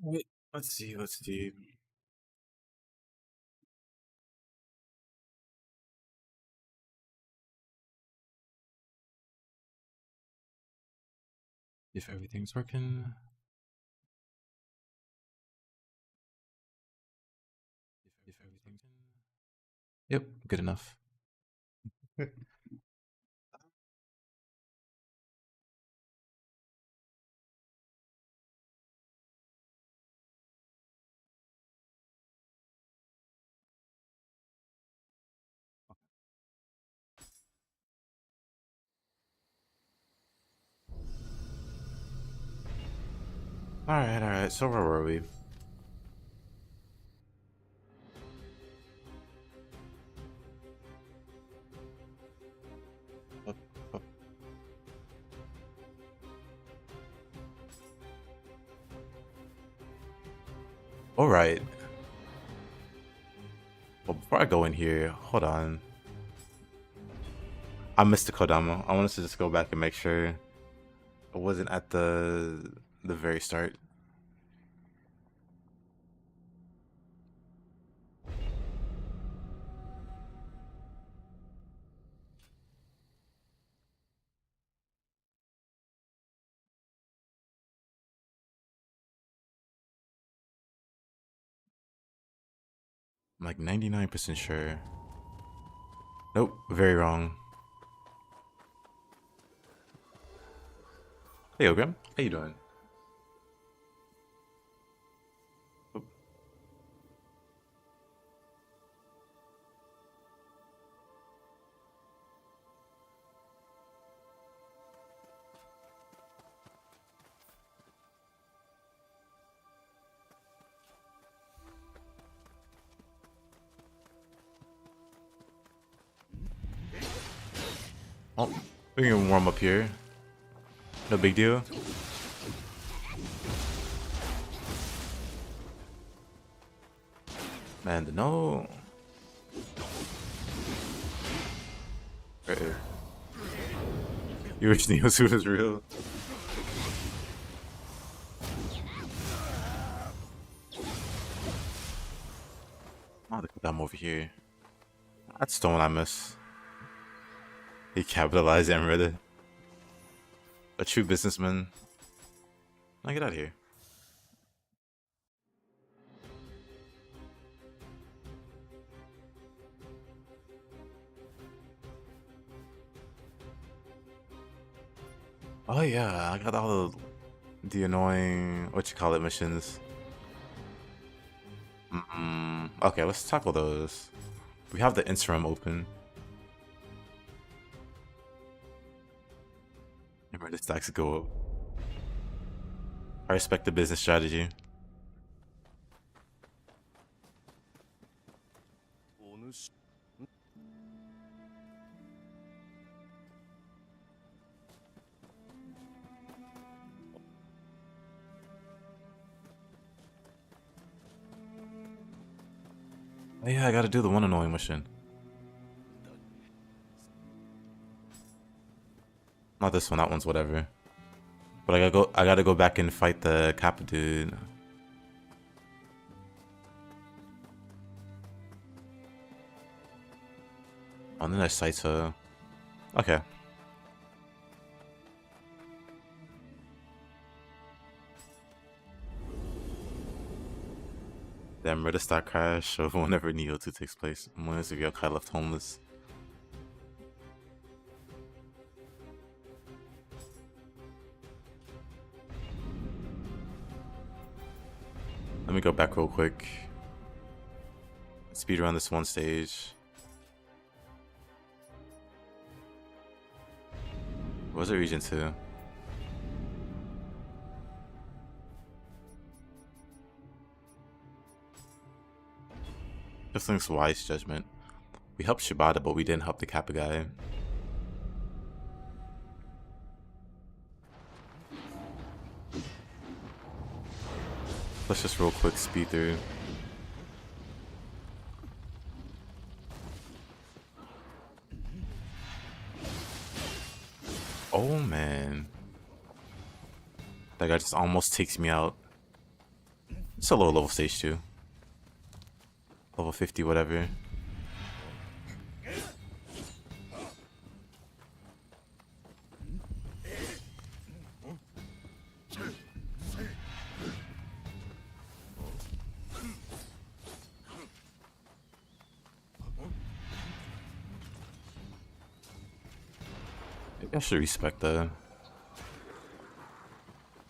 Wait, let's see, let's see. If everything's working. If everything's Yep, good enough. Alright, so where were we? Up, up. Alright. Well, before I go in here, hold on. I missed the Kodama. I wanted to just go back and make sure it wasn't at the very start. I'm like 99% sure. Nope, very wrong. Hey, Ogram. How you doing? Oop. Oh, we can warm up here. No big deal. Man, no. You wish Nioh suit was real. Oh, I'm over here. That's the one I miss. He capitalized Emerald. A true businessman. Now get out of here. Oh yeah, I got all the annoying missions. Okay, let's tackle those. We have the interim open. Remember, the stacks go up. I respect the business strategy. Oh yeah, I gotta do the one annoying mission. Not this one, that one's whatever. But I gotta go back and fight the Kappa dude. Oh, and then there's Saito. Okay. Then Murder Star Crash of whenever Nioh 2 takes place. Millions of yokai left homeless. Let me go back real quick. Speed around this one stage. What was it region 2? This link's wise judgment. We helped Shibata, but we didn't help the Kappa guy. Let's just real quick speed through. Oh man. That guy just almost takes me out. It's a low level stage 2. Level 50, whatever. Maybe I should respect that.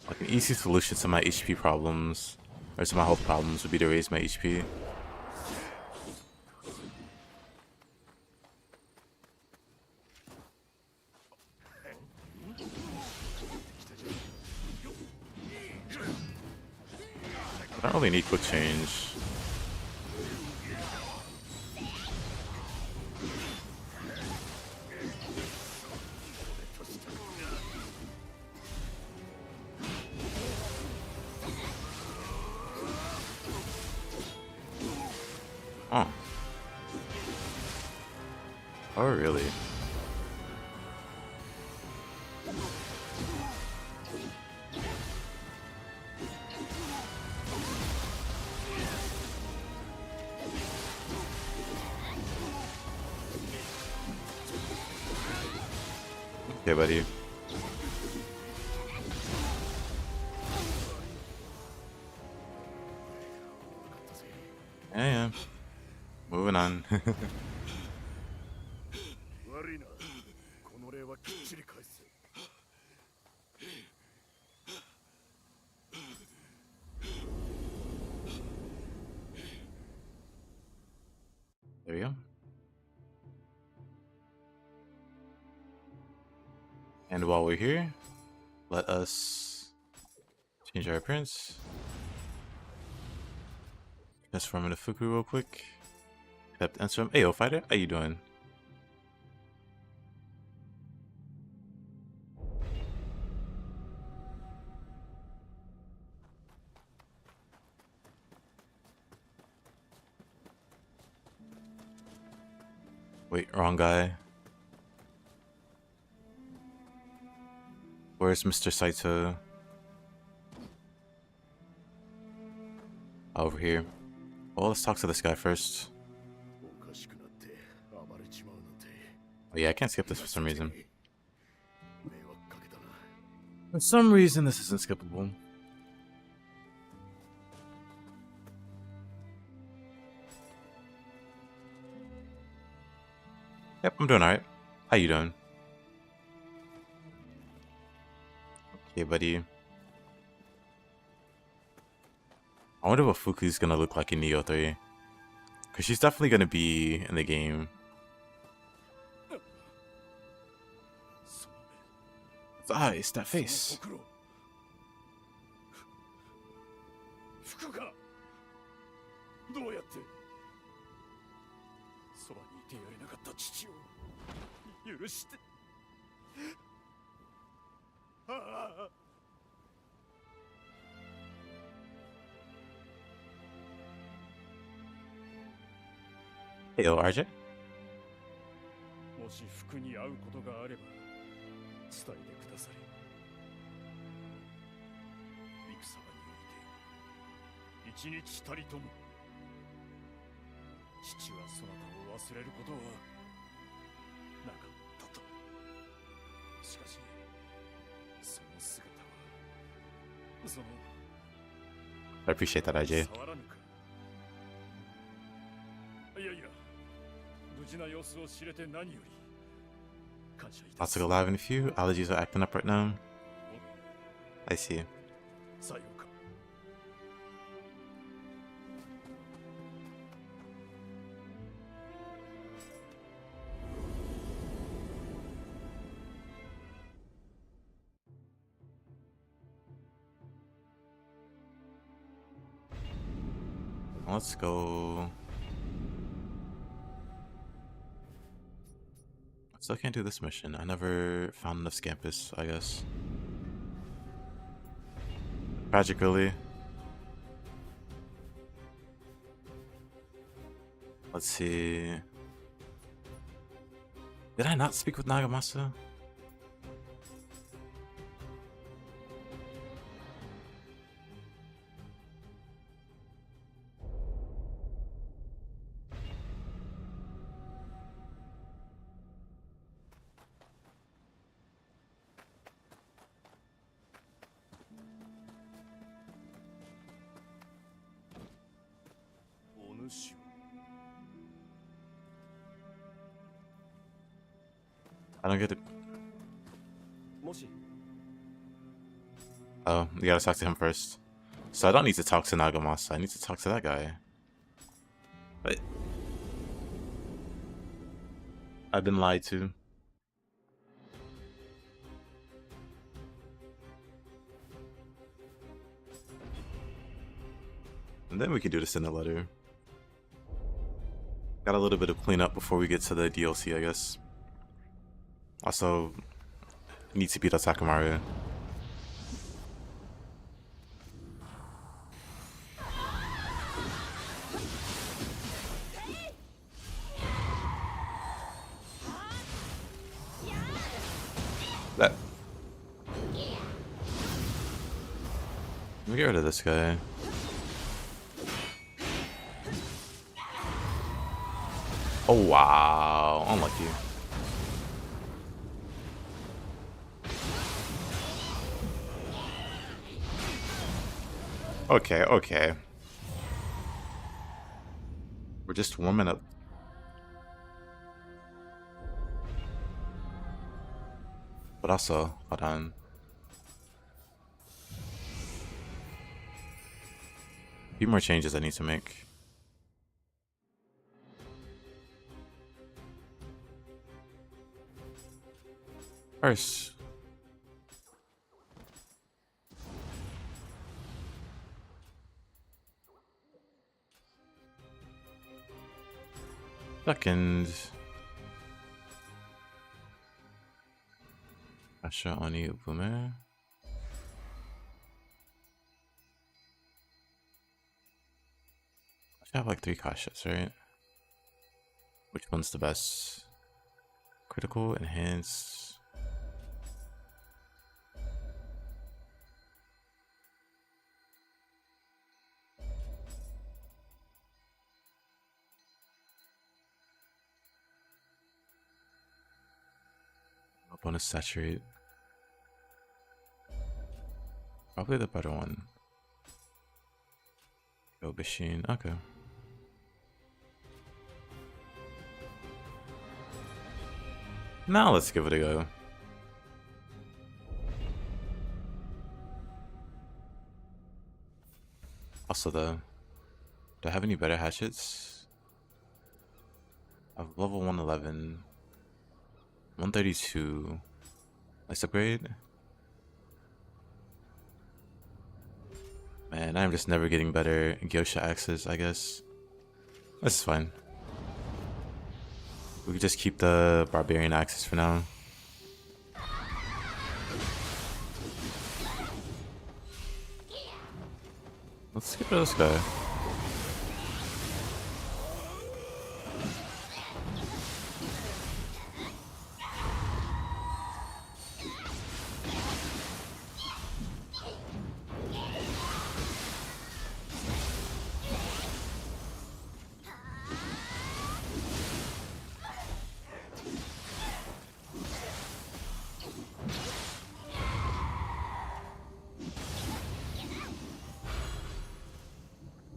Like an easy solution to my HP problems, or to my health problems, would be to raise my HP. I don't really need quick change. Oh. Oh, really? Okay, buddy. Yeah. Moving on. There we go. And while we're here, let us change our appearance. Transform into Fuku real quick. Accept answer. Hey, yo, fighter, how you doing? Wait, wrong guy. Where's Mr. Saito? Over here. Well, let's talk to this guy first. Oh yeah, I can't skip this for some reason. For some reason, this isn't skippable. Yep, I'm doing alright. How you doing? Okay, buddy. I wonder what Fuku's gonna look like in Nioh 3. Because she's definitely gonna be in the game. Its eyes, that face. Hey, yo, RJ. もし服に合うことがあれば伝えてくだされ。戦場において一日たりとも父はそなたを忘れることはなかったと。しかしその姿はその I appreciate that, RJ. 触らぬか。いやいや。 Lots to go live in a few. Allergies are acting up right now. I see. Let's go. Still can't do this mission. I never found enough Scampus, I guess. Tragically. Let's see. Did I not speak with Nagamasa? I don't get it. もし Oh, you gotta talk to him first. So I don't need to talk to Nagamasa. I need to talk to that guy. But I've been lied to. And then we can do this in the letter. Got a little bit of cleanup before we get to the DLC, I guess. Also, need to beat Otakemaru. That. Let me get rid of this guy. Oh wow, unlucky. Okay, okay. We're just warming up. But also, hold on. A few more changes I need to make. First, second, Hatchet-only Boomer. I have like 3 Hatchets, right? Which one's the best? Critical, enhanced. Bonus saturate. Probably the better one. Go machine. Okay. Now let's give it a go. Also though, do I have any better hatchets? I have level 111. 132. Let's upgrade. Man, I'm just never getting better Gyosha axes, I guess. This is fine. We could just keep the barbarian axes for now. Let's get rid of this guy.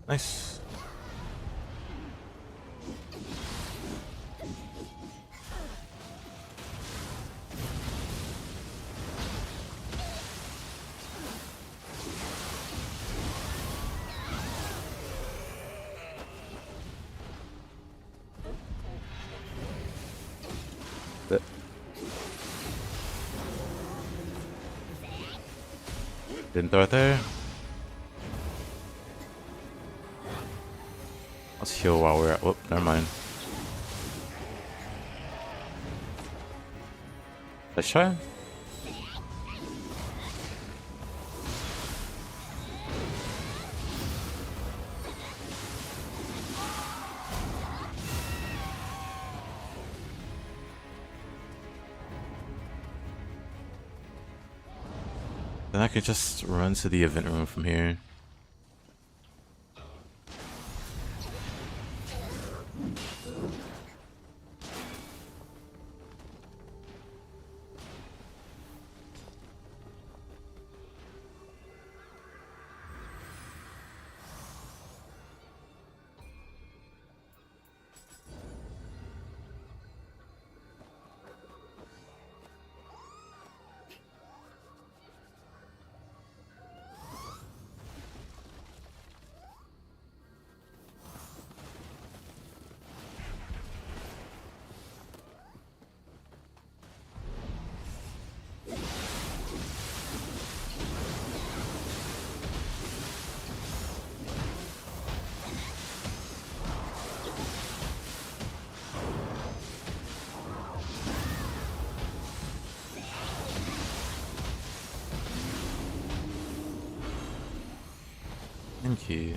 Nice. Didn't throw it there. Let's heal while we're at. Whoop, never mind. Let's try. Then I could just run to the event room from here. And key.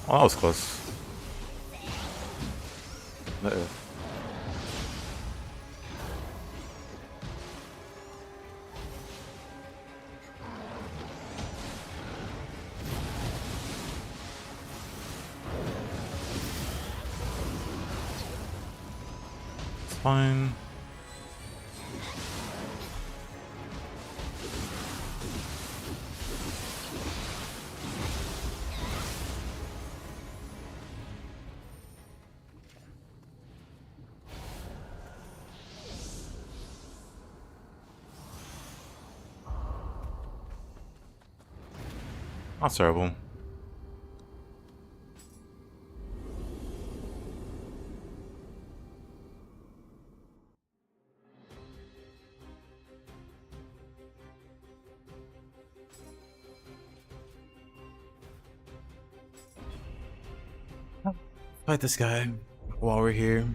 Oh, that was close. Uh-oh. It's fine. Not terrible. Fight this guy while we're here.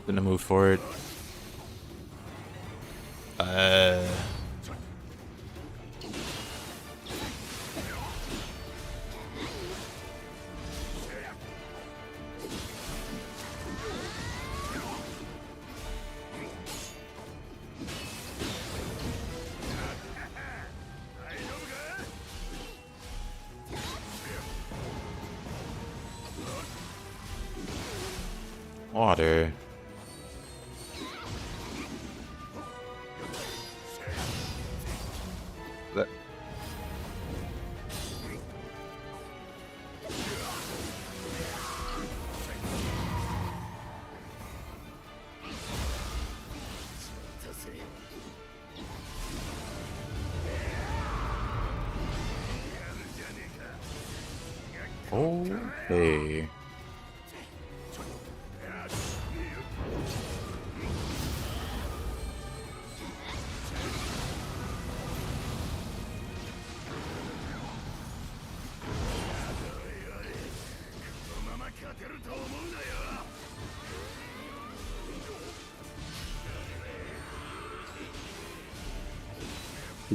Gonna move forward. Water. That. Okay.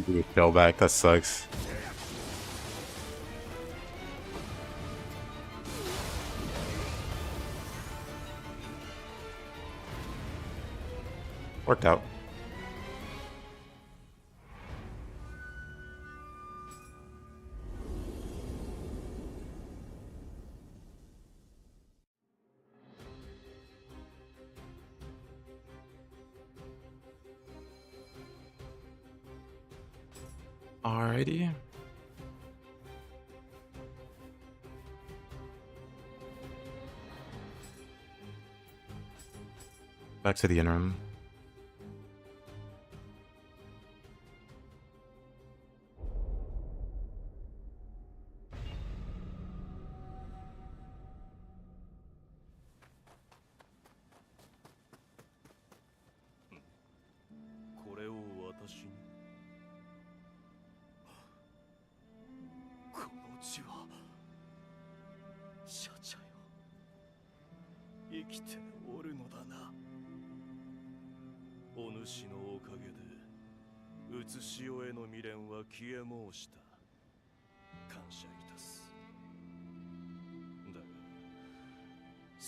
He fell back. That sucks. Worked out. Alrighty. Back to the interim.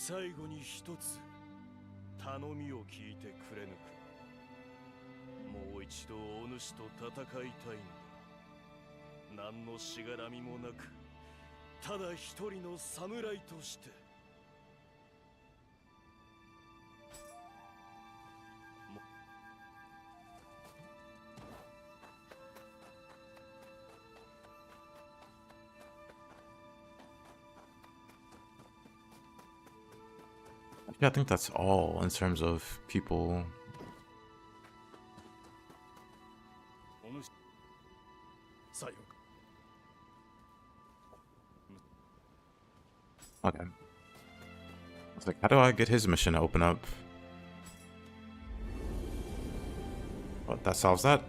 最後に一つ頼みを聞いてくれぬか。もう一度お主と戦いたいのだ。何のしがらみもなく、ただ一人の侍として。Yeah, I think that's all in terms of people. Okay. Like, how do I get his mission to open up? Well, that solves that.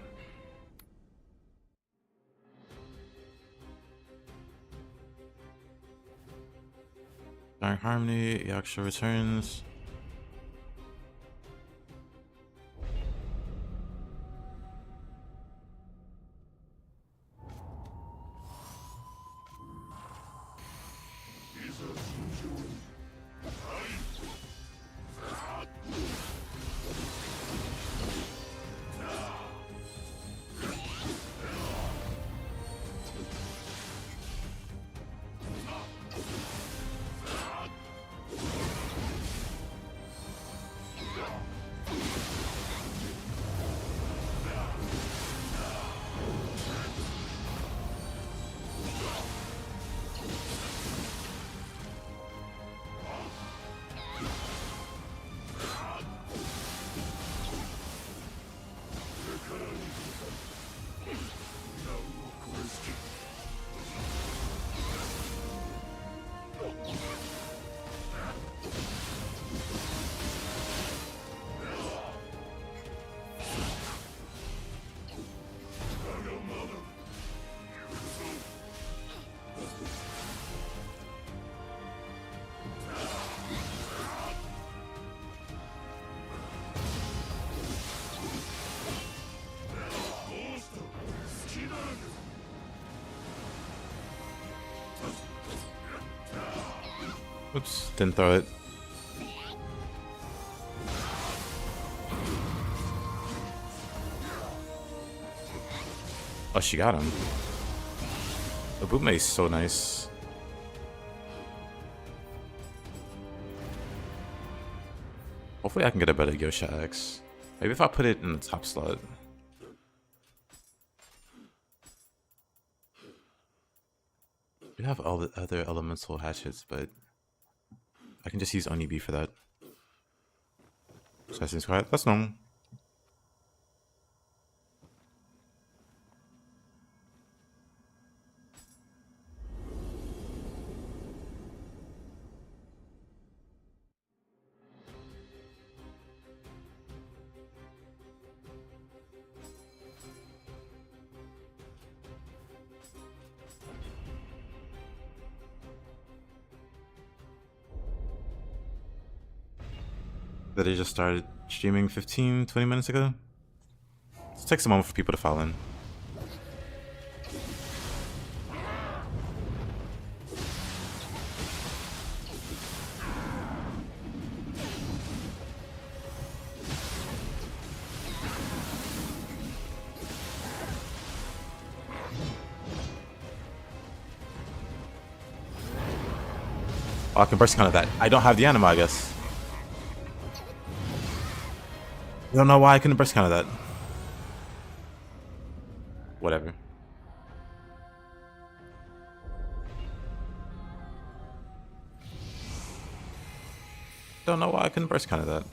Dark Harmony, Yakusho returns. Oops, didn't throw it. Oh, she got him. The bootmate is so nice. Hopefully I can get a better Yosha X. Maybe if I put it in the top slot. We have all the other elemental hatchets, but I can just use Onibi for that. Assassin's Creed, that's normal. That I just started streaming 15-20 minutes ago. It takes a moment for people to file in. Oh, I can burst counter that. I don't have the anima, I guess. I don't know why I couldn't burst counter that. Whatever. Don't know why I couldn't burst counter that.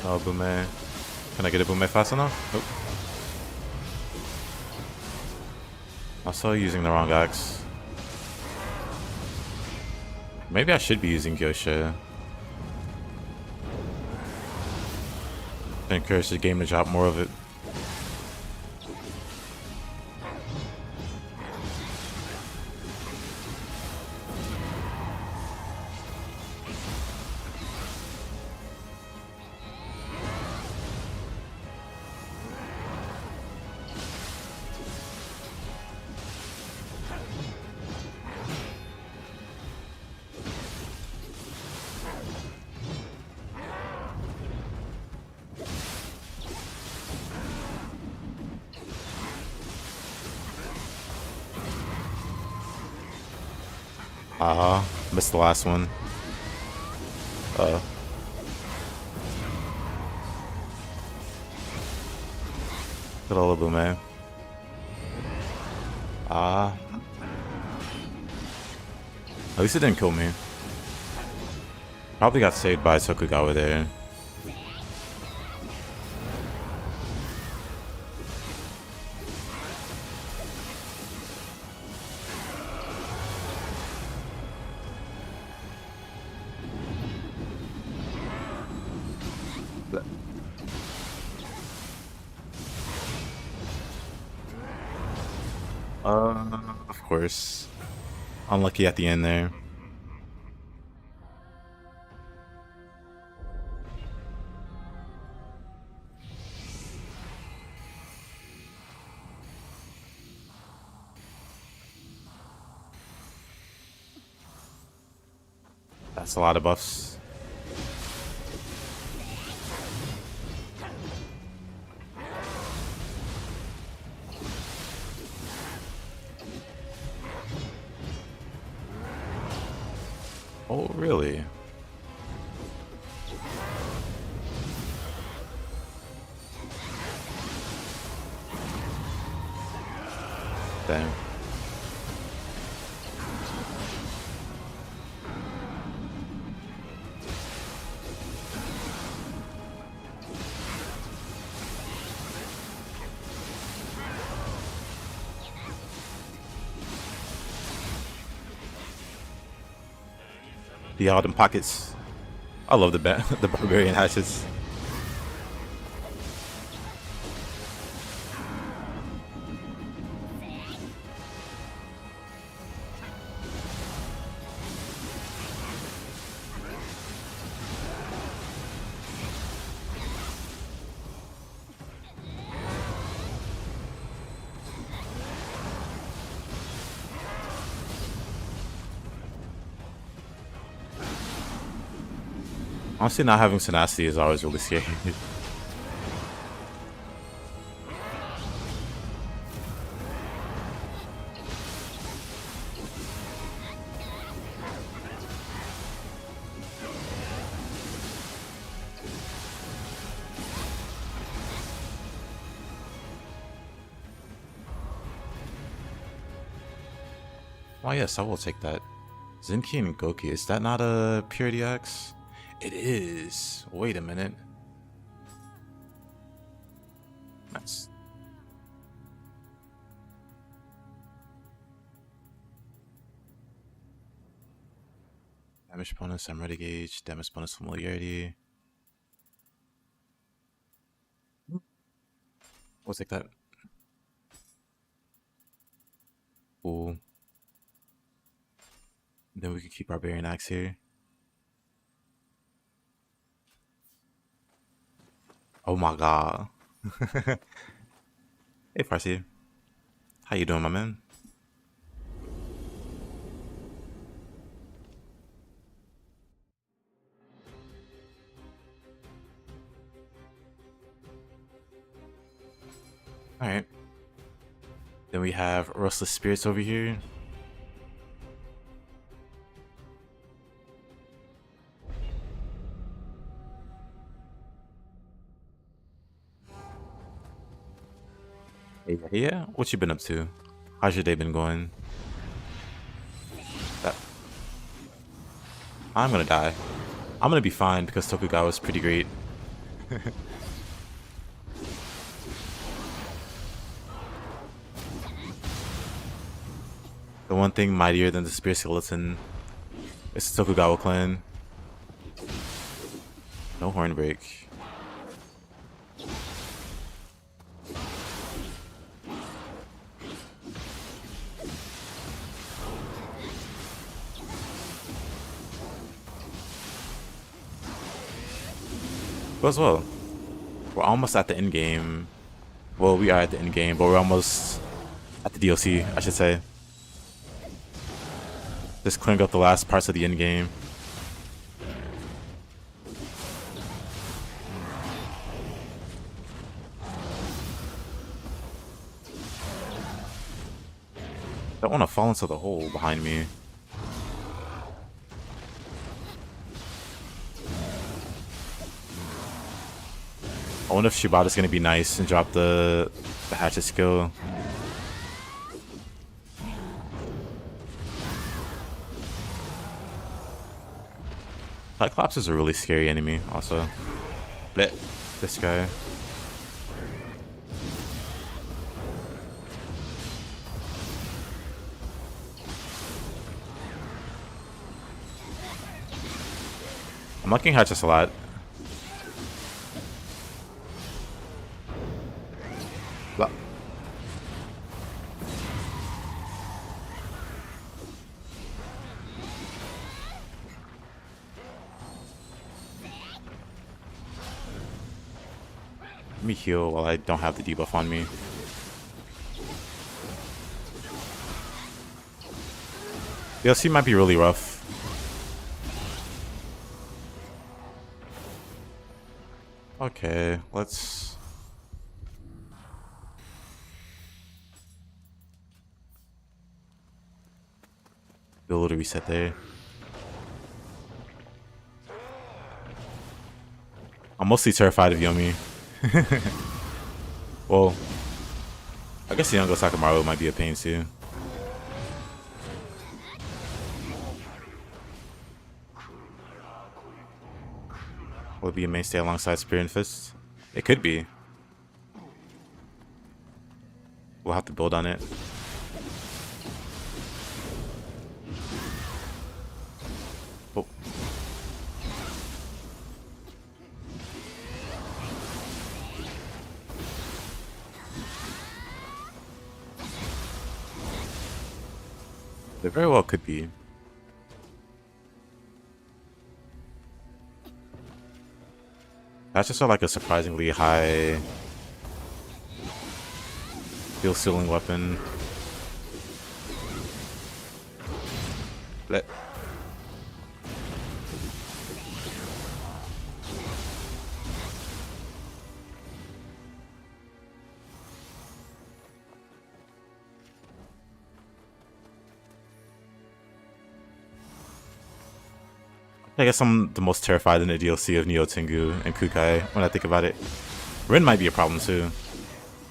Oh, Boomer. Can I get a Boomer fast enough? Nope. Also using the wrong axe. Maybe I should be using Gyosha. Encourage the game to drop more of it. Missed the last one. Good old Blue man. At least it didn't kill me. Probably got saved by Tokugawa there. Of course. Unlucky at the end there. That's a lot of buffs. Oh, really? Damn. The autumn pockets. I love the the barbarian hatchets. Honestly, not having tenacity is always really scary. Oh yes, I will take that. Zenki and Goki, is that not a Purity X? It is. Wait a minute. Nice. Damage bonus, I'm ready gauge, damage bonus familiarity. We'll take that. Cool. Then we can keep Barbarian Axe here. Oh my god. Hey Farsi. How you doing, my man? Alright. Then we have Restless Spirits over here. Yeah, what you been up to? How's your day been going? I'm gonna die. I'm gonna be fine because Tokugawa is pretty great. The one thing mightier than the Spear Skeleton is the Tokugawa clan. No horn break. Goes well. We're almost at the end game. Well, we are at the end game, but we're almost at the DLC, I should say. Just clearing up the last parts of the end game. Don't want to fall into the hole behind me. I wonder if Shibata's gonna be nice and drop the hatchet skill. Cyclops is a really scary enemy, also. Blech. This guy. I'm liking Hatchets a lot. Let me heal while I don't have the debuff on me. DLC might be really rough. Okay, let's... do a little reset there. I'm mostly terrified of Yomi. Well, I guess the young Otakemaru might be a pain too. Will it be a mainstay alongside Spear and Fist? It could be. We'll have to build on it. Oh. There very well could be. That's just like a surprisingly high steel ceiling weapon. Let I guess I'm the most terrified in the DLC of Nioh Tengu and Kukai when I think about it. Rin might be a problem too.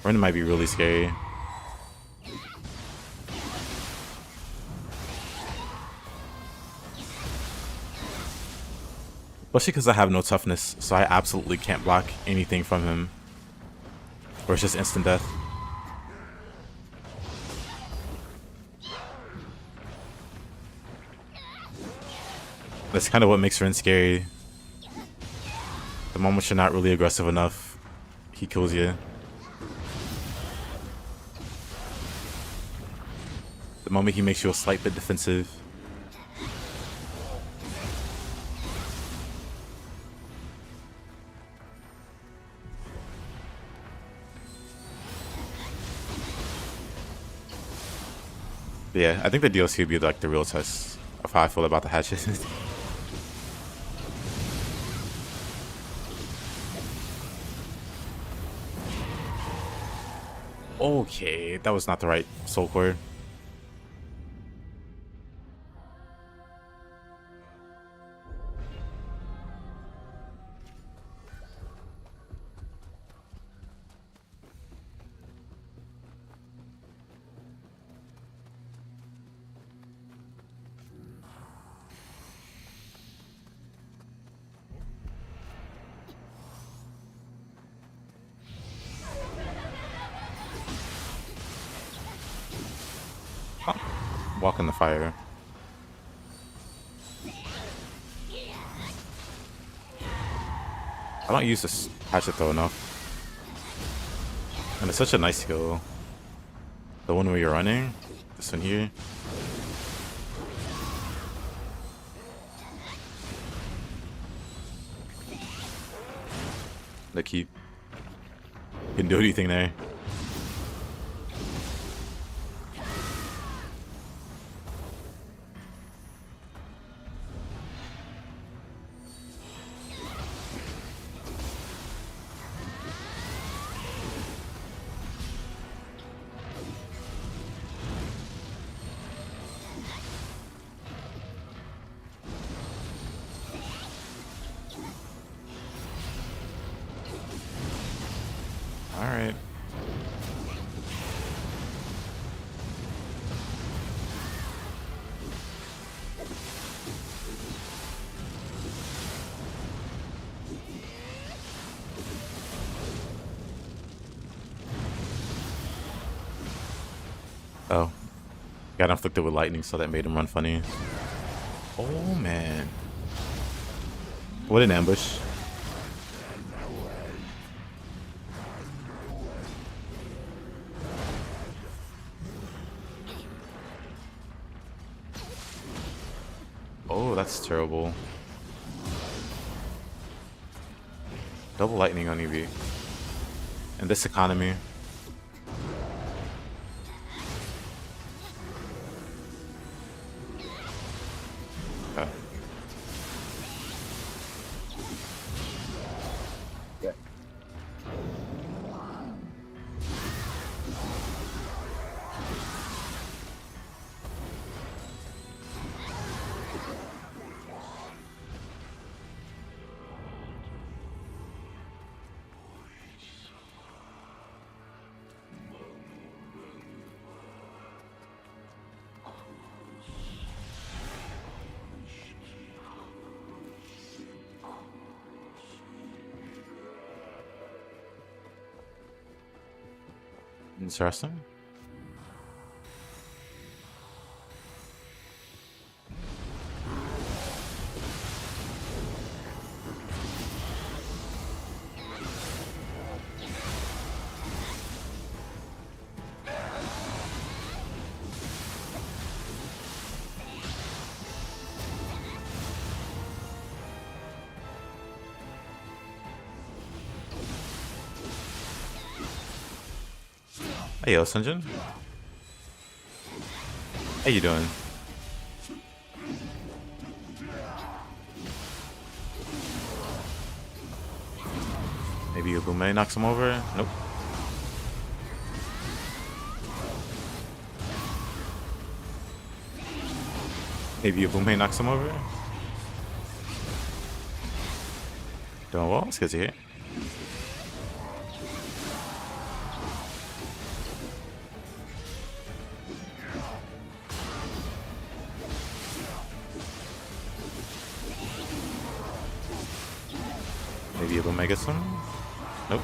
Rin might be really scary. Especially because I have no toughness, so I absolutely can't block anything from him. Or it's just instant death. That's kind of what makes Rin scary. The moment you're not really aggressive enough, he kills you. The moment he makes you a slight bit defensive. But yeah, I think the DLC would be like the real test of how I feel about the hatchet. Okay, that was not the right soul cord. Walk in the fire. I don't use this hatchet though enough. And it's such a nice skill. The one where you're running. This one here. Like he can do anything there. Oh. Got inflicted with lightning, so that made him run funny. Oh, man. What an ambush. Oh, that's terrible. Double lightning on EV. In this economy. Okay. Interesting. Hey, yo, Sunjin. How you doing? Maybe Ubume knocks him over? Nope. Maybe Ubume knocks him over? Doing well? It's good to hear. Maybe Ubume gets him? Nope.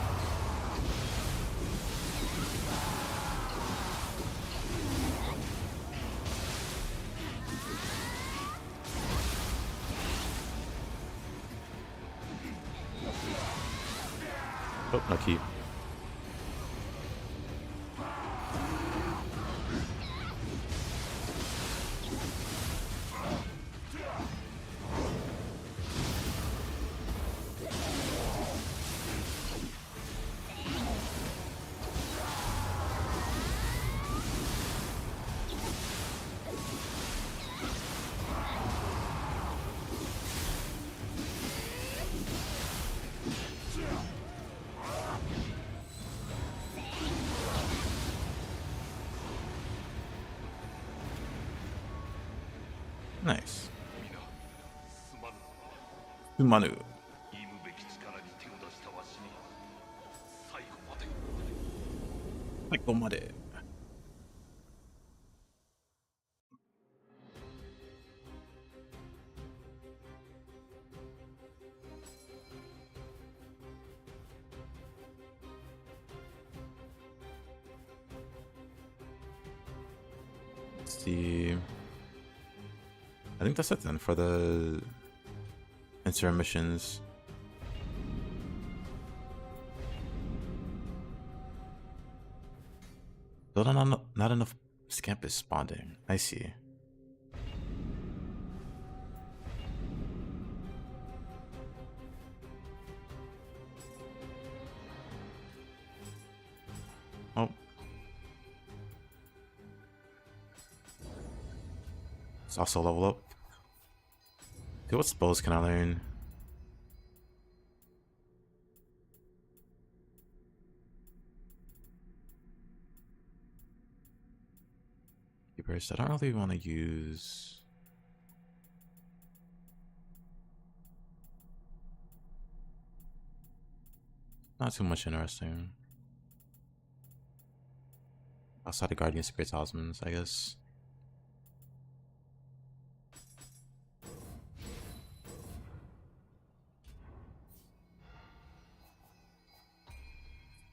Oh, no key. Nice. Umanu. はい、ここまで。Let's see. I think that's it then for the interim missions. Still not enough scamp is spawning. I see. Oh. Let's also level up. Dude, what spells can I learn? Keepers. I don't really want to use. Not too much interesting. Outside of Guardian Spirit Talismans, I guess.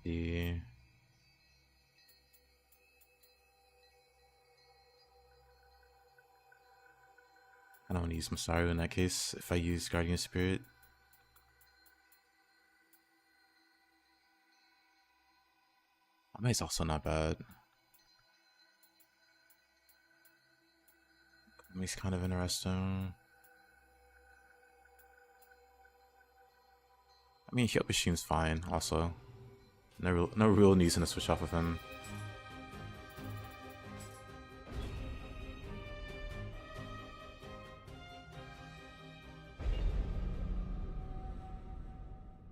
The want to use Masaru in that case if I use Guardian Spirit. Ame's also not bad. Ame's kind of interesting. I mean, Hyopushin's fine also. No real reason to switch off of him.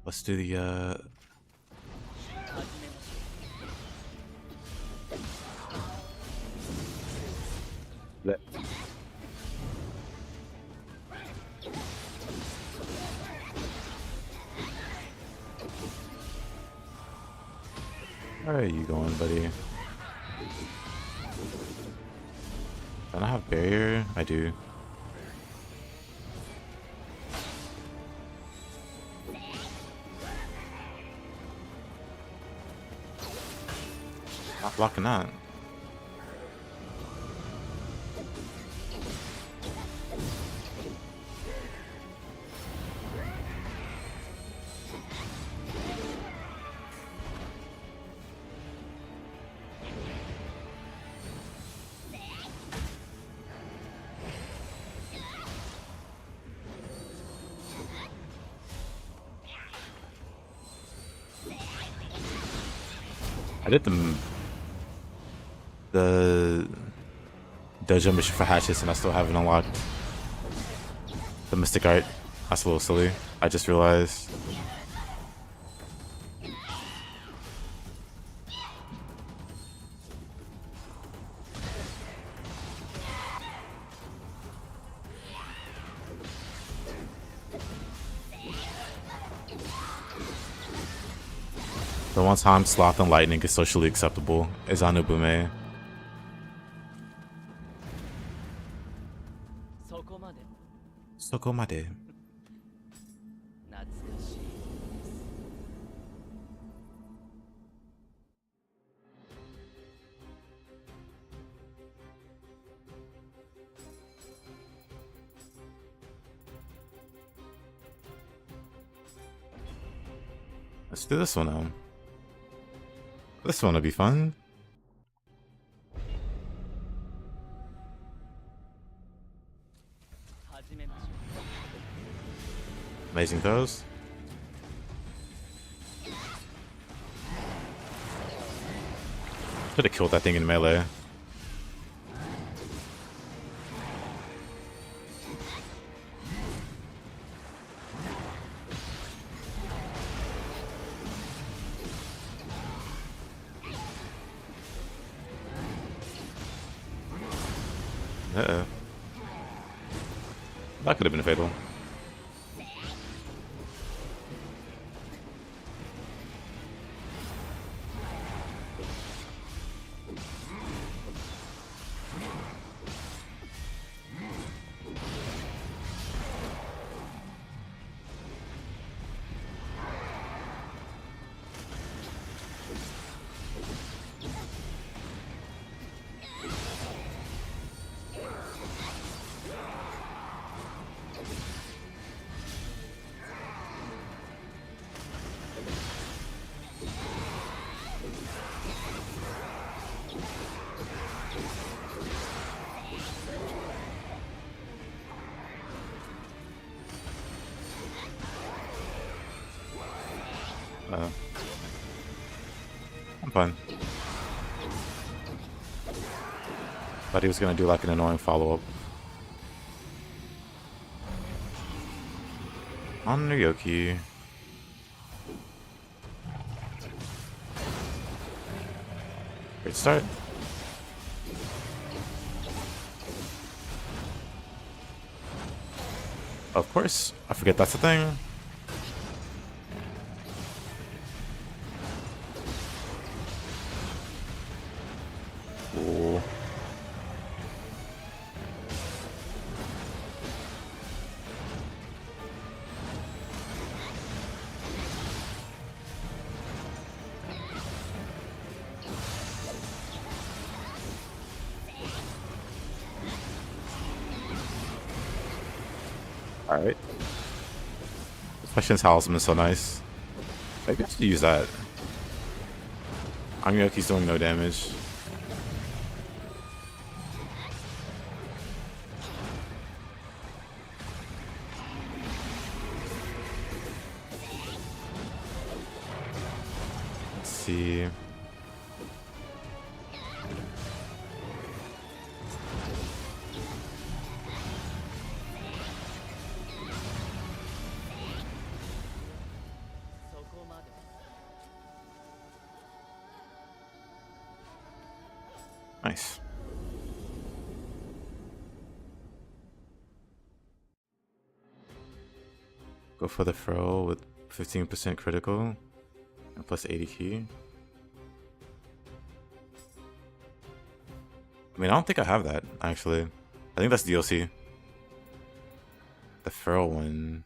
Let's do the Where are you going, buddy? Don't I have barrier? I do. Not blocking that. I did the dojo mission for Hatchets and I still haven't unlocked the Mystic Art. That's a little silly. I just realized. The one time Sloth and Lightning is socially acceptable is Anubume. Sokomade. Let's do this one now. This one will be fun. Amazing throws. Could have killed that thing in melee. Uh-oh. That could have been fatal. I'm fine. Thought he was gonna do like an annoying follow-up. On Ryoki. Great start. Of course, I forget that's the thing. Cool. Alright. Especially since Talisman is so nice. Maybe I should use that. Angyoki's doing no damage. Let's see. Nice. Go for the throw with 15% critical and plus 80 key. I mean, I don't think I have that, actually. I think that's DLC. The throw one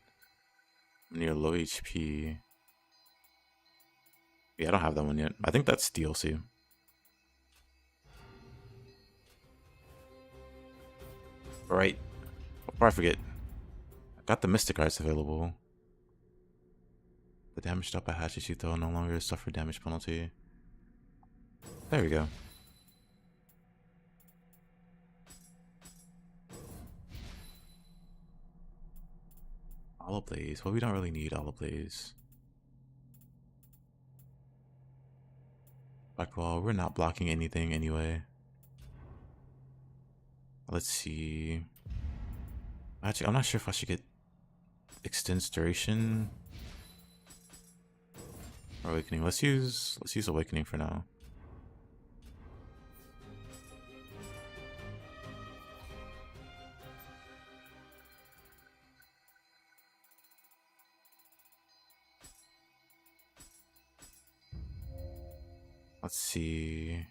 near low HP. Yeah, I don't have that one yet. I think that's DLC. Right. Before I forget, I got the Mystic Arts available. The damage dealt by Hatchets you throw no longer suffer damage penalty. There we go. Olive Blaze. Well, we don't really need Olive Blaze. Like, well, we're not blocking anything anyway. Let's see. Actually, I'm not sure if I should get extends duration or awakening. Let's use awakening for now. Let's see.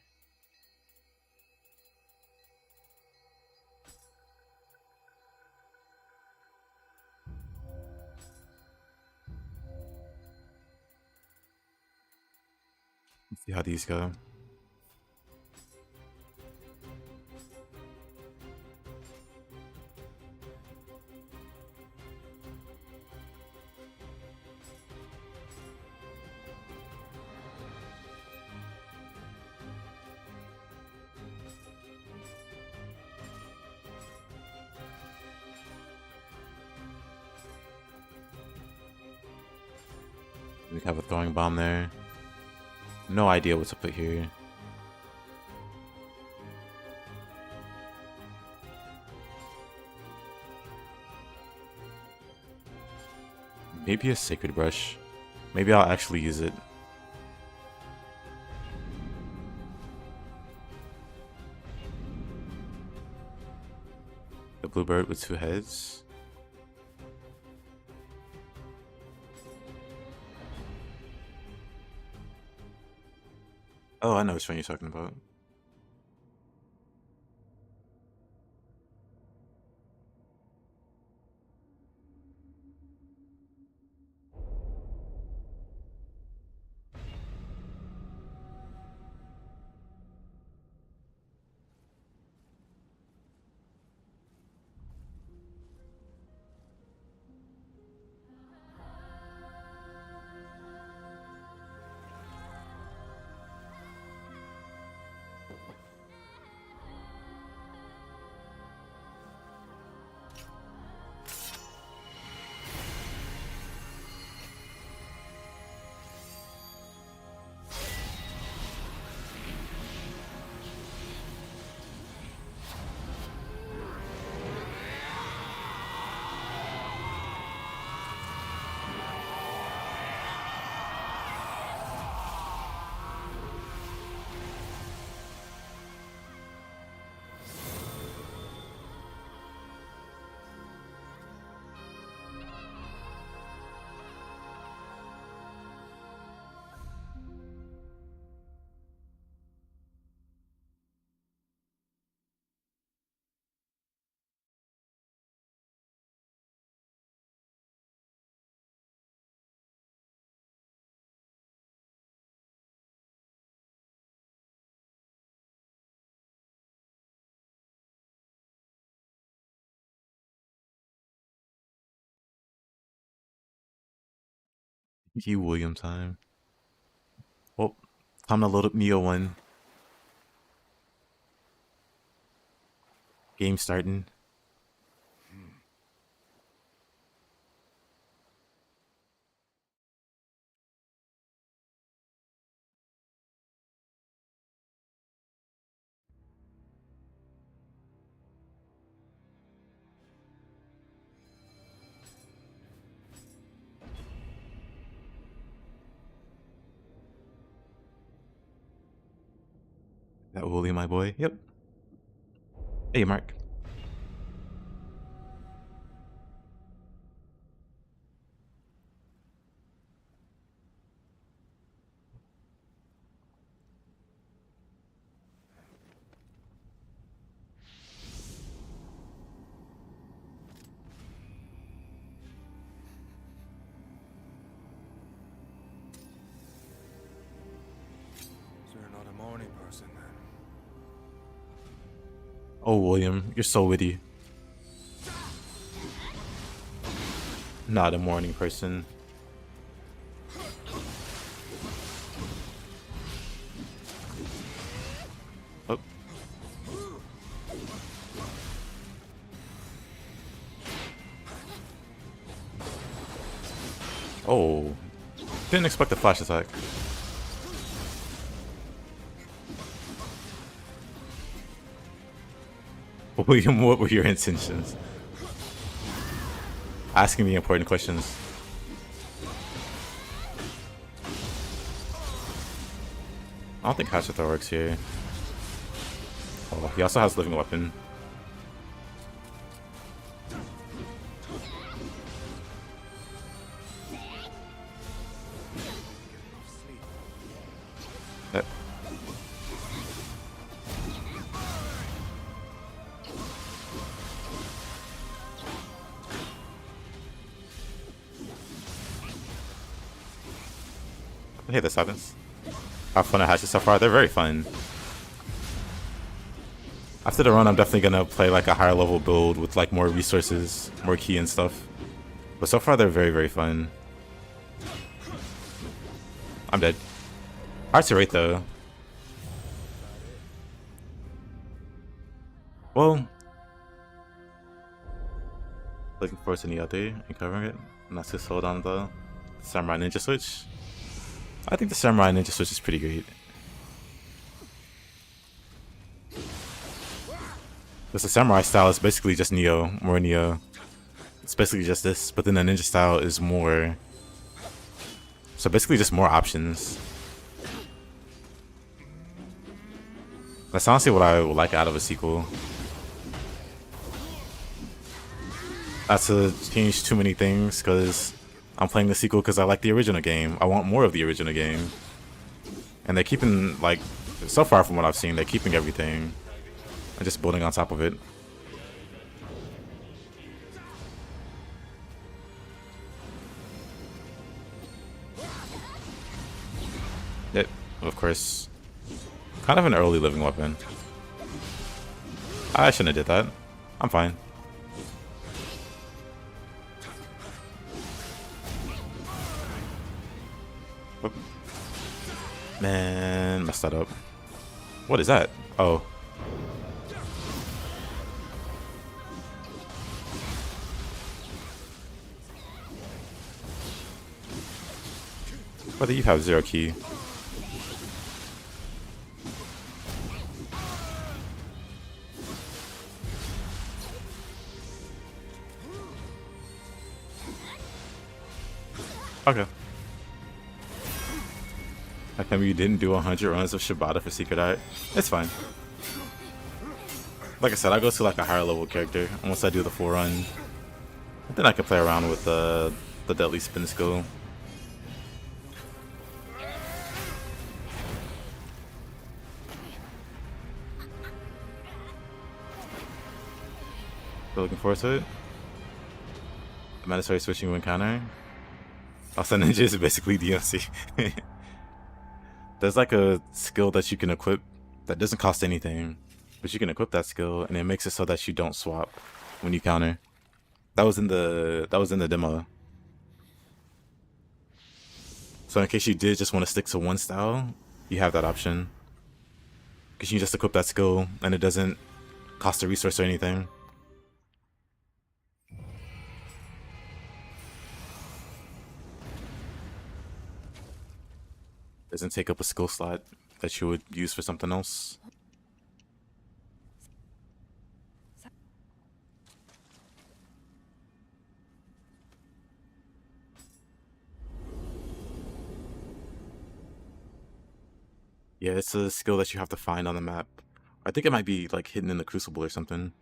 Let's see how these go. We have a throwing bomb there. No idea what to put here. Maybe a Sacred Brush. Maybe I'll actually use it. The Bluebird with 2 heads. Oh, I know which one you're talking about. You William time. Well, time to load up Nioh 1. Game starting. That William, my boy. Yep. Hey, Mark. So you're not a morning person then? Oh, William, you're so witty. Not a morning person. Oh. Oh. Didn't expect the flash attack. William, what were your intentions? Asking the important questions. I don't think Hatchet works here. Oh, he also has living weapon. Yep. Hey, this happens. Have fun at Hatchet so far. They're very fun. After the run, I'm definitely gonna play like a higher level build with like more resources, more key and stuff. But so far, they're very, very fun. I'm dead. Hard to rate though. Well, looking forward to Nioh 3 and covering it. Not too sold on the Samurai Ninja Switch. I think the Samurai Ninja Switch is pretty great. Because the Samurai style is basically just Nioh, more Nioh. It's basically just this, but then the Ninja style is more. So basically just more options. That's honestly what I would like out of a sequel. Not to change too many things, because I'm playing the sequel because I like the original game. I want more of the original game. And they're keeping, like, so far from what I've seen, they're keeping everything. And just building on top of it. Yep, of course. Kind of an early living weapon. I shouldn't have did that. I'm fine. Whoop. Man, messed that up. What is that? Oh. Whether you have 0 key. Okay. How come you didn't do 100 runs of Shibata for Secret Art? It's fine. Like I said, I go to like a higher level character once I do the full run. Then I can play around with the deadly spin skill. Still looking forward to it. The mandatory switching when countering. Also, Ninja is basically DMC. There's like a skill that you can equip that doesn't cost anything, but you can equip that skill and it makes it so that you don't swap when you counter. That was in the demo. So in case you did just want to stick to one style, you have that option. Because you can just equip that skill and it doesn't cost a resource or anything. Doesn't take up a skill slot that you would use for something else. Yeah, it's a skill that you have to find on the map. I think it might be like hidden in the Crucible or something.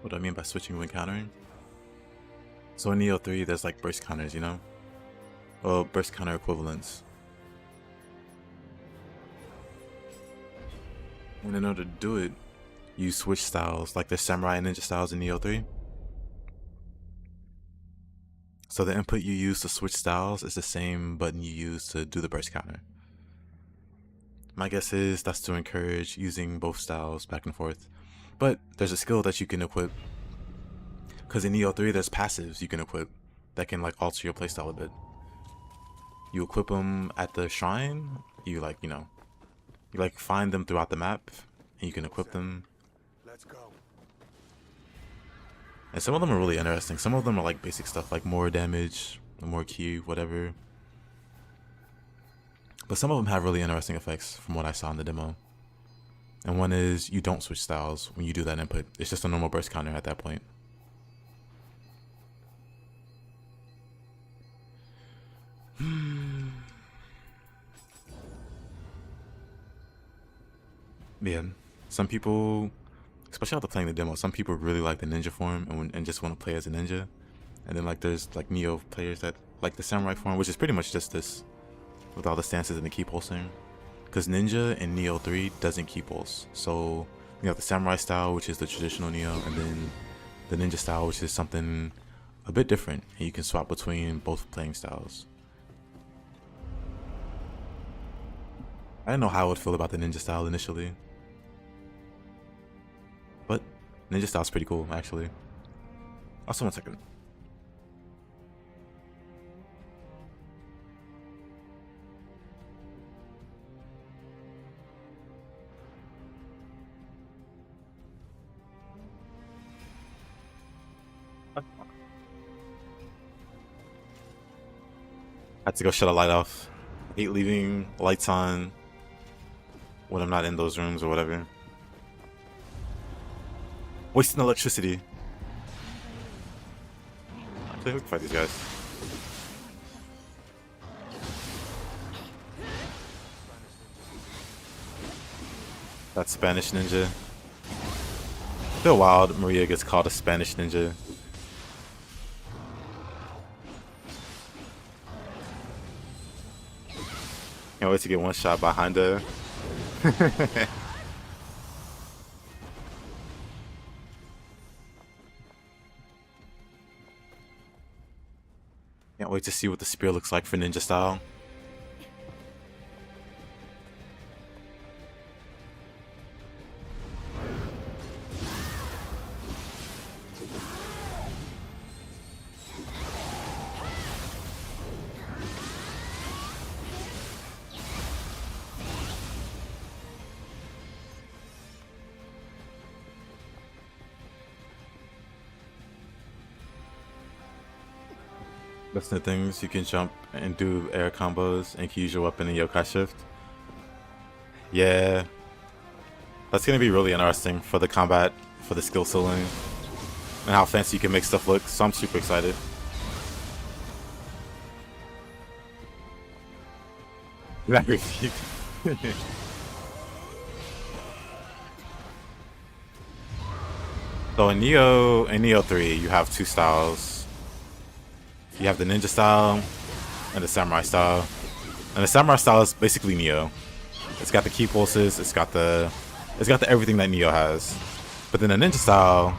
What do I mean by switching when countering? So in Nioh 3, there's like burst counters, you know? Well, burst counter equivalents. And in order to do it, you switch styles, like the samurai and ninja styles in Nioh 3. So the input you use to switch styles is the same button you use to do the burst counter. My guess is that's to encourage using both styles back and forth. But there's a skill that you can equip. Because in Nioh 3, there's passives you can equip that can like alter your playstyle a bit. You equip them at the shrine, you like, you find them throughout the map, and you can equip them. Let's go. And some of them are really interesting. Some of them are like basic stuff, like more damage, more ki, whatever. But some of them have really interesting effects from what I saw in the demo. And one is you don't switch styles when you do that input. It's just a normal burst counter at that point. Yeah, some people, especially after playing the demo, some people really like the ninja form and just want to play as a ninja. And then like there's like Nioh players that like the samurai form, which is pretty much just this with all the stances and the key pulsing. Because ninja in Nioh 3 doesn't key pulse. So you have the samurai style, which is the traditional Nioh, and then the ninja style, which is something a bit different. And you can swap between both playing styles. I didn't know how I would feel about the ninja style initially. But ninja style's pretty cool, actually. Also, one second. Had to go shut a light off. I hate leaving lights on when I'm not in those rooms or whatever. Wasting electricity. Actually, we can fight these guys. That Spanish ninja. I feel wild Maria gets called a Spanish ninja. Can't wait to get one shot behind her. Can't wait to see what the spear looks like for ninja style. That's the things you can jump and do air combos and can use your weapon in Yokai Shift. Yeah, that's gonna be really interesting for the combat, for the skill ceiling, and how fancy you can make stuff look. So I'm super excited. So in Nioh 3, you have two styles. You have the ninja style and the samurai style. And the samurai style is basically Nioh. It's got the key pulses, it's got the everything that Nioh has. But then the ninja style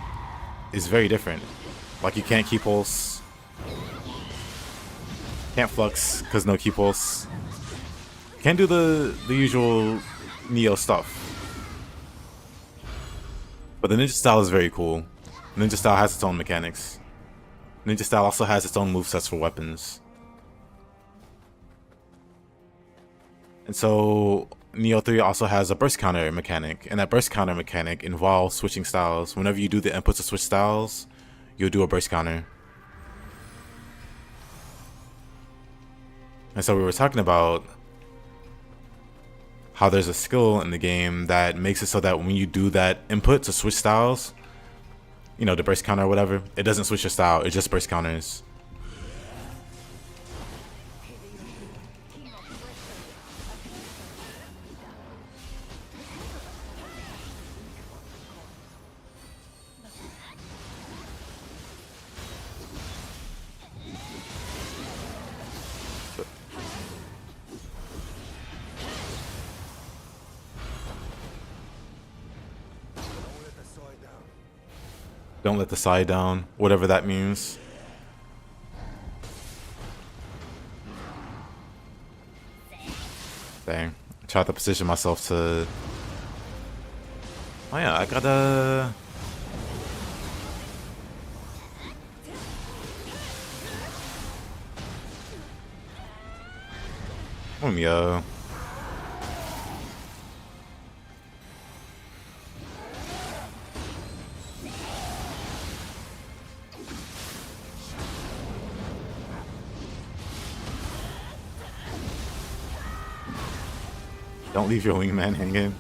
is very different. Like you can't key pulse. Can't flux because no key pulse. Can't do the usual Nioh stuff. But the ninja style is very cool. Ninja style has its own mechanics. Ninja style also has its own movesets for weapons. And so Nioh 3 also has a burst counter mechanic, and that burst counter mechanic involves switching styles. Whenever you do the inputs to switch styles, you'll do a burst counter. And so we were talking about how there's a skill in the game that makes it so that when you do that input to switch styles, you know, the burst counter or whatever, it doesn't switch your style, it just burst counters. Don't let the side down, whatever that means. Dang. I tried to position myself to... Oh yeah, I gotta... Yo. Don't leave your wingman hanging.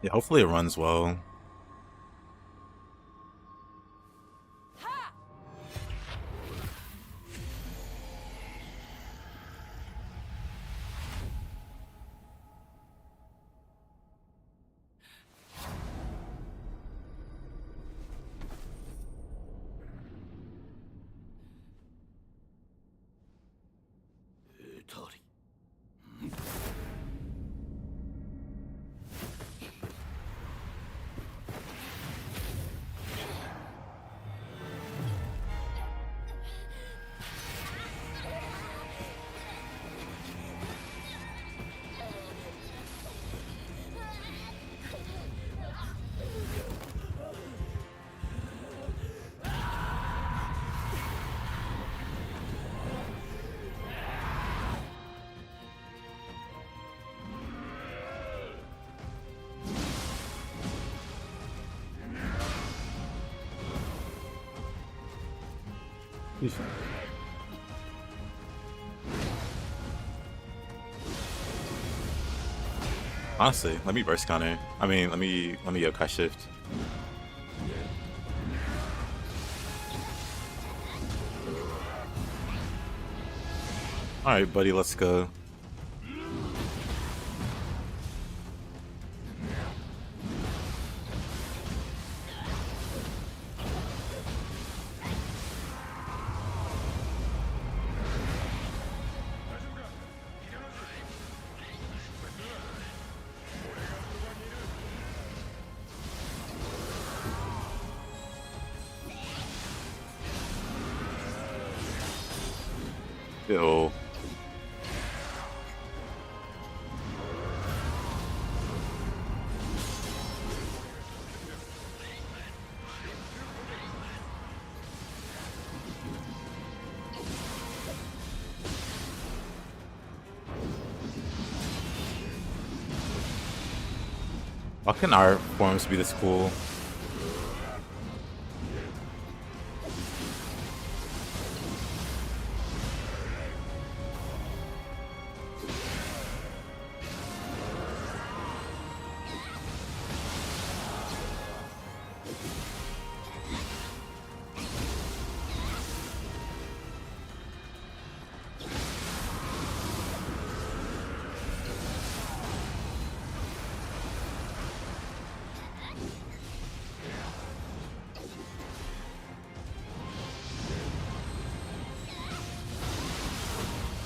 Yeah, hopefully it runs well. Honestly, let me burst counter. I mean, let me Yokai Shift. Alright, buddy, let's go. Yo. Why can our forms be this cool?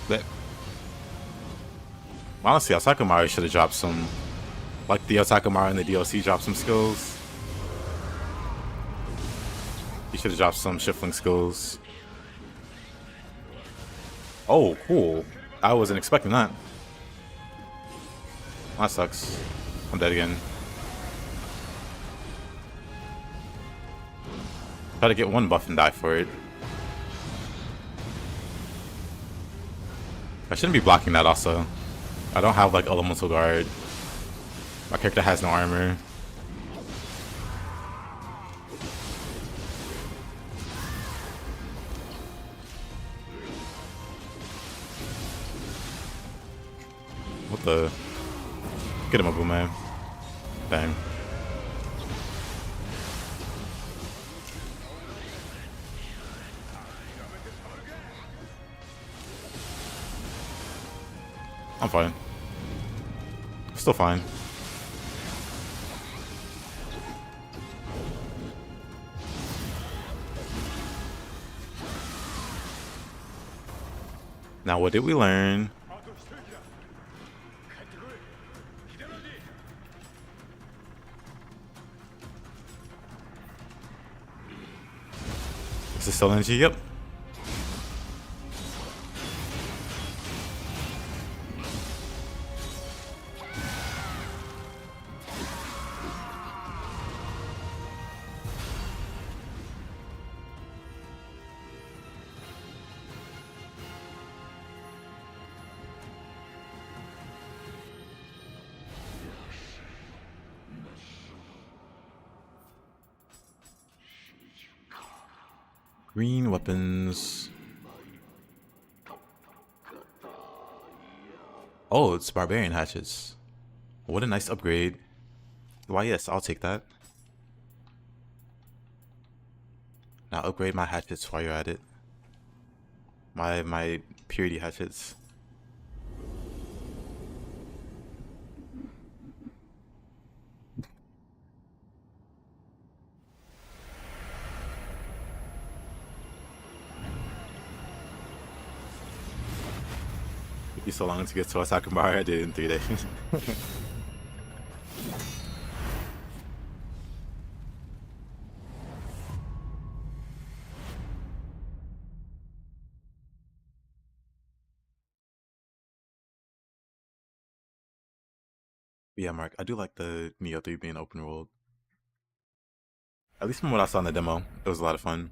But honestly, Otakemaru should have dropped some, like the Otakemaru in the DLC dropped some skills. He should have dropped some shuffling skills. Oh, cool. I wasn't expecting that. That sucks. I'm dead again. Try to get one buff and die for it. I shouldn't be blocking that also. I don't have like elemental guard. My character has no armor. What the? Get him up, man. Dang. I'm fine. Still fine. Now, what did we learn? Is this still energy? Yep. Green weapons. Oh, it's barbarian hatchets. What a nice upgrade. Why, yes, I'll take that. Now upgrade my hatchets while you're at it. My purity hatchets. Took you so long to get to Otakemaru, I did it in 3 days. Yeah, Mark, I do like the Nioh 3 being open world. At least from what I saw in the demo, it was a lot of fun.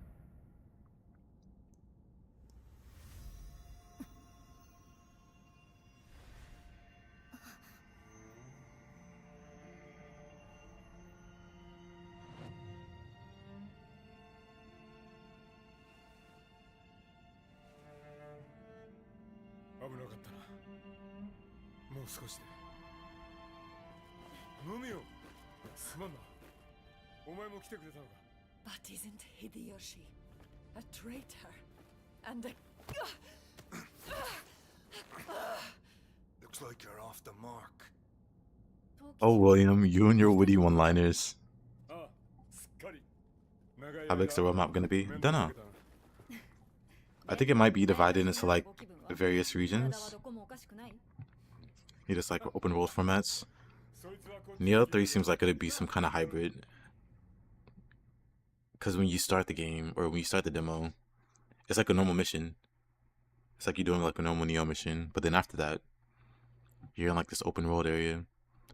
But isn't Hideyoshi a traitor and a... Looks like you're off the mark. Oh, William, you and your witty one-liners. How big's the roadmap gonna be? Dunno. I think it might be divided into like various regions. You just like open world formats. Nioh 3 seems like it'd be some kind of hybrid. Because when you start the game, or when you start the demo, it's like a normal mission. It's like you're doing like a normal Nioh mission, but then after that, you're in like this open world area.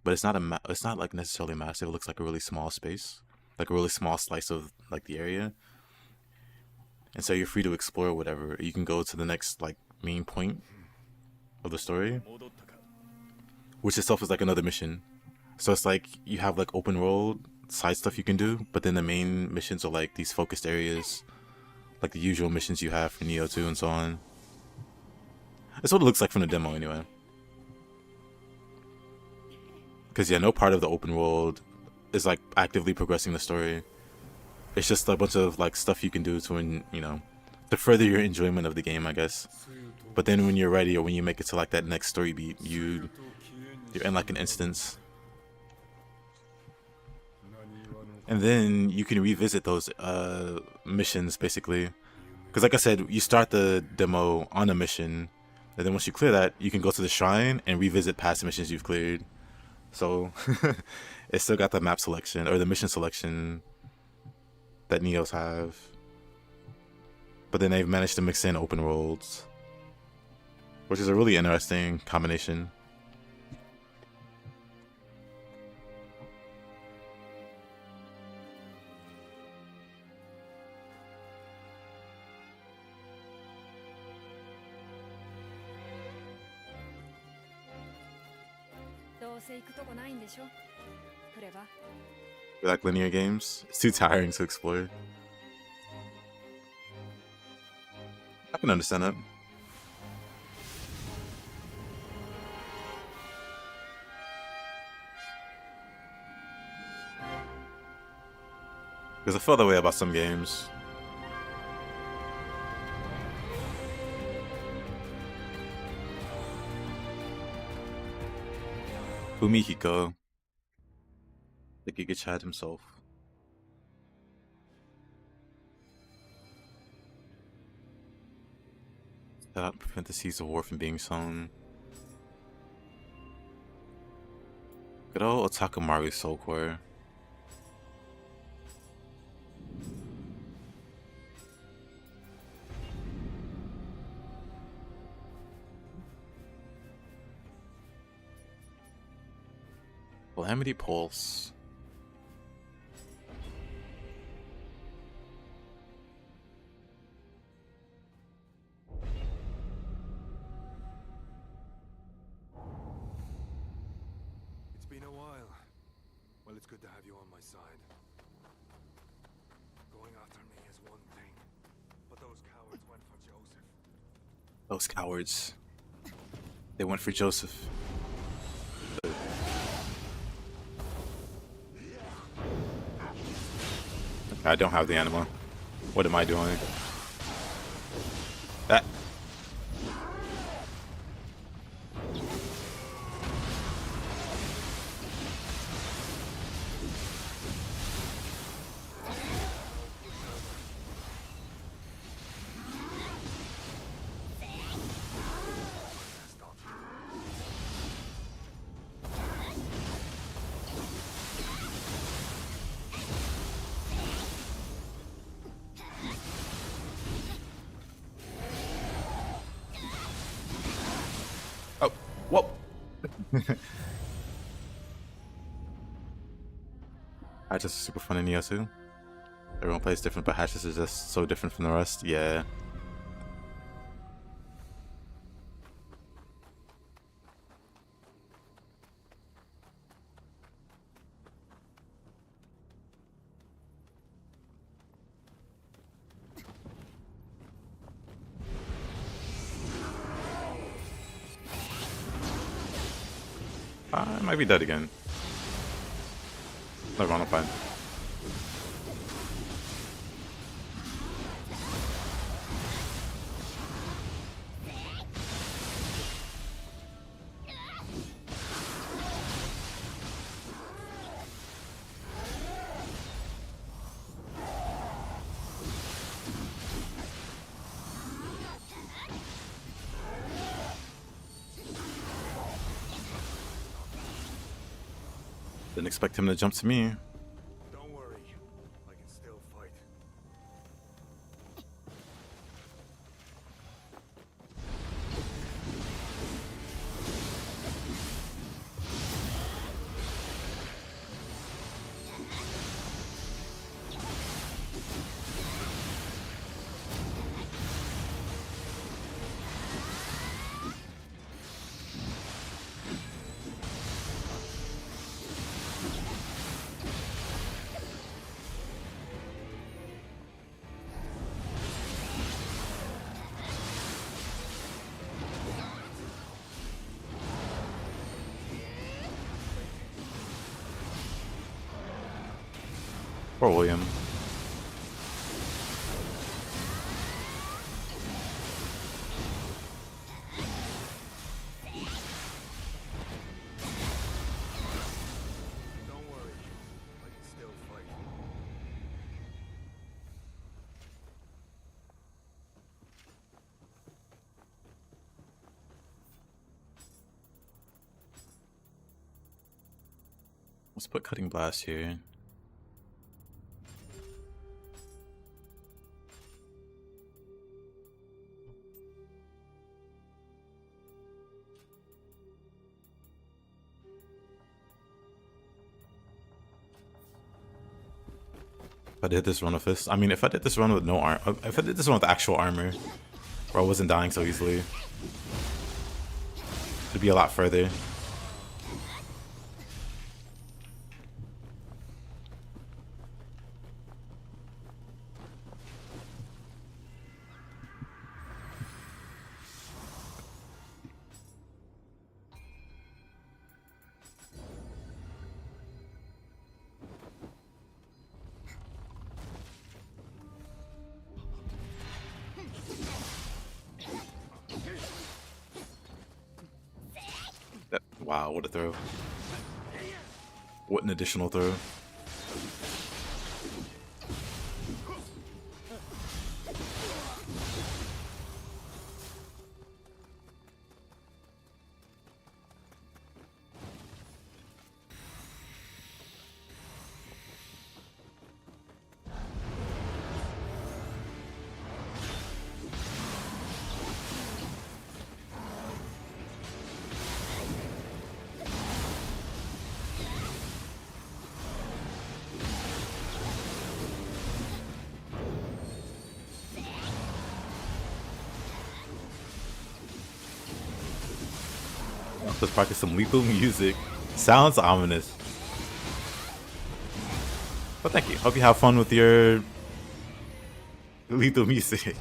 But it's not it's not like necessarily massive. It looks like a really small space, like a really small slice of like the area. And so you're free to explore whatever. You can go to the next like main point of the story, which itself is like another mission. So it's like you have like open world side stuff you can do, but then the main missions are like these focused areas, like the usual missions you have for Nioh 2 and so on. That's what it looks like from the demo anyway. Because yeah, no part of the open world is like actively progressing the story. It's just a bunch of like stuff you can do to, you know, to further your enjoyment of the game, I guess. But then when you're ready, or when you make it to like that next story beat, you're in like an instance, and then you can revisit those missions basically. Because like I said, you start the demo on a mission, and then once you clear that, you can go to the shrine and revisit past missions you've cleared. So it's still got the map selection or the mission selection that Niohs have, but then they've managed to mix in open worlds, which is a really interesting combination. You like linear games? It's too tiring to explore. I can understand that. Because I feel that way about some games. Fumihiko, the Giga Chad himself. That prevent the seeds of war from being sown. Good old Otakemaru Soul Core. Calamity Pulse. It's been a while. Well, it's good to have you on my side. Going after me is one thing, but those cowards went for Joseph. Those cowards. They went for Joseph. I don't have the anima. What am I doing? That. Oh, whoa. Hatchets is super fun in Nioh 2. Everyone plays different, but Hatchets is just so different from the rest. Yeah. I might be dead again. Never mind, I'm fine. Didn't expect him to jump to me. Don't worry, I can still fight. Poor William. Don't worry. I can still fight. Let's put Cutting Blast here. If I did this run with this, I mean, if I did this run with no arm, if I did this one with actual armor, where I wasn't dying so easily, it'd be a lot further. Wow, what a throw. What an additional throw. Let's practice some lethal music. Sounds ominous. But thank you. Hope you have fun with your lethal music.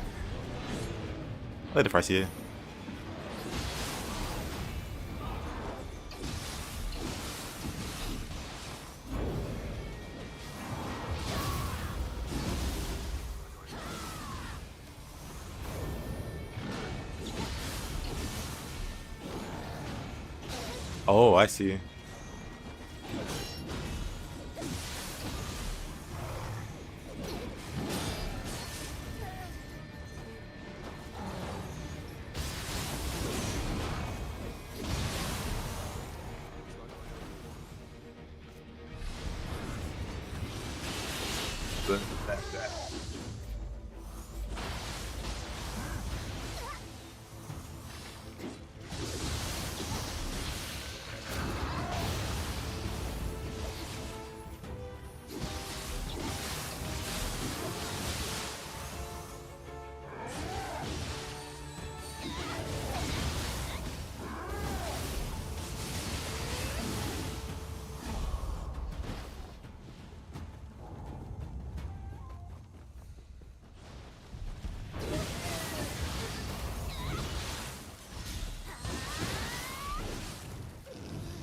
Later, Farsia. Oh, I see.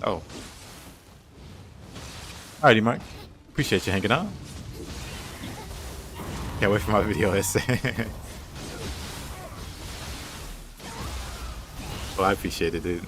Oh. Alrighty, Mark. Appreciate you hanging out. Can't wait for my video essay. Well, I appreciate it, dude.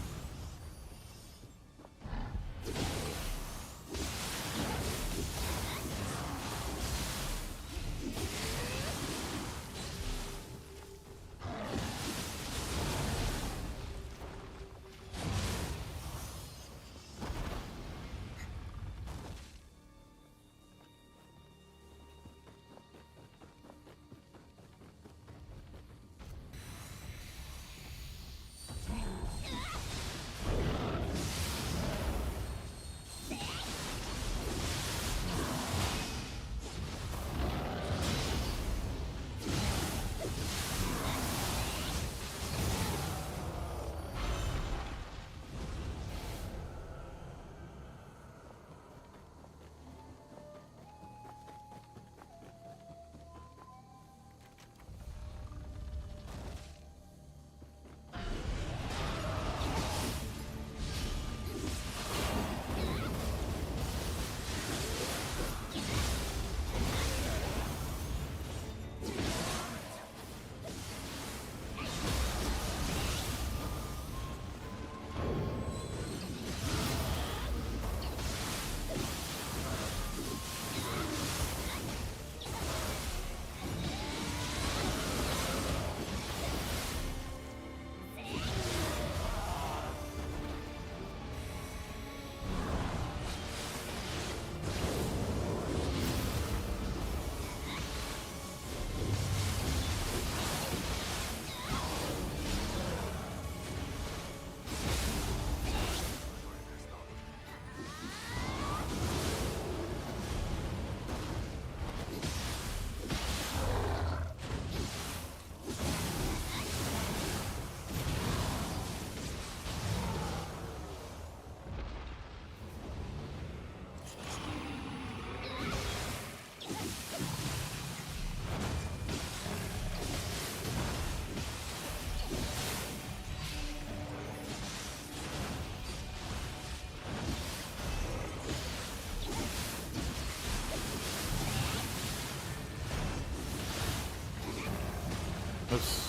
Oops.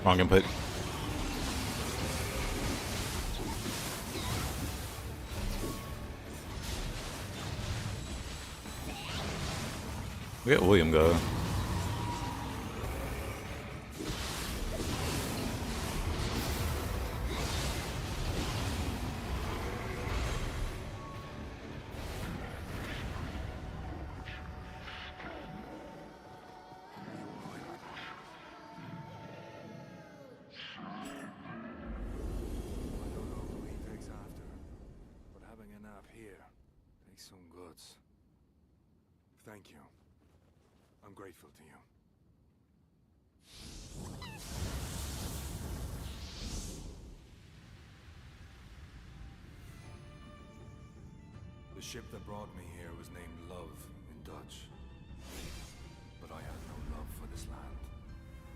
Wrong input. Where'd William go? I don't know who he takes after, but having a nap here takes some guts. Thank you. I'm grateful to you. The ship that brought me here was named Love in Dutch. But I had no love for this land.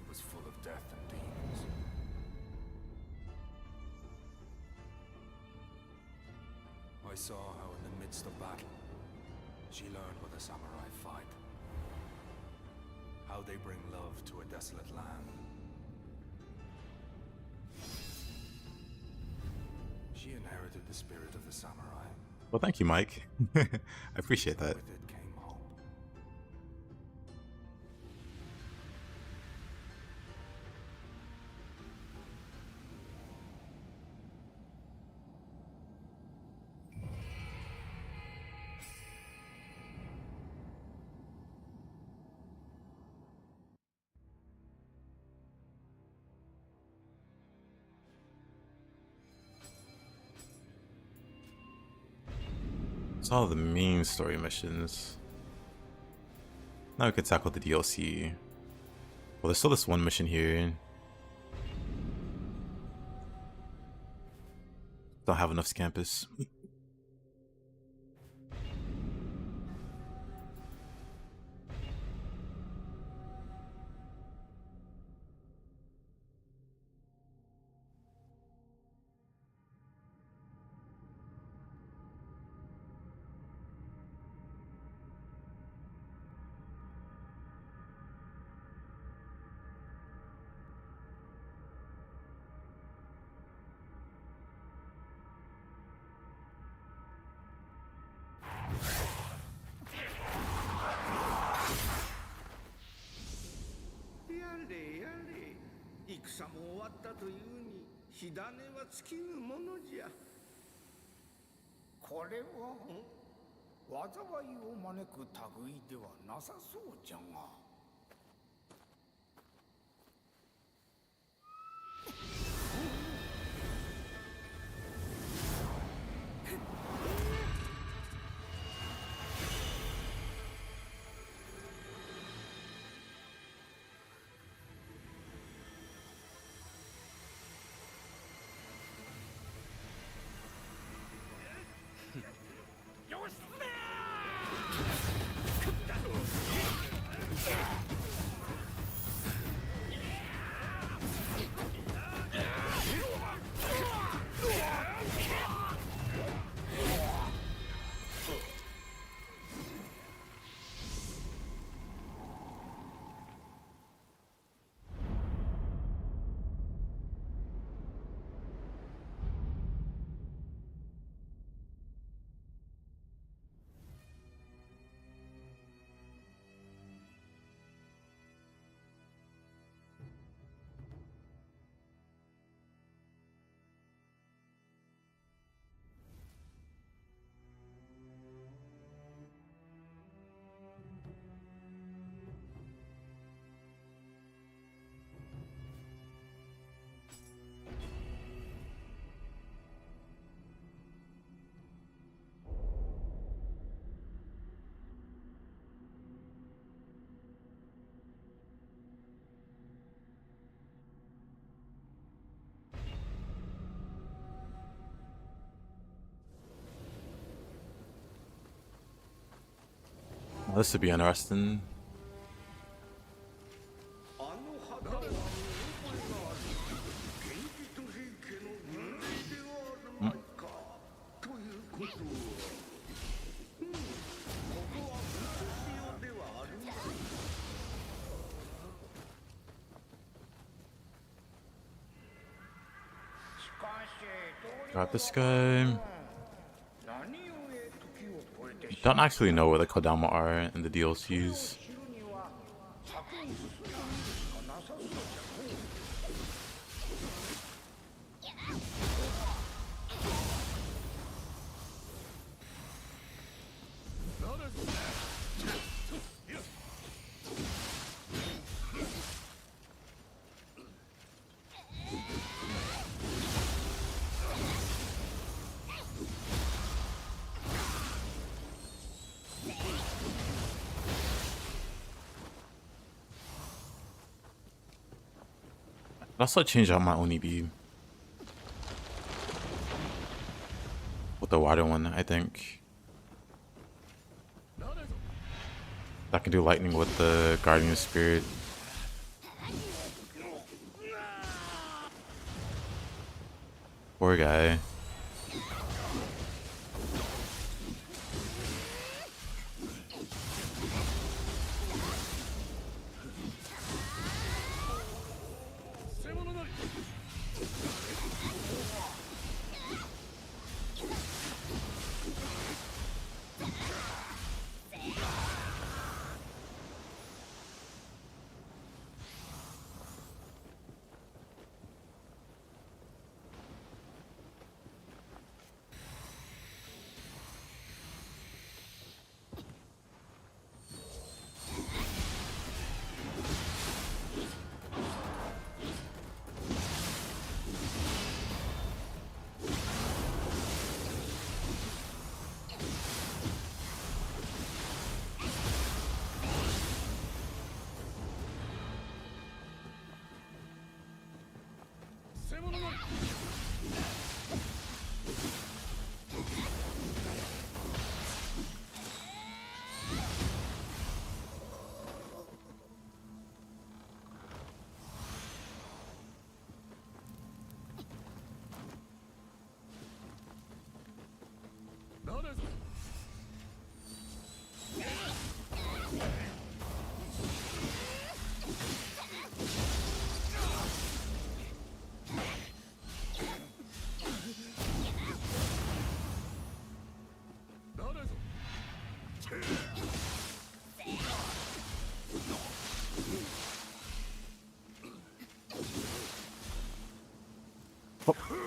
It was full of death and demons. I saw how in the midst of battle, she learned what a samurai fight. How they bring love to a desolate land. She inherited the spirit of the samurai. Well, thank you, Mike. I appreciate that. With it came hope. It's all the main story missions. Now we could tackle the DLC. Well, there's still this one mission here. Don't have enough campus. Well, this would be interesting. Got this guy. Don't actually know where the Kodama are in the DLCs. I'll also change out my Onibi with the water one, I think. I can do lightning with the Guardian Spirit. Poor guy.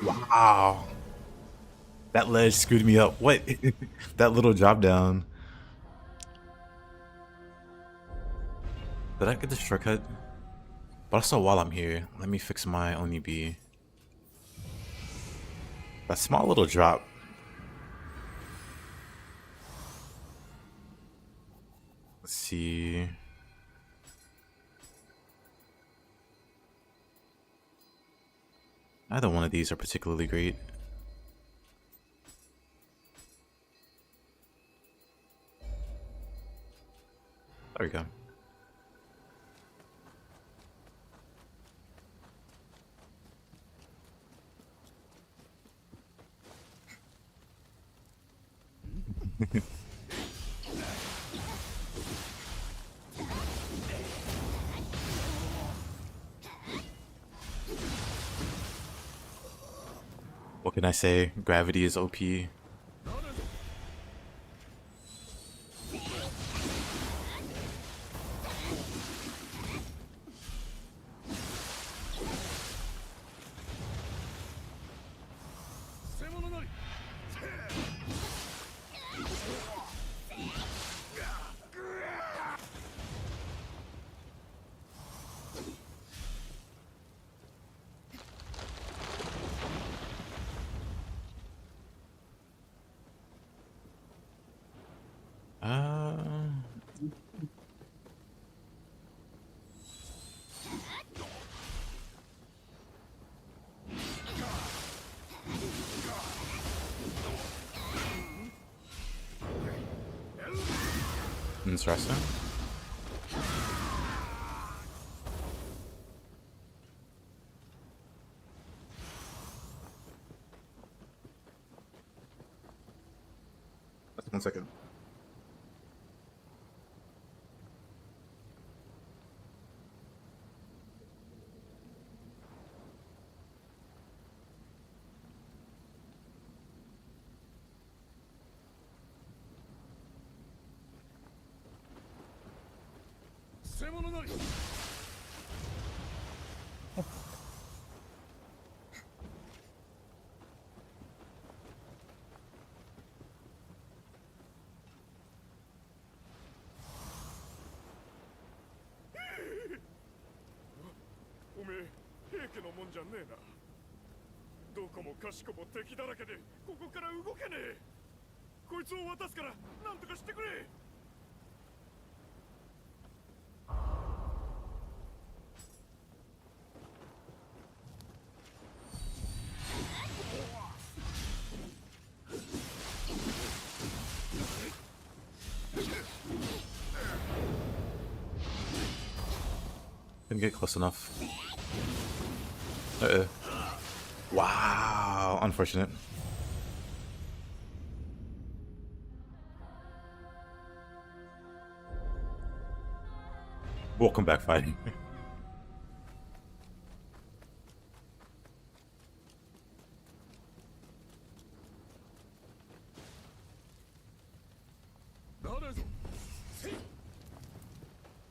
Wow. That ledge screwed me up. What? That little drop down. Did I get the shortcut? But also while I'm here, let me fix my Onibi. That small little drop. Let's see. Neither one of these are particularly great. There we go. What can I say? Gravity is OP. Interesting. 1 second. Didn't get close enough. Wow, unfortunate. Welcome back, fighting.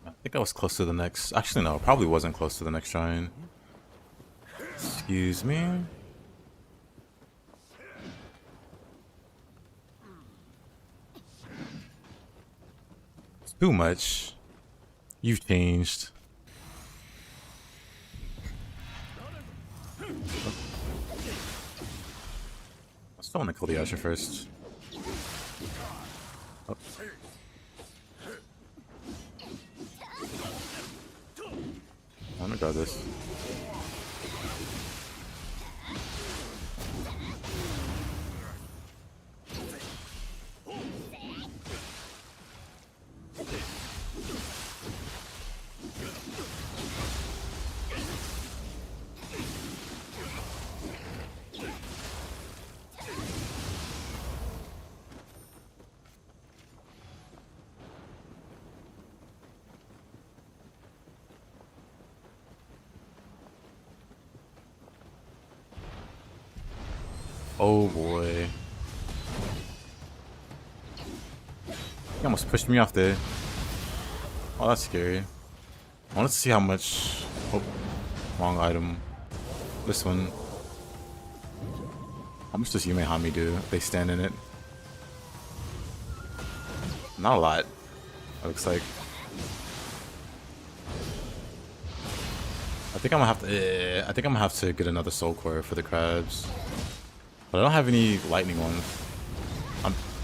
I think I was close to the next. Actually, no, probably wasn't close to the next shrine. Excuse me. It's too much. You've changed. I still want to kill the Usher first. Oh. I'm gonna grab this. Oh boy. He almost pushed me off there. Oh, that's scary. I wanted to see how much. Oh, wrong item. This one. How much does Yumehami do if they stand in it? Not a lot, it looks like. I think I'm gonna have to. I think I'm gonna have to get another soul core for the crabs. But I don't have any lightning ones.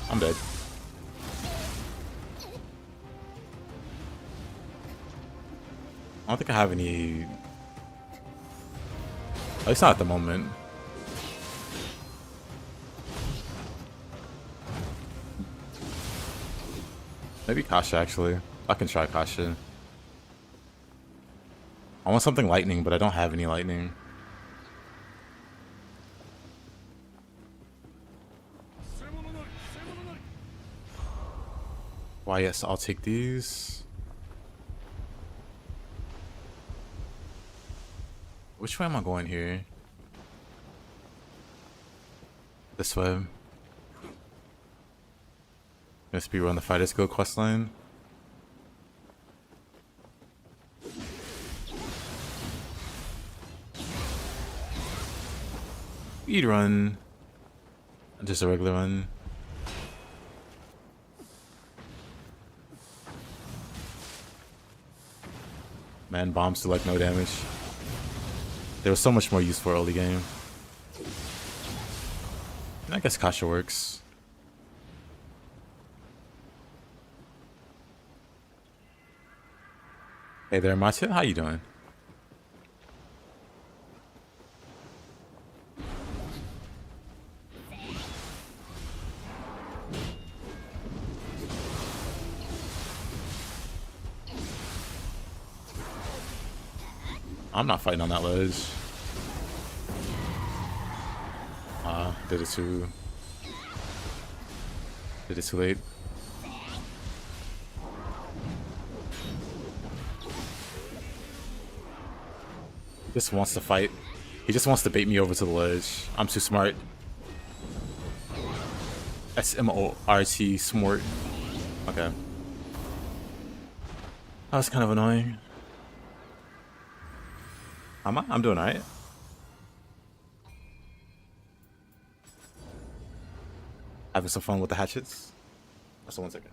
I'm dead. I don't think I have any. At least not at the moment. Maybe Kasha actually. I can try Kasha. I want something lightning, but I don't have any lightning. Why, yes, I'll take these. Which way am I going here? This way. Gonna speedrun the Fighters Guild questline. Speedrun. Just a regular one. Man, bombs do like no damage. There was so much more use for early game. I guess Kasha works. Hey there, Matya. How you doing? I'm not fighting on that ledge. Did it too. Did it too late? He just wants to fight. He just wants to bait me over to the ledge. I'm too smart. S-M-O-R-T, smart. Okay. That was kind of annoying. I'm doing alright. Having some fun with the hatchets. That's 1 second.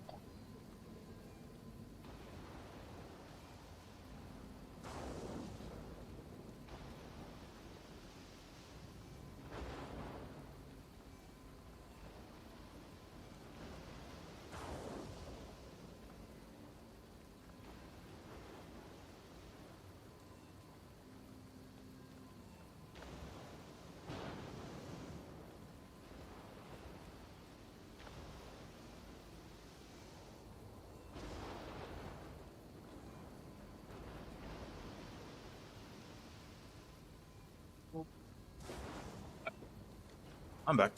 I'm back.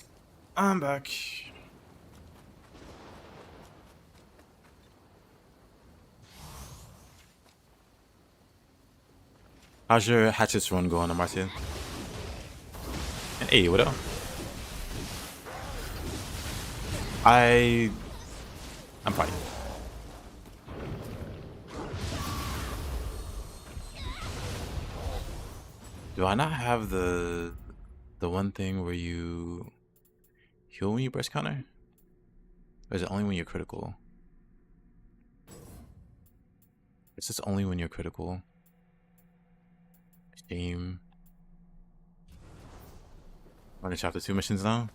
I'm back. How's your hatchets run going, Martin? And hey, what up? I'm fine. Do I not have the one thing where you heal when you burst counter? Or is it only when you're critical? It's just only when you're critical. Shame. Running chapter 2 missions now.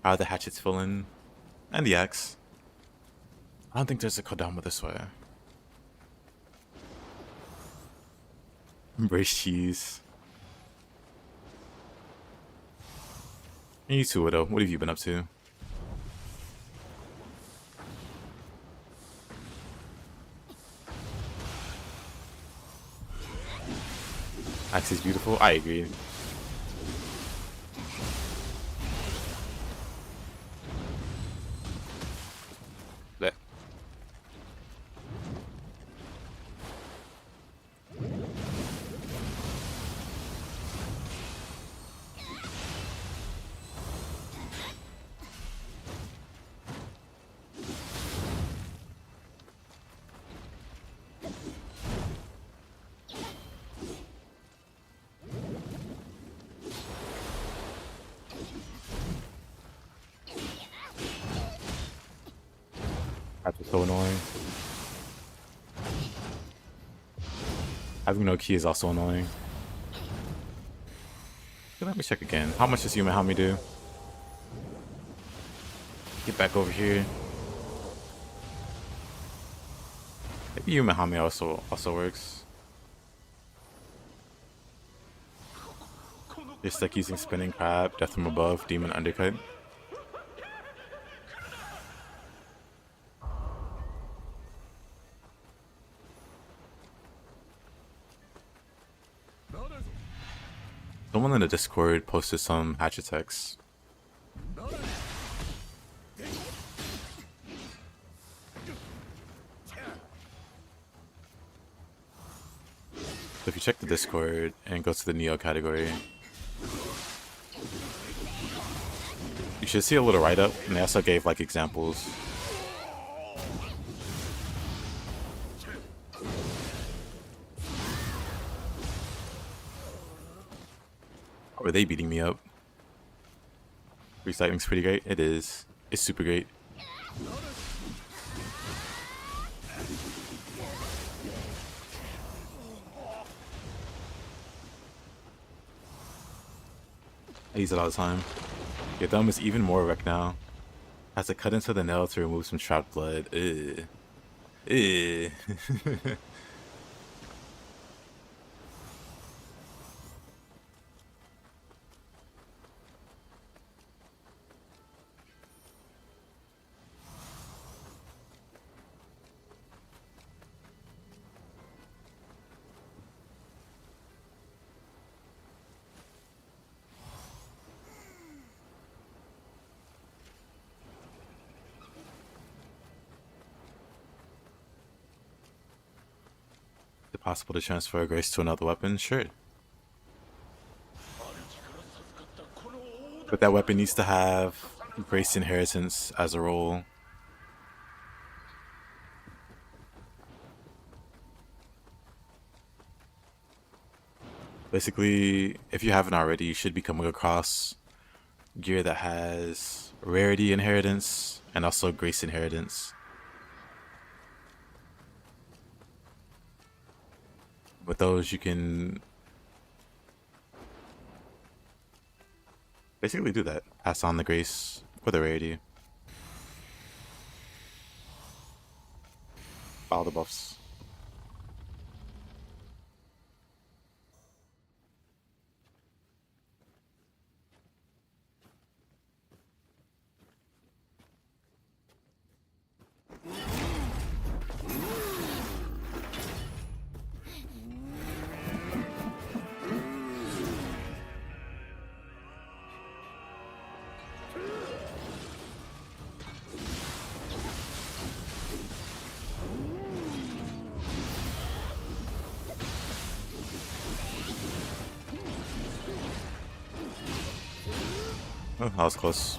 How are the hatchets filling? And the axe. I don't think there's a Kodama this way. Embrace cheese. And you too, Widow. What have you been up to? Axe is beautiful. I agree. Let. That's so annoying. Having no key is also annoying. Okay, let me check again. How much does Yuma help me do? Get back over here. Maybe Yuma Hami also works. You're stuck using spinning crab, death from above, demon undercut. Someone in the Discord posted some hatchet text. So if you check the Discord and go to the Nioh category, you should see a little write-up, and they also gave like examples. Or are they beating me up? Recycling's pretty great. It is. It's super great. I use it all the time. Your thumb is even more wrecked now. Has to cut into the nail to remove some trapped blood. Ugh. Ugh. possible to transfer a grace to another weapon? Sure. But that weapon needs to have grace inheritance as a role. Basically, if you haven't already, you should be coming across gear that has rarity inheritance and also grace inheritance. With those, you can basically do that. Pass on the grace for the rarity. Follow the buffs. Oh, that was close.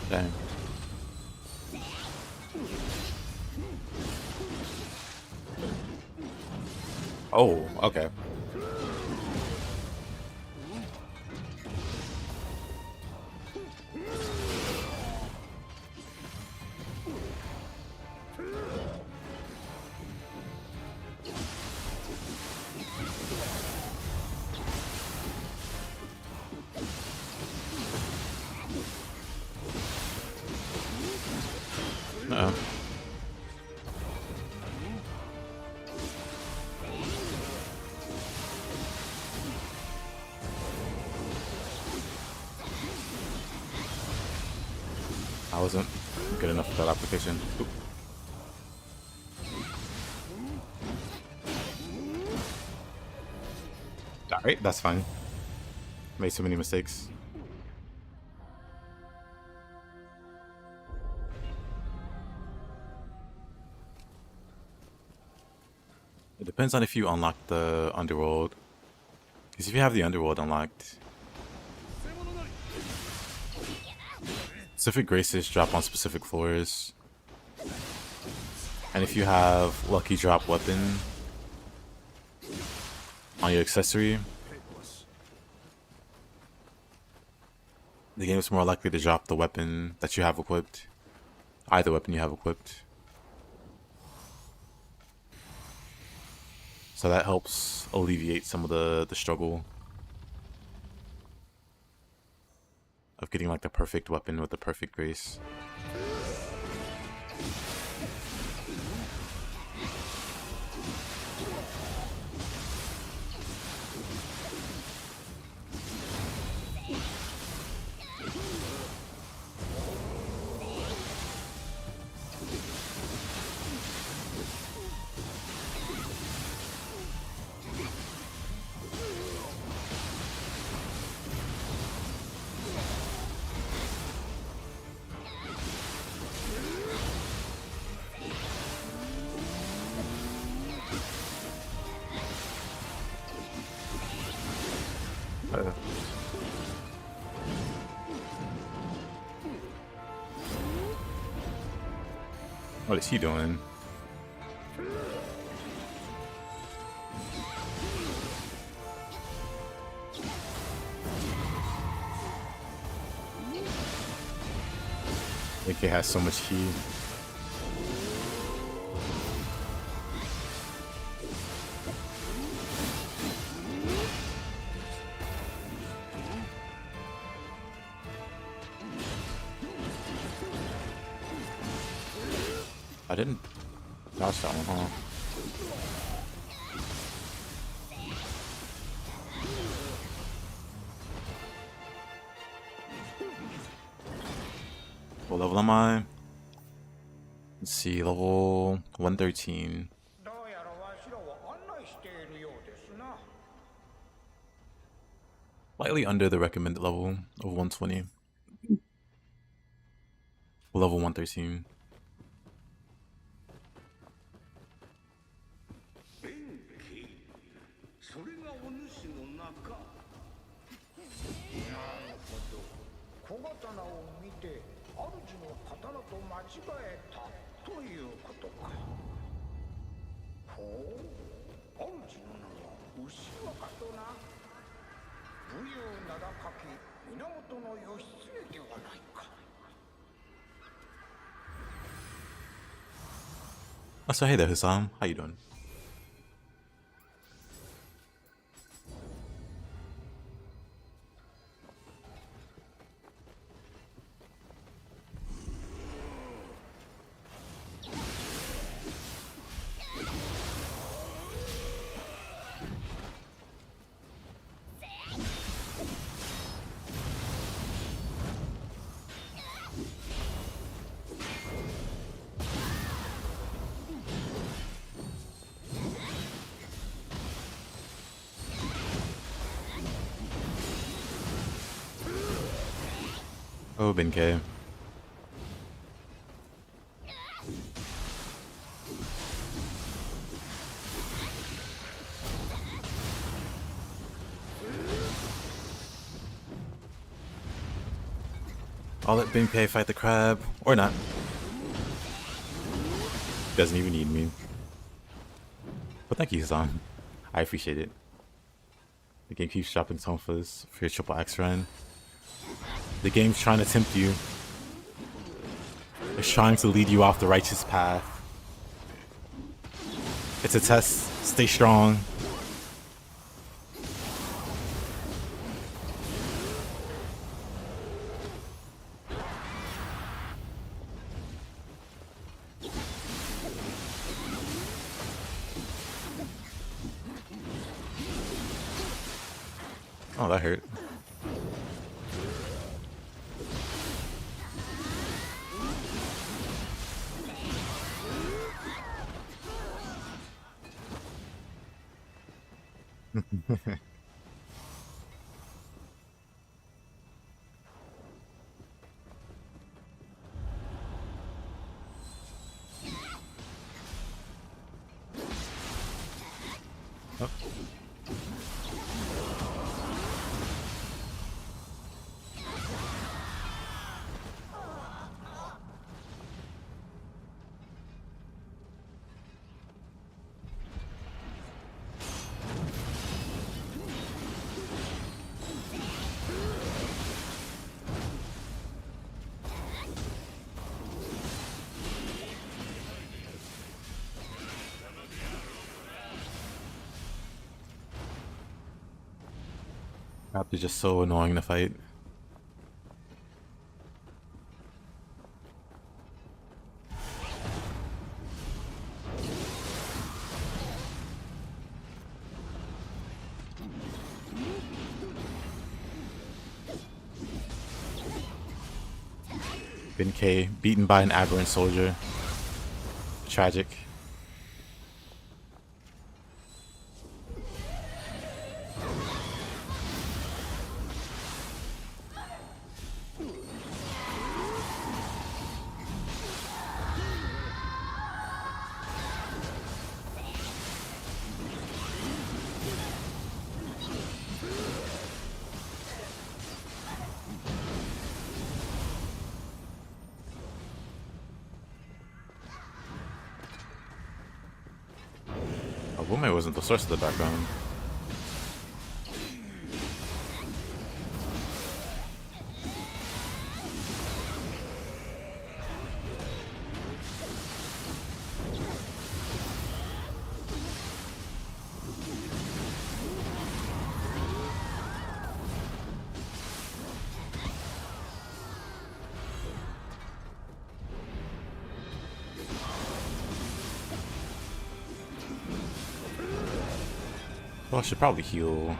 Dang. Oh, okay. Uh-oh. I wasn't good enough for that application. Oop. Alright, that's fine. Made so many mistakes. It depends on if you unlock the underworld. Because if you have the underworld unlocked, specific graces drop on specific floors. And if you have lucky drop weapon on your accessory, the game is more likely to drop the weapon that you have equipped. Either weapon you have equipped. So that helps alleviate some of the struggle of getting like the perfect weapon with the perfect grace. What is he doing? I think it has so much heat. I didn't dodge that one, huh? What level am I? Let's see, level 113. どうやらわしらを案内しているようですな。 Slightly under the recommended level of 120. Level 113. それがお主の名か。なるほど。小刀を見て主の刀と間違えたということか。ほう、主の名は牛若とな。武勇名高き源義経ではないか。 Oh, so hey there, Hussam. How you doing? Oh, Benkei. I'll let Benkei fight the crab. Or not. Doesn't even need me. But thank you, Hussam. I appreciate it. The game keeps dropping tonfas for your triple X run. The game's trying to tempt you. It's trying to lead you off the righteous path. It's a test. Stay strong. Oh, that hurt. Oh. Crap is just so annoying to fight. Benkei beaten by an aberrant soldier. Tragic. Wume wasn't the source of the background. Well, I should probably heal.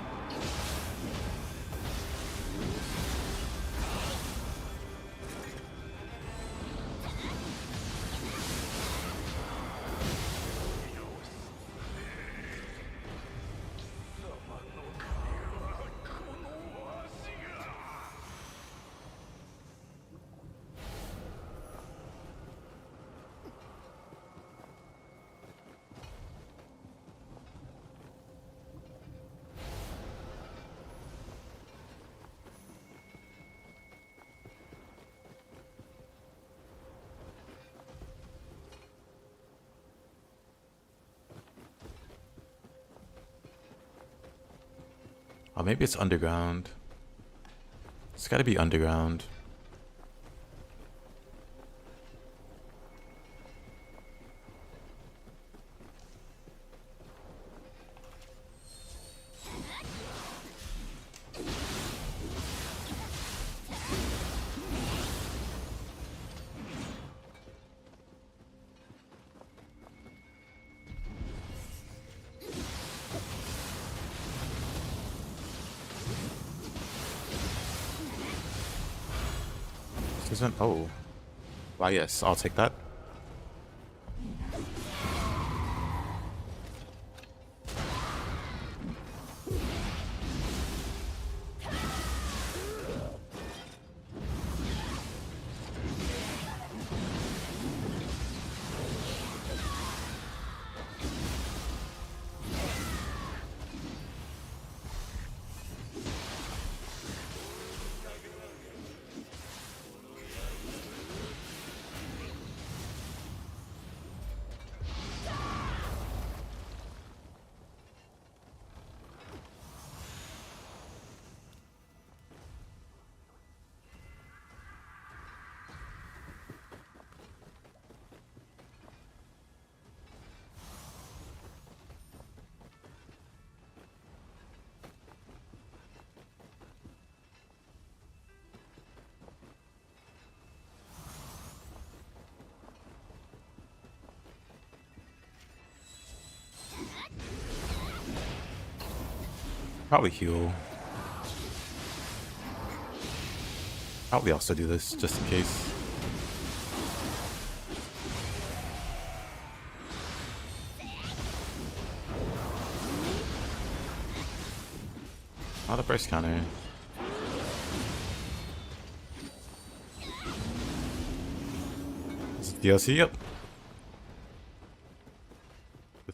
Oh, maybe it's underground. It's gotta be underground. Isn't oh, why yes, I'll take that. Probably heal. Probably also do this just in case. Oh, the burst counter. Is it DLC? Yep.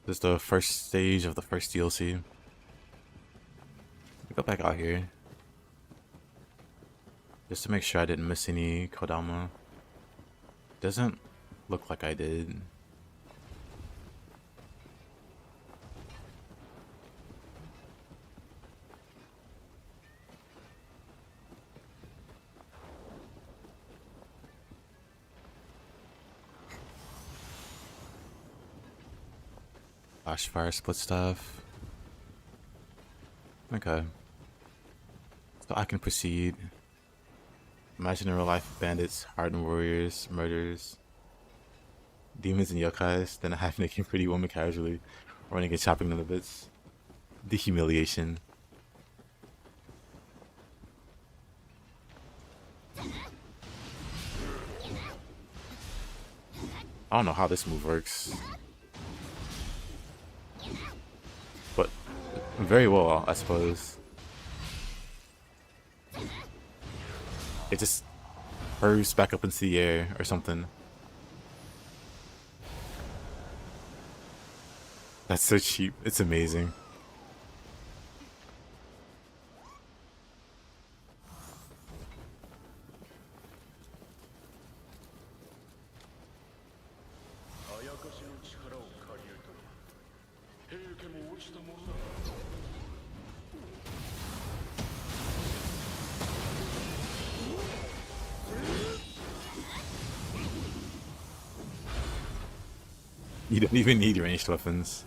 This is the first stage of the first DLC. Let me go back out here. Just to make sure I didn't miss any Kodama. Doesn't look like I did. Flash fire split stuff. Okay. So I can proceed. Imagine in real life bandits, hardened warriors, murderers, demons and yokais, then a half-naked pretty woman casually running and chopping them to bits. The humiliation. I don't know how this move works. But very well, I suppose. It just hurries back up into the air or something. That's so cheap. It's amazing. You don't even need ranged weapons.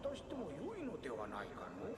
渡しても良いのではないかの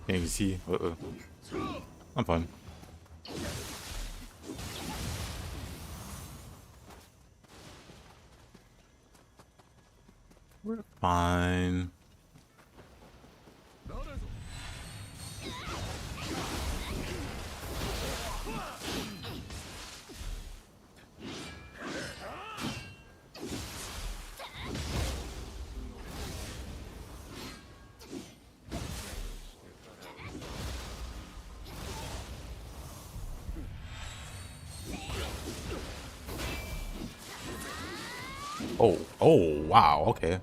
？Can't even see. I'm fine. We're fine. Oh, wow, okay.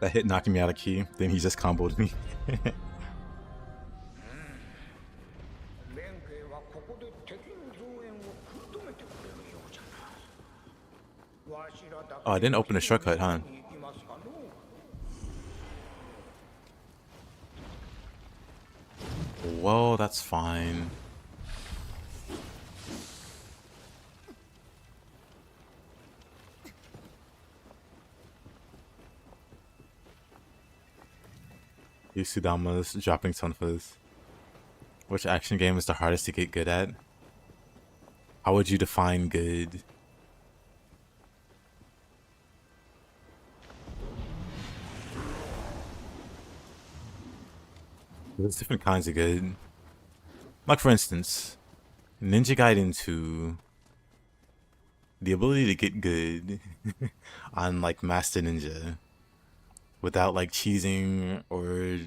That hit knocking me out of key, then he just comboed me. 弁慶はここで敵の増援を食い止めてくれるようじゃな。わしらだけ Oh, I didn't open a shortcut, huh? に行きますかの？ Well, that's fine. Yusudama's dropping tonfas. Which action game is the hardest to get good at? How would you define good? There's different kinds of good. Like for instance, Ninja Gaiden 2, the ability to get good on like Master Ninja without like cheesing or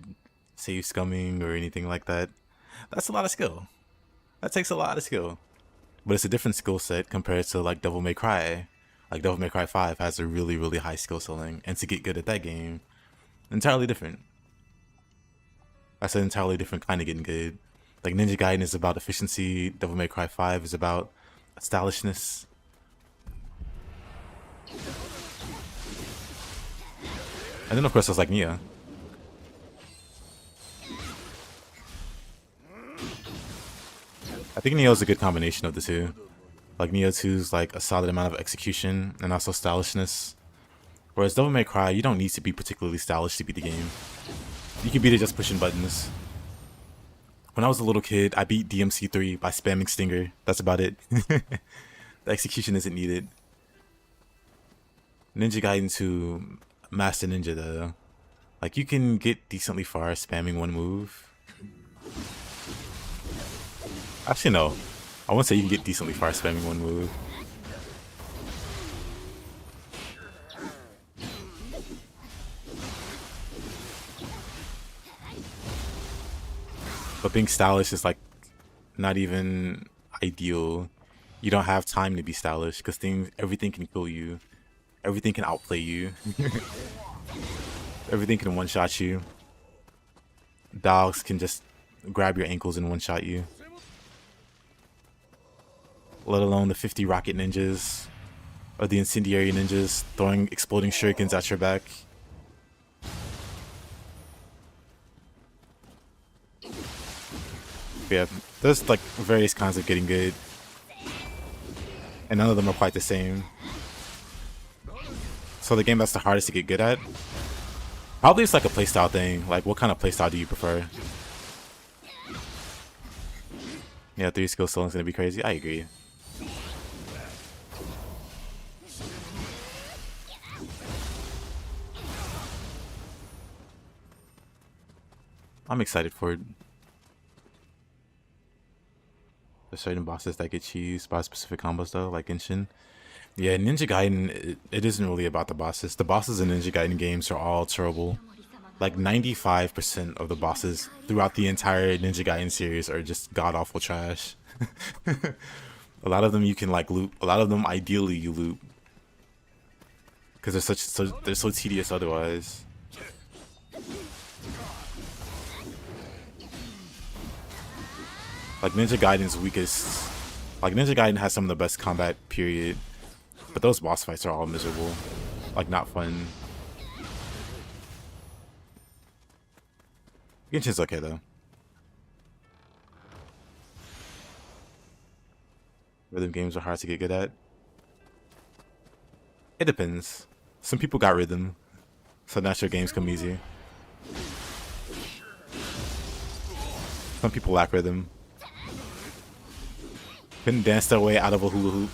save scumming or anything like that. That's a lot of skill. That takes a lot of skill. But it's a different skill set compared to like Devil May Cry. Like Devil May Cry 5 has a really, really high skill ceiling, and to get good at that game, entirely different. That's an entirely different kind of getting good. Like Ninja Gaiden is about efficiency, Devil May Cry 5 is about stylishness. And then of course there's like Nioh. I think Nioh is a good combination of the two. Like Nioh 2 is like a solid amount of execution and also stylishness. Whereas Devil May Cry, you don't need to be particularly stylish to beat the game. You can beat it just pushing buttons. When I was a little kid, I beat DMC 3 by spamming Stinger. That's about it. The execution isn't needed. Ninja Gaiden 2 Master Ninja though. Like you can get decently far spamming one move. Actually no. I won't say you can get decently far spamming one move. But being stylish is like not even ideal. You don't have time to be stylish because everything can kill you. Everything can outplay you. Everything can one-shot you. Dogs can just grab your ankles and one-shot you. Let alone the 50 rocket ninjas or the incendiary ninjas throwing exploding shurikens at your back. Yeah, there's like various kinds of getting good, and none of them are quite the same. So the game that's the hardest to get good at, probably it's like a playstyle thing. Like what kind of playstyle do you prefer? Yeah, 3 skill ceiling's gonna be crazy. I agree. I'm excited for it. There's certain bosses that get cheesed by specific combos though, like Genshin. Yeah, Ninja Gaiden, it isn't really about the bosses. The bosses in Ninja Gaiden games are all terrible. Like 95% of the bosses throughout the entire Ninja Gaiden series are just god-awful trash. A lot of them you can like loop. A lot of them ideally you loop. Because they're so tedious otherwise. Like Ninja Gaiden's weakest. Like Ninja Gaiden has some of the best combat, period. But those boss fights are all miserable. Like not fun. Genshin's okay though. Rhythm games are hard to get good at. It depends. Some people got rhythm, so natural games come easy. Some people lack rhythm. Couldn't dance their way out of a hula hoop.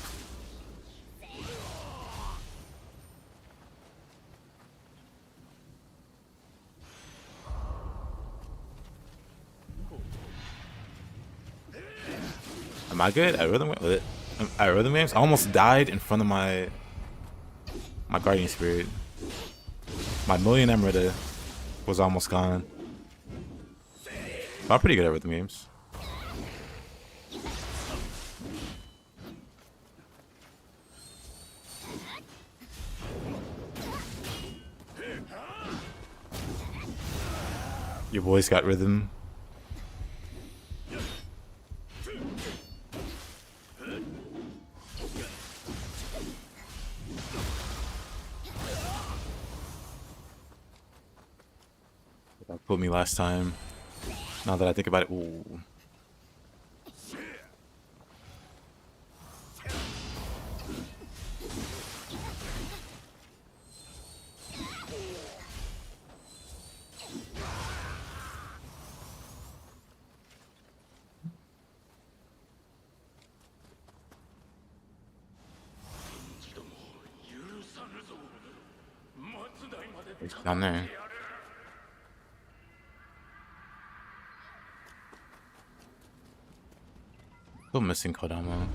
Am I good at rhythm games? I almost died in front of my guardian spirit. My million emerald was almost gone. I'm pretty good at rhythm games. Your boy's got rhythm. That put me last time. Now that I think about it, ooh. It's down there. Still missing Kodama.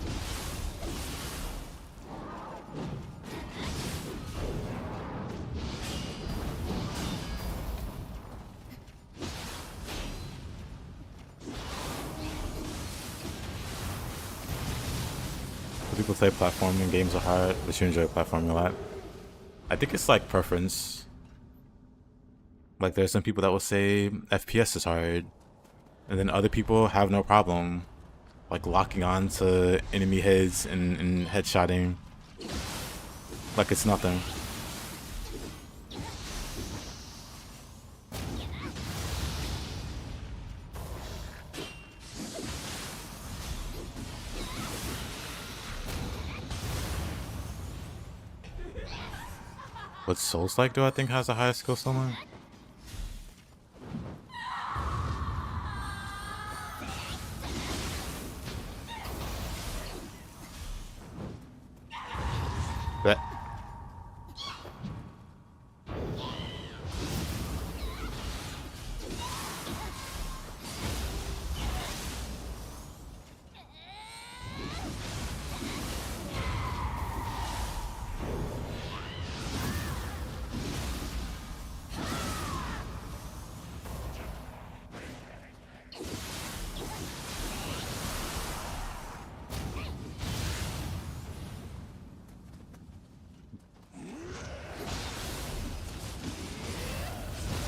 People say platforming games are hard, but you enjoy platforming a lot. I think it's like preference. Like there's some people that will say FPS is hard, and then other people have no problem like locking on to enemy heads and headshotting like it's nothing. What Souls like do I think has the highest skill ceiling? That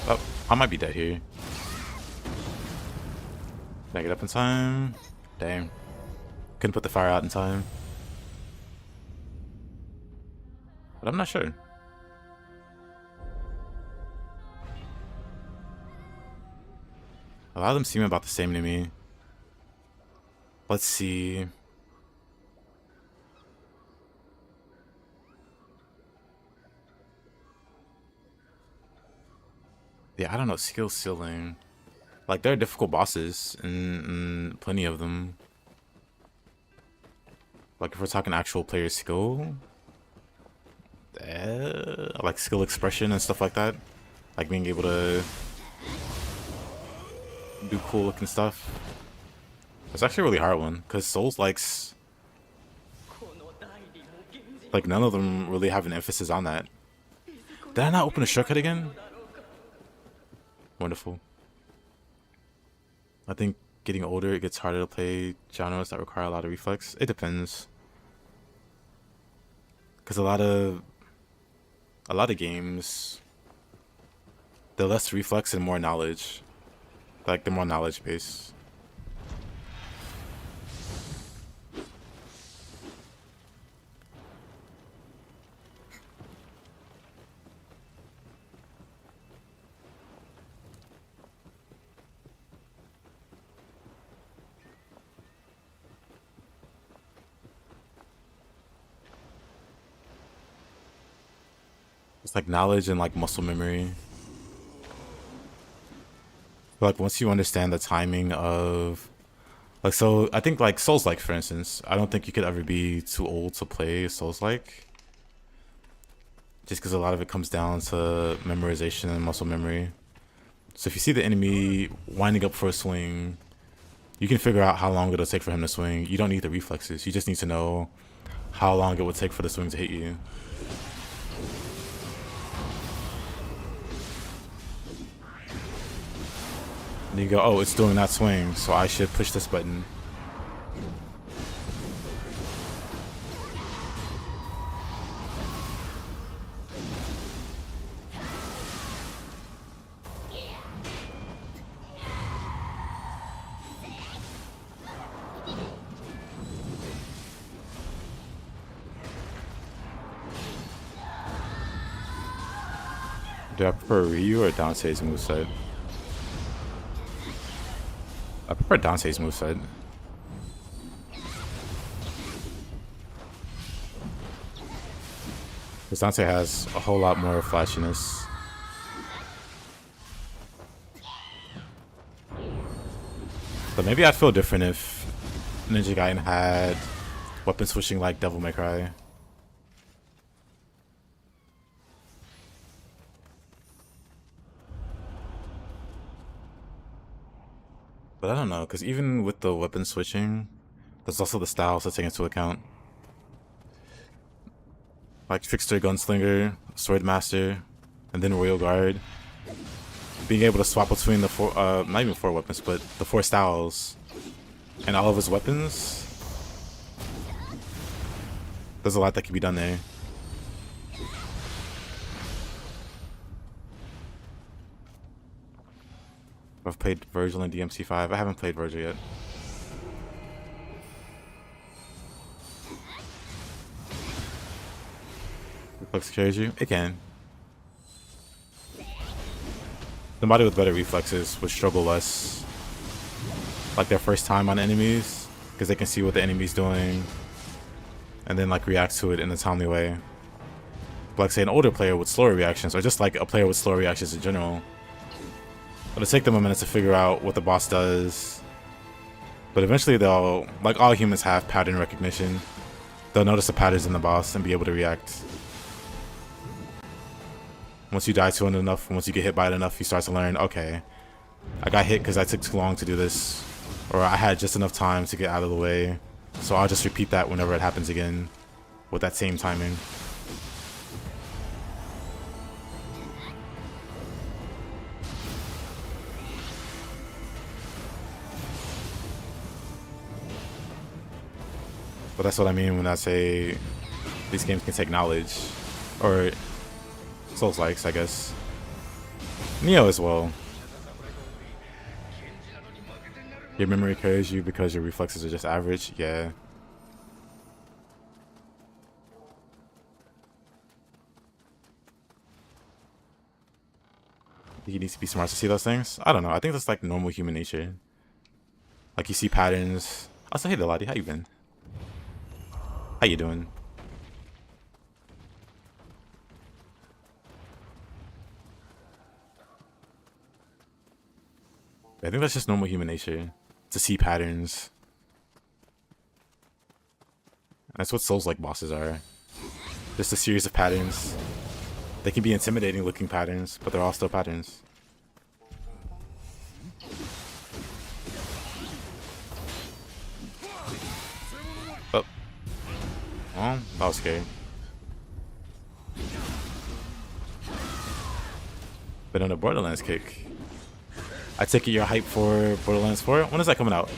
oh, I might be dead here. Can I get up in time? Damn. Couldn't put the fire out in time. But I'm not sure. A lot of them seem about the same to me. Let's see. Yeah, I don't know. Skill ceiling. Like, there are difficult bosses, and plenty of them. Like, if we're talking actual player skill, like skill expression and stuff like that. Like being able to do cool looking stuff. It's actually a really hard one because Souls likes, like, none of them really have an emphasis on that. Did I not open a shortcut again? Wonderful. I think getting older, it gets harder to play genres that require a lot of reflex. It depends. Because a lot of games, they're less reflex and more knowledge. Like, they're more knowledge based. It's like knowledge and like muscle memory. But like once you understand the timing of, like, so I think like Souls-like, for instance, I don't think you could ever be too old to play Souls-like. Just because a lot of it comes down to memorization and muscle memory. So if you see the enemy winding up for a swing, you can figure out how long it'll take for him to swing. You don't need the reflexes. You just need to know how long it would take for the swing to hit you. And you go, oh, it's doing that swing, so I should push this button. Do I prefer Ryu or Dante's moveset? I prefer Dante's moveset. Because Dante has a whole lot more flashiness. But maybe I'd feel different if Ninja Gaiden had weapon switching like Devil May Cry. But I don't know, because even with the weapon switching, there's also the styles to take into account. Like Trickster, Gunslinger, Swordmaster, and then Royal Guard. Being able to swap between the four, not even 4 weapons, but the 4 styles and all of his weapons. There's a lot that can be done there. I've played Virgil in DMC5. I haven't played Virgil yet. Reflex carries you? It can. Somebody with better reflexes would struggle less, like their first time on enemies, because they can see what the enemy's doing and then like react to it in a timely way. But like say an older player with slower reactions, or just like a player with slower reactions in general, it'll take them a minute to figure out what the boss does. But eventually they'll, like all humans have pattern recognition, they'll notice the patterns in the boss and be able to react. Once you die to it enough, once you get hit by it enough, you start to learn, okay, I got hit because I took too long to do this, or I had just enough time to get out of the way, so I'll just repeat that whenever it happens again with that same timing. But that's what I mean when I say these games can take knowledge, or Souls-likes, I guess. Nioh as well. Your memory carries you because your reflexes are just average? Yeah. You need to be smart to see those things? I don't know. I think that's like normal human nature. Like you see patterns. Also, hey Delati, how you been? How you doing? I think that's just normal human nature, to see patterns. That's what Souls-like bosses are. Just a series of patterns. They can be intimidating looking patterns, but they're all still patterns. Well, that was scary. But on a Borderlands kick. I take it you're hyped for Borderlands 4? When is that coming out?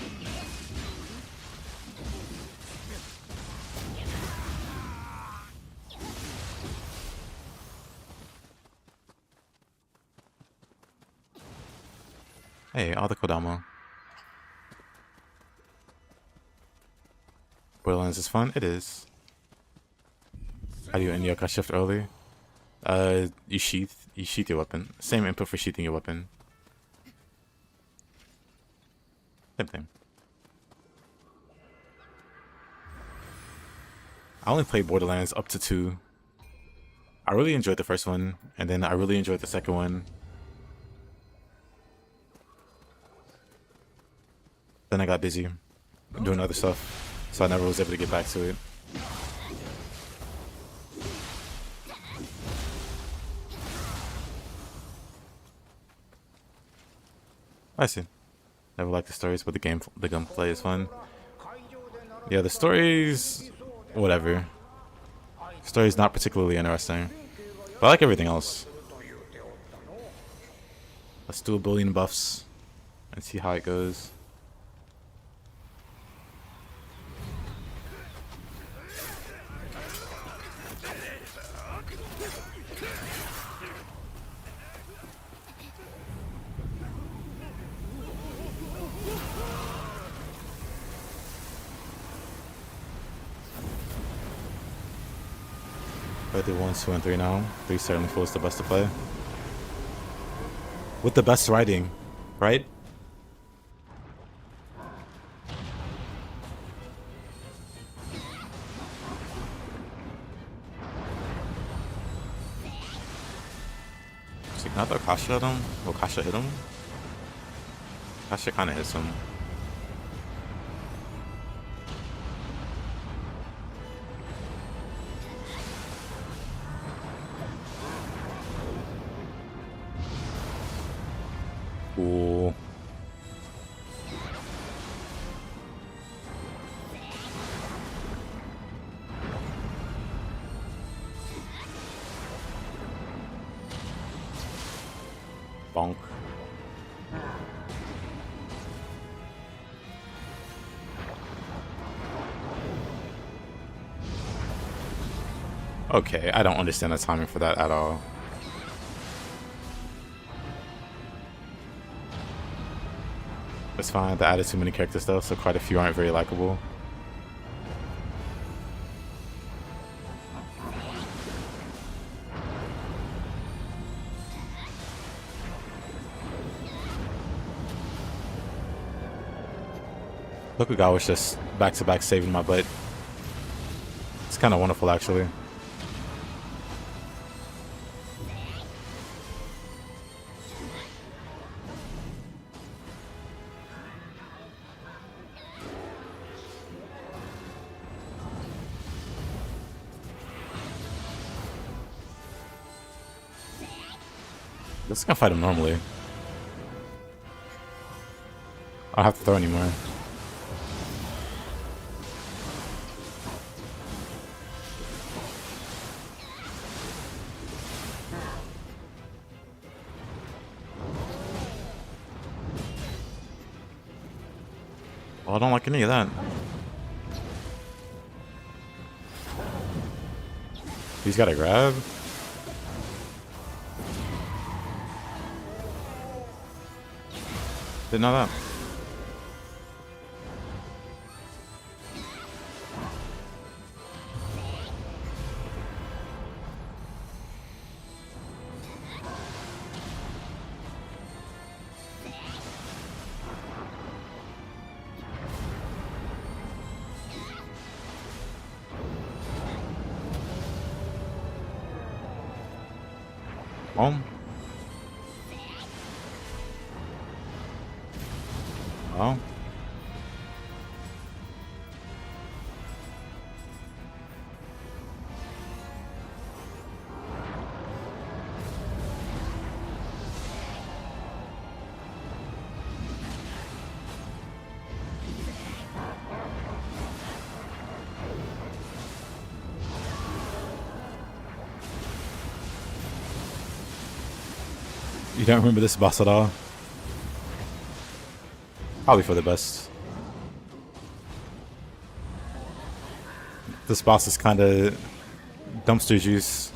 Hey, Otakemaru. Borderlands is fun? It is. How do you end your shift early? You sheath your weapon. Same input for sheathing your weapon. Same thing. I only played Borderlands up to 2. I really enjoyed the first one, and then I really enjoyed the second one. Then I got busy doing other stuff, so I never was able to get back to it. I see. Never liked the stories, but the gunplay is fun. Yeah, the stories, whatever. Story's not particularly interesting, but I like everything else. Let's do a billion buffs and see how it goes. I do 1, 2, and 3 now. 3 certainly feels the best to play. With the best writing, right? Not that Akasha hit him. Will Akasha hit him? Akasha kind of hits him. Ooh. Bonk. Okay, I don't understand the timing for that at all. It's fine, they added too many characters though, so quite a few aren't very likable. Tokugawa's just back-to-back saving my butt. It's kind of wonderful, actually. This is gonna fight him normally. I don't have to throw anymore. Oh, I don't like any of that. He's got a grab. Didn't know that. Oh. Oh. You don't remember this boss at all? Probably for the best. This boss is kind of dumpster juice.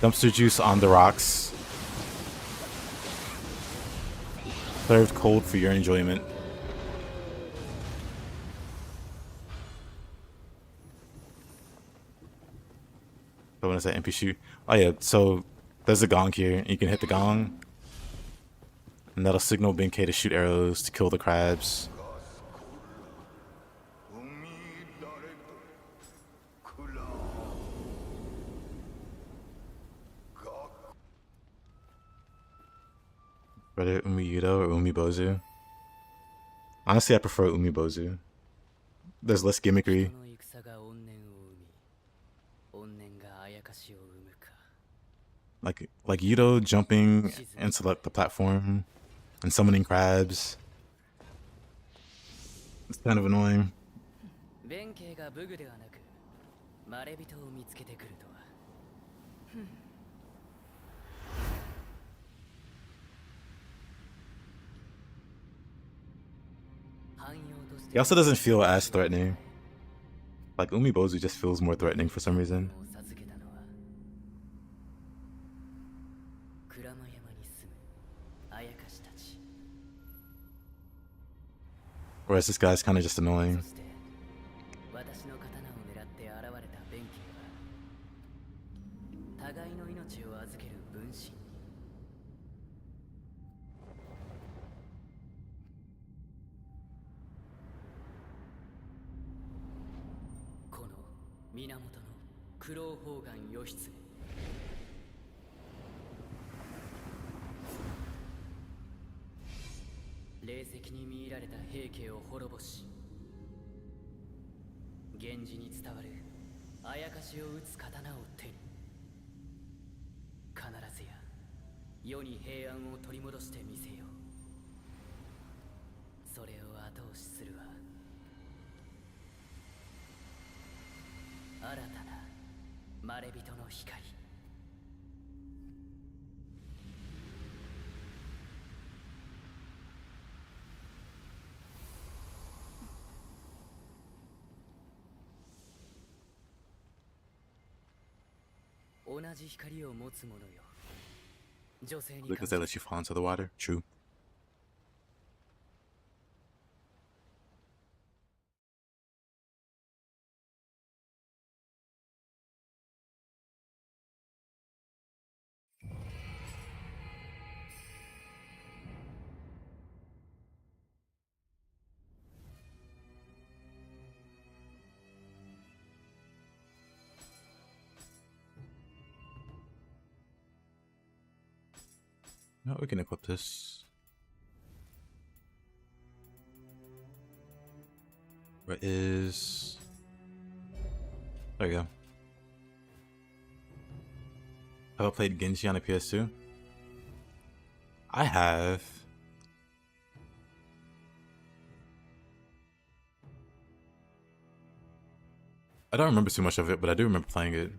Dumpster juice on the rocks. Served cold for your enjoyment. So when is that MP shoot? Oh yeah, so there's a gong here. You can hit the gong. And that'll signal Benkei to shoot arrows to kill the crabs. Whether Umiyudo or Umibozu. Honestly, I prefer Umibozu. There's less gimmickry. Like Yudo jumping into like the platform and summoning crabs. It's kind of annoying. He also doesn't feel as threatening. Like Umibozu just feels more threatening for some reason. Whereas this guy's kind of just annoying. Because they let you fall into the water. True. No, we can equip this. Where is... There we go. Have I played Genji on a PS2? I have. I don't remember too much of it, but I do remember playing it.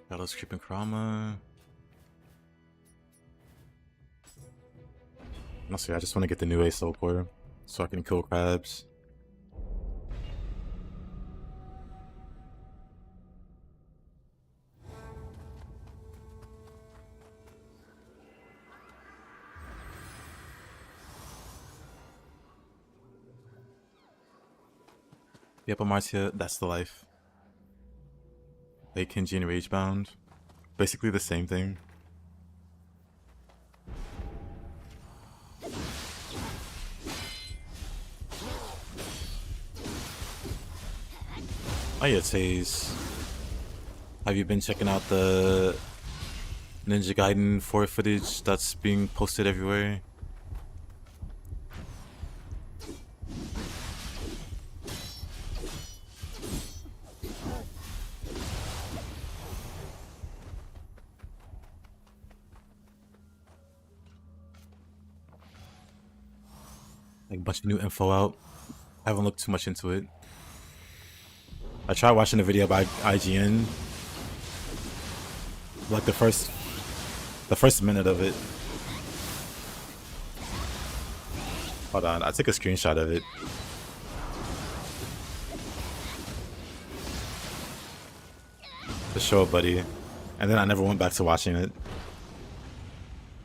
Battles Creeping Kurama. Honestly, I just want to get the new Ace Soul Core so I can kill crabs. Yep, Amartya, that's the life. Late Kenji and Ragebound. Basically the same thing. Oh yeah, Taze. Have you been checking out the Ninja Gaiden 4 footage that's being posted everywhere? Like a bunch of new info out. I haven't looked too much into it. I tried watching the video by IGN, like the first minute of it. Hold on, I took a screenshot of it. To show a buddy, and then I never went back to watching it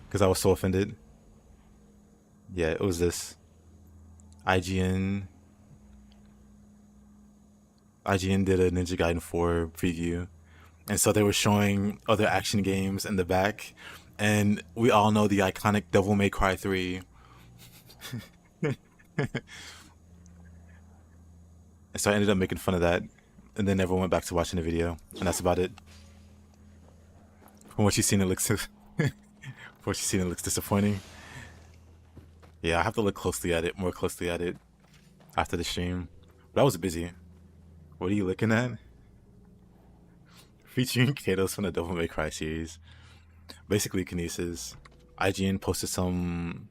because I was so offended. Yeah, it was this IGN did a Ninja Gaiden 4 preview, and so they were showing other action games in the back, and we all know the iconic Devil May Cry 3. And so I ended up making fun of that, and then never went back to watching the video, and that's about it. From what you've seen, it looks disappointing. Yeah, I have to look more closely at it after the stream. But I was busy. What are you looking at? Featuring Kratos from the Devil May Cry series. Basically, Kinesis. IGN posted some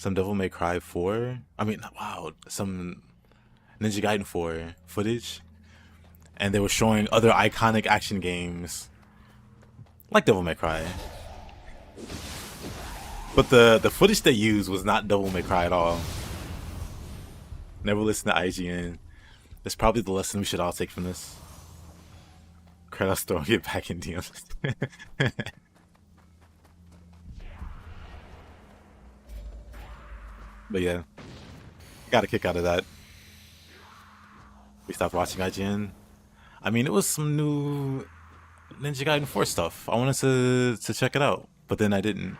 Devil May Cry 4. Some Ninja Gaiden 4 footage. And they were showing other iconic action games like Devil May Cry. But the footage they used was not Devil May Cry at all. Never listen to IGN. That's probably the lesson we should all take from this. Kratos throwing it back in DMs. But yeah, got a kick out of that. We stopped watching IGN. I mean, it was some new Ninja Gaiden 4 stuff. I wanted to check it out, but then I didn't.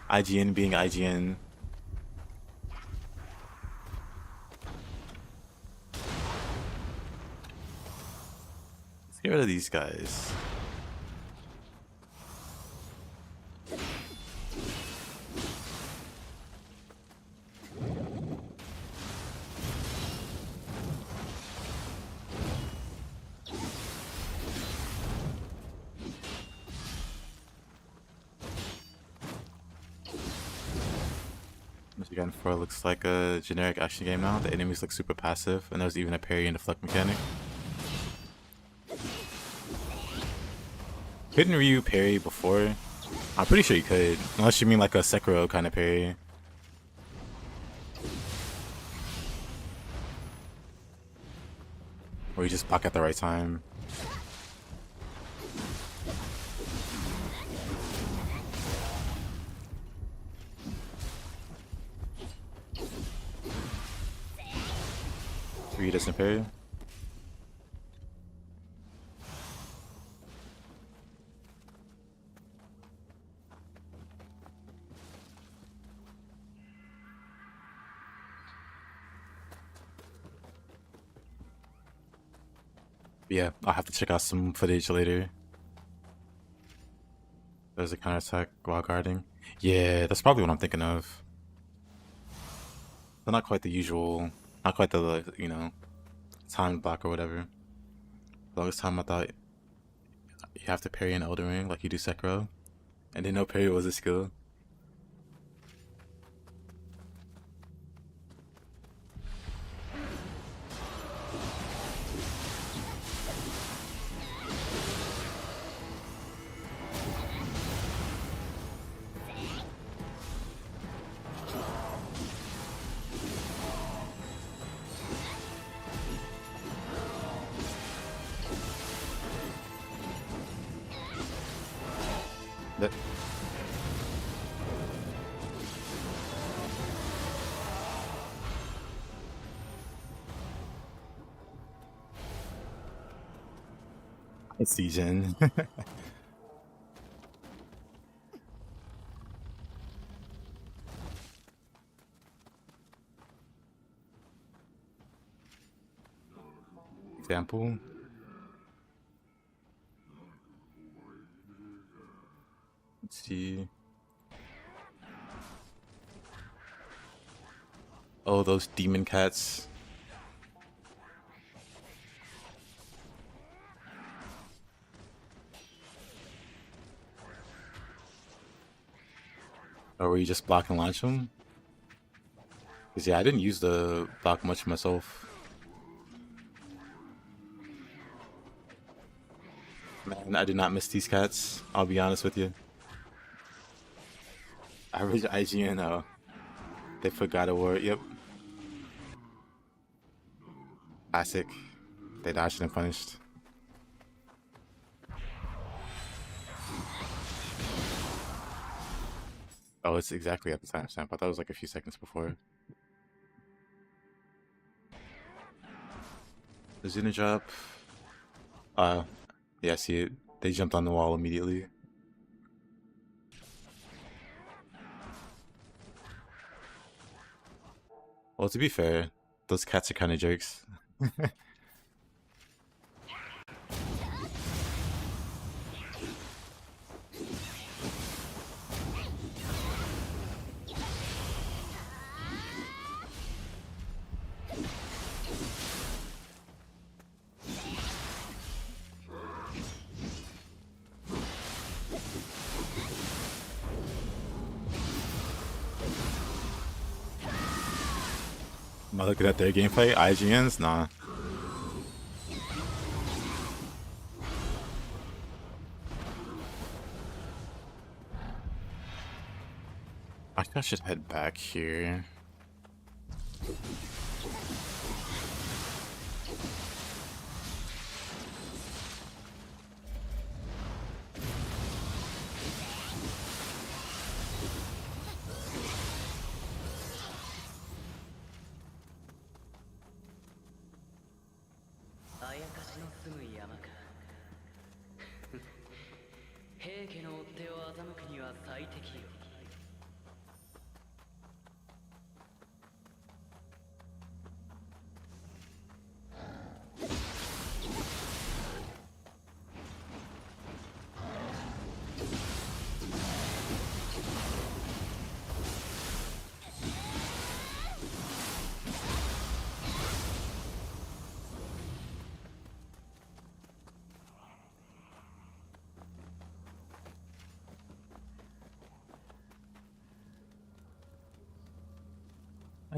IGN being IGN. Let's get rid of these guys. Ninja Gaiden 4 looks like a generic action game now. The enemies look super passive, and there's even a parry and deflect mechanic. Couldn't Ryu parry before? I'm pretty sure you could, unless you mean like a Sekiro kind of parry. Where you just block at the right time. Ryu doesn't parry. Yeah, I'll have to check out some footage later. There's a counterattack while guarding. Yeah, that's probably what I'm thinking of. But not quite the usual, not quite the, timed block or whatever. The longest time I thought you have to parry an Elden Ring like you do Sekiro. And then no parry was a skill. That it's season. Example. Let's see. Oh, those demon cats. Or were you just block and launch them? Cause yeah, I didn't use the block much myself. Man, I did not miss these cats. I'll be honest with you. Average IGN, they forgot a word. Yep. Classic. They dodged and punished. Oh, it's exactly at the timestamp. I thought it was like a few seconds before. The Xena drop. Yeah, I see it. They jumped on the wall immediately. Well, to be fair, those cats are kind of jerks. Am I looking at their gameplay? IGN's? Nah. I think I should head back here.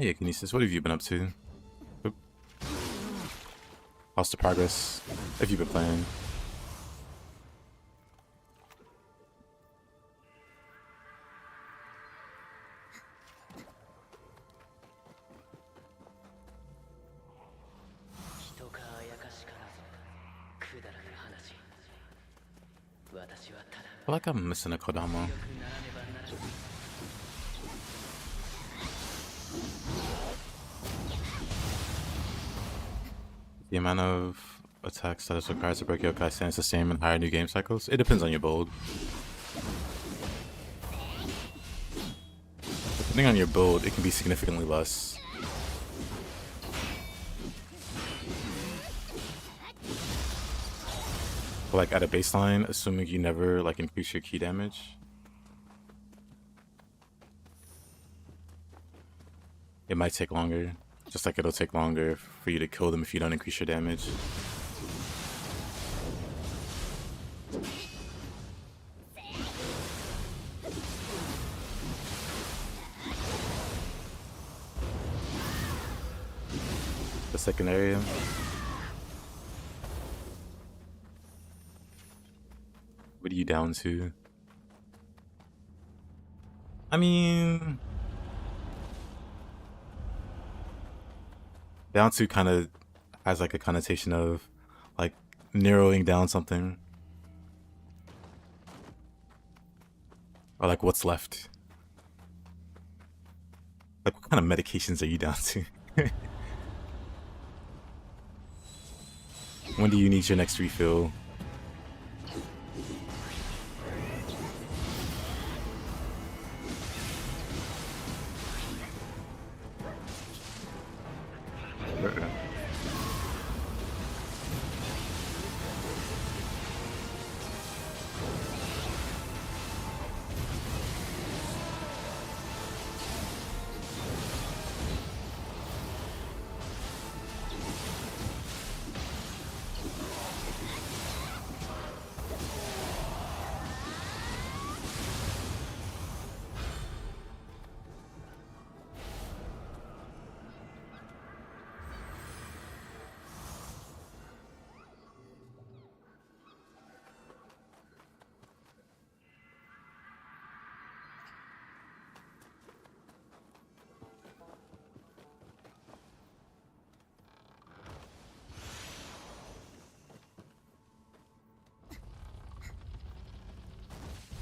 Oh yeah, Kinesis, what have you been up to? Oop. How's the progress? Have you been playing? I feel like I'm missing a Kodama. The amount of attacks that is required to break your past stance the same in higher new game cycles? It depends on your build. Depending on your build, it can be significantly less. But like at a baseline, assuming you never like increase your key damage, it might take longer. Just like it'll take longer for you to kill them if you don't increase your damage. The second area. What are you down to? I mean... down to kind of has like a connotation of like narrowing down something. Or like what's left. Like what kind of medications are you down to? When do you need your next refill?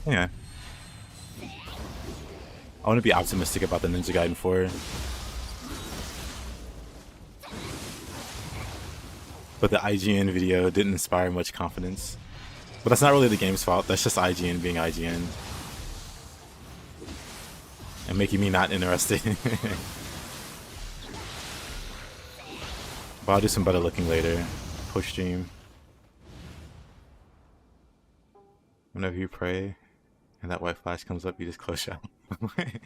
Yeah. I want to be optimistic about the Ninja Gaiden 4. But the IGN video didn't inspire much confidence. But that's not really the game's fault. That's just IGN being IGN. And making me not interested. But I'll do some better looking later. Post stream. Whenever you pray and that white flash comes up, you just close your eye.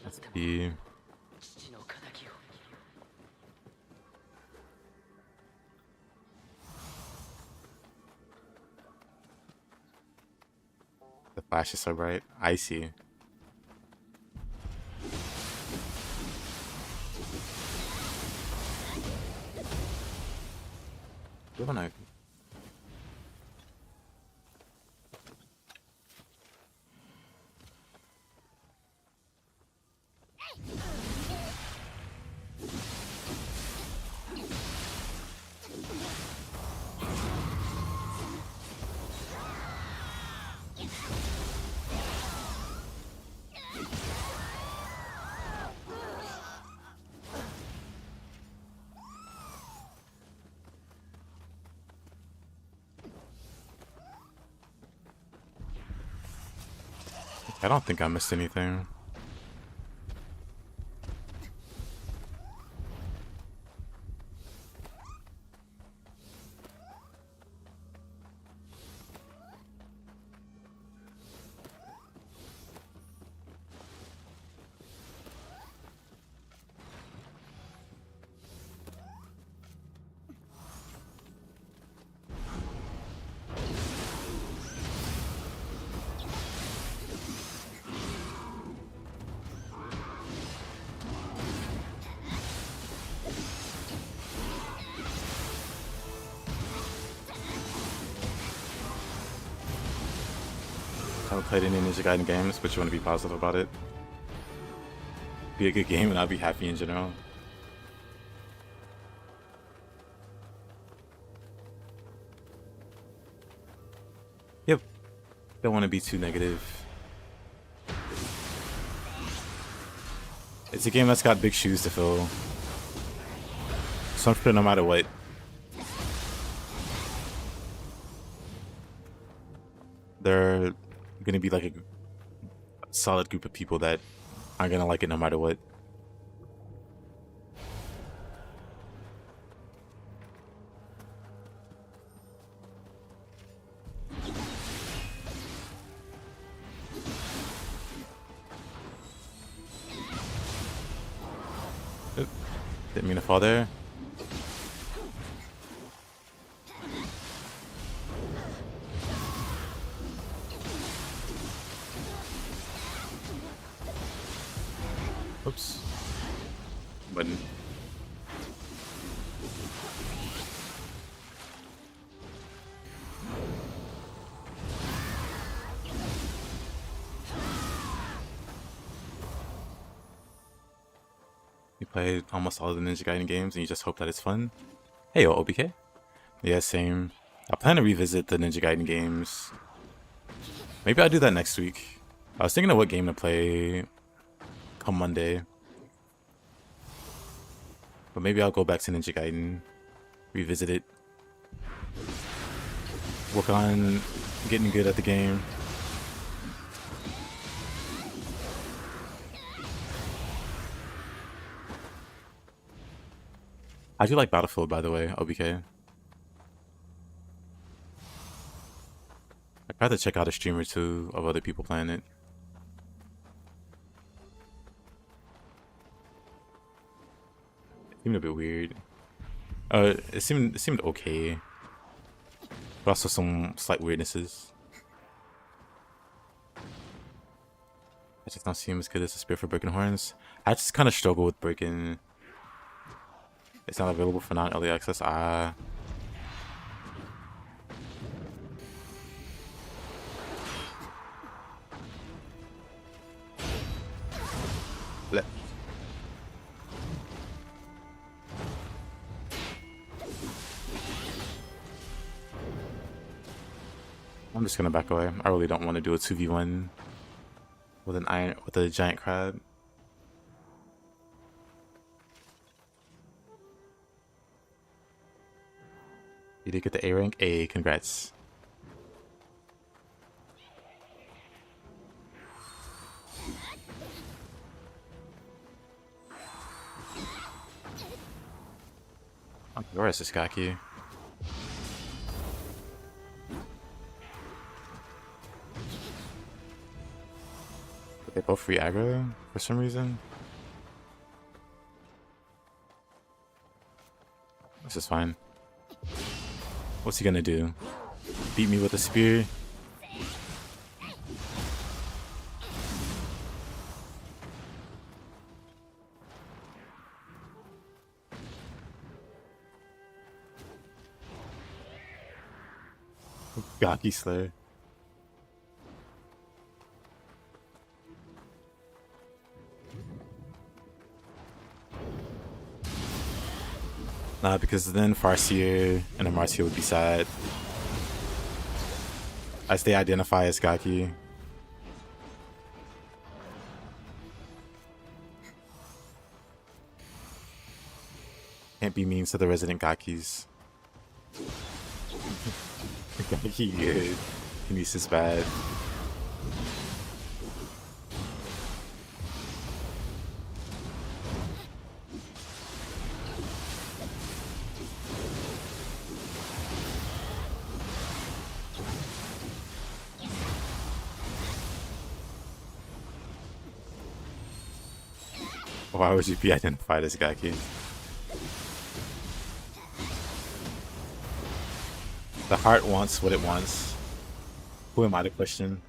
Let's see. The flash is so bright. I see. Don't know. I don't think I missed anything. I haven't played any Ninja Gaiden games, but you want to be positive about it. Be a good game and I'll be happy in general. Yep. Don't want to be too negative. It's a game that's got big shoes to fill. So I'm sure no matter what, they're gonna be like a solid group of people that are gonna like it no matter what. Oop, didn't mean to fall there. Oops. Button. You played almost all of the Ninja Gaiden games and you just hope that it's fun? Hey, yo, OBK. Yeah, same. I plan to revisit the Ninja Gaiden games. Maybe I'll do that next week. I was thinking of what game to play come Monday. But maybe I'll go back to Ninja Gaiden, revisit it, work on getting good at the game. I do like Battlefield, by the way, OBK. I tried to check out a stream or two of other people playing it. Seemed a bit weird. It seemed okay, but also some slight weirdnesses. I just don't seem as good as the Spear for Broken Horns. I just kind of struggle with breaking. It's not available for non-early access. I'm just gonna back away. I really don't want to do a 2v1 with a giant crab. You did get the A rank? A, congrats. Oh, where is this Gaki? They both free aggro for some reason. This is fine. What's he gonna do? Beat me with a spear? Gaki Slayer. Nah, because then Farseer and Amartya would be sad. As they identify as Gaki. Can't be mean to the resident Gakis. Gaki good. Kinesis is bad. Why would you be identified as Gaki? The heart wants what it wants. Who am I to question?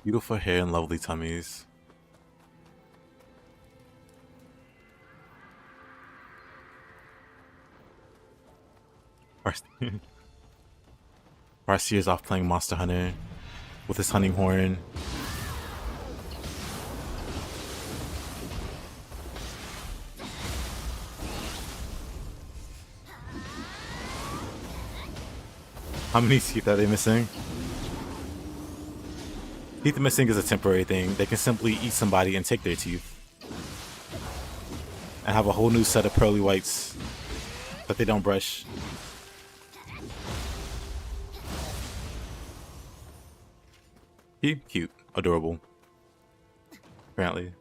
Beautiful hair and lovely tummies. Farseer is off playing Monster Hunter with his hunting horn. How many teeth are they missing? Teeth missing is a temporary thing. They can simply eat somebody and take their teeth. And have a whole new set of pearly whites that they don't brush. Cute. Adorable. Apparently.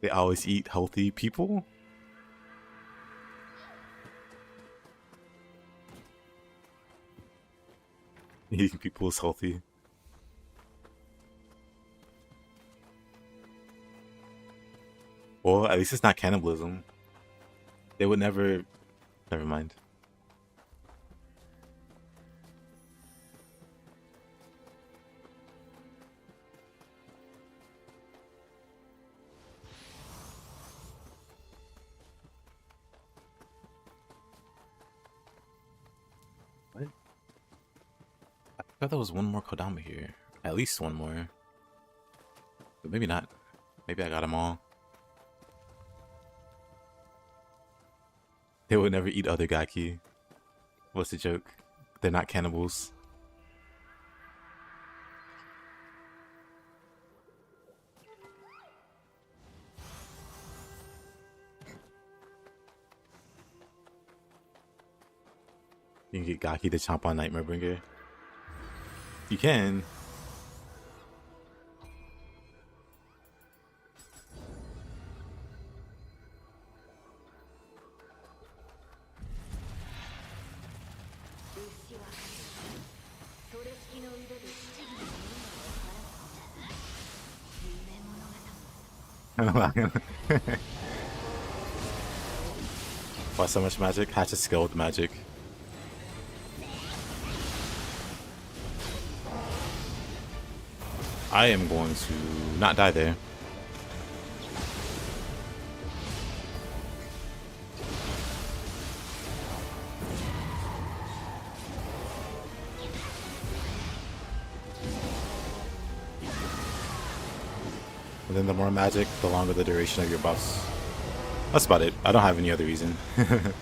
They always eat healthy people? Eating people is healthy. Well, at least it's not cannibalism. They would never... Never mind. What? I thought there was one more Kodama here. At least one more. But maybe not. Maybe I got them all. They would never eat other Gaki. What's the joke? They're not cannibals. You can get Gaki to chomp on Nightmare Bringer. You can. Why so much magic? Hatchet skill with magic. I am going to not die there. And then the more magic, the longer the duration of your buffs. That's about it. I don't have any other reason. But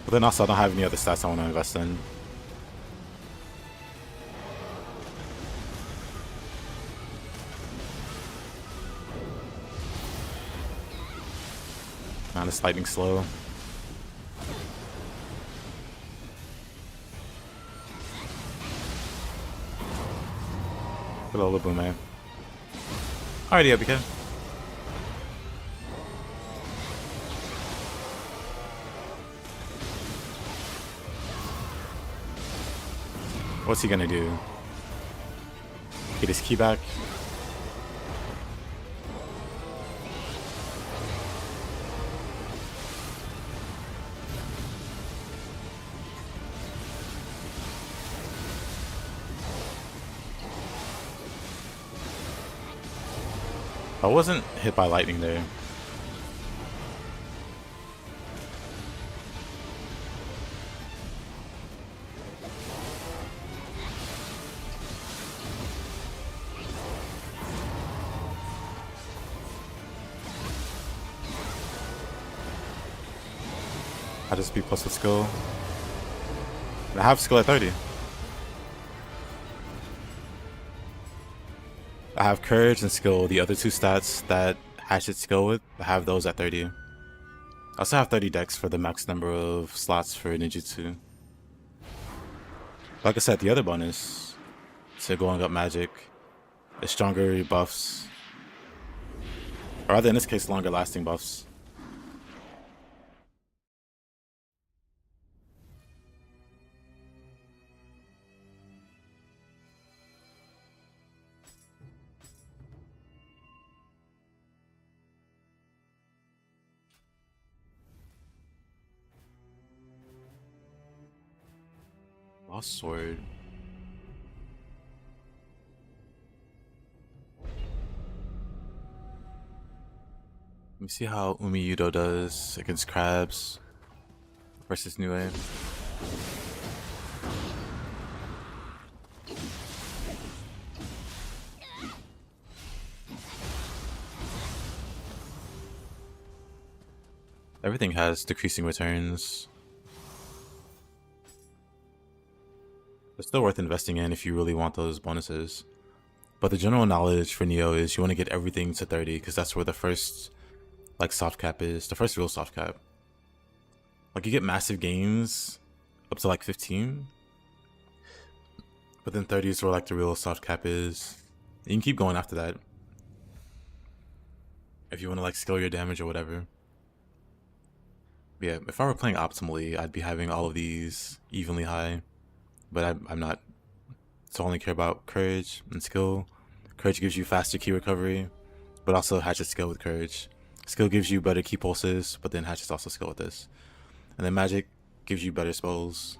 then also I don't have any other stats I want to invest in. Man, it's lightning slow. Hello, Laboon, man. Alrighty, ABK. What's he gonna do? Get his key back? I wasn't hit by lightning there. I just be plus with skill. I have skill at 30. I have courage and skill, the other two stats that Hatchets go with, I have those at 30. I also have 30 decks for the max number of slots for ninjutsu. Like I said, the other bonus to going up magic is stronger buffs. Or rather, in this case, longer lasting buffs. Lost sword. Let me see how Umiyudo does against crabs versus Nioh. Everything has decreasing returns. It's still worth investing in if you really want those bonuses. But the general knowledge for Nioh is you want to get everything to 30 because that's where the first like soft cap is, the first real soft cap. Like you get massive gains up to like 15. But then 30 is where like the real soft cap is. You can keep going after that. If you want to like scale your damage or whatever. Yeah, if I were playing optimally, I'd be having all of these evenly high. But I'm not. So I only care about courage and skill. Courage gives you faster key recovery, but also Hatchet skill with courage. Skill gives you better key pulses, but then Hatchet's also skill with this. And then magic gives you better spells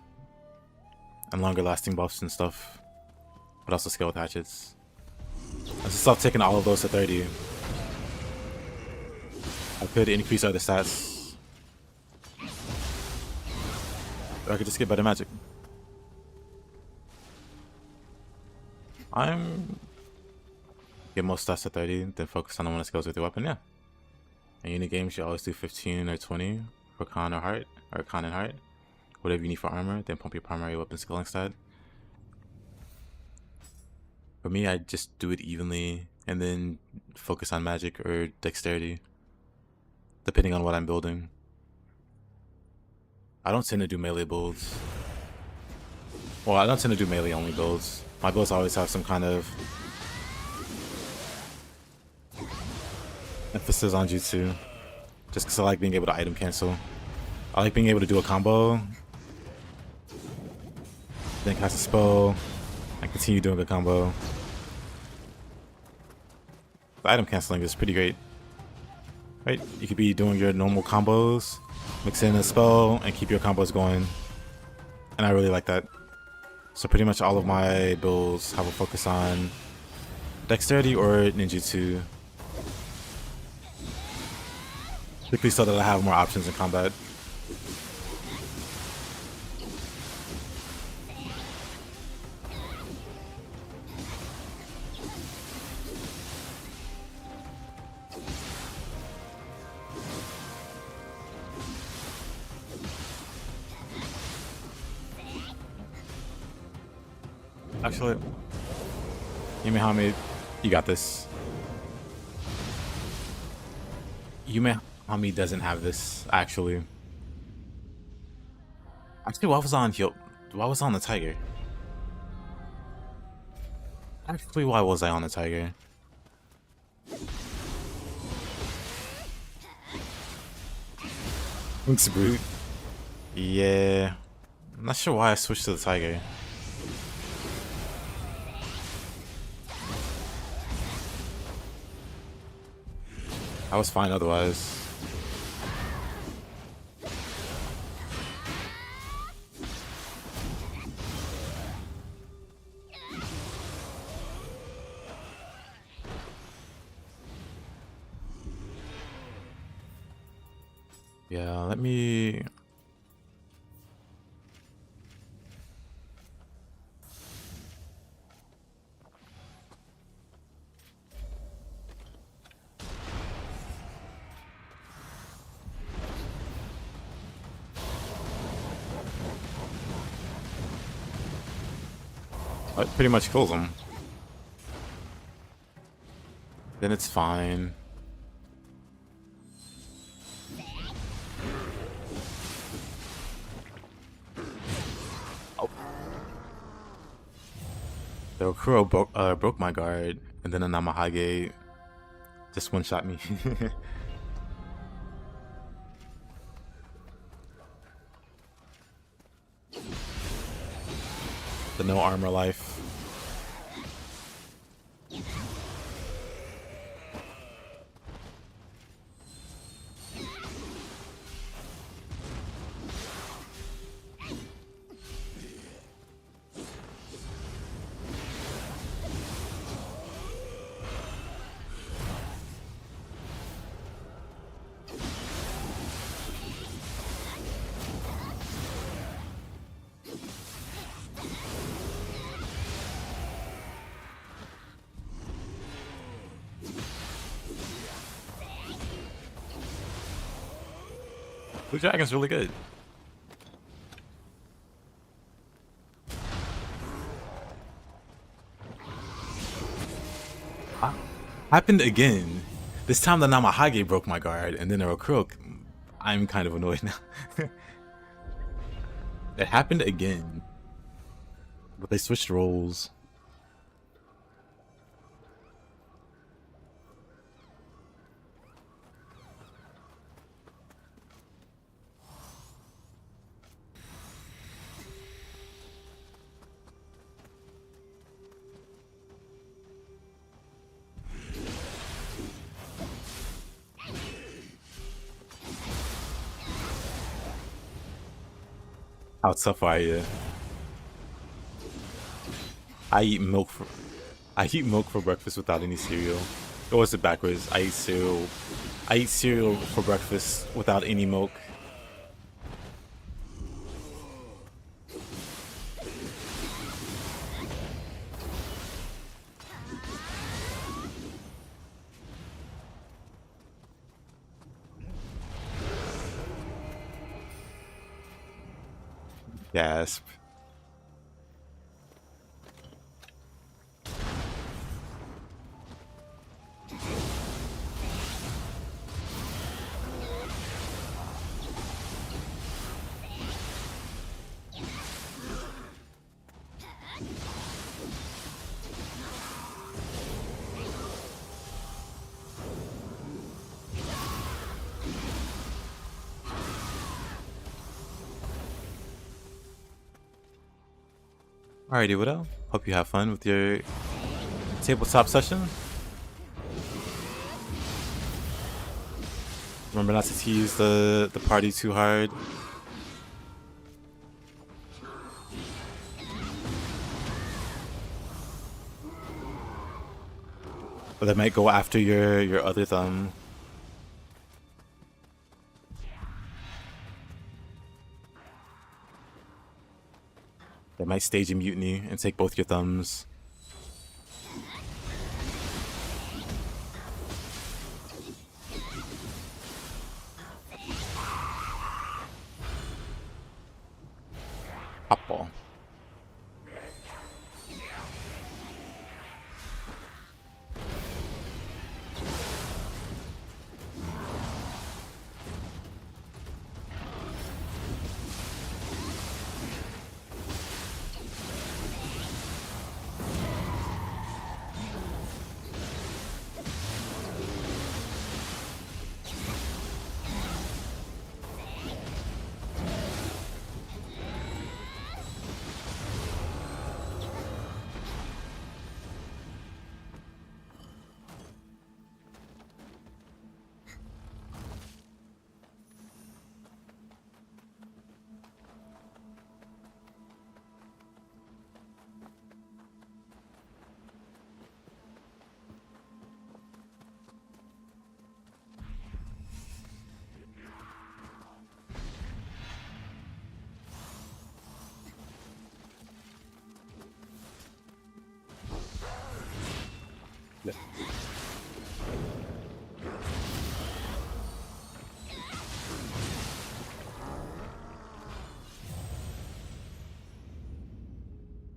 and longer lasting buffs and stuff, but also skill with Hatchets. I just stop taking all of those to 30. I could increase other stats, or I could just get better magic. Get most stats at 30, then focus on the one that scales with your weapon, yeah. In unit games, you always do 15 or 20 for con or heart, or con and heart. Whatever you need for armor, then pump your primary weapon skill instead. For me, I just do it evenly, and then focus on magic or dexterity, depending on what I'm building. I don't tend to do melee builds. Well, I don't tend to do melee only builds. My builds always have some kind of emphasis on jutsu, just because I like being able to item cancel. I like being able to do a combo, then cast a spell, and continue doing a combo. item canceling is pretty great. Right? You could be doing your normal combos, mix in a spell, and keep your combos going. And I really like that. So pretty much all of my builds have a focus on dexterity or ninjutsu. Particularly so that I have more options in combat. Actually, Yumehame, you got this. Yumehame doesn't have this, actually. Actually, why was I on the tiger? Actually, why was I on the tiger? Thanks, Brute. Yeah. I'm not sure why I switched to the tiger. I was fine otherwise. Yeah, let me... It pretty much kills him. Then it's fine. Oh. The Okuro broke my guard, and then a Namahage just one-shot me. The no armor life. Blue Dragon's really good. Happened again. This time the Namahage broke my guard, and then the Okuro. I'm kind of annoyed now. It happened again. But they switched roles. How tough are you? I eat milk for breakfast without any cereal. Or is it backwards? I eat cereal for breakfast without any milk. Gasp. Alrighty, Widow. Hope you have fun with your tabletop session. Remember not to tease the party too hard. Or they might go after your other thumb. They might stage a mutiny and take both your thumbs. Hop ball.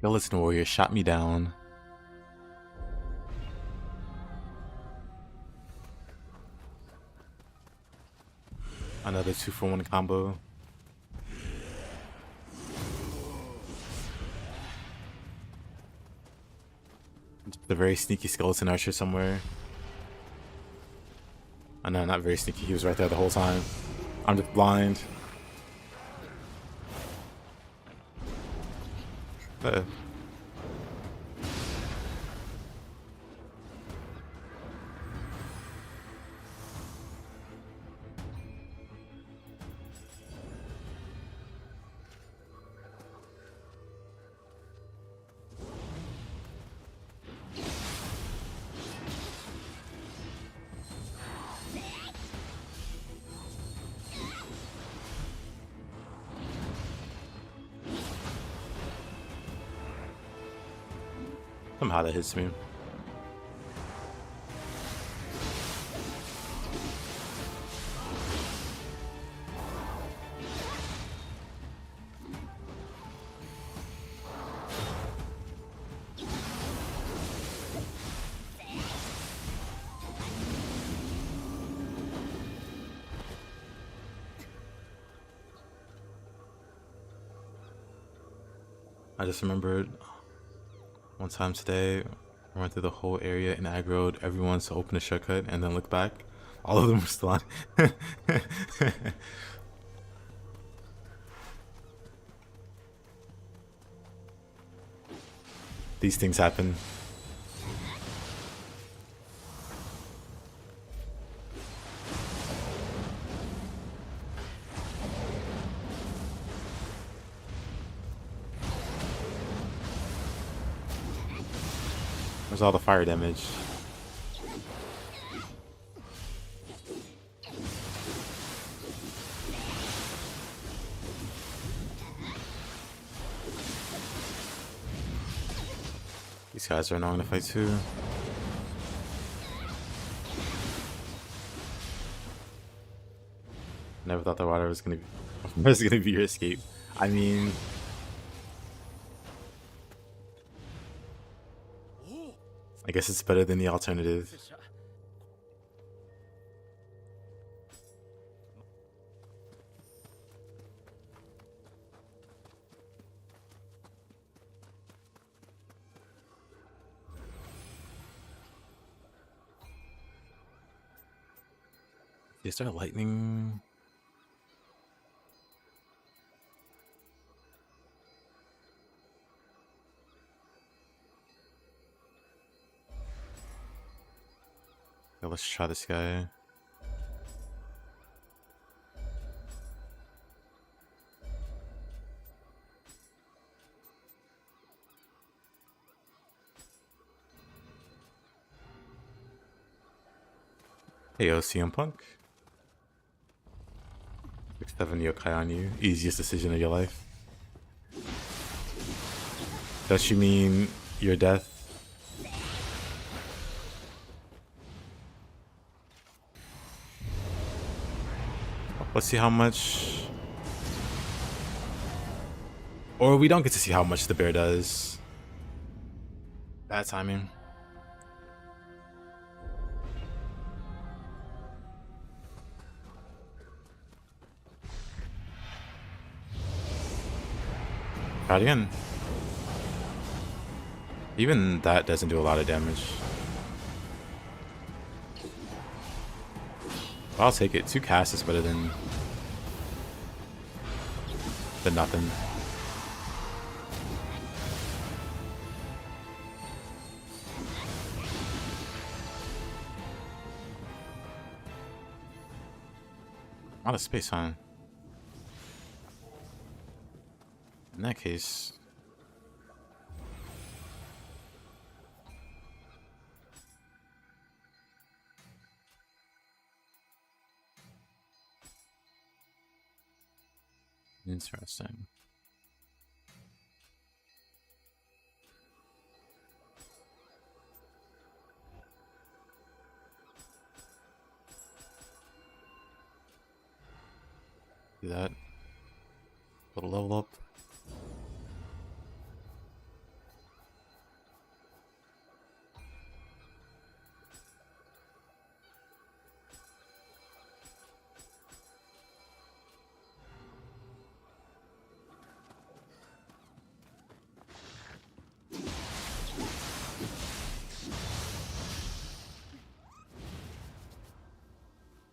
Yo, listen, warrior shot me down. Another 2-for-1 combo. The very sneaky skeleton archer somewhere. Oh no, not very sneaky. He was right there the whole time. I'm just blind. Somehow that hits me. I just remembered one time today, I went through the whole area and aggroed everyone to open a shortcut and then look back. All of them were still on. These things happen. Where's all the fire damage? These guys are annoying to fight too. Never thought the water was gonna be your escape. I mean, I guess it's better than the alternative. Is there lightning? Okay, let's try this guy. Hey yo, CM Punk. 6-7 yokai on you. Easiest decision of your life. Does she mean your death? Let's see how much. Or we don't get to see how much the bear does. Bad timing. Try it again. Even that doesn't do a lot of damage. I'll take it. 2 casts is better than nothing. Out of space, huh? In that case, interesting. Do that. Put a level up.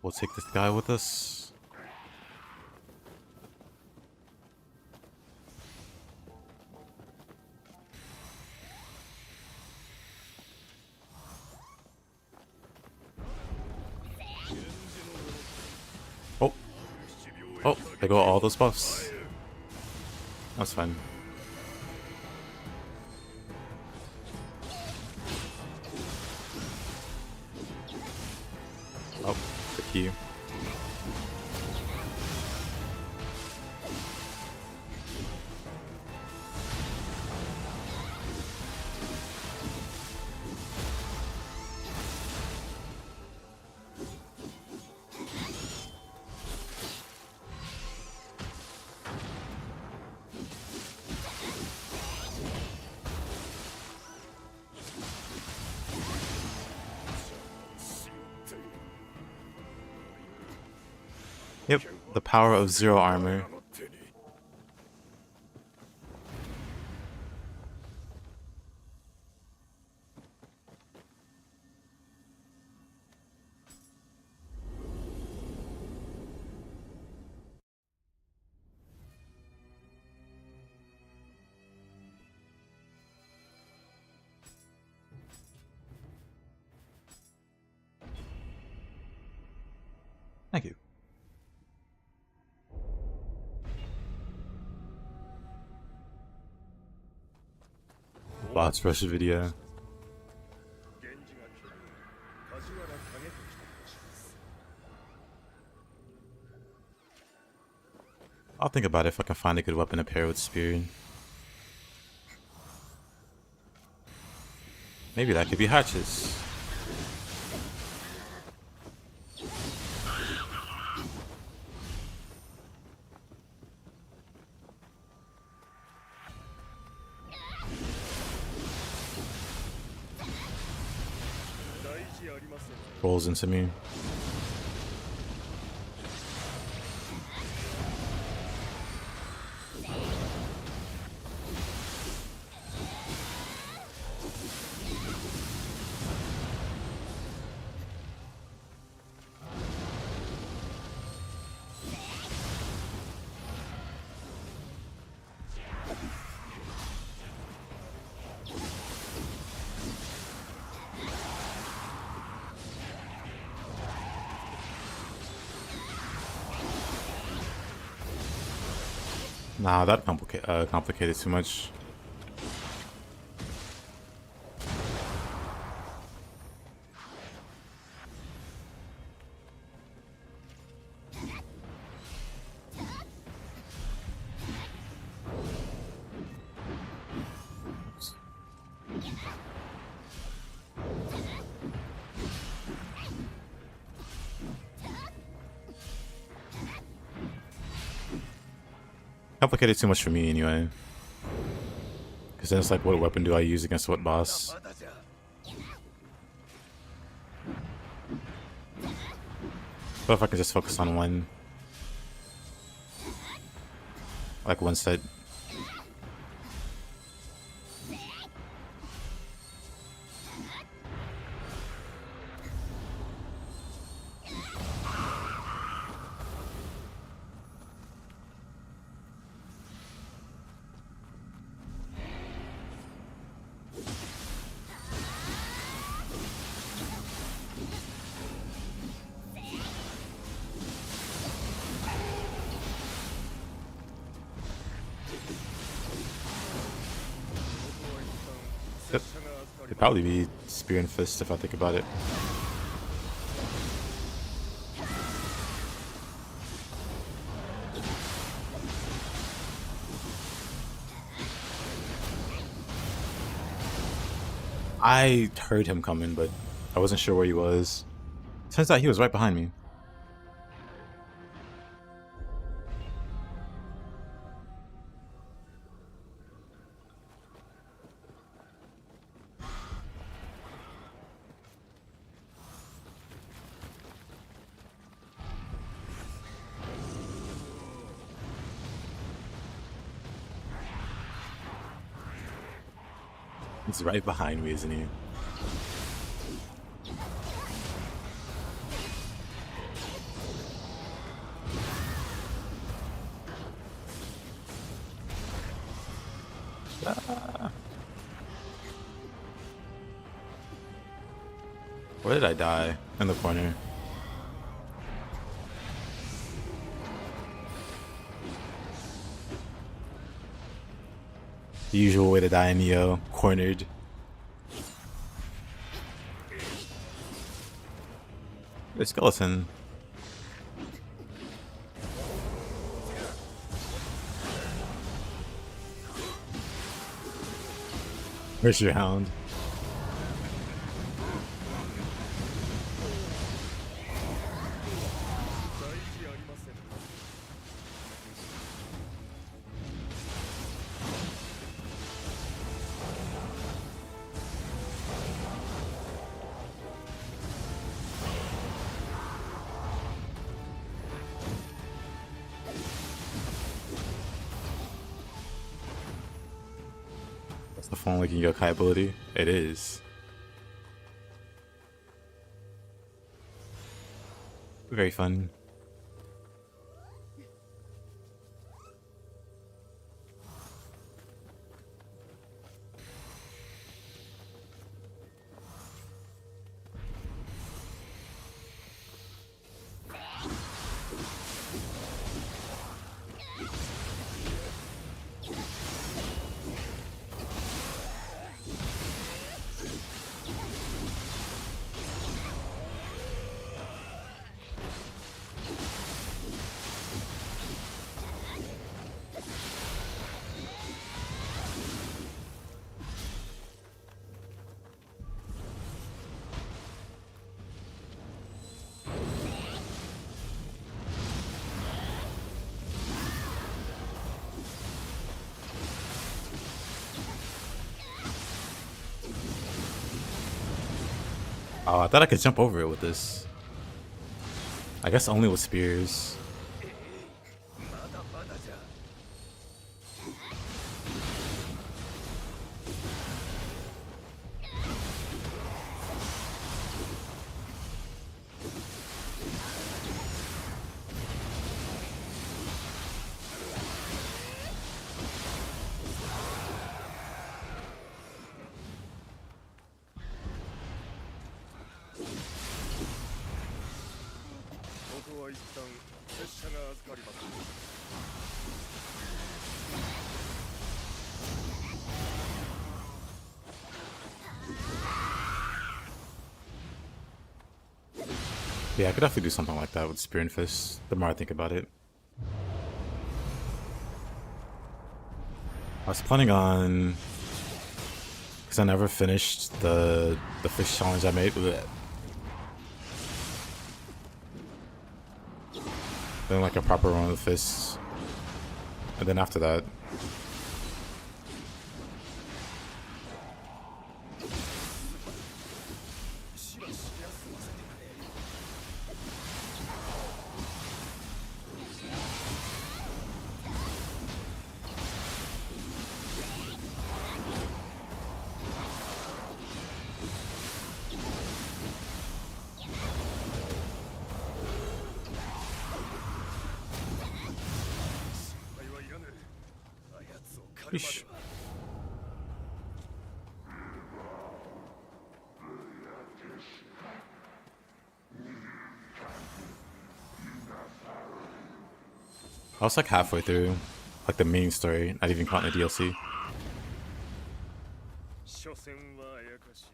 We'll take this guy with us. Oh. Oh, there go all those buffs. That's fine. Oh, the key. Yep, the power of 0 armor. Thank you. Bots rush video. I'll think about it if I can find a good weapon to pair with Spear. Maybe that could be Hatchets. Rolls into me. Nah, that complicated too much. Complicated too much for me anyway. Because then it's like, what weapon do I use against what boss? But if I can just focus on one, like one set. Yep. It'd probably be Spear and Fist if I think about it. I heard him coming, but I wasn't sure where he was. Turns out he was right behind me. He's right behind me, isn't he? Ah. Where did I die? In the corner. The usual way to die in Nioh, cornered. A skeleton. Where's your hound? The phone like yokai ability? It is. Very fun. Oh, I thought I could jump over it with this. I guess only with spears. Yeah, I could definitely do something like that with Spear and Fist, the more I think about it. I was planning on... because I never finished the fish challenge I made with it. Doing like a proper run of the fists. And then after that, Eesh. I was like halfway through, like the main story, not even counting the DLC. 所詮はあやかし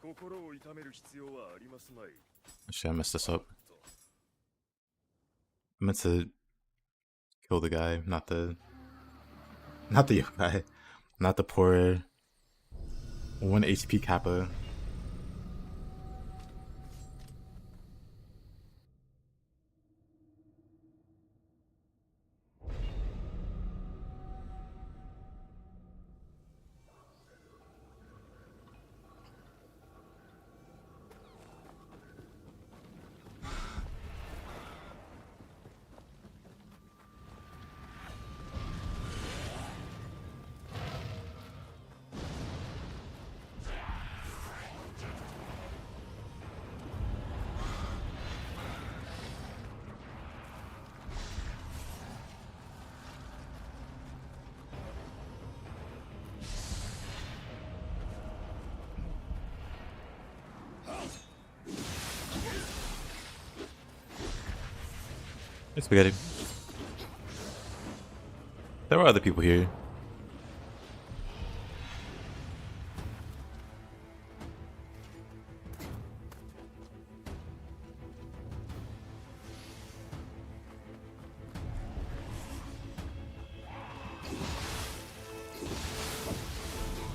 心を痛める必要はありますまい Actually, I messed this up. I meant to kill the guy, not the young guy, not the poor 1 HP Kappa. Hey, Spaghetti. There were other people here.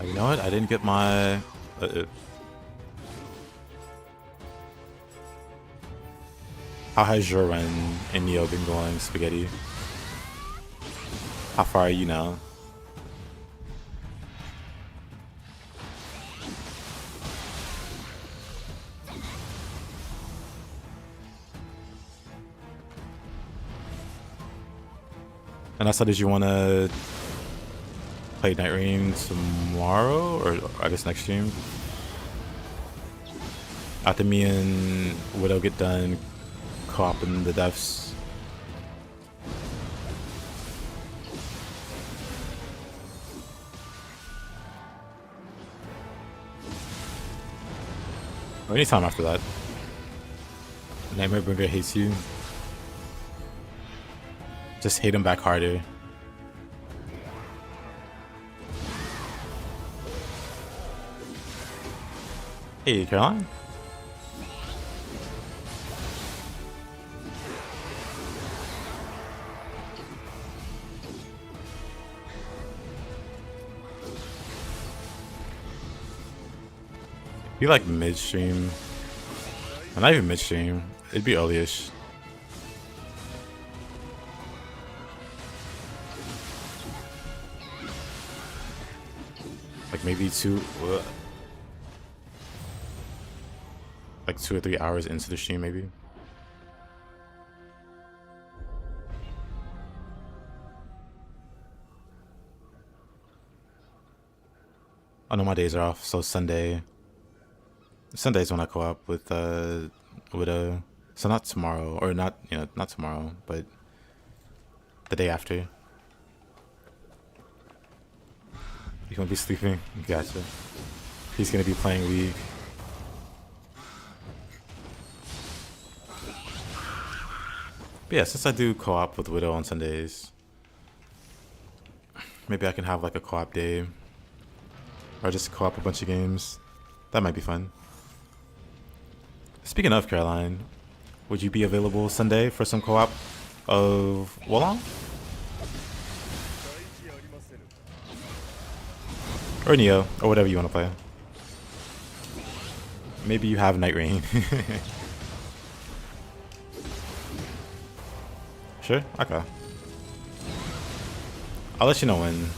You know what? I didn't get my... How has your run in Nioh been going, Spaghetti? How far are you now? And also, did you want to play Night Rain tomorrow, or I guess next stream? After me and Widow get done co-oping the deaths. Or anytime after that. Nightmare Bringer hates you. Just hate him back harder. Hey, Caroline? Be like midstream. Well, not even midstream. It'd be early-ish. Like maybe like 2 or 3 hours into the stream, maybe. I know my days are off, so Sunday's when I co-op with Widow. So not tomorrow, or not, you know, not tomorrow, but the day after. He's gonna be sleeping. Gotcha. He's gonna be playing League. But yeah, since I do co-op with Widow on Sundays, maybe I can have like a co-op day, or just co-op a bunch of games. That might be fun. Speaking of Caroline, would you be available Sunday for some co-op of Wolong? Or Nioh, or whatever you want to play. Maybe you have Night Rain. Sure? Okay. I'll let you know when.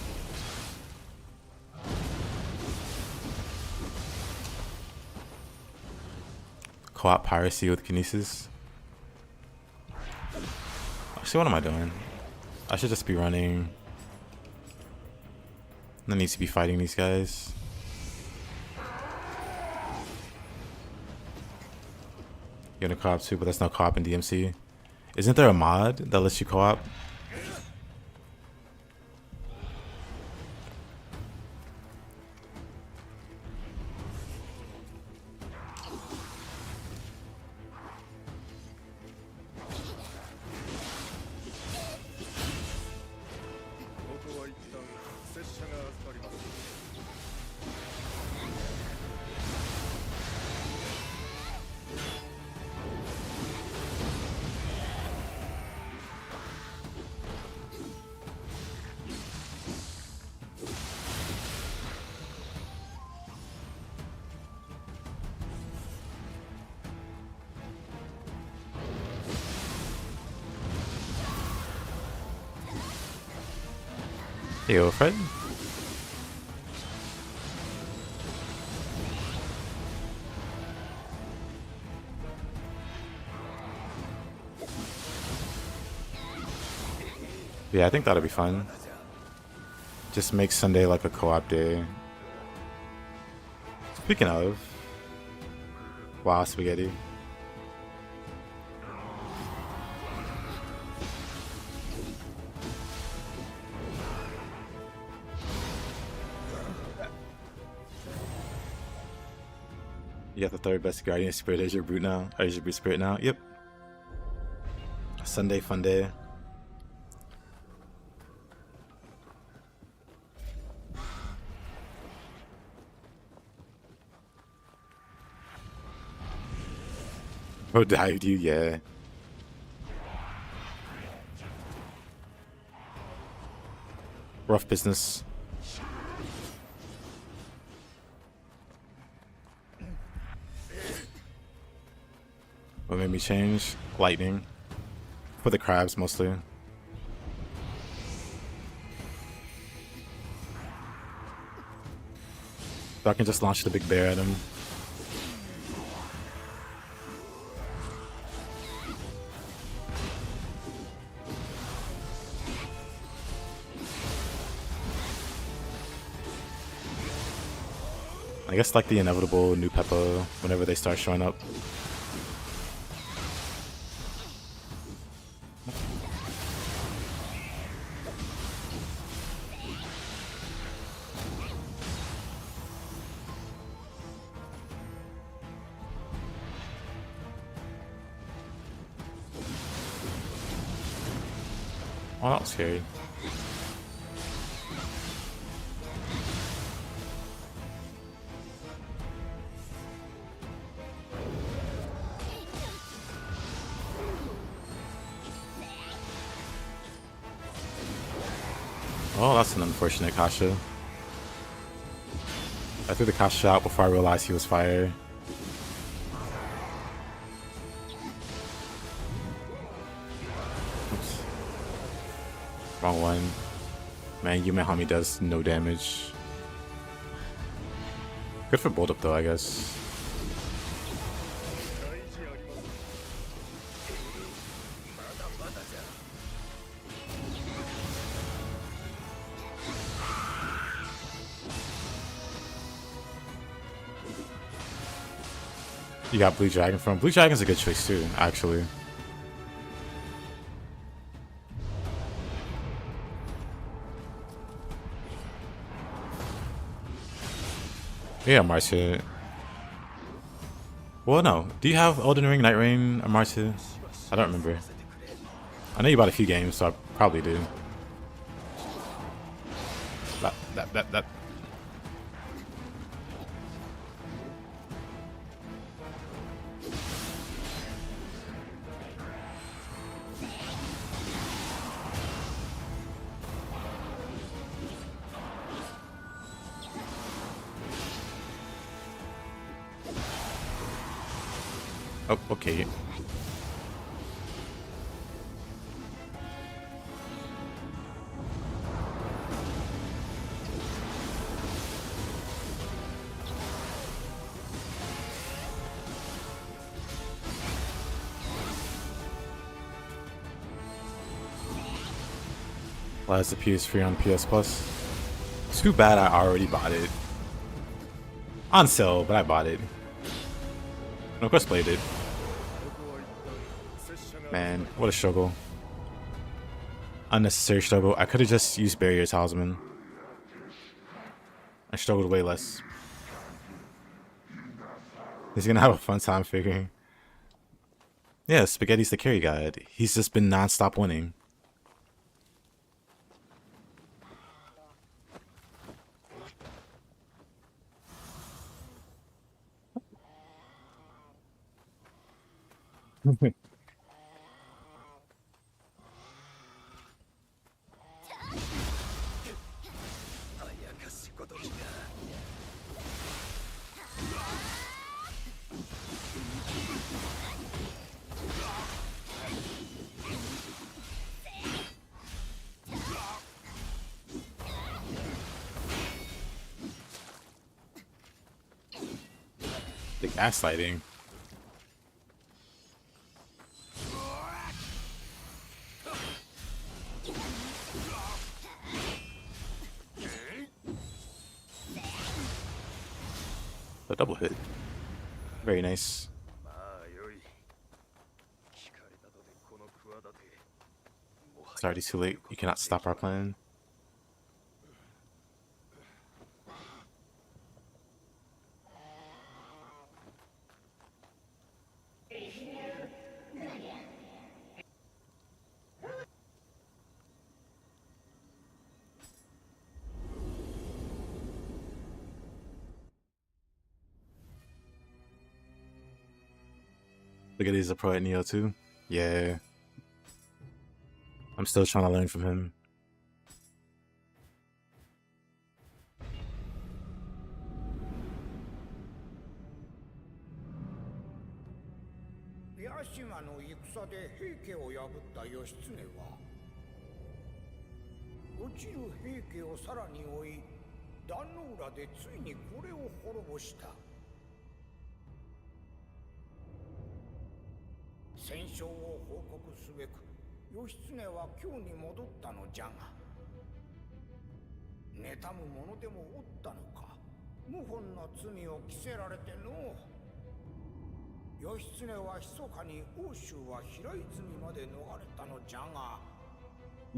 Co-op piracy with Kinesis. Actually, what am I doing? I should just be running. I need to be fighting these guys. You're gonna co-op too, but that's not co-op in DMC. Isn't there a mod that lets you co-op? Yo, Fred. Yeah, I think that'll be fun. Just make Sunday like a co-op day. Speaking of, wow, spaghetti. You got the third best Guardian Spirit as your brute now. As your brute spirit now. Yep. Sunday fun day. Bro dived you, yeah. Rough business. What made me change? Lightning. For the crabs mostly. So I can just launch the big bear at him. I guess like the inevitable new Peppa whenever they start showing up. Oh, that was scary. Oh, that's an unfortunate Kasha. I threw the Kasha out before I realized he was fire. Oops. Wrong one. Man, Yumehami does no damage. Good for Bolt Up though, I guess. You got Blue Dragon from. Blue Dragon's a good choice too, actually. Yeah, Marcia. Well, no. Do you have Elden Ring, Night Rain, or Marcia? I don't remember. I know you bought a few games, so I probably do. That. Oh, okay. Why is the PS3 on PS Plus? Too bad I already bought it. On sale, but I bought it. And of course played it. Man, what a struggle. Unnecessary struggle. I could have just used Barrier Talisman. I struggled way less. He's gonna have a fun time figuring. Yeah, Spaghetti's the carry guide. He's just been non-stop winning. The gaslighting. A double hit. Very nice. It's already too late. You cannot stop our plan. Look at he's a pro at Nioh too. Yeah. I'm still trying to learn from him.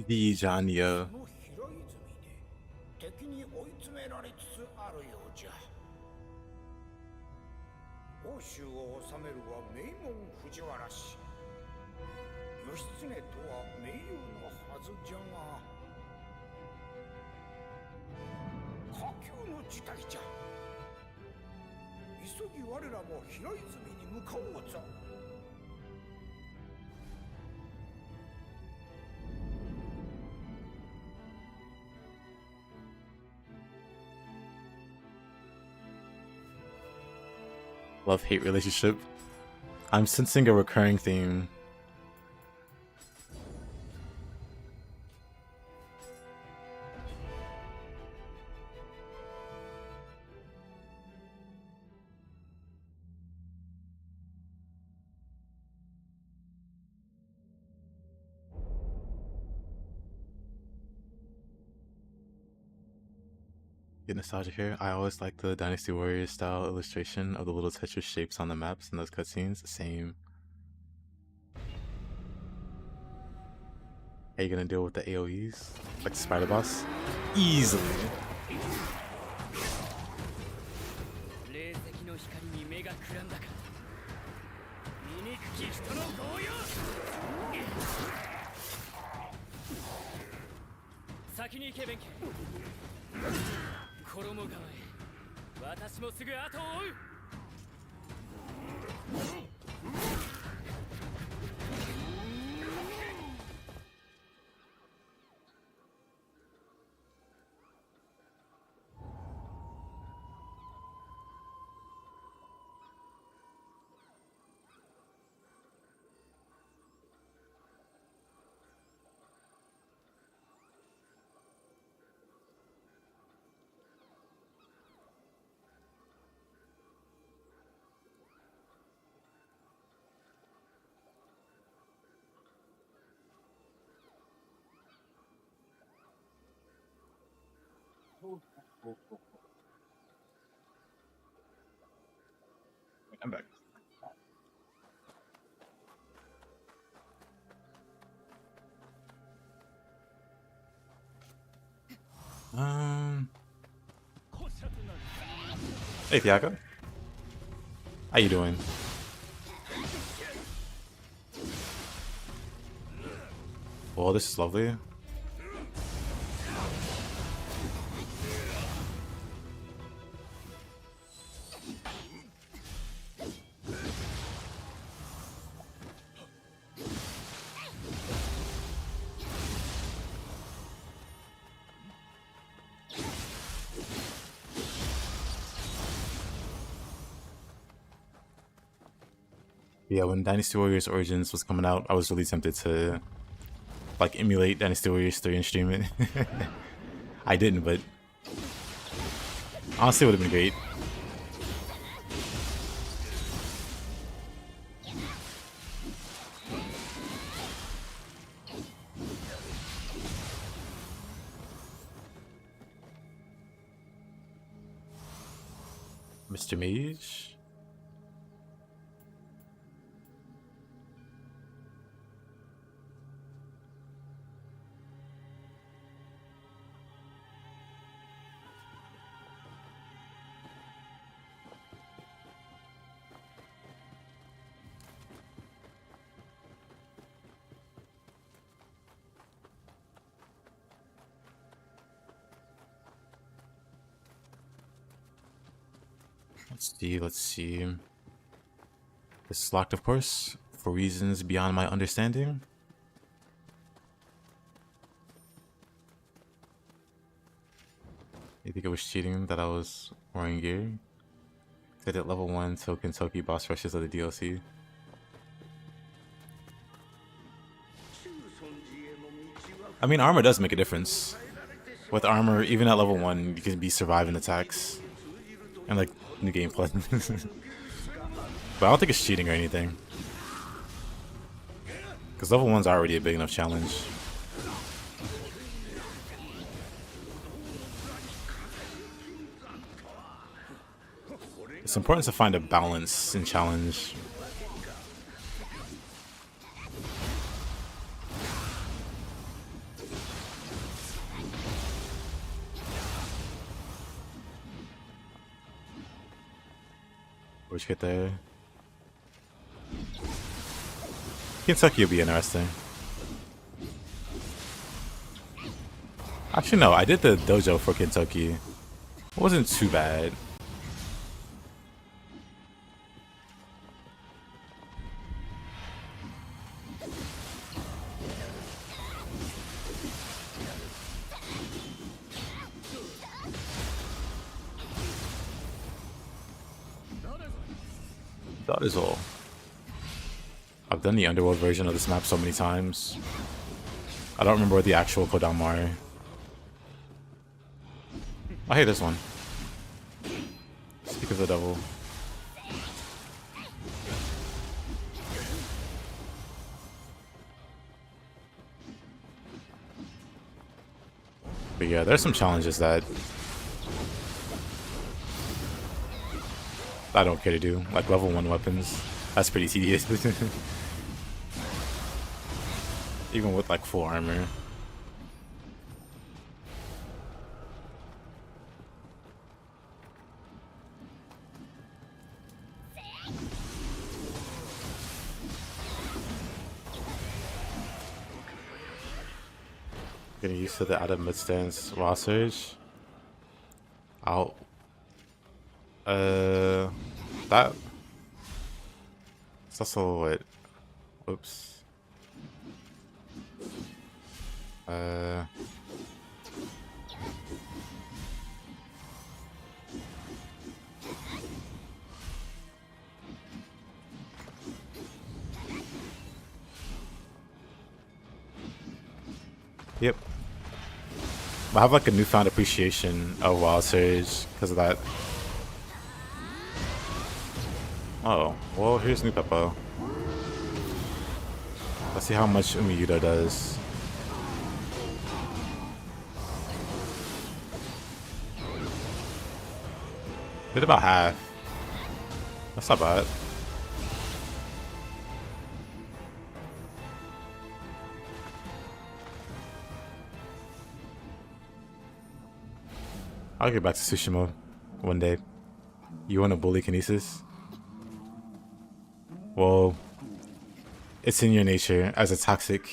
The John Nioh. 敵に追い詰められつつあるようじゃ。欧州を治めるは名門藤原氏。義経とは名誉のはずじゃが、下級の事態じゃ。急ぎ我らも平泉に向かおうぞ。Love-hate relationship. I'm sensing a recurring theme. Get nostalgia here. I always like the Dynasty Warriors style illustration of the little Tetris shapes on the maps in those cutscenes. Same. How you gonna deal with the AoEs? Like the Spider Boss? Easily. I'm back. Hey, Thiago. How you doing? Well, this is lovely. Yeah, when Dynasty Warriors Origins was coming out, I was really tempted to like emulate Dynasty Warriors 3 and stream it. I didn't, but honestly it would have been great. Mr. Mage? Let's see. This is locked, of course, for reasons beyond my understanding. You think it was cheating that I was wearing gear? Did it level 1 till Kentucky boss rushes of the DLC? I mean, armor does make a difference. With armor, even at level 1, you can be surviving attacks. And like, new gameplay. But I don't think it's cheating or anything. Because level 1's already a big enough challenge. It's important to find a balance in challenge. Which get there. Kentucky will be interesting. Actually, no, I did the dojo for Kentucky. It wasn't too bad. That is all. I've done the underworld version of this map so many times. I don't remember what the actual Kodama are. Oh, hey, this one. Speak of the devil. But yeah, there's some challenges that I don't care to do, like level 1 weapons. That's pretty tedious. Even with like full armor. Getting used to the out of mid stance raw surge. I'll that it's also what, oops, yep. I have like a newfound appreciation of Wild Surge because of that. Oh, well, here's new Peppo. Let's see how much Umiyudo does. Did about half. That's not bad. I'll get back to Tsushima one day. You want to bully Kinesis? Well, it's in your nature as a toxic.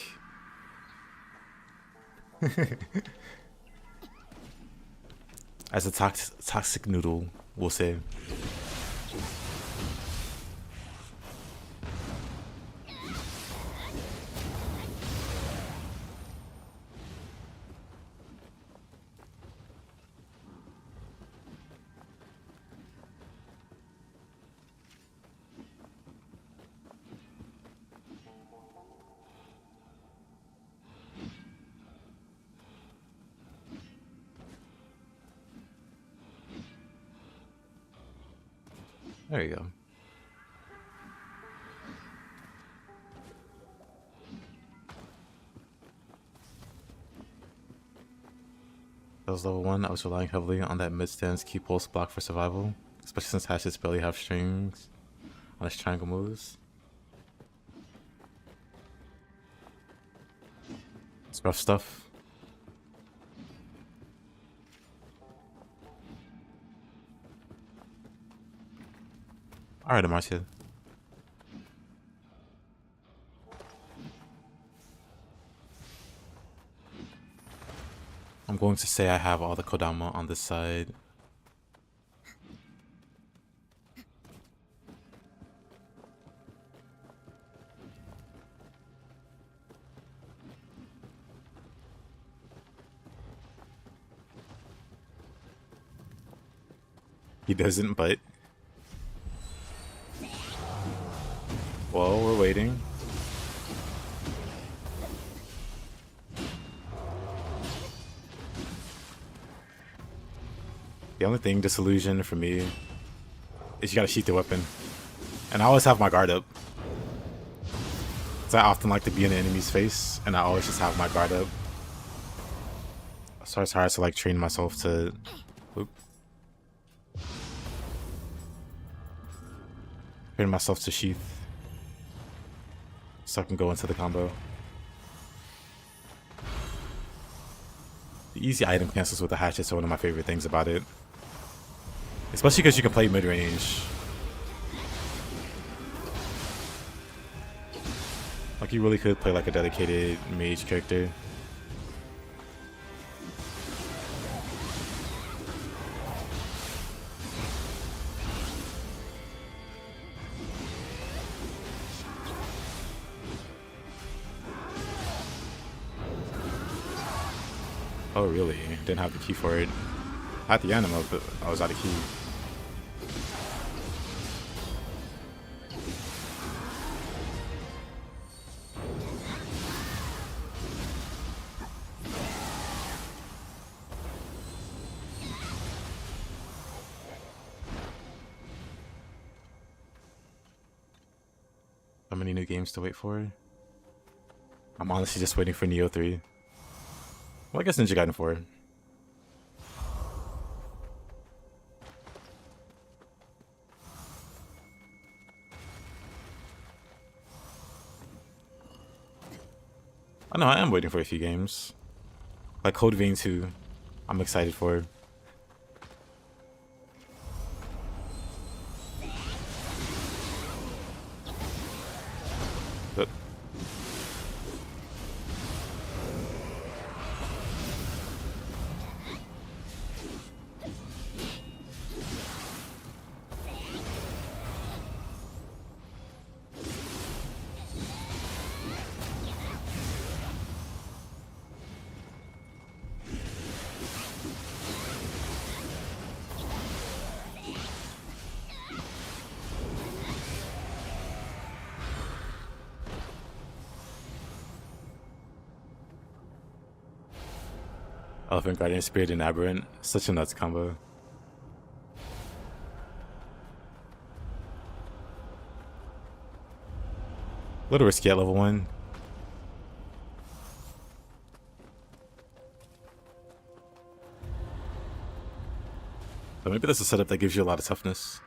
As a toxic noodle, we'll say. There you go. That was level 1. I was relying heavily on that mid-stance key pulse block for survival, especially since Hatchets barely have strings on his triangle moves. It's rough stuff. Alright, Amartya. I'm going to say I have all the Kodama on this side. He doesn't, but... Well, we're waiting. The only thing disillusion for me is you gotta sheath the weapon. And I always have my guard up. So I often like to be in the enemy's face, and I always just have my guard up. So it's hard to like train myself to... Whoop. Train myself to sheath. So I can go into the combo. The easy item cancels with the hatchets are one of my favorite things about it. Especially because you can play mid-range. Like you really could play like a dedicated mage character. Oh really? Didn't have the key for it. At the anima, but I was out of key. How many new games to wait for? I'm honestly just waiting for Nioh 3. Well, I guess Ninja Gaiden 4. I know I am waiting for a few games. Like Code Vein 2, I'm excited for. But Elephant Guardian, Spirit, and Aberrant. Such a nuts combo. A little risky at level 1. But maybe that's a setup that gives you a lot of toughness.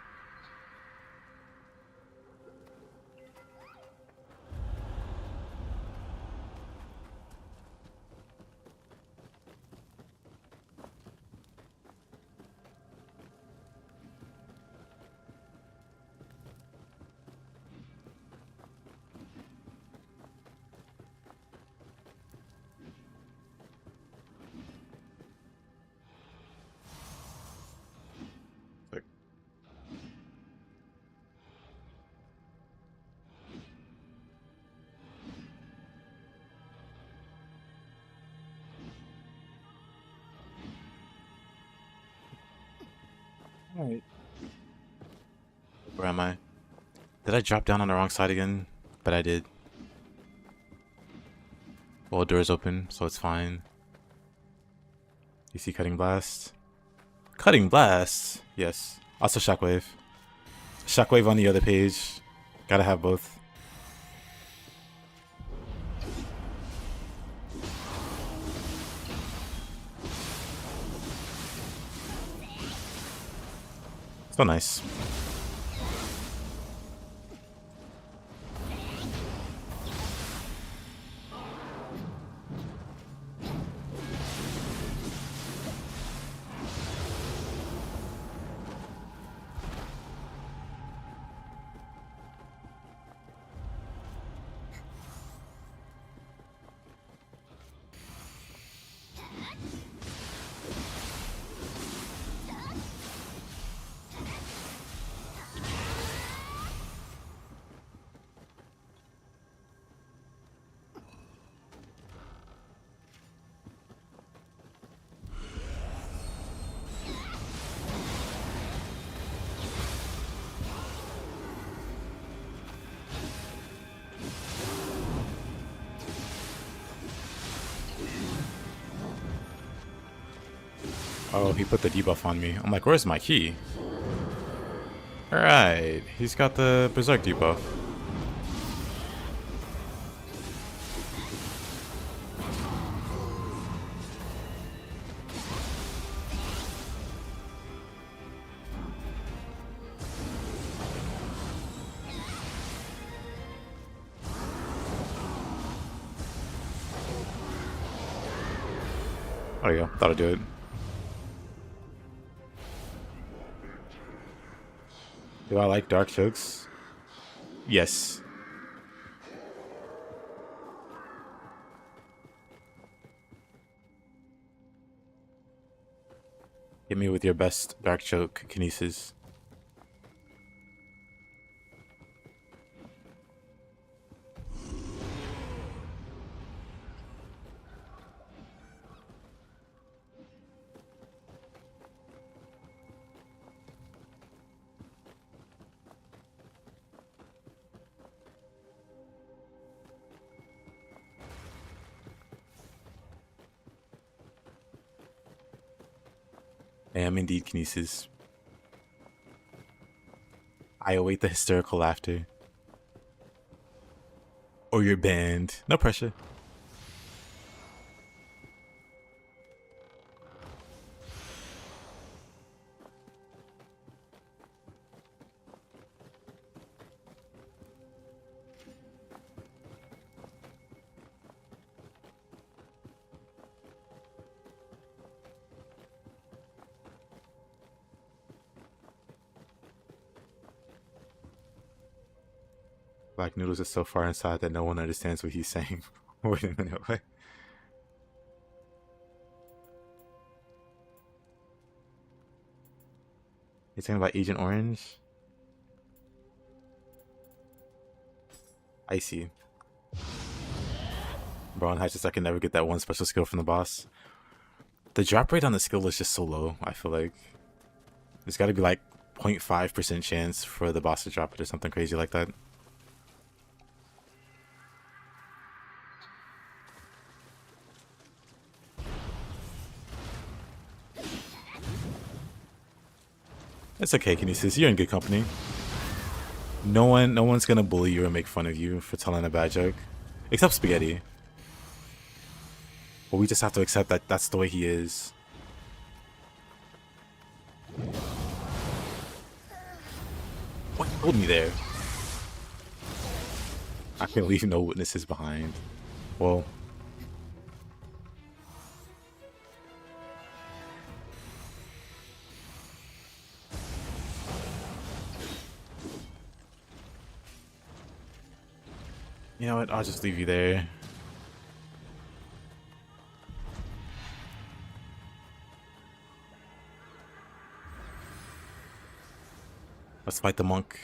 Alright. Where am I? Did I drop down on the wrong side again? But I did. Well, door's open, so it's fine. You see Cutting Blast? Cutting Blast? Yes. Also Shockwave. Shockwave on the other page. Gotta have both. So nice. Oh, he put the debuff on me. I'm like, where's my key? Alright, he's got the Berserk debuff. There you go, that'll do it. Do I like dark chokes? Yes. Hit me with your best dark choke kinesis. I am indeed kinesis. I await the hysterical laughter. Or your band. No pressure. Black Noodles is so far inside that no one understands what he's saying. Wait a minute, what? You're talking about Agent Orange? I see. Bro, on Hatchets, I can never get that one special skill from the boss. The drop rate on the skill is just so low, I feel like. There's gotta be like 0.5% chance for the boss to drop it or something crazy like that. It's okay, Kinesis. You're in good company. No one's gonna bully you or make fun of you for telling a bad joke, except Spaghetti. But we just have to accept that that's the way he is. What hold me there? I can't leave no witnesses behind. Well. You know what? I'll just leave you there. Let's fight the monk.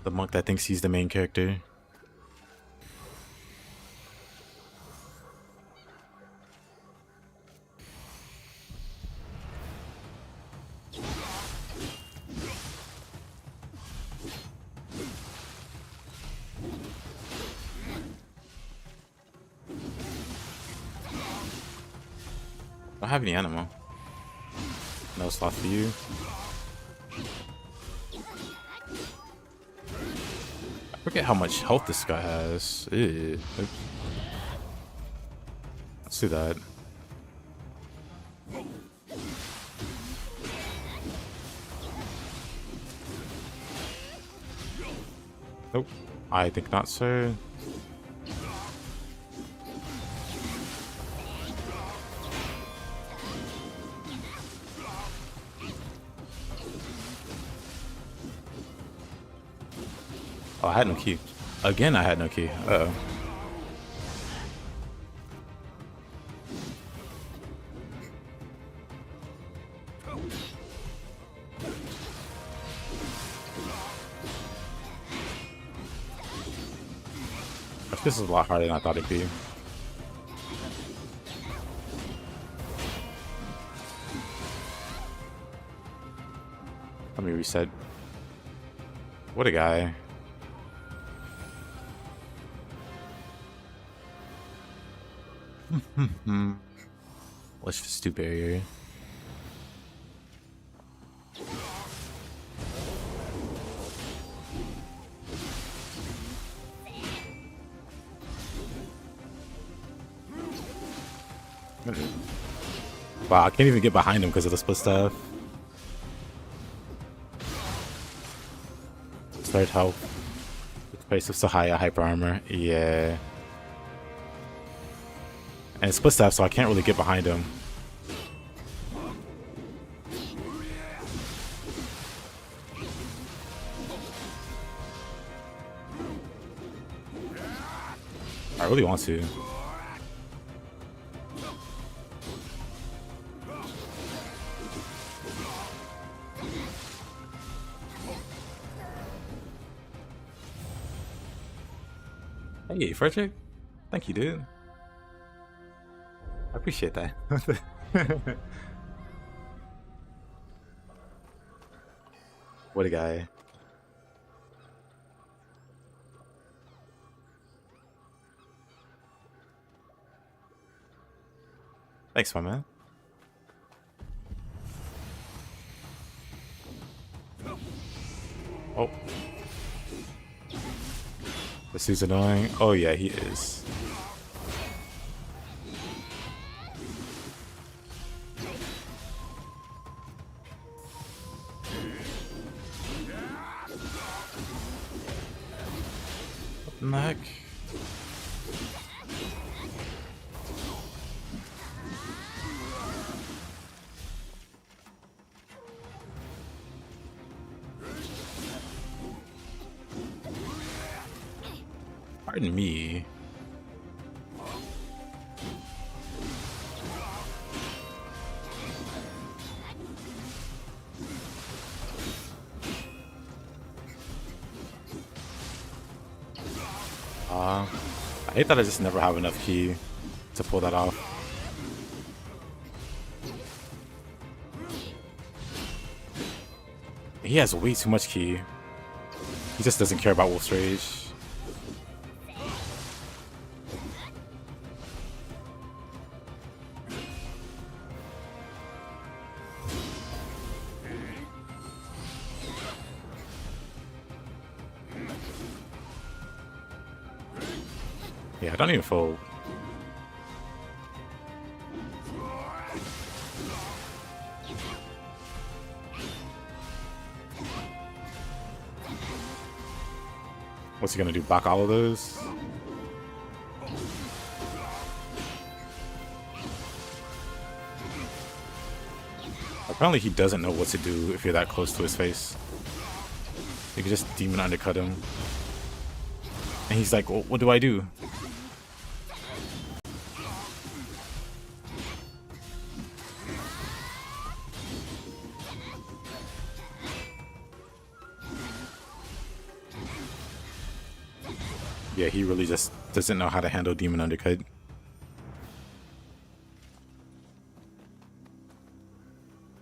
The monk that thinks he's the main character. Don't have any ammo. No slot for you. I forget how much health this guy has. Ew. Oops. Let's do that. Nope. I think not, sir. Oh, I had no key. Again, I had no key. Uh-oh. This is a lot harder than I thought it'd be. Let me reset. What a guy. Let's just do barrier. Wow, I can't even get behind him because of the split stuff. Third health. Place of Sahaya hyper armor. Yeah. And it's split staff, so I can't really get behind him. I really want to. Hey, Frederick. Thank you, dude. I appreciate that. What a guy. Thanks, my man. Oh. This dude's annoying. Oh yeah, he is. What the heck? Pardon me. I hate that I just never have enough key to pull that off. He has way too much key. He just doesn't care about Wolf's Rage. Yeah, I don't even fold. What's he gonna do? Block all of those? Apparently he doesn't know what to do if you're that close to his face. You can just demon undercut him. And he's like, well, what do I do? Yeah, he really just doesn't know how to handle demon undercut.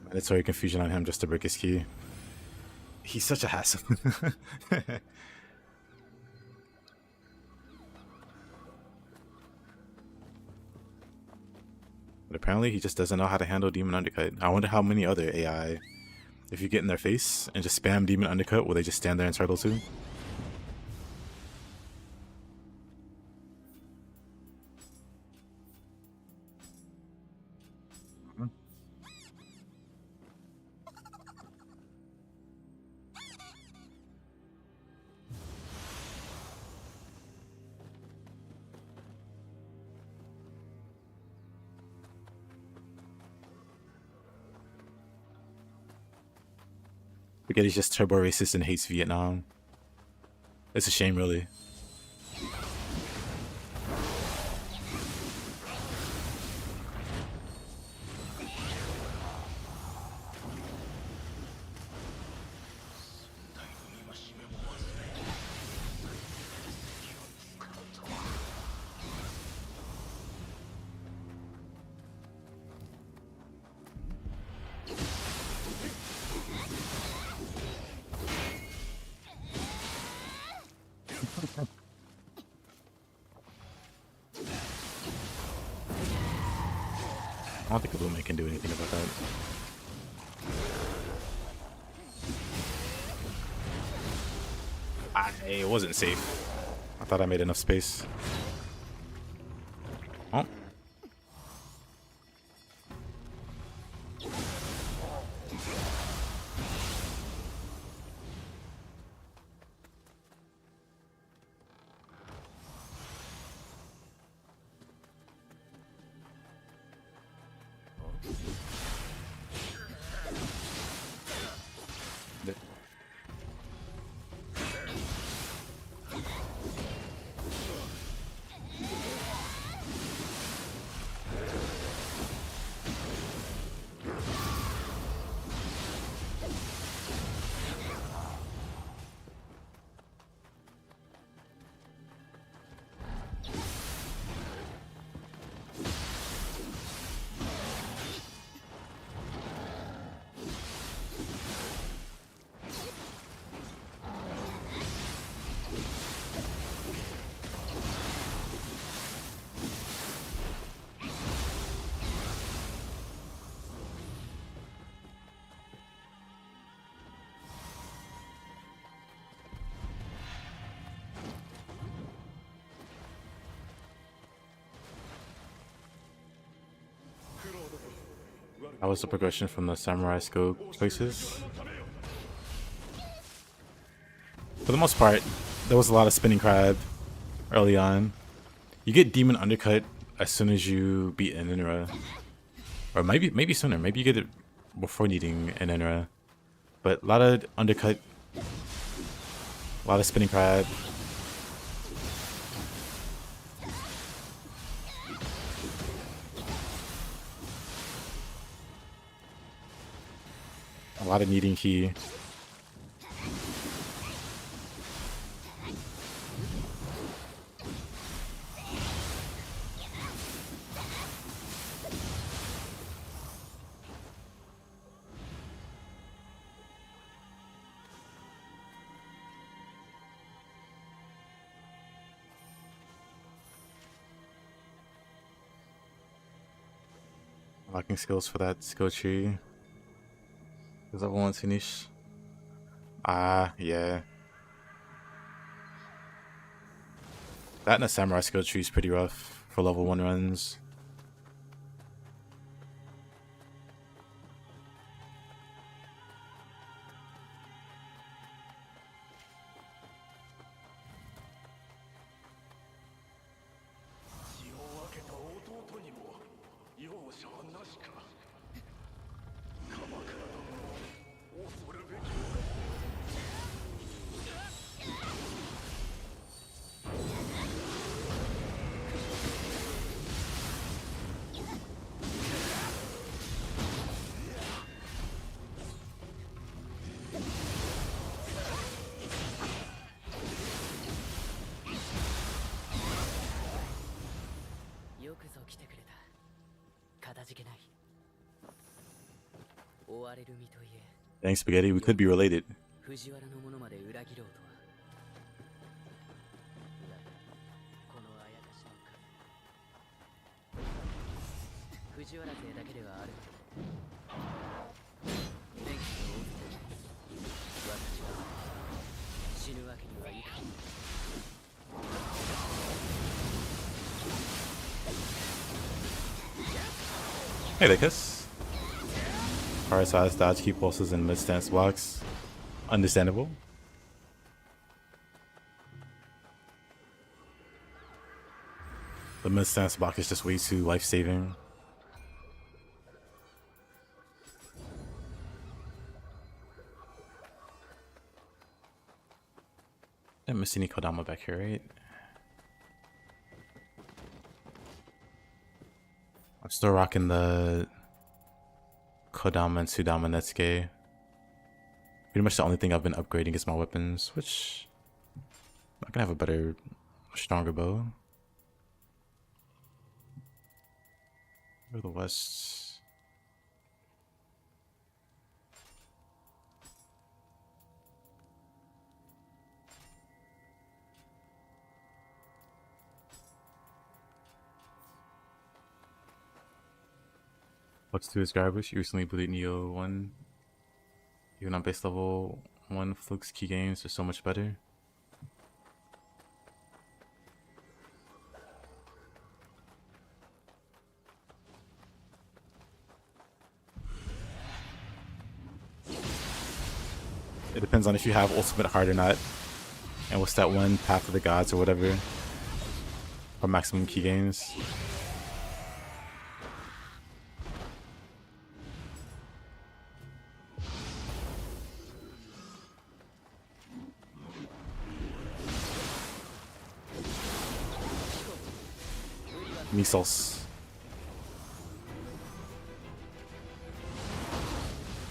Mandatory confusion on him just to break his key. He's such a hassle. But apparently he just doesn't know how to handle demon undercut. I wonder how many other AI, if you get in their face and just spam demon undercut, will they just stand there and turtle too? Forget he's just turbo racist and hates Vietnam. It's a shame, really. I don't think a Lumen can do anything about that. It wasn't safe. I thought I made enough space. Oh. That was the progression from the samurai scope choices. For the most part, there was a lot of spinning crab early on. You get demon undercut as soon as you beat an Inra. Or maybe sooner. Maybe you get it before needing an Inra. But a lot of undercut, a lot of spinning crab. A lot of needing key. Locking skills for that skill tree. Is level 1 finish? Ah, yeah. That and the samurai skill tree is pretty rough for level 1 runs. Dang, Spaghetti, we could be related. 藤原の者まで裏切ろうとは。だがこのあやかしの神藤原勢だけではあるけど天気の王私は死ぬわけにはいかん。Hey, they kiss. Hard size dodge, keep pulses, and mid stance blocks. Understandable. The mid stance block is just way too life saving. Didn't miss any Kodama back here, right? I'm still rocking the Kodama and Sudama Netsuke. Pretty much the only thing I've been upgrading is my weapons, which I can have a better, stronger bow. Go to the west. What's to his garbage? You recently booted Nioh 1. Even on base level 1, Fluke's key games are so much better. It depends on if you have ultimate heart or not. And what's that one, Path of the Gods or whatever. For maximum key games. Measles.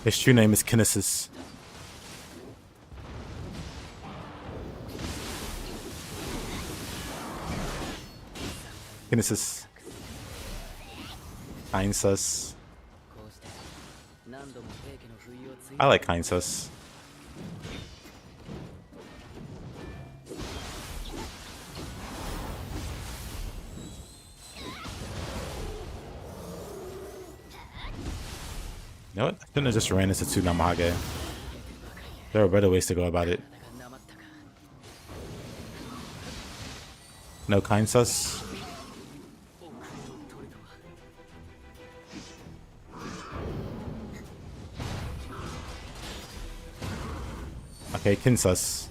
His true name is Kinesis. Kinesis. Kindsus. I like Kindsus. You know what? I shouldn't have just ran into 2 Namage. There are better ways to go about it. No Kindsus. Okay, Kinsus.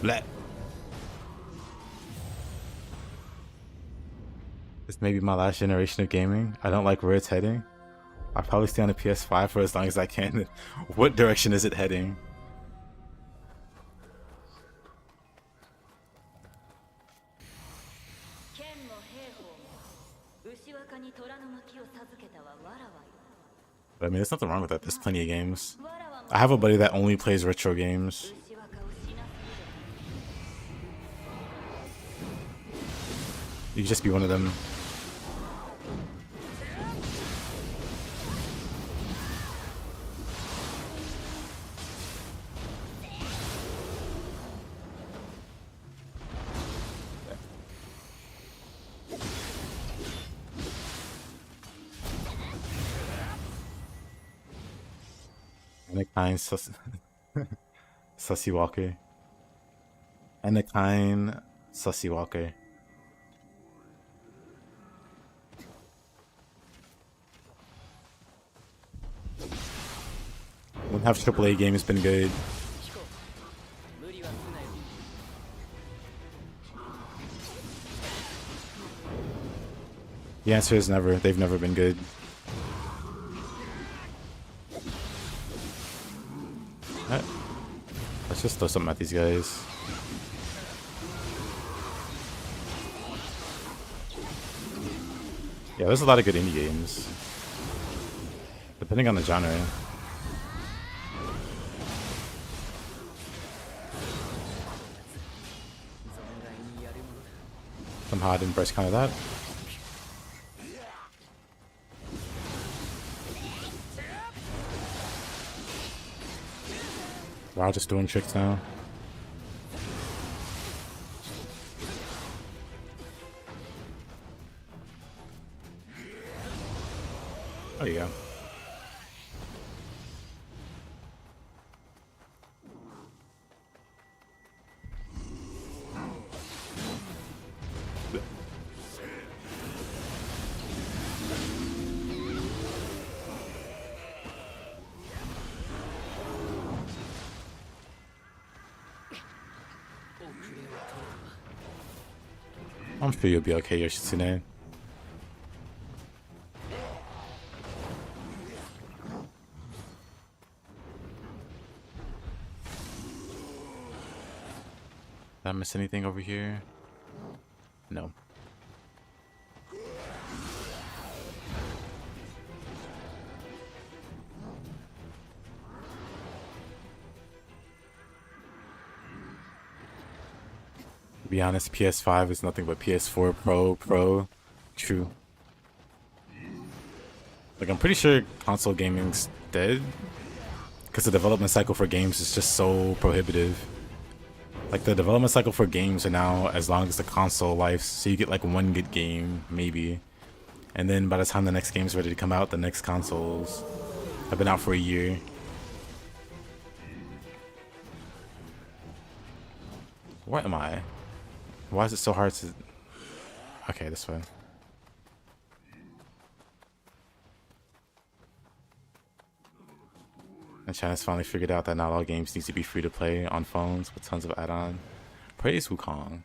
Bleh. This may be my last generation of gaming. I don't like where it's heading. I'll probably stay on the PS5 for as long as I can. What direction is it heading? But I mean, there's nothing wrong with that. There's plenty of games. I have a buddy that only plays retro games. You could just be one of them. Anakin Sussy Walker. Anakin Sussy Walker. When have AAA games been good? The answer is never. They've never been good. Alright. Let's just throw something at these guys. Yeah, there's a lot of good indie games. Depending on the genre. Somehow I didn't press counter that. We're all just doing tricks now. There you go. I'm sure you'll be okay, Yoshitsune. Did I miss anything over here? No. To be honest, PS5 is nothing but PS4 Pro. True. Like, I'm pretty sure console gaming's dead. Because the development cycle for games is just so prohibitive. Like, the development cycle for games are now as long as the console life, so you get like one good game, maybe. And then by the time the next game's ready to come out, the next consoles have been out for a year. What am I? Why is it so hard to... Okay, this way. And China's finally figured out that not all games need to be free to play on phones with tons of add-on. Praise Wukong.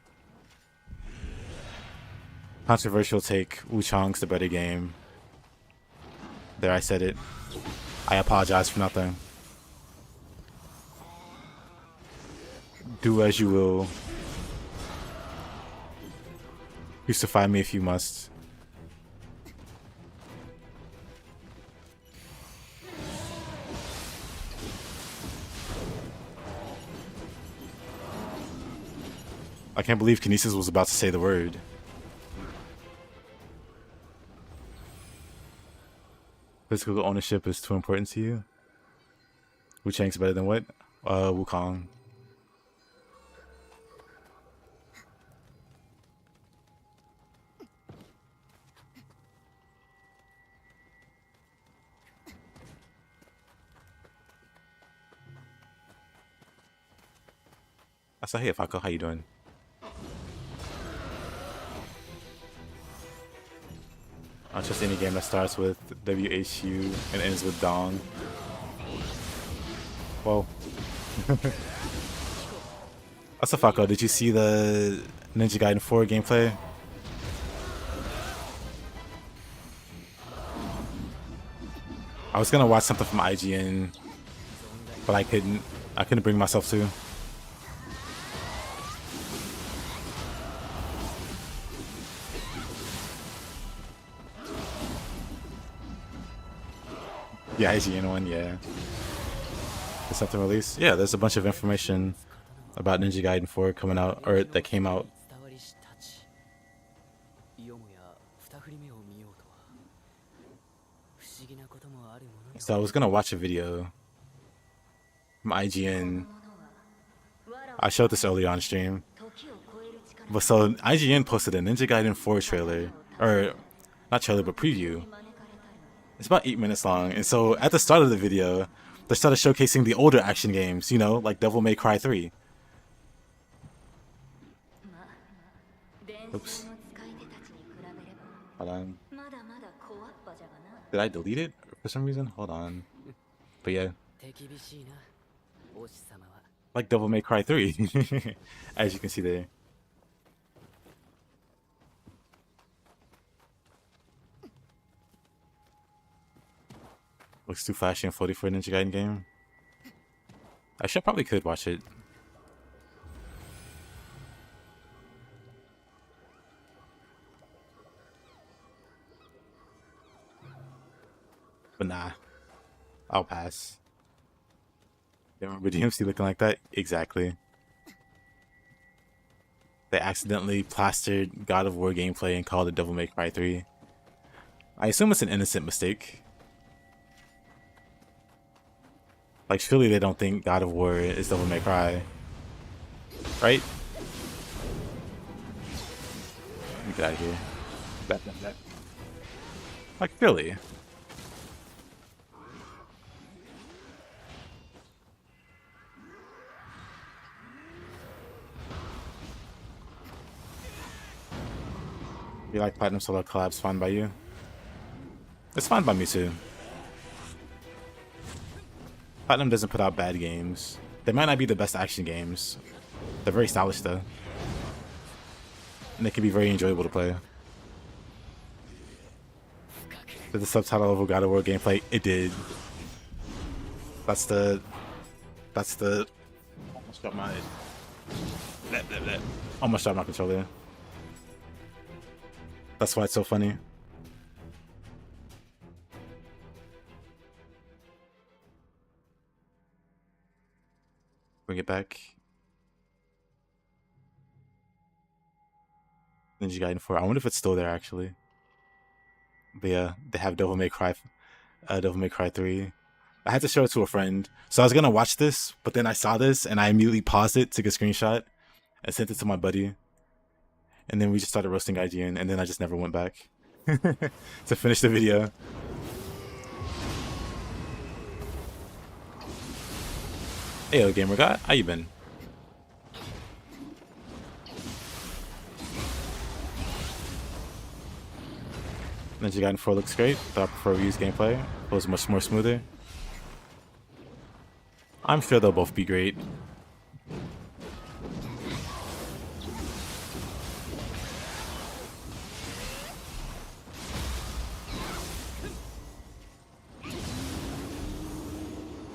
Controversial take, Wuchong's the better game. There, I said it. I apologize for nothing. Do as you will. Crucify me if you must. I can't believe Kinesis was about to say the word. Physical ownership is too important to you? Wu Chang's better than what? Wukong. Asahi Fako, how you doing? I'll trust any game that starts with WHU and ends with Dong. Whoa. Asafako, did you see the Ninja Gaiden 4 gameplay? I was gonna watch something from IGN, but I couldn't. I couldn't bring myself to. Yeah, IGN one, yeah. Is something released? Yeah, there's a bunch of information about Ninja Gaiden 4 coming out, or that came out. So I was gonna watch a video from IGN. I showed this earlier on stream. But so IGN posted a Ninja Gaiden 4 trailer, or not trailer, but preview. It's about 8 minutes long, and so at the start of the video, they started showcasing the older action games, you know, like Devil May Cry 3. Oops. Hold on. Did I delete it for some reason? Hold on. But yeah. Like Devil May Cry 3, as you can see there. Looks too flashy and floaty for a Ninja Gaiden game. I probably could watch it. But nah. I'll pass. You remember DMC looking like that? Exactly. They accidentally plastered God of War gameplay and called it Devil May Cry 3. I assume it's an innocent mistake. Like, surely they don't think God of War is Devil May Cry, right? Let me get out of here. Back. Like, Philly. You like Platinum Solo collabs fine by you? It's fine by me too. Platinum doesn't put out bad games. They might not be the best action games. They're very stylish though. And they can be very enjoyable to play. Did the subtitle of God of War gameplay? It did. That's the almost got my almost shot my controller. That's why it's so funny. Bring it back. Ninja Gaiden 4. I wonder if it's still there actually. But yeah, they have Devil May Cry 3. I had to show it to a friend. So I was gonna watch this, but then I saw this and I immediately paused it, took a screenshot, and sent it to my buddy. And then we just started roasting IGN, and then I just never went back to finish the video. Hey, gamer guy, how you been? Ninja Gaiden 4 looks great, but I prefer Ryu's gameplay. It was much more smoother. I'm sure they'll both be great.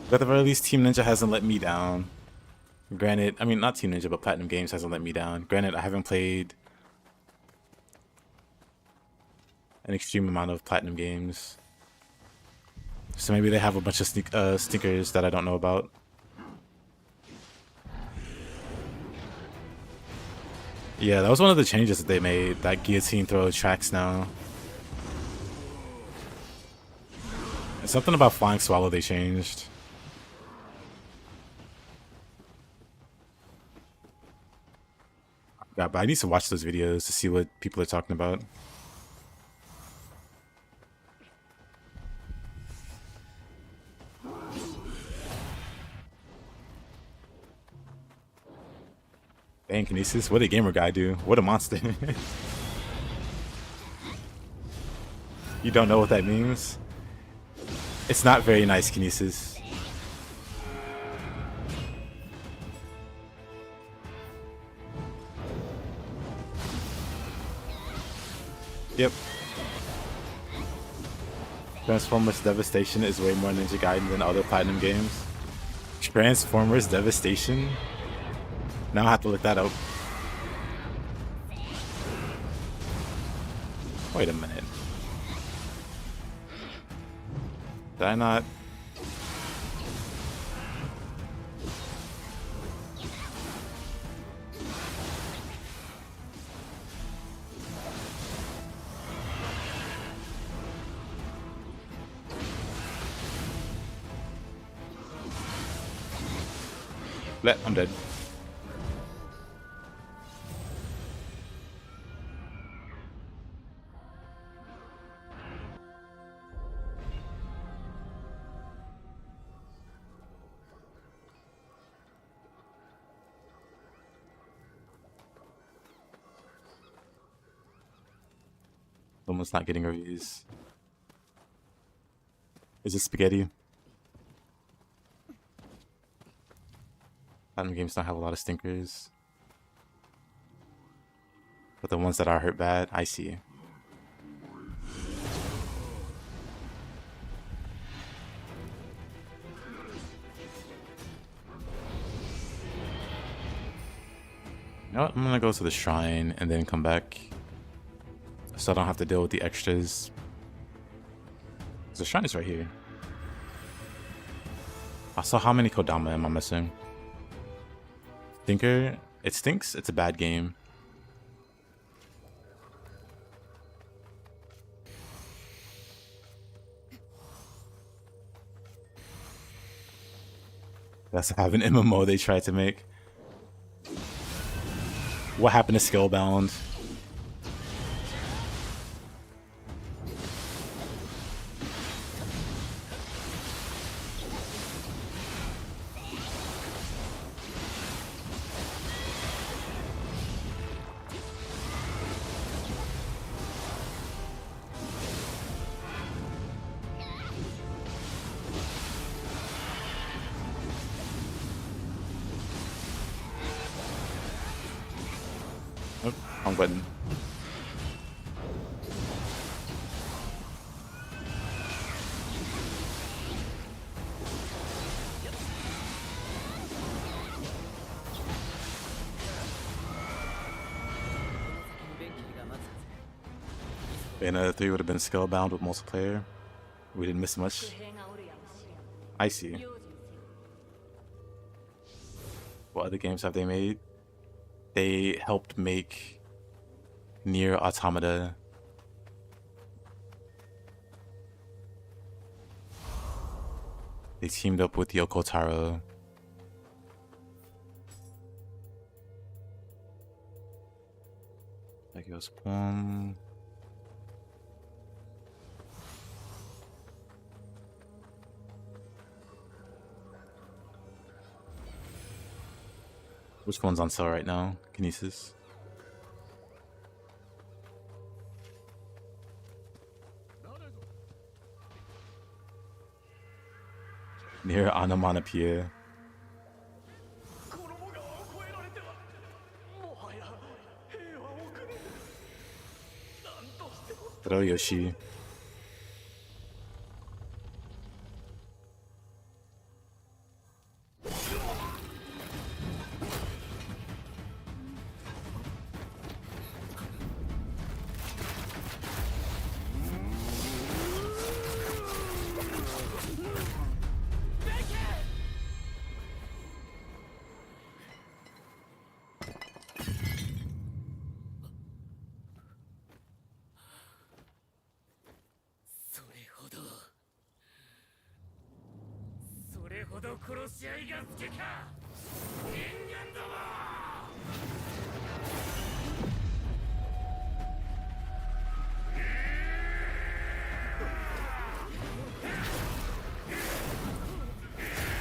But at the very least, Team Ninja hasn't let me down. Granted, I mean, not Team Ninja, but Platinum Games hasn't let me down. Granted, I haven't played an extreme amount of Platinum games. So maybe they have a bunch of stinkers that I don't know about. Yeah, that was one of the changes that they made. That guillotine throw tracks now. And something about Flying Swallow they changed. Yeah, but I need to watch those videos to see what people are talking about. Dang, Kinesis, what did Gamer Guy do? What a monster. You don't know what that means? It's not very nice, Kinesis. Yep. Transformers Devastation is way more Ninja Gaiden than other Platinum games. Transformers Devastation? Now I have to look that up. Wait a minute. Did I not? I'm dead. Someone's not getting reviews. Is it spaghetti? Platinum games don't have a lot of stinkers. But the ones that are hurt bad, I see. You know what? I'm gonna go to the shrine and then come back. So I don't have to deal with the extras. The shrine is right here. Also, how many Kodama am I missing? Stinker? It stinks. It's a bad game. That's have an MMO they tried to make. What happened to Skillbound? Oh, wrong button. Bayonetta 3 would have been Skillbound with multiplayer. We didn't miss much. I see. What other games have they made? They helped make Nier Automata. They teamed up with Yoko Taro. Hatchets-only. Which one's on sale right now? Kinesis. Near Onomatopoeia. Yoshi.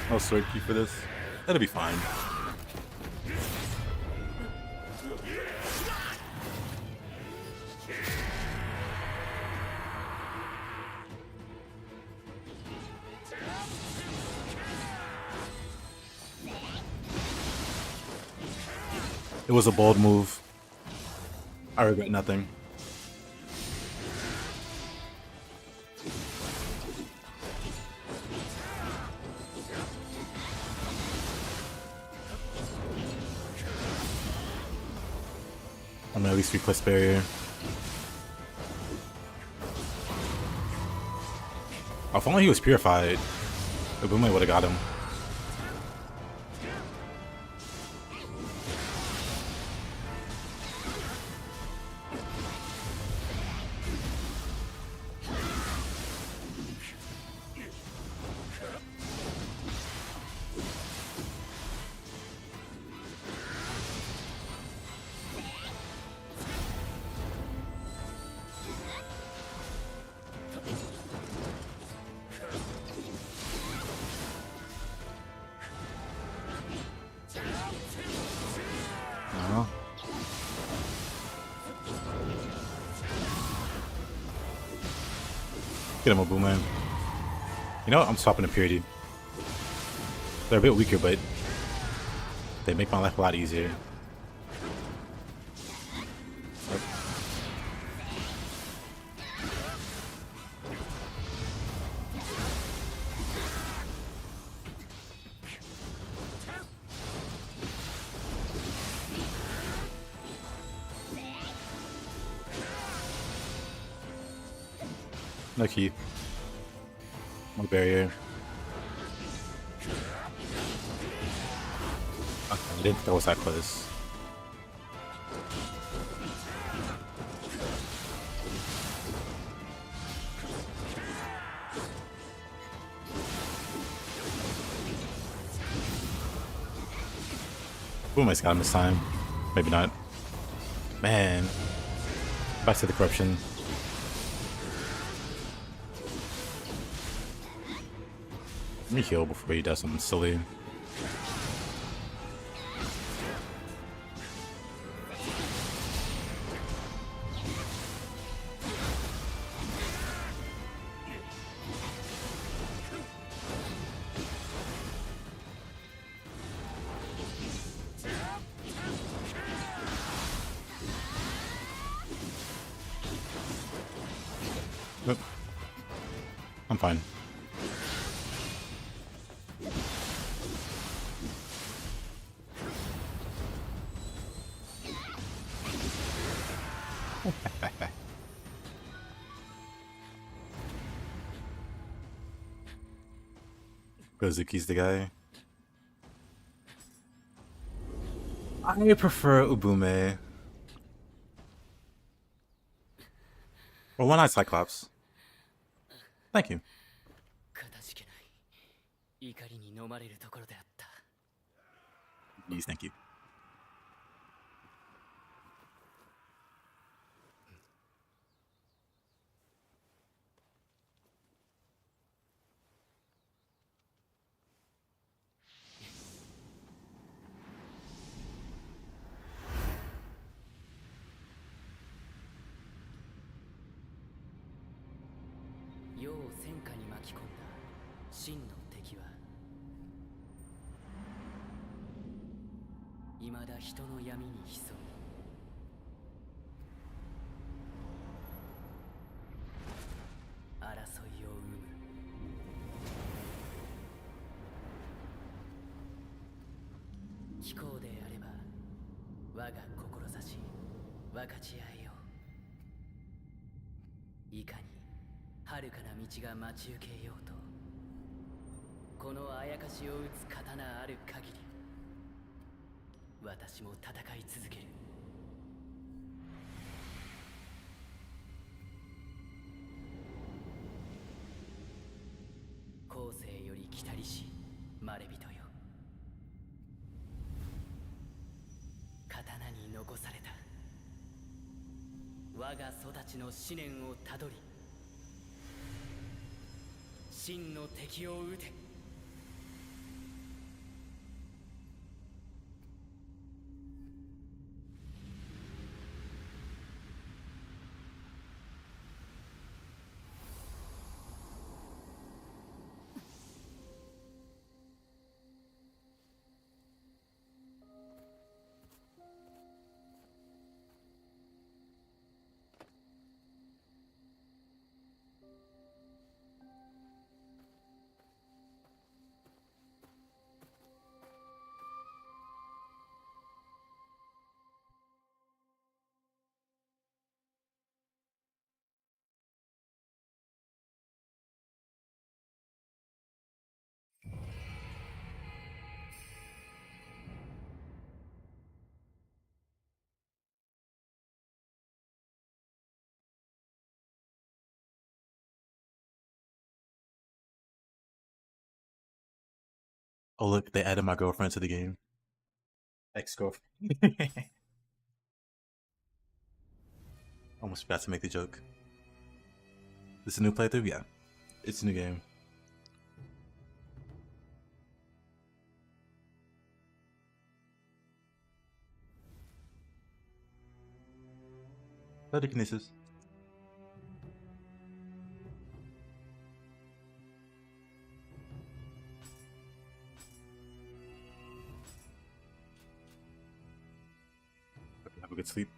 No sword key for this. That'll be fine. It was a bold move. I regret nothing. I'm gonna at least request barrier. If only he was purified, the Boomay would have got him. Get him a Boomerang. You know what? I'm swapping to Purity. They're a bit weaker, but they make my life a lot easier. No key. No barrier. Okay, I didn't think that was that close. Who am I scouting this time? Maybe not. Man. Back to the corruption. Let me heal before he does something silly. Nope. I'm fine. Gozuki's the guy. I prefer Ubume. Or why not Cyclops? Thank you. かたじけない怒りに飲まれるところであった。 Please, thank you.世を戦火に巻き込んだ真の敵は未だ人の闇に潜み争いを生む。貴公であれば我が志分かち合えよう。いかに遥かな道が待ち受けようとこのあやかしを打つ刀ある限り私も戦い続ける。後世より来たりしまれびとよ、刀に残された我が育ちの思念をたどり真の敵を撃て。Oh look, they added my girlfriend to the game. Ex-girlfriend. Almost forgot to make the joke. This is a new playthrough? Yeah. It's a new game. Telekinesis. Have a good sleep.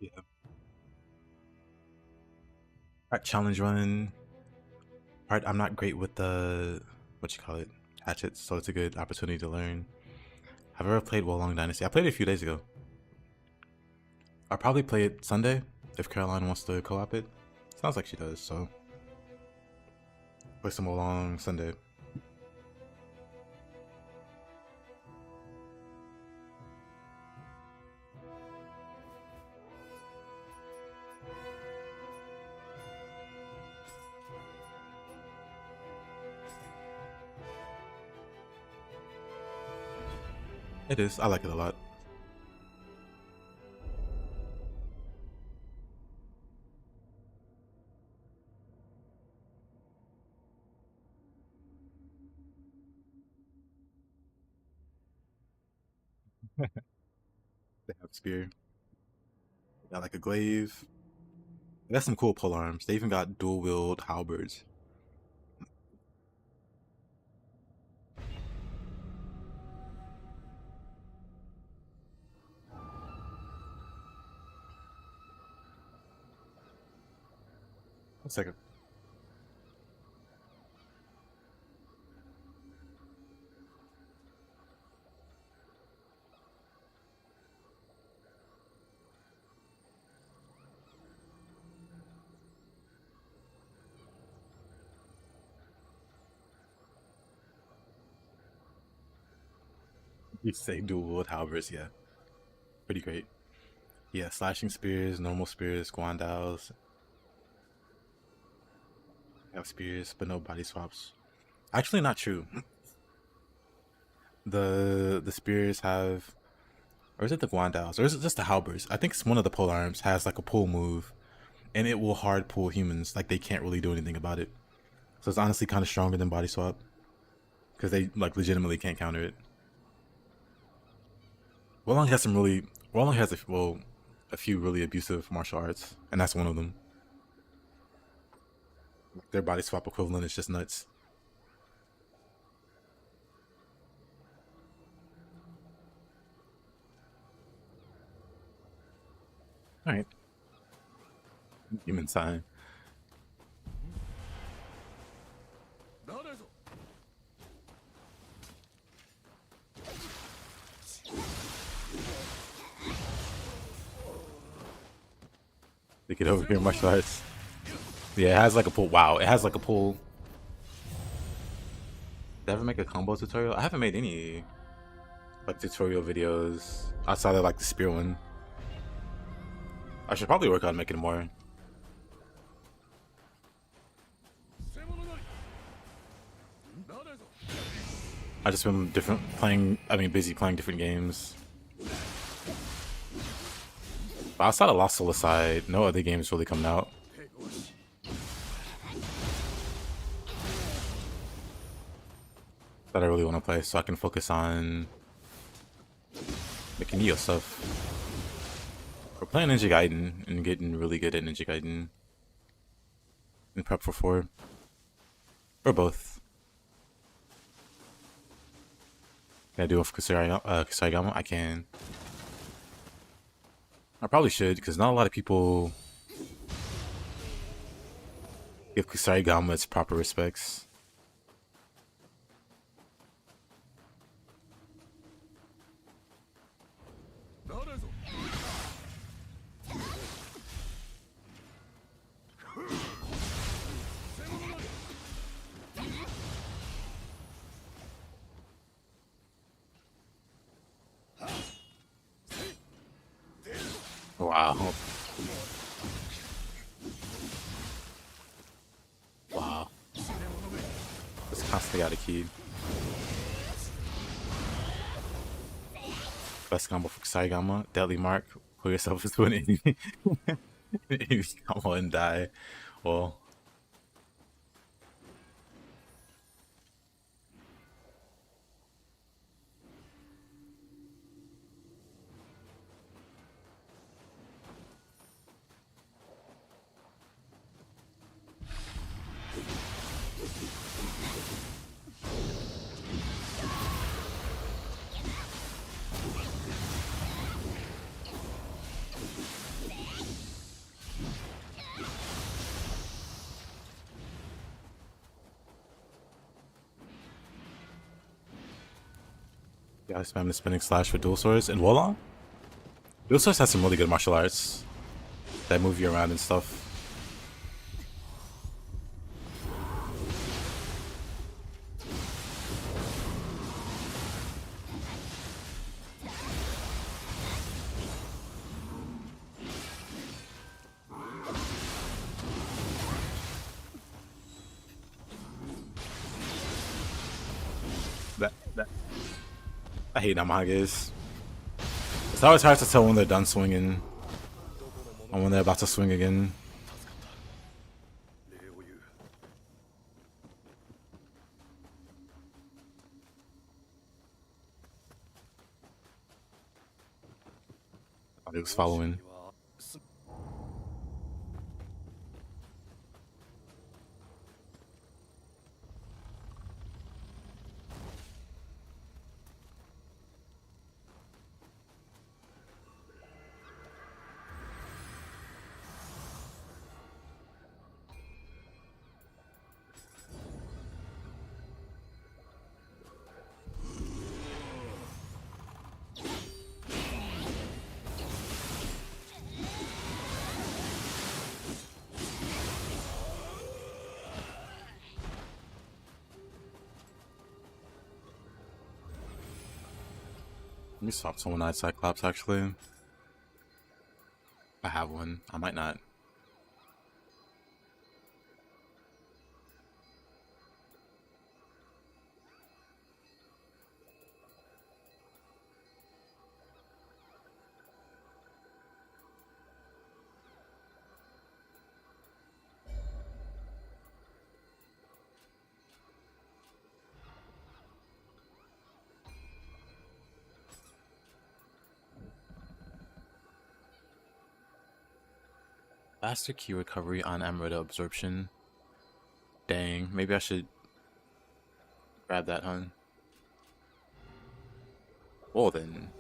Yeah. Alright, challenge run. Alright, I'm not great with the hatchets, so it's a good opportunity to learn. Have I ever played Wolong Dynasty? I played it a few days ago. I'll probably play it Sunday if Caroline wants to co-op it. Sounds like she does, so play some Wolong Sunday. It is. I like it a lot. They have spear. They got like a glaive. They got some cool pole arms. They even got dual wield halberds. One second. You say dual wield halberds, yeah. Pretty great. Yeah, slashing spears, normal spears, guandals. Have spears, but no body swaps. Actually, not true. The spears have, or is it the guandals, or is it just the halberds? I think it's one of the pole arms has like a pull move, and it will hard pull humans. Like they can't really do anything about it. So it's honestly kind of stronger than body swap because they like legitimately can't counter it. Wulong has some really, Wulong has a few really abusive martial arts, and that's one of them. Their body swap equivalent is just nuts. All right, human sign. They get over here, martial arts. Yeah, it has like a pull. Wow, it has like a pull. Did I ever make a combo tutorial? I haven't made any like tutorial videos outside of like the spear one. I should probably work on making more. I just been busy playing different games. But outside of Lost Soul aside, no other games really coming out. That I really want to play, so I can focus on making Nioh stuff. We're playing Ninja Gaiden and getting really good at Ninja Gaiden. And prep for 4. Or both. Can I do it for Kusarigama? I can. I probably should, because not a lot of people give Kusarigama its proper respects. Wow. Wow. Just constantly got a key. Best combo for Saigama. Deadly Mark. Pull yourself into an enemy. You come on and die. Well. Yeah, I spam the spinning slash for dual swords and Wulong. Dual swords has some really good martial arts that move you around and stuff. I hate Namages. It's always hard to tell when they're done swinging and when they're about to swing again. 礼を言う He was following. Let me swap to one-eyed Cyclops, actually. I have one. I might not. Faster key recovery on Emerita absorption. Dang, maybe I should grab that, huh? Well then.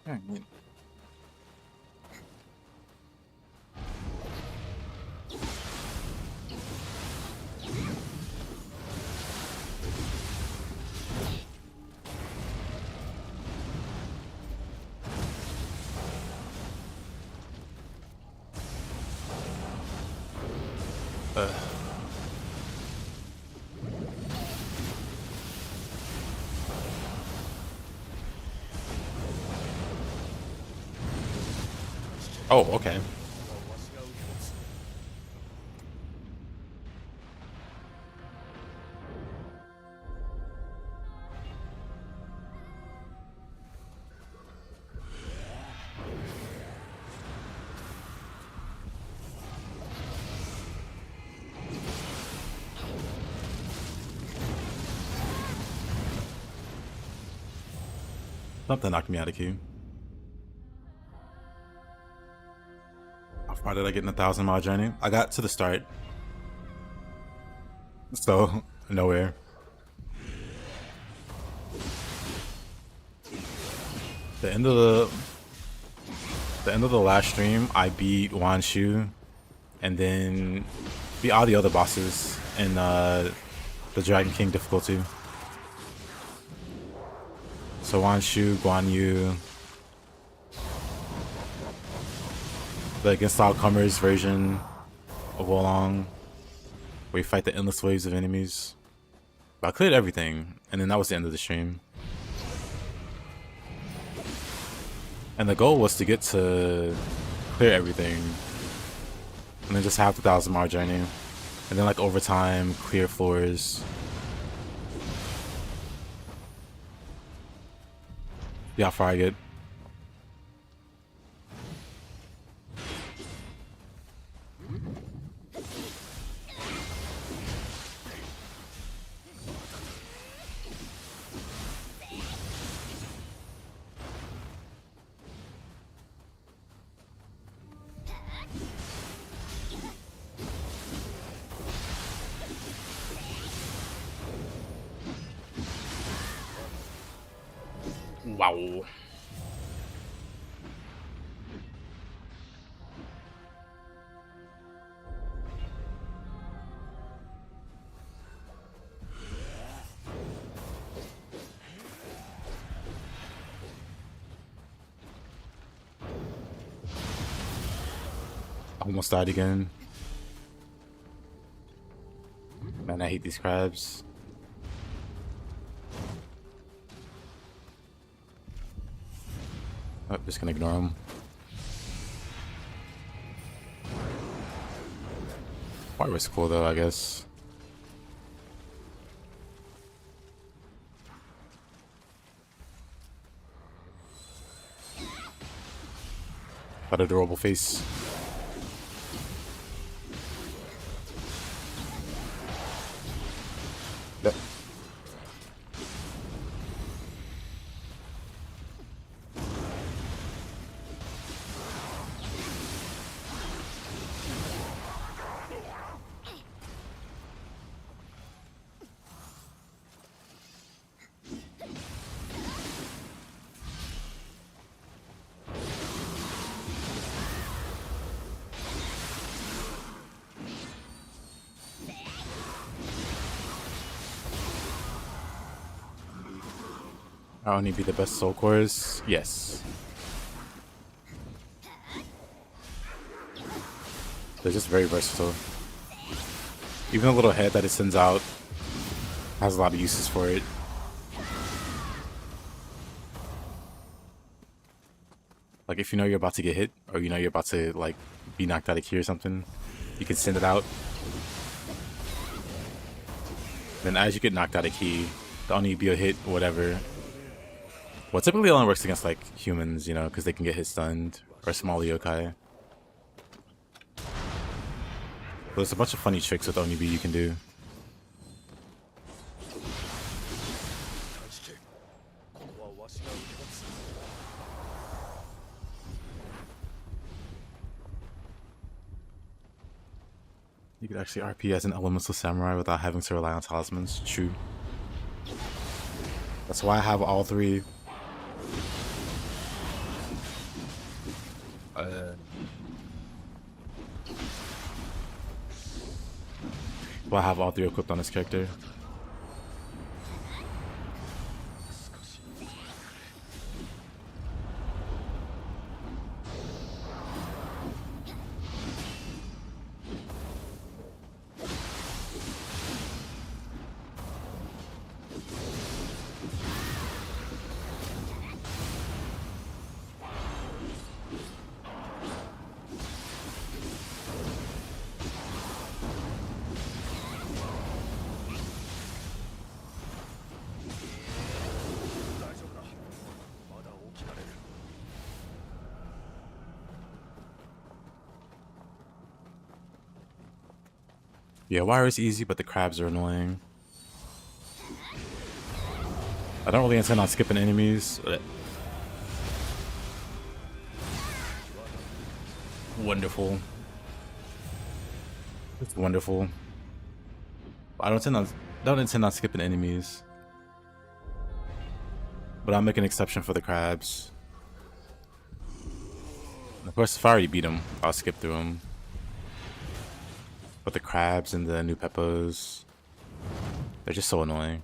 Alright. Oh, okay. Something knocked me out of queue. How far did I get in 1,000-mile journey? I got to the start. So, nowhere. The end of the last stream, I beat Wan Shu, and then beat all the other bosses in the Dragon King difficulty. So Wan Shu, Guan Yu, the Against All Comers version of Wolong, where you fight the endless waves of enemies. But I cleared everything, and then that was the end of the stream. And the goal was to get to clear everything, and then just have the 1,000-mile journey, and then like over time clear floors. Yeah, how far I get. Wow. Almost died again. Man, I hate these crabs. Oh, just gonna ignore them. Water was cool though, I guess. What adorable face. Yep. I'll only be the best soul cores. Yes. They're just very versatile. Even the little head that it sends out has a lot of uses for it. Like if you know you're about to get hit, or you know you're about to like be knocked out of key or something, you can send it out. Then as you get knocked out of key, the only be a hit, whatever. Well, typically it only works against like humans, you know, because they can get hit stunned, or small yokai. But there's a bunch of funny tricks with Onibi you can do. You could actually RP as an elemental samurai without having to rely on talismans. True. That's why I have all three. Well, I have all three equipped on this character. Yeah, wire is easy, but the crabs are annoying. I don't really intend on skipping enemies. Wonderful. It's wonderful. I don't intend on skipping enemies. But I'll make an exception for the crabs. Of course, if I already beat them, I'll skip through them. But the crabs and the new peppos, they're just so annoying.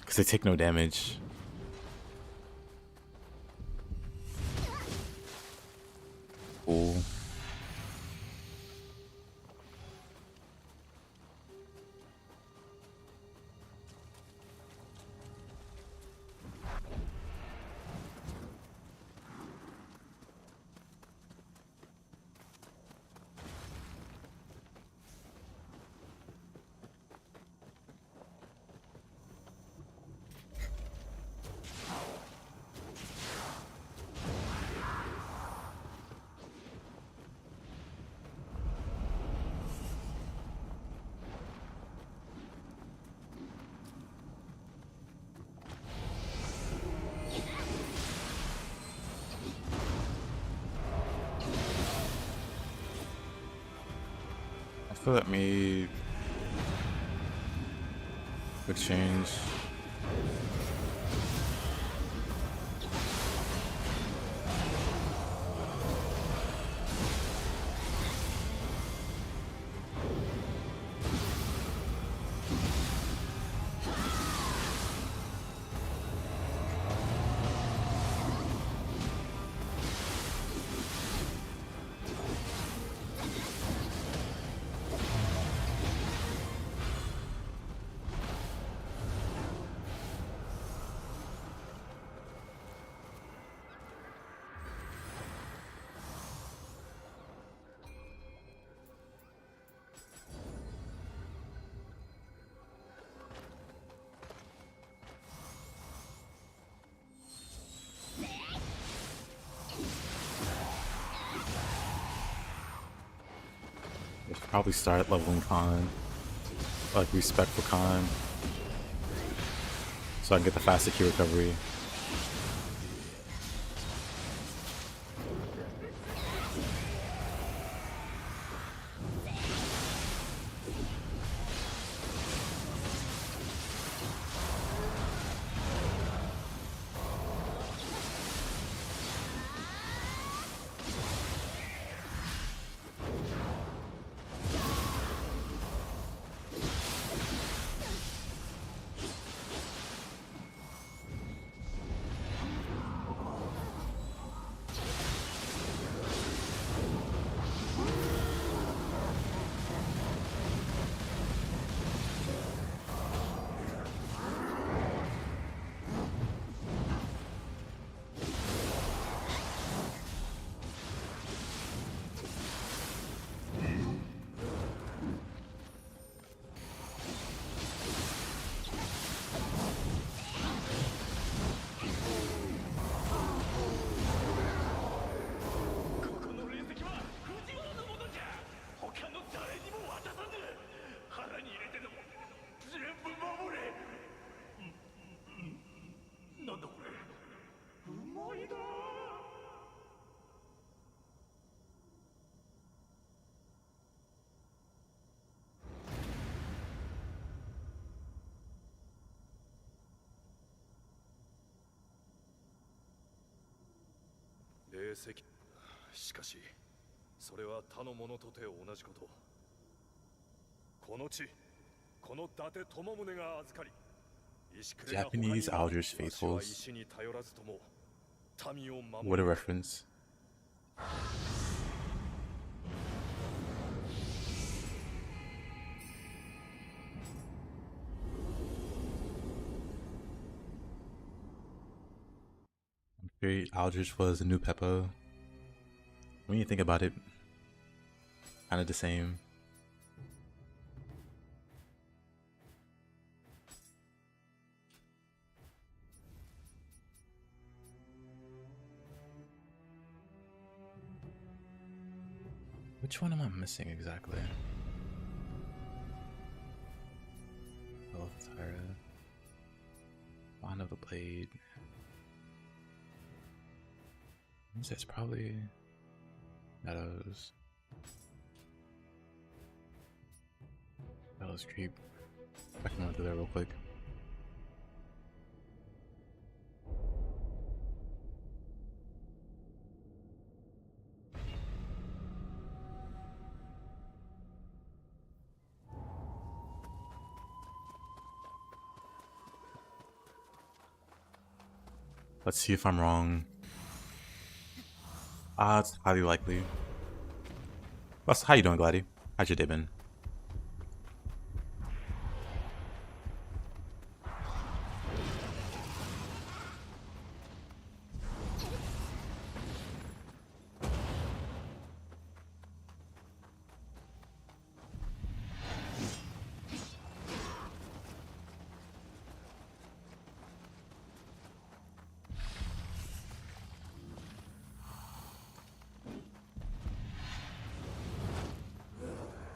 Because they take no damage. Cool. I feel that made quick change. Probably start leveling Khan. Like respect for Khan. So I can get the fast key recovery.しかしそれは他の者とて同じこと。この地、この伊達朝宗が預かり、 Japanese Aldrich faithfuls. What a reference. I'm sure Aldrich was a new Peppa. When you think about it, kind of the same. Which one am I missing exactly? Oh, Tyra. Bond of the Blade. It's probably Meadows. Meadows Creep. I can run through there real quick. Let's see if I'm wrong. It's highly likely. How you doing, Gladdy? How's your day been?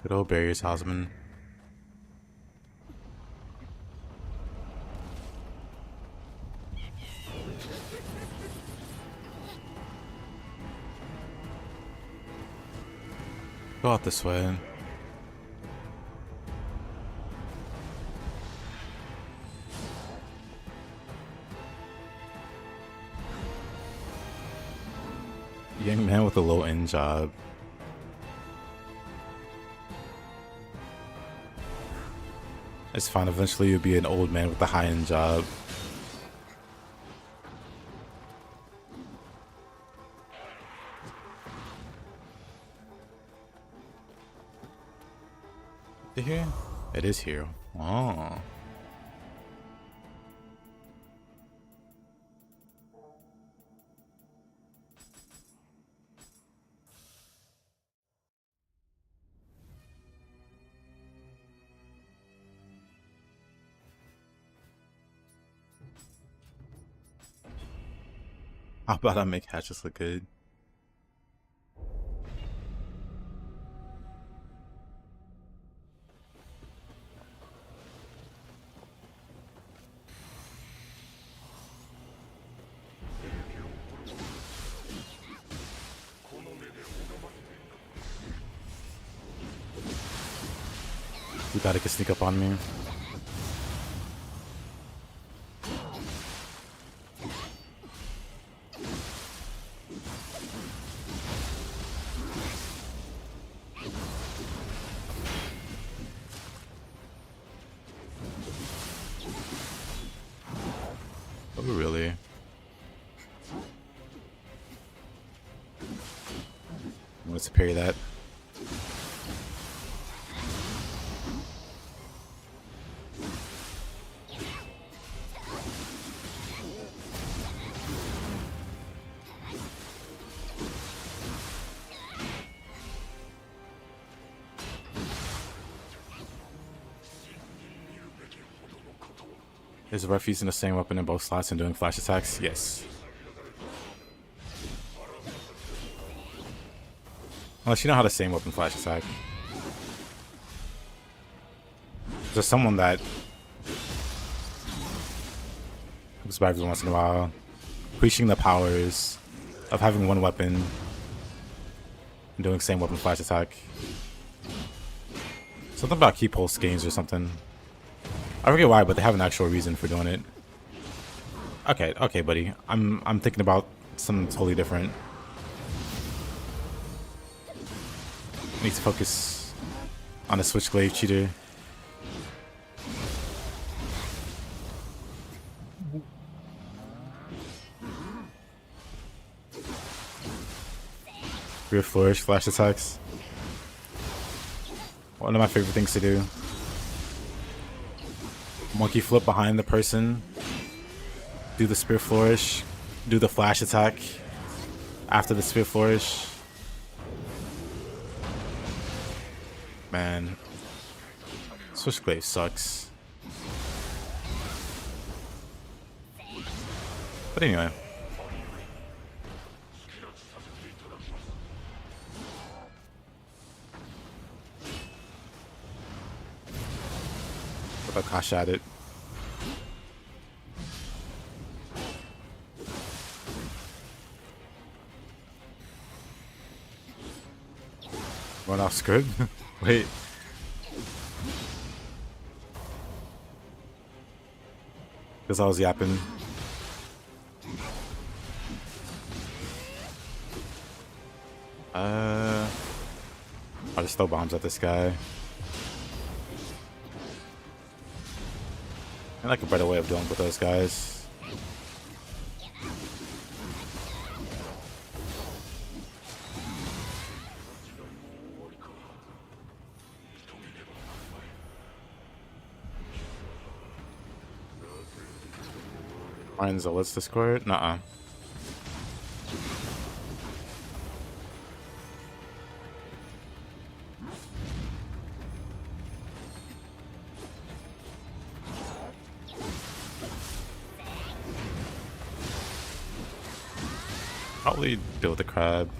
Good old Barriers Houseman. Go out this way. Young man with a low end job. It's fine, eventually you'll be an old man with a high-end job. Is it here? It is here. Oh. How about I make Hatchets look good? You gotta get sneak up on me. Oh, really? Let's parry that. Is the ref using the same weapon in both slots and doing flash attacks? Yes. Unless you know how the same weapon flash attack. There's someone that comes by every once in a while, preaching the powers of having one weapon and doing same weapon flash attack. Something about key pulse games or something. I forget why, but they have an actual reason for doing it. Okay, okay, buddy. I'm thinking about something totally different. Need to focus on a switchblade cheater. Rear flourish, flash attacks. One of my favorite things to do. Monkey flip behind the person. Do the spear flourish. Do the flash attack after the spear flourish. Man, switchblade sucks. But anyway. What about Kash at it? Run off script? Wait. Because I was yapping. I'll just throw bombs at this guy. I like a better way of dealing with those guys. Mine's a let's Discord? Nuh-uh. Probably deal with the crab.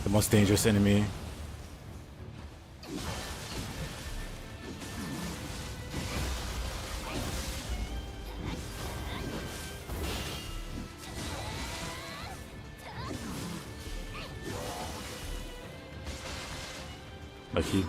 The most dangerous enemy. Lucky.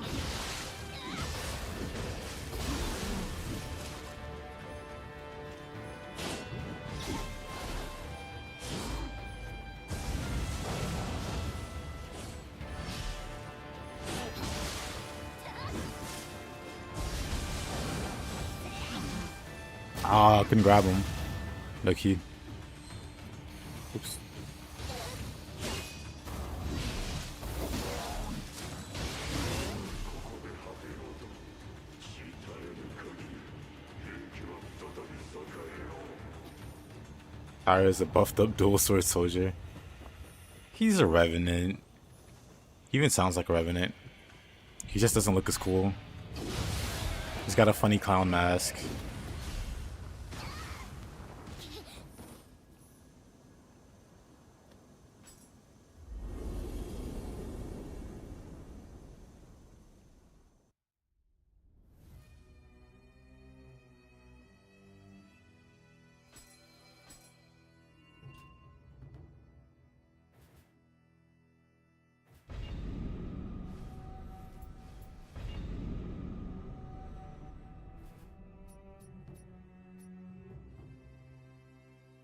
Ah, I couldn't grab him. No key. Oops. Tyra is a buffed up dual sword soldier. He's a revenant. He even sounds like a revenant. He just doesn't look as cool. He's got a funny clown mask.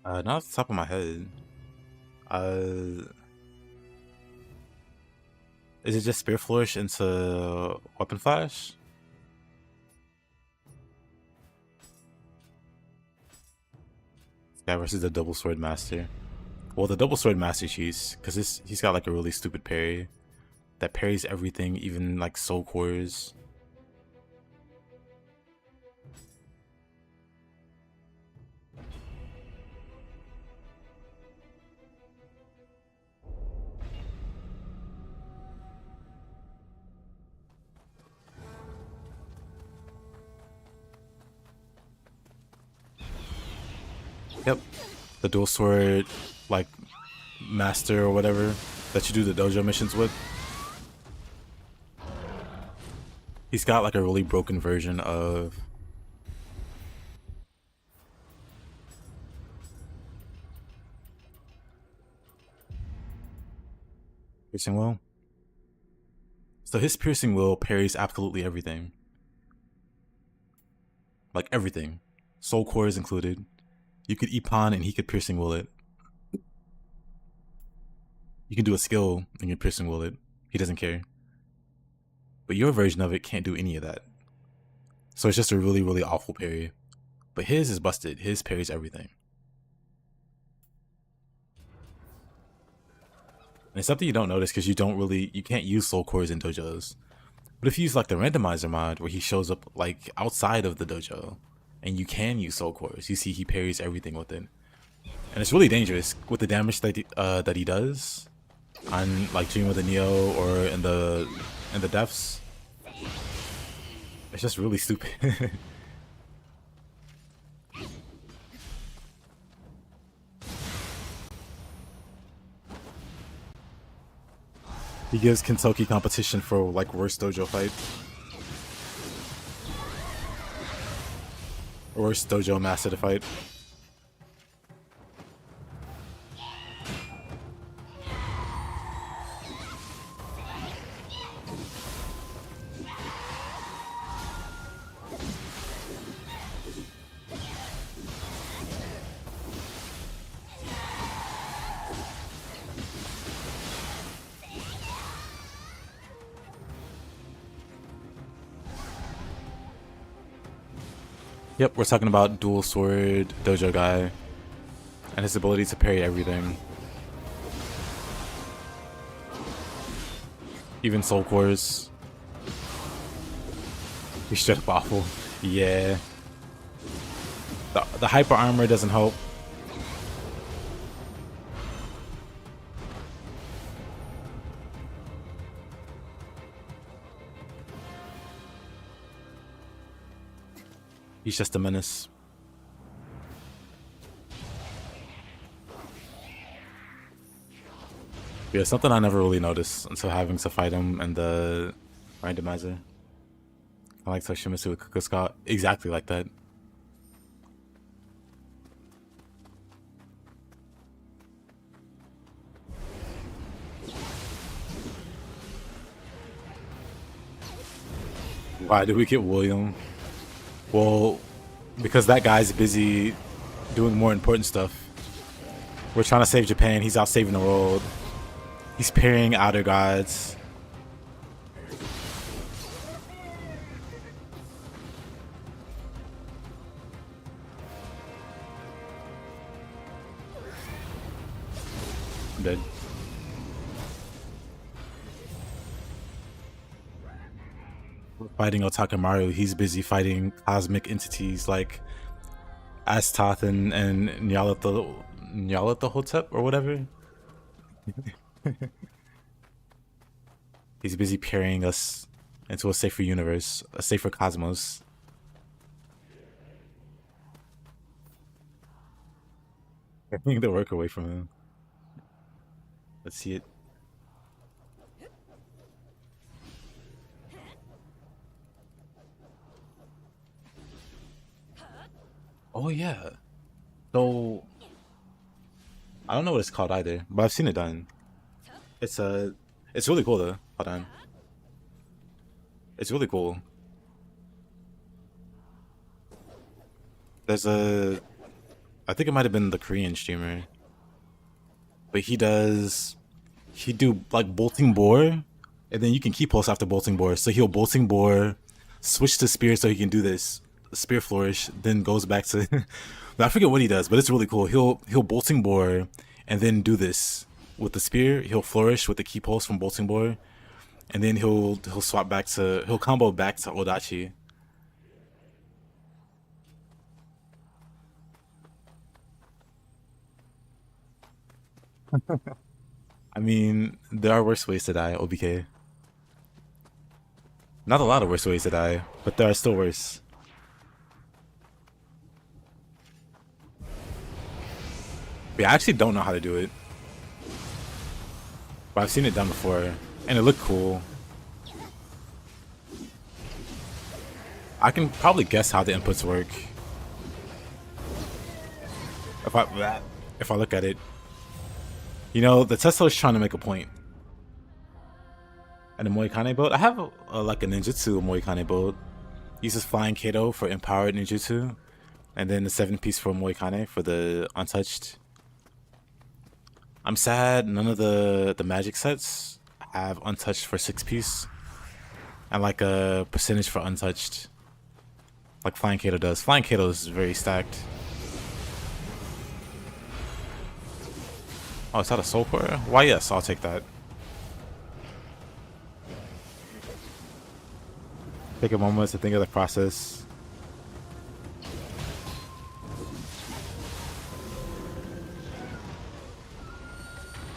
Not off the top of my head. Is it just Spear Flourish into Weapon Flash? This guy versus the Double Sword Master. Well, the Double Sword Master cheats, because he's got like a really stupid parry that parries everything, even like soul cores. Yep, the dual sword, like master or whatever that you do the dojo missions with. He's got like a really broken version of. Piercing Will. So his Piercing Will parries absolutely everything. Like everything. Soul core is included. You could Epon and he could Piercing Will it. You can do a skill and you Piercing Will it. He doesn't care. But your version of it can't do any of that. So it's just a really, really awful parry. But his is busted. His parries everything. And it's something you don't notice because you can't use soul cores in dojos. But if you use like the randomizer mod where he shows up like outside of the dojo and you can use soul cores, you see he parries everything with it. And it's really dangerous with the damage that he does on like Dream of the Nioh or in the deaths. It's just really stupid. He gives Kentucky competition for like worst dojo fight. Worst dojo master to fight. Yep, we're talking about dual sword dojo guy and his ability to parry everything. Even soul cores. He's straight up awful. Yeah. The hyper armor doesn't help. He's just a menace. Yeah, something I never really noticed until having to fight him and the randomizer. I like Toshimitsu with Kukuska. Exactly like that. Why did we get William? Well, because that guy's busy doing more important stuff. We're trying to save Japan. He's out saving the world. He's parrying outer gods. I'm dead. We're fighting Otakemaru. He's busy fighting cosmic entities like Astoth and Nyarlathotep or whatever. He's busy parrying us into a safer universe, a safer cosmos. Taking the work away from him. Let's see it. Oh yeah. So I don't know what it's called either, but I've seen it done. It's really cool though. Hold on. It's really cool. There's a I think it might have been the Korean streamer. But he do like bolting boar, and then you can keep pulse after bolting boar. So he'll bolting boar, switch to spear so he can do this spear flourish, then goes back to I forget what he does, but it's really cool. He'll bolting boar and then do this with the spear. He'll flourish with the key pulse from bolting boar, and then he'll combo back to Odachi. I mean, there are worse ways to die, OBK. Not a lot of worse ways to die, but there are still worse. But yeah, I actually don't know how to do it. But I've seen it done before, and it looked cool. I can probably guess how the inputs work. If I look at it. You know, the Tesla is trying to make a point. And the Moikane build, I have like a ninjutsu Moikane build. Uses Flying Kato for empowered ninjutsu, and then the 7-piece for Moikane for the untouched. I'm sad none of the magic sets have untouched for 6-piece, and like a percentage for untouched, like Flying Kato does. Flying Kato is very stacked. Oh, is that a soul core? Why, yes, I'll take that. Take a moment to think of the process.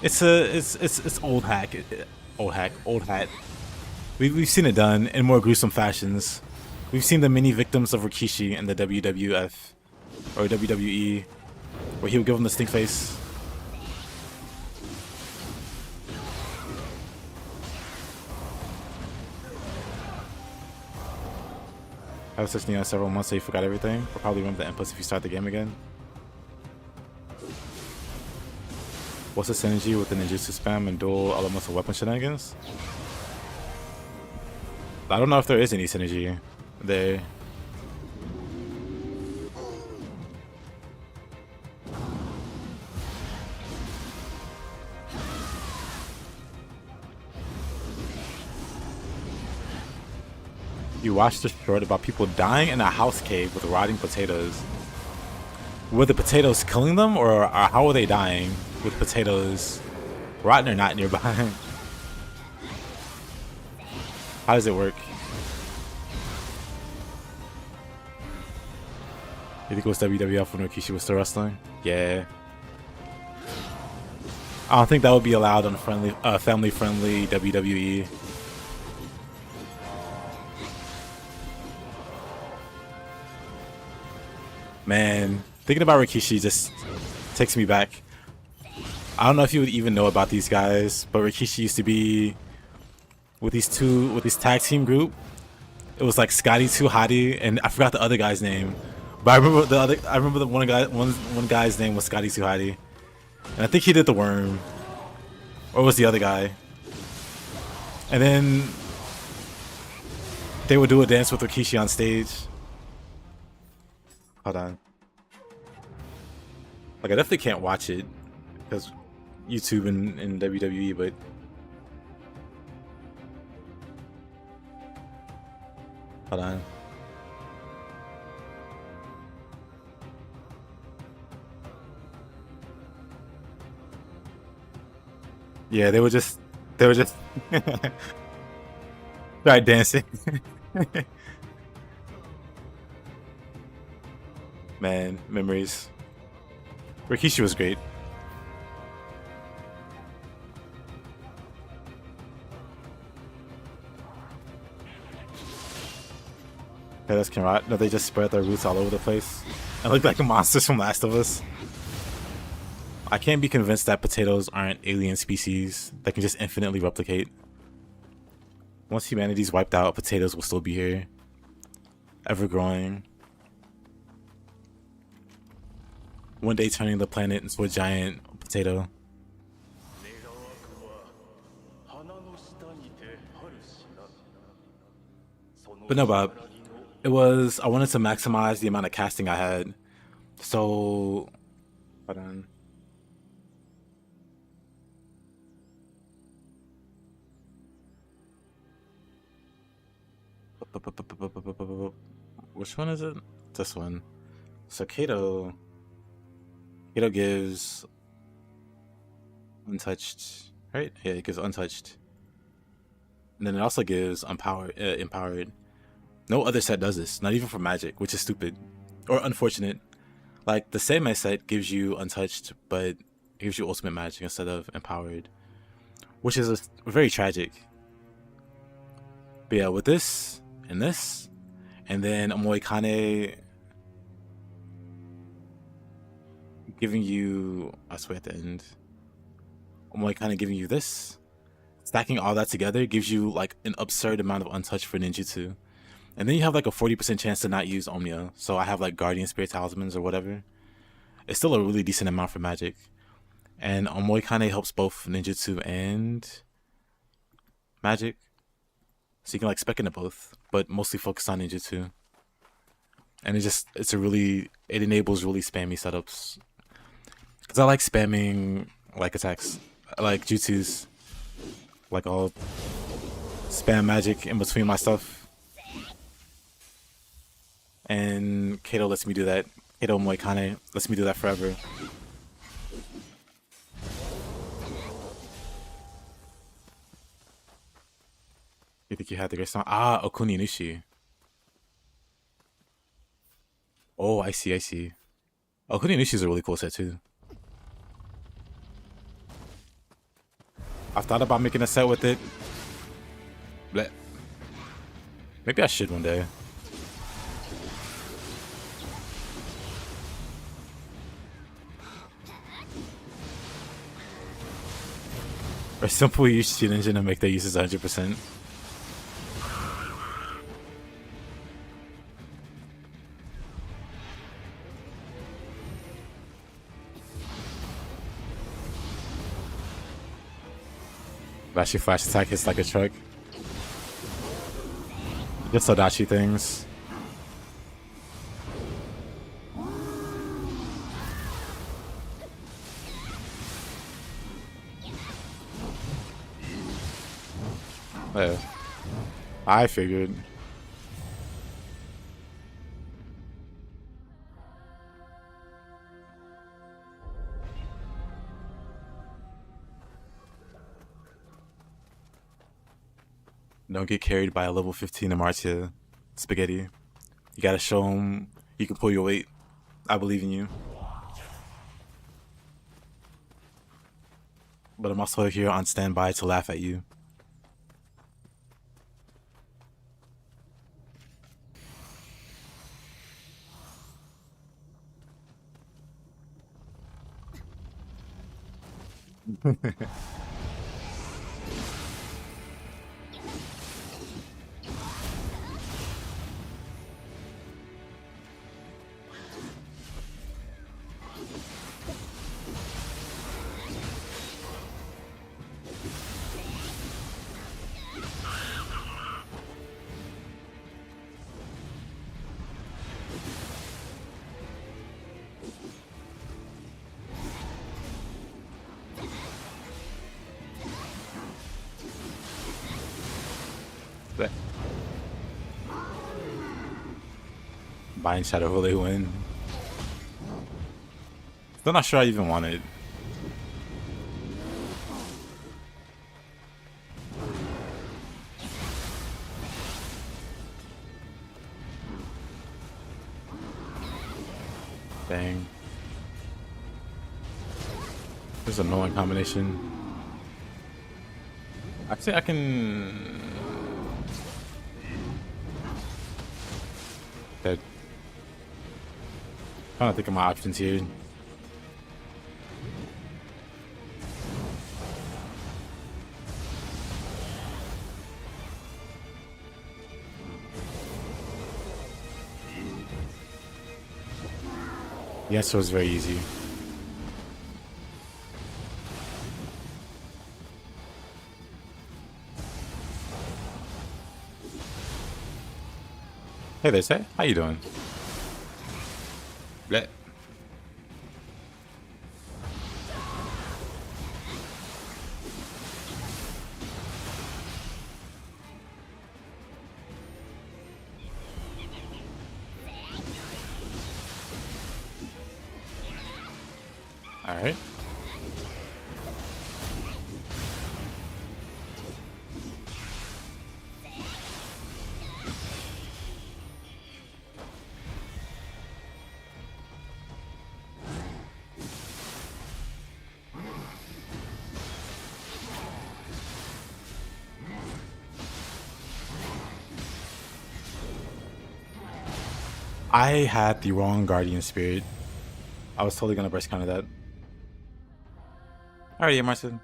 It's old hack, old hat. We've seen it done in more gruesome fashions. We've seen the many victims of Rikishi in the WWF or WWE, where he would give him the stink face. I was such Nioh several months so you forgot everything. We'll probably remember the inputs if you start the game again. What's the synergy with the ninjutsu spam and dual elemental weapon shenanigans? I don't know if there is any synergy there. You watched the short about people dying in a house cave with rotting potatoes. Were the potatoes killing them, or how are they dying with potatoes rotten or not nearby? How does it work? You think it was WWF when Rikishi was still wrestling? Yeah. I don't think that would be allowed on family-friendly WWE. Man, thinking about Rikishi just takes me back. I don't know if you would even know about these guys, but Rikishi used to be with these tag team group. It was like Scotty 2 Hottie, and I forgot the other guy's name. But I remember the one guy's name was Scotty 2 Hottie. And I think he did the worm. Or was the other guy. And then they would do a dance with Rikishi on stage. Hold on. Like, I definitely can't watch it because YouTube and WWE, but hold on. Yeah, they were just right dancing. Man, memories. Rikishi was great. Yeah, that's Kenrat. No, they just spread their roots all over the place and look like monsters from Last of Us. I can't be convinced that potatoes aren't alien species that can just infinitely replicate. Once humanity's wiped out, potatoes will still be here, ever growing. One day turning the planet into a giant potato. But no, Bob. I wanted to maximize the amount of casting I had. So Hold on. Which one is it? This one. So Kato gives untouched, right? Yeah, it gives untouched. And then it also gives empowered. No other set does this, not even for Magic, which is stupid or unfortunate. Like the Seimei set gives you untouched, but it gives you ultimate magic instead of empowered, which is very tragic. But yeah, with this and this, and then Omoikane giving you, I swear at the end, Omoikane giving you this, stacking all that together gives you like an absurd amount of untouched for ninjutsu. And then you have like a 40% chance to not use Omnia. So I have like Guardian Spirit Talismans or whatever. It's still a really decent amount for magic. And Omoikane helps both ninjutsu and magic. So you can like spec into both, but mostly focus on ninjutsu. And it enables really spammy setups. Because I like spamming like attacks, like jutsus. Like I'll spam magic in between my stuff. And Kato lets me do that. Kato Moikane lets me do that forever. You think you had the great song? Ah, Okuni Nushi. Oh, I see. Okuni Nushi is a really cool set too. I've thought about making a set with it. Blech. Maybe I should one day. Or simply use Shin Engine to make their uses 100%. Flashy flash attack hits like a truck. Just Sodachi things. Yeah. I figured. Don't get carried by a level 15 Amartya Spaghetti. You gotta show him you can pull your weight. I believe in you. But I'm also here on standby to laugh at you. Buying Shadow Relay win. Still not sure I even want it. Dang. There's a no-one combination. Actually, I can... Dead. Trying to think of my options here. The answer was very easy. Hey there, Say. How you doing? Bleh. Alright. I had the wrong Guardian Spirit. I was totally gonna burst counter that. Alright, yeah, Martin.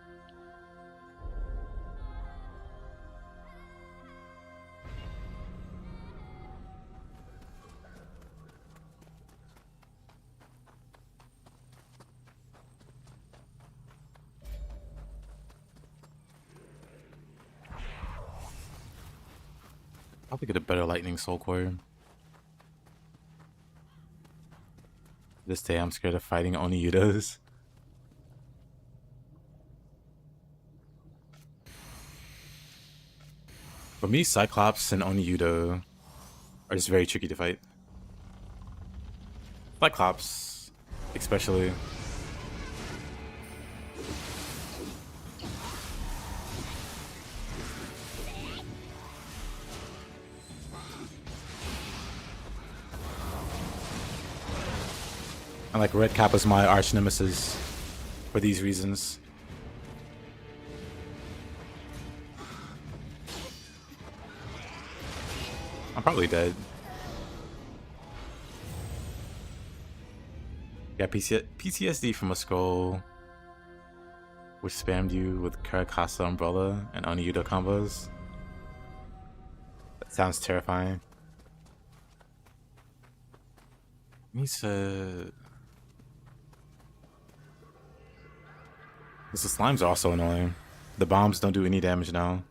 Probably get a better Lightning Soul Core. This day I'm scared of fighting Oniyudos. For me, Cyclops and Oniyudo are just very tricky to fight. Cyclops, especially. And like Red Cap is my arch nemesis for these reasons. I'm probably dead. Yeah, PTSD from a skull which spammed you with Karakasa Umbrella and Oniyudo combos. That sounds terrifying. Needs to... The slimes are also annoying. The bombs don't do any damage now.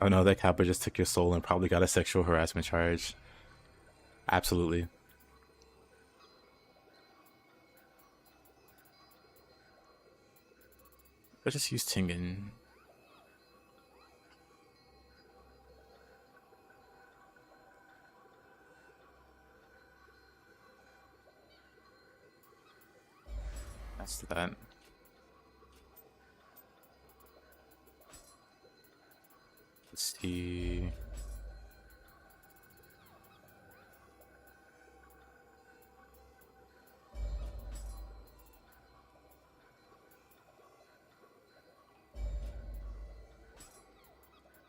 Oh no, that Kappa just took your soul and probably got a sexual harassment charge. Absolutely. Let's just use Tingen. That's that. Let's see.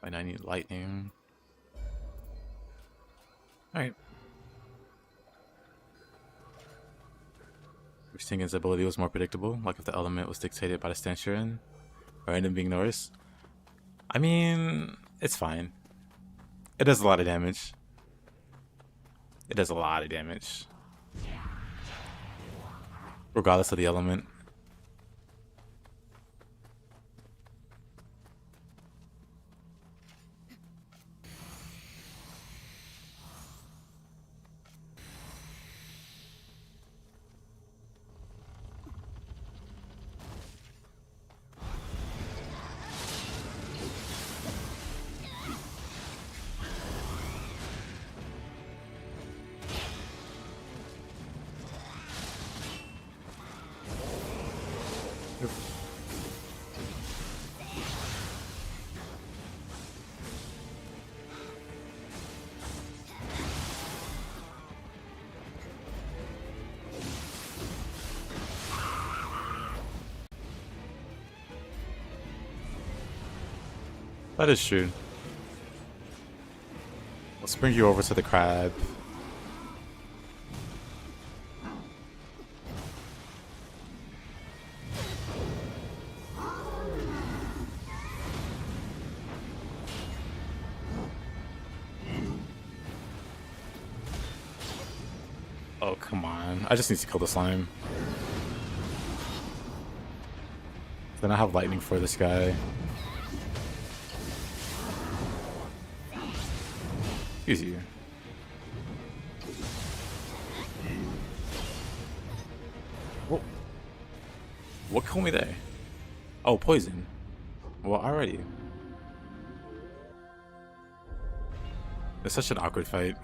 And I need lightning. Alright. Wish Tingen's ability was more predictable, like if the element was dictated by the stance you're in, or ended up being Norris. I mean, it's fine. It does a lot of damage. It does a lot of damage. Regardless of the element. That is true. Let's bring you over to the crab. Oh, come on. I just need to kill the slime. Then I have lightning for this guy. Easier. Whoa. What killed me there? Oh, poison. Well, alrighty. It's such an awkward fight.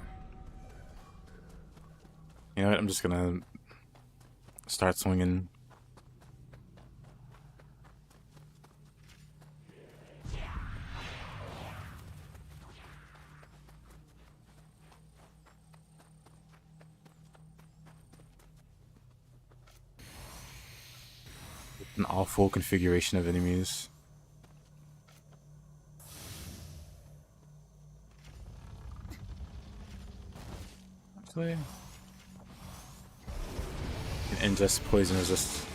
You know what? I'm just gonna start swinging. An awful configuration of enemies. Actually, ingest poison resist.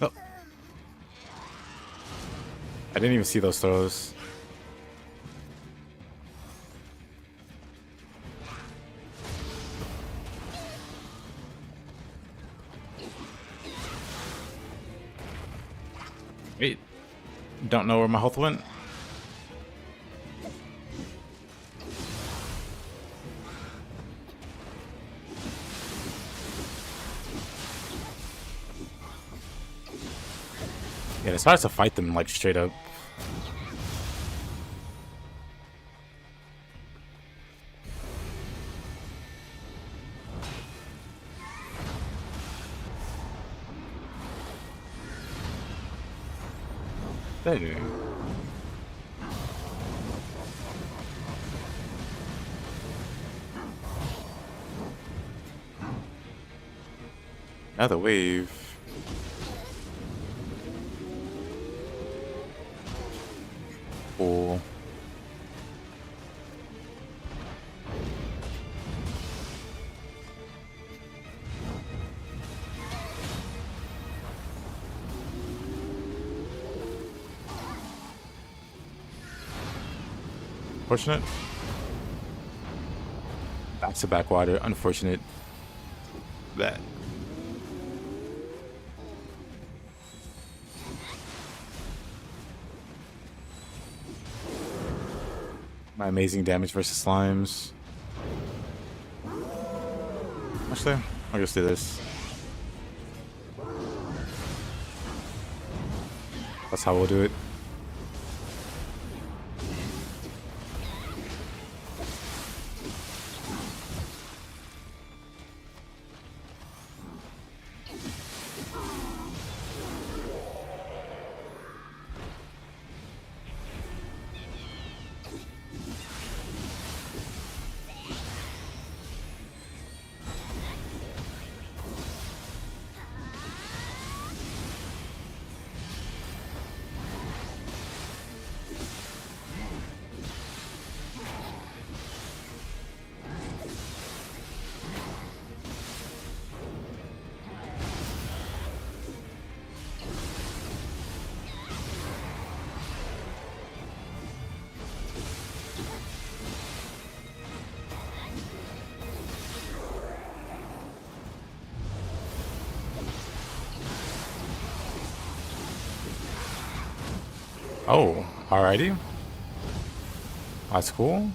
Oh, I didn't even see those throws. Wait, don't know where my health went. Yeah, it's hard to fight them like straight up. There. Another wave. Cool. Unfortunate. Back to backwater. Unfortunate. That. My amazing damage versus slimes. Actually, I'll just do this. That's how we'll do it. Oh, alrighty. That's cool.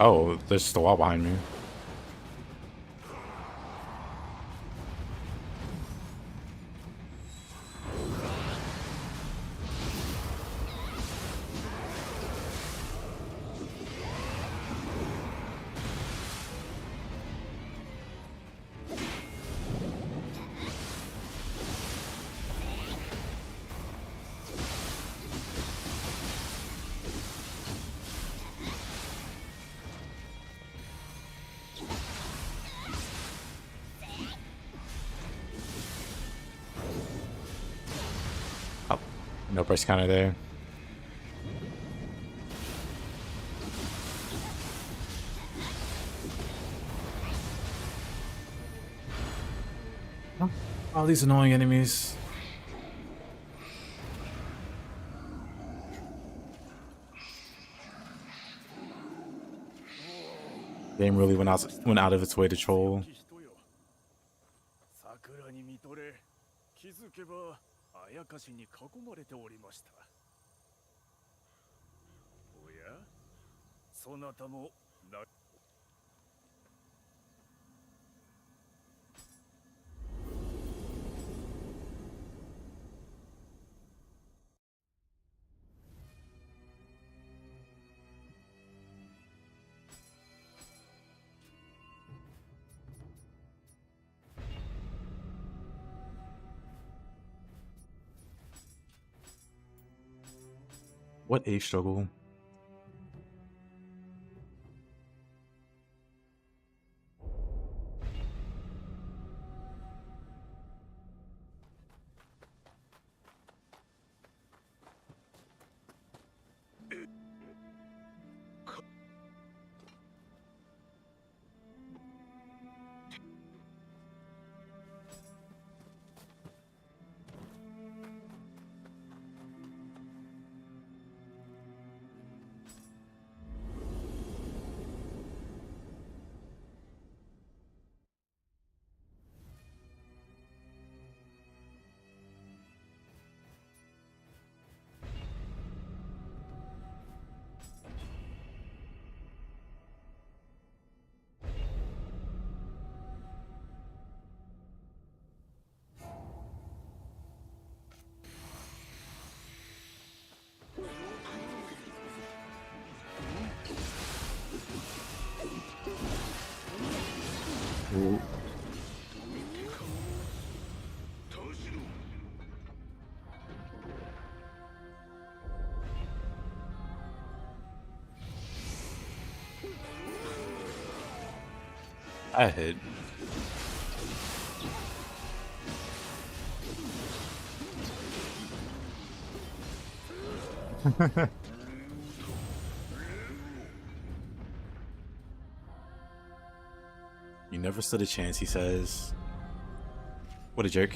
Oh, there's just a wall behind me. No price counter there. Oh, all these annoying enemies. Game really went out of its way to troll. 桜に見とれ、気づけばあやかしに囲まれておりました。おや、そなたもな。What a struggle. Ooh. I hit. You never stood a chance, he says. What a jerk.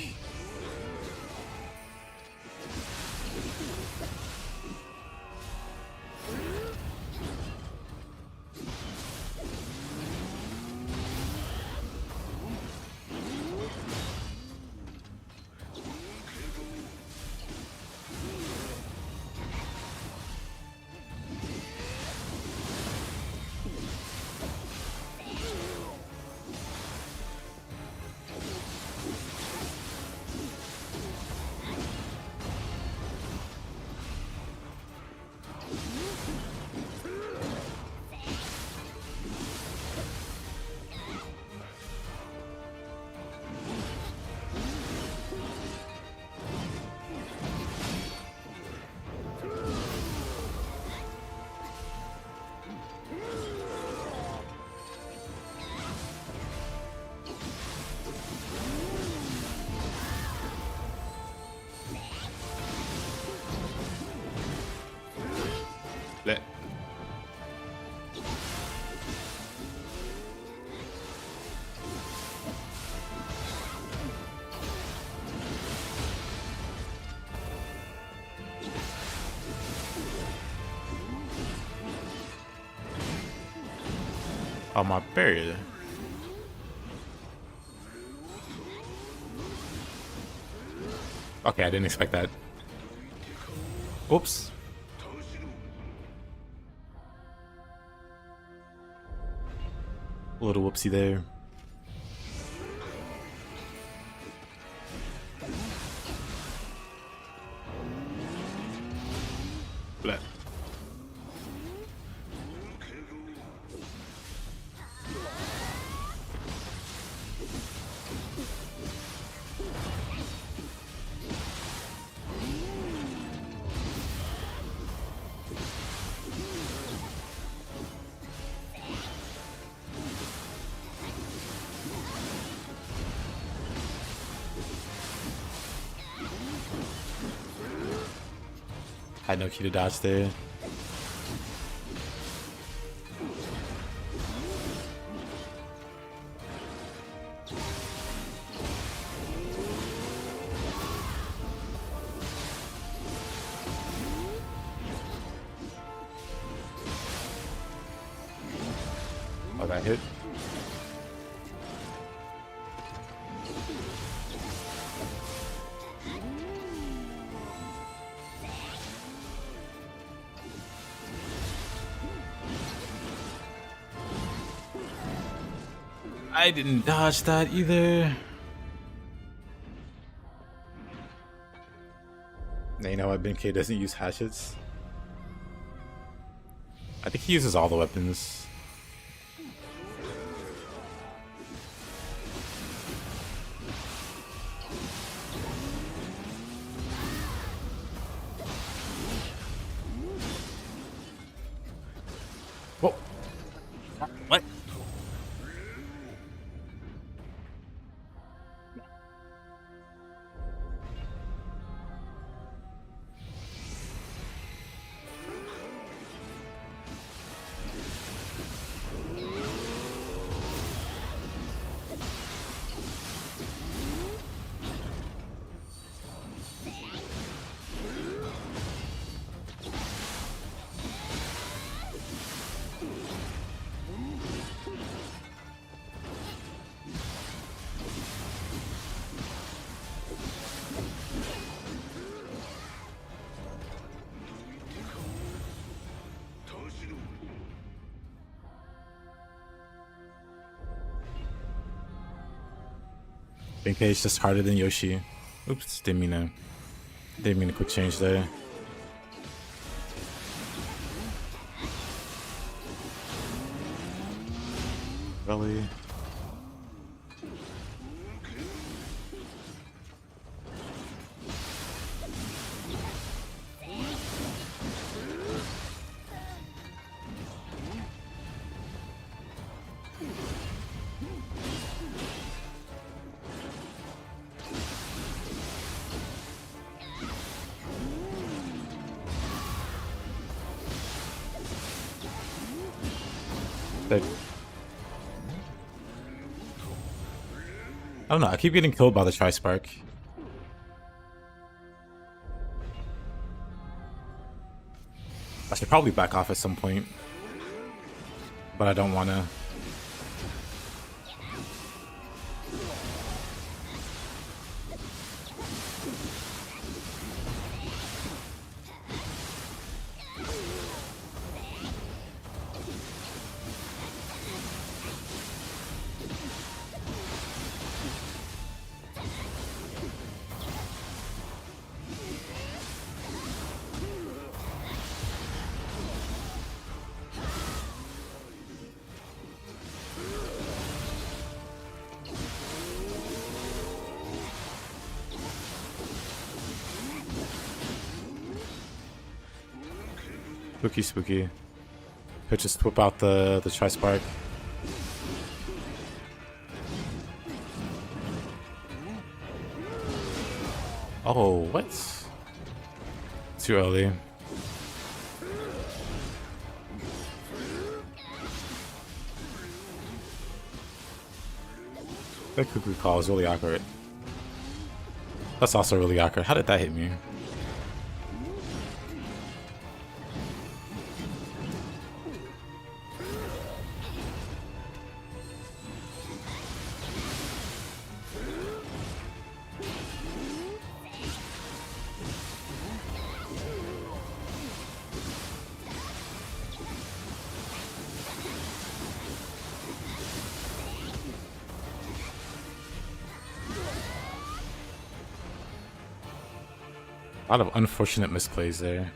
Let. Oh, my barrier. Okay, I didn't expect that. Oops. A little whoopsie there. Bleh. Had no key to dodge there. Oh, that hit. I didn't dodge that either. Now you know why Ben K doesn't use hatchets? I think he uses all the weapons. Benkei's just harder than Yoshi. Oops, didn't mean to quick change there. Really? That I don't know, I keep getting killed by the Tri-Spark. I should probably back off at some point, but I don't want to. Spooky, spooky. Could just whip out the Tri-Spark. Oh, what? Too early. That cuckoo call is really accurate. That's also really accurate. How did that hit me? A lot of unfortunate misplays there.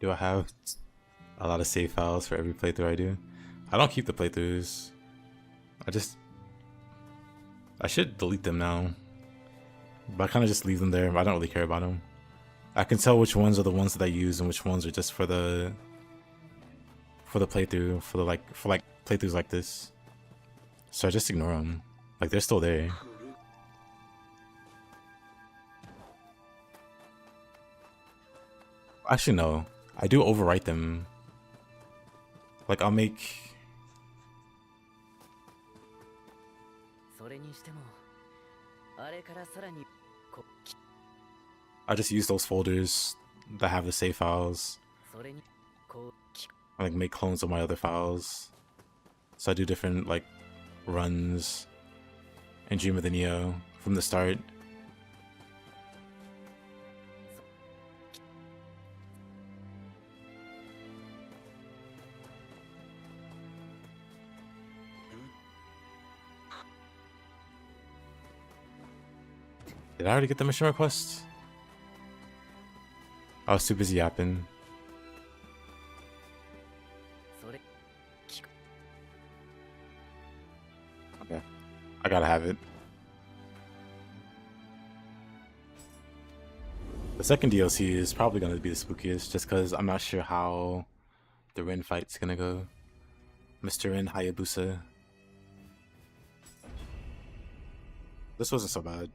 Do I have a lot of save files for every playthrough I do? I don't keep the playthroughs. I should delete them now. But I kind of just leave them there. I don't really care about them. I can tell which ones are the ones that I use and which ones are just for the playthrough, for playthroughs like this. So I just ignore them. Like, they're still there. Actually, no. I do overwrite them. Like, I'll make... I just use those folders that have the save files. I like make clones of my other files. So I do different like runs and Dream of the Nioh from the start. Did I already get the mission request? I was too busy yapping. Okay. I gotta have it. The second DLC is probably gonna be the spookiest, just because I'm not sure how the Rin fight's gonna go. Mr. Rin Hayabusa. This wasn't so bad.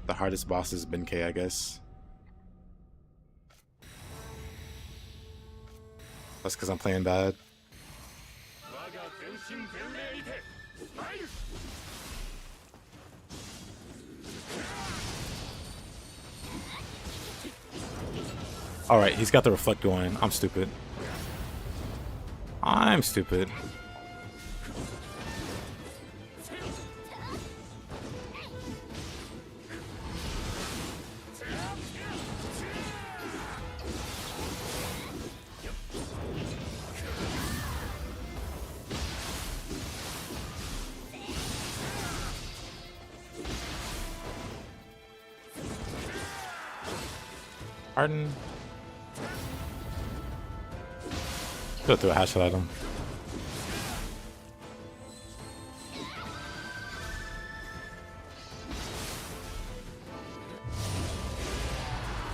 The hardest boss is Benkei, I guess. That's because I'm playing bad. Alright, he's got the reflect going. I'm stupid. I'm stupid. Pardon? Go through a hatchet at him.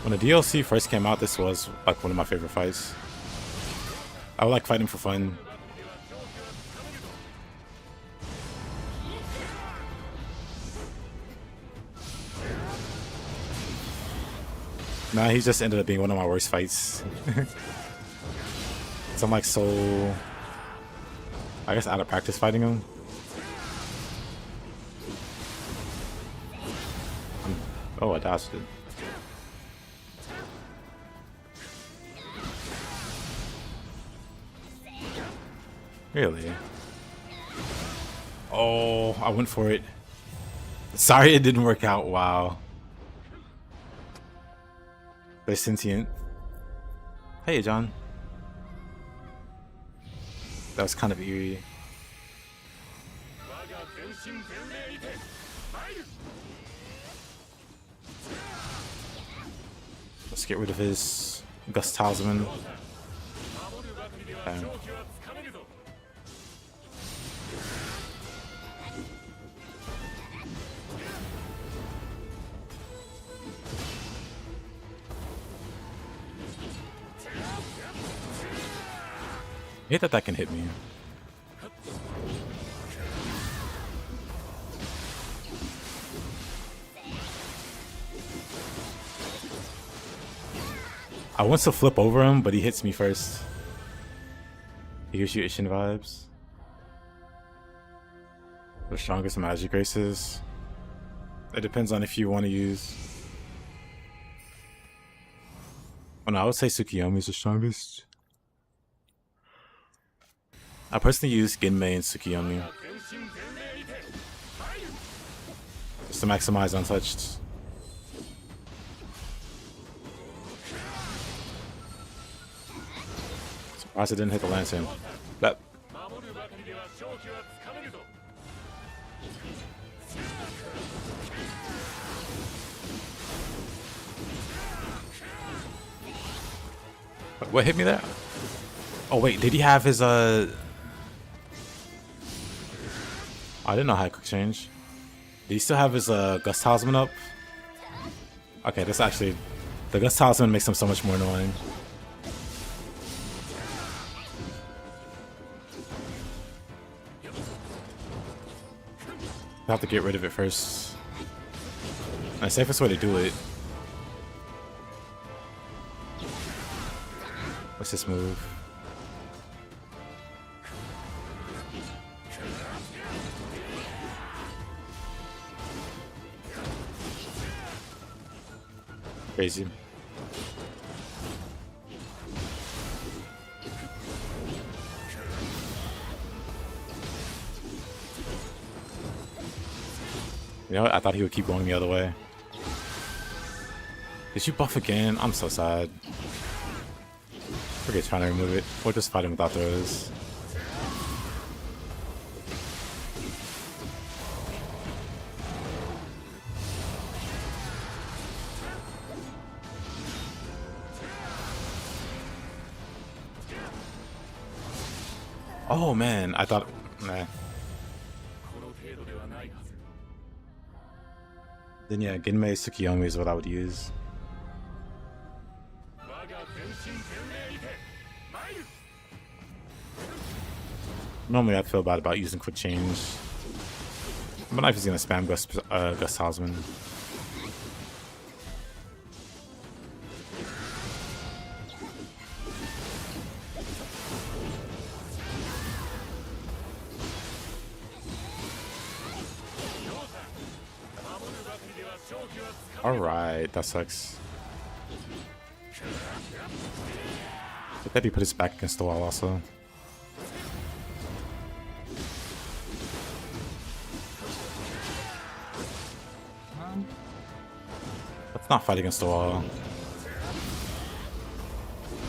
When the DLC first came out, this was like one of my favorite fights. I would like fighting for fun. Nah, he just ended up being one of my worst fights. So I'm like so, I guess, out of practice fighting him. Oh, I dodged it. Really? Oh, I went for it. Sorry it didn't work out. Wow. They're sentient. Hey, John. That was kind of eerie. Let's get rid of his Gust Talisman. Bam. I hate that that can hit me. I want to flip over him, but he hits me first. He gives you Ishin vibes. The strongest magic races. It depends on if you want to use. Oh no, I would say Tsukiyomi is the strongest. I personally use Ginmei and Tsukiyomi just to maximize untouched. Surprised it didn't hit the lantern. That. What hit me there? Oh wait, did he have his I didn't know how to quick change. Did he still have his Gust Talisman up? Okay, that's actually, the Gust Talisman makes him so much more annoying. I have to get rid of it first. And the safest way to do it. What's this move? Crazy. You know what? I thought he would keep going the other way. Did you buff again? I'm so sad. Forget trying to remove it. Or just fight him without throws. Oh man, I thought. Nah. この程度ではないはず Then yeah, Ginmei Tsukiyomi is what I would use. 我が全身全霊にて参る Normally I'd feel bad about using quick change. But not if he's gonna spam Gus Talisman. Alright, that sucks. But Debbie put his back against the wall also. Let's not fight against the wall.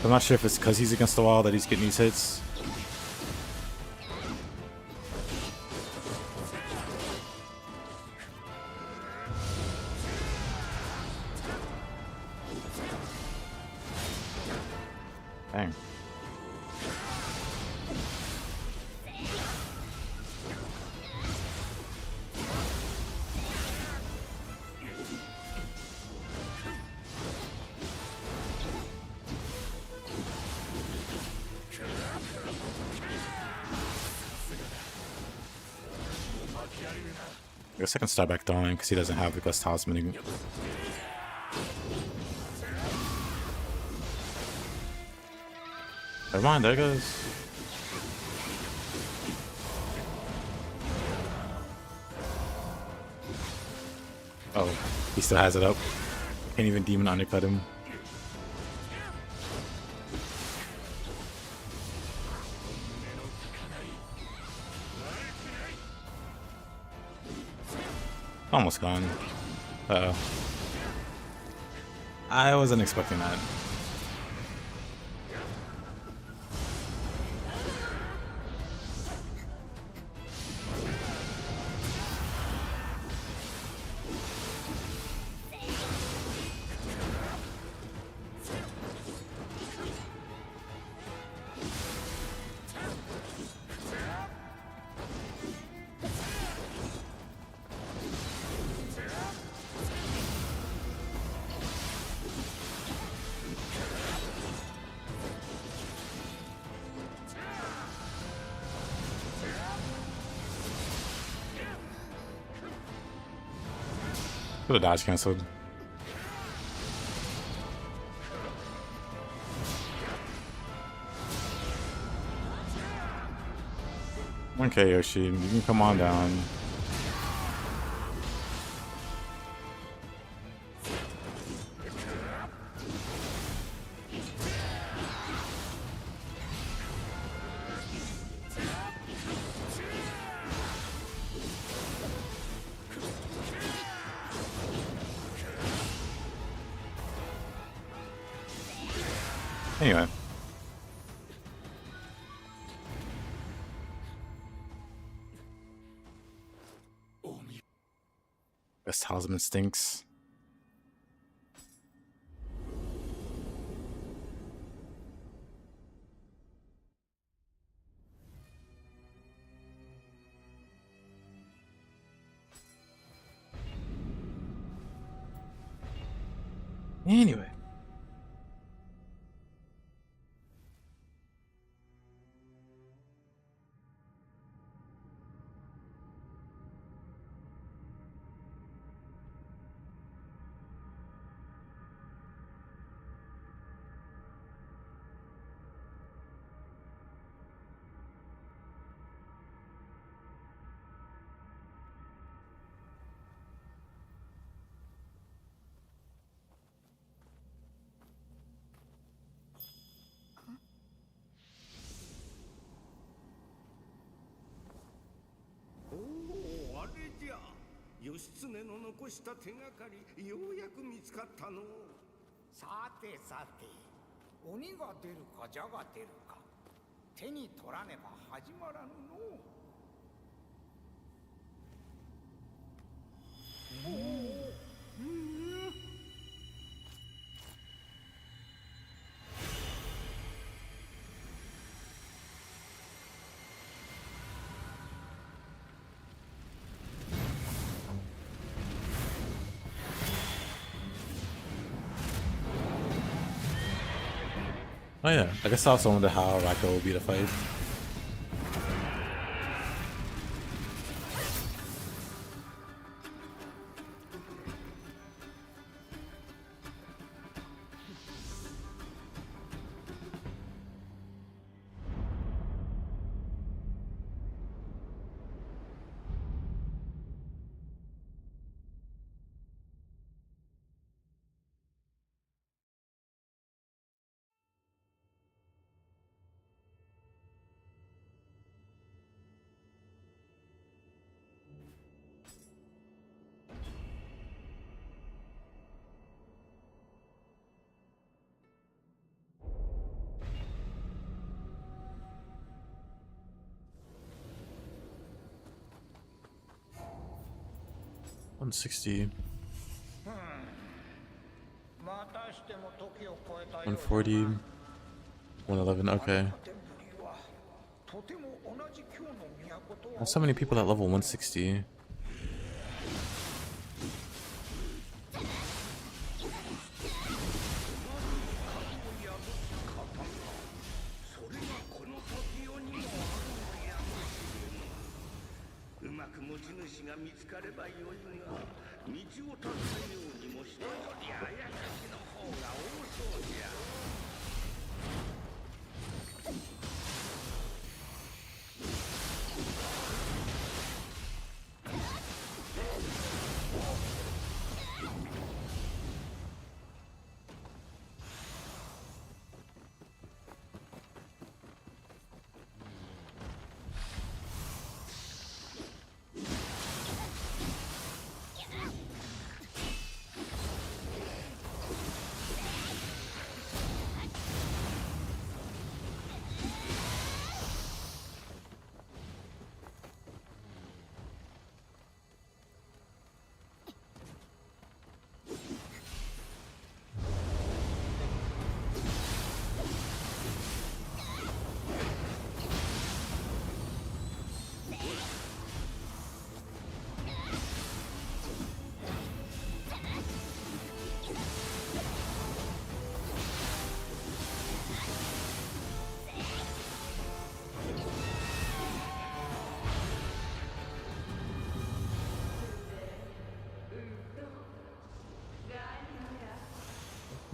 I'm not sure if it's because he's against the wall that he's getting these hits. Dang. I guess I can start back throwing because he doesn't have the Gus Talisman. Never mind, there it goes. Oh, he still has it up. Can't even demon undercut him. Almost gone. Uh-oh. I wasn't expecting that. Could have dodge canceled. Okay, Yoshi, you can come on down. Anyway. This talisman stinks. Anyway.おお、あれじゃ。義経の残した手がかり、ようやく見つかったの。さてさて、鬼が出るか蛇が出るか、手に取らねば始まらぬの。Oh yeah, I guess I also wonder how Rako will be to fight. $160, またしても時を超えたようだな。 $140, $111. Okay. テンブリはとても同じ今日の都とは There's so many people that level 160. それがこの時代にもあるのやもしれぬ。うまく持ち主が見つかればよいが、道を断つようにも人よりあやかしの方が多そうじゃ。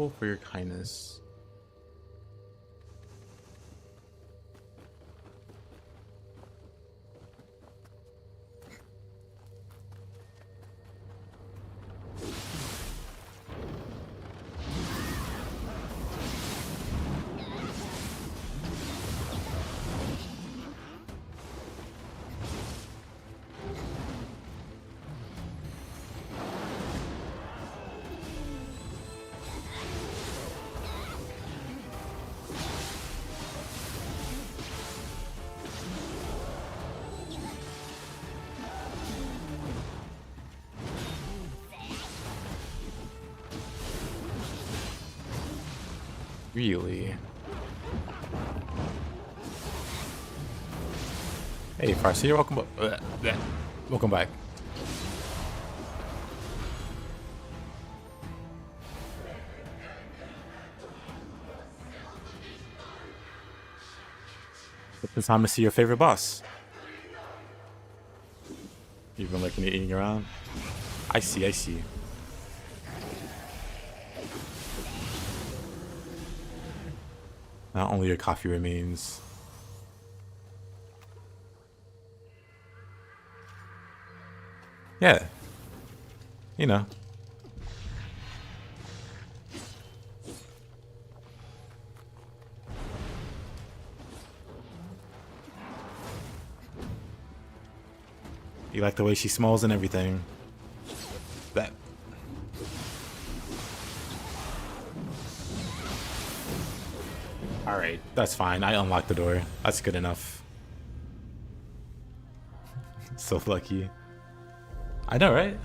Grateful for your kindness. Really? Hey, Farseer, welcome back. It's time to see your favorite boss. You've been looking at eating around. I see, I see. Not only your coffee remains. Yeah. You know. You like the way she smells and everything. That. Alright, that's fine. I unlocked the door. That's good enough. So lucky. I know, right?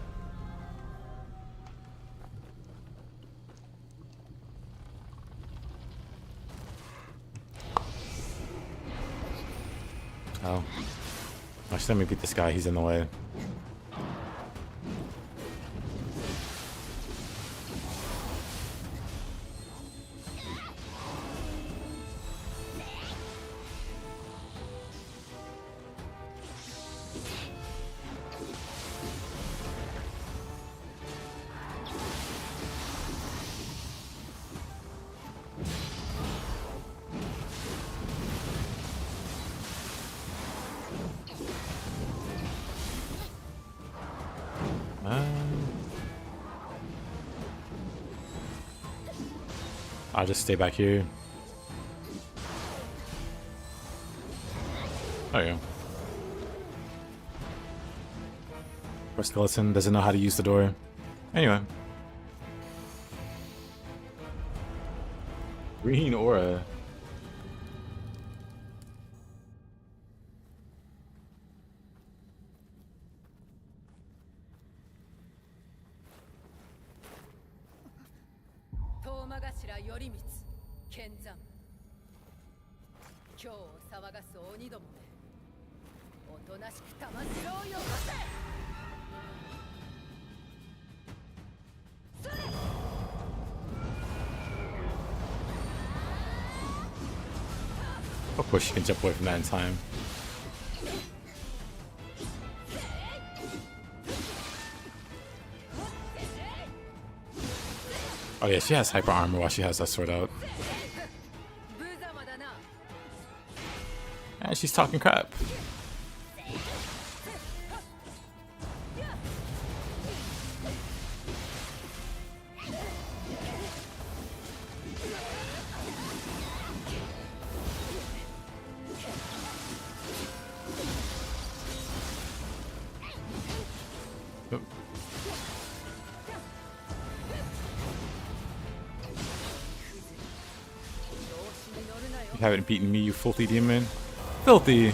Oh. Actually, let me beat this guy. He's in the way. I'll just stay back here. There you go. Poor skeleton doesn't know how to use the door. Anyway. Green aura. Of course, she can jump away from that in time. Oh yeah, she has hyper armor while she has that sword out. And she's talking crap. You haven't beaten me, you filthy demon. Filthy!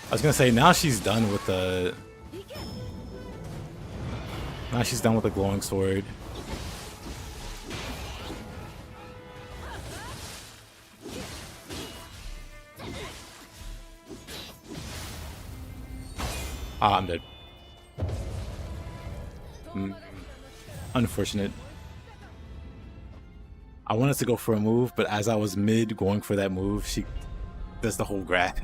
I was gonna say, now she's done with the... Now she's done with the glowing sword. Ah, I'm dead. Unfortunate. I wanted to go for a move, but as I was mid going for that move, she does the whole grab.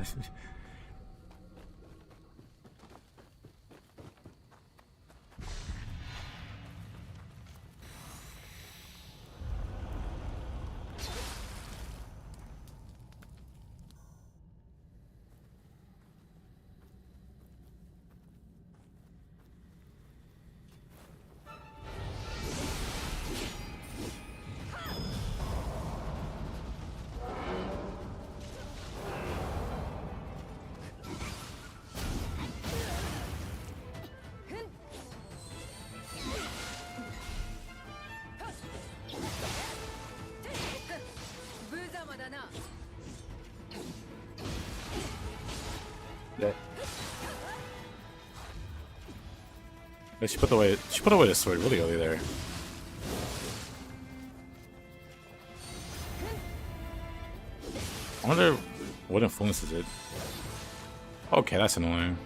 Yeah, she put away the sword really early there. I wonder what influences it. Okay, that's annoying.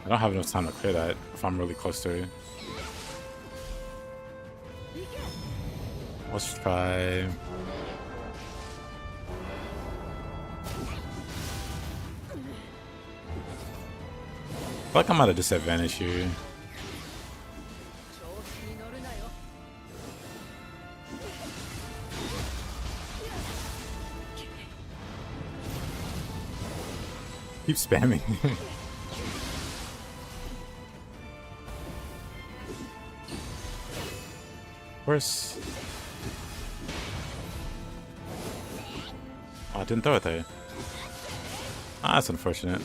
I don't have enough time to clear that if I'm really close to it. Let's try. I feel like I'm at a disadvantage here. Keep spamming. Of course. Oh, I didn't throw it there. Ah, that's unfortunate.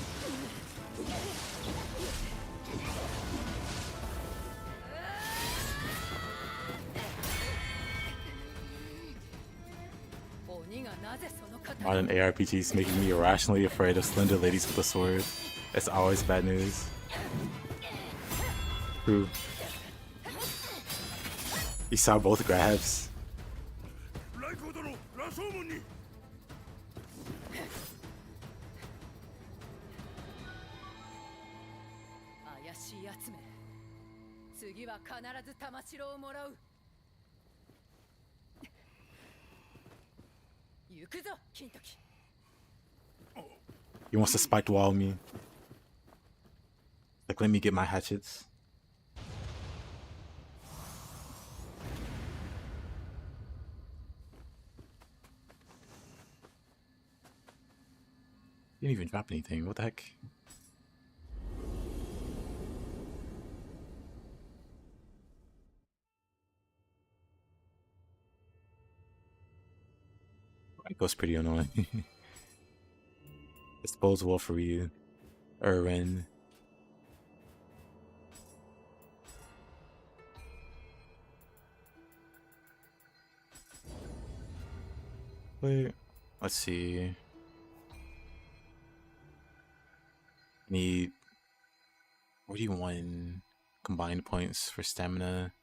Modern ARPGs making me irrationally afraid of slender ladies with a sword. It's always bad news. True. He saw both grabs. ライコ殿ラソーモンに怪しいやつめ。次は必ず玉城をもらう。行くぞ、金時。 He wants to spike wall me. Like, let me get my hatchets. Didn't even drop anything. What the heck? Raiko's pretty annoying. Disposable for you. Erwin. Wait, let's see. Need 41 combined points for stamina.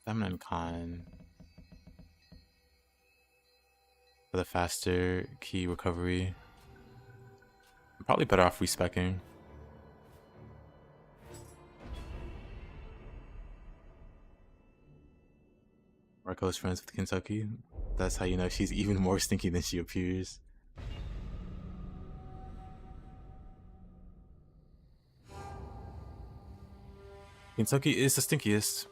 Stamina and con. For the faster key recovery. I'm probably better off respecking. Marco's friends with Kentucky. That's how you know she's even more stinky than she appears. Kentucky is the stinkiest.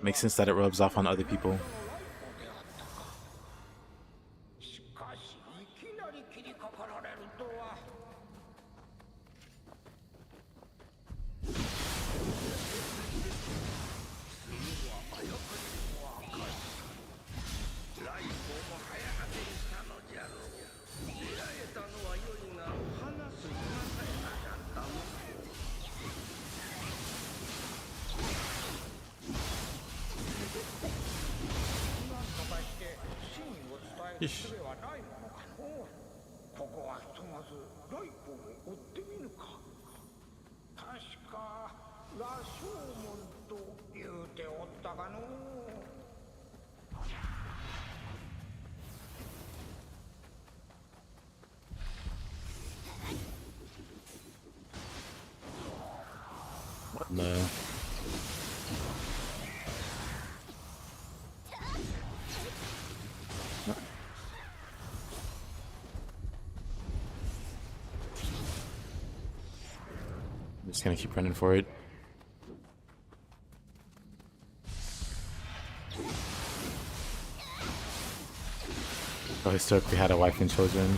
Makes sense that it rubs off on other people. しかしいきなり切りかかられるとは。術はないものかのう。ここはひとまずライコを追ってみぬか。確か羅生門と言うておったかのう。No. I'm just gonna keep running for it. So historically had a wife and children,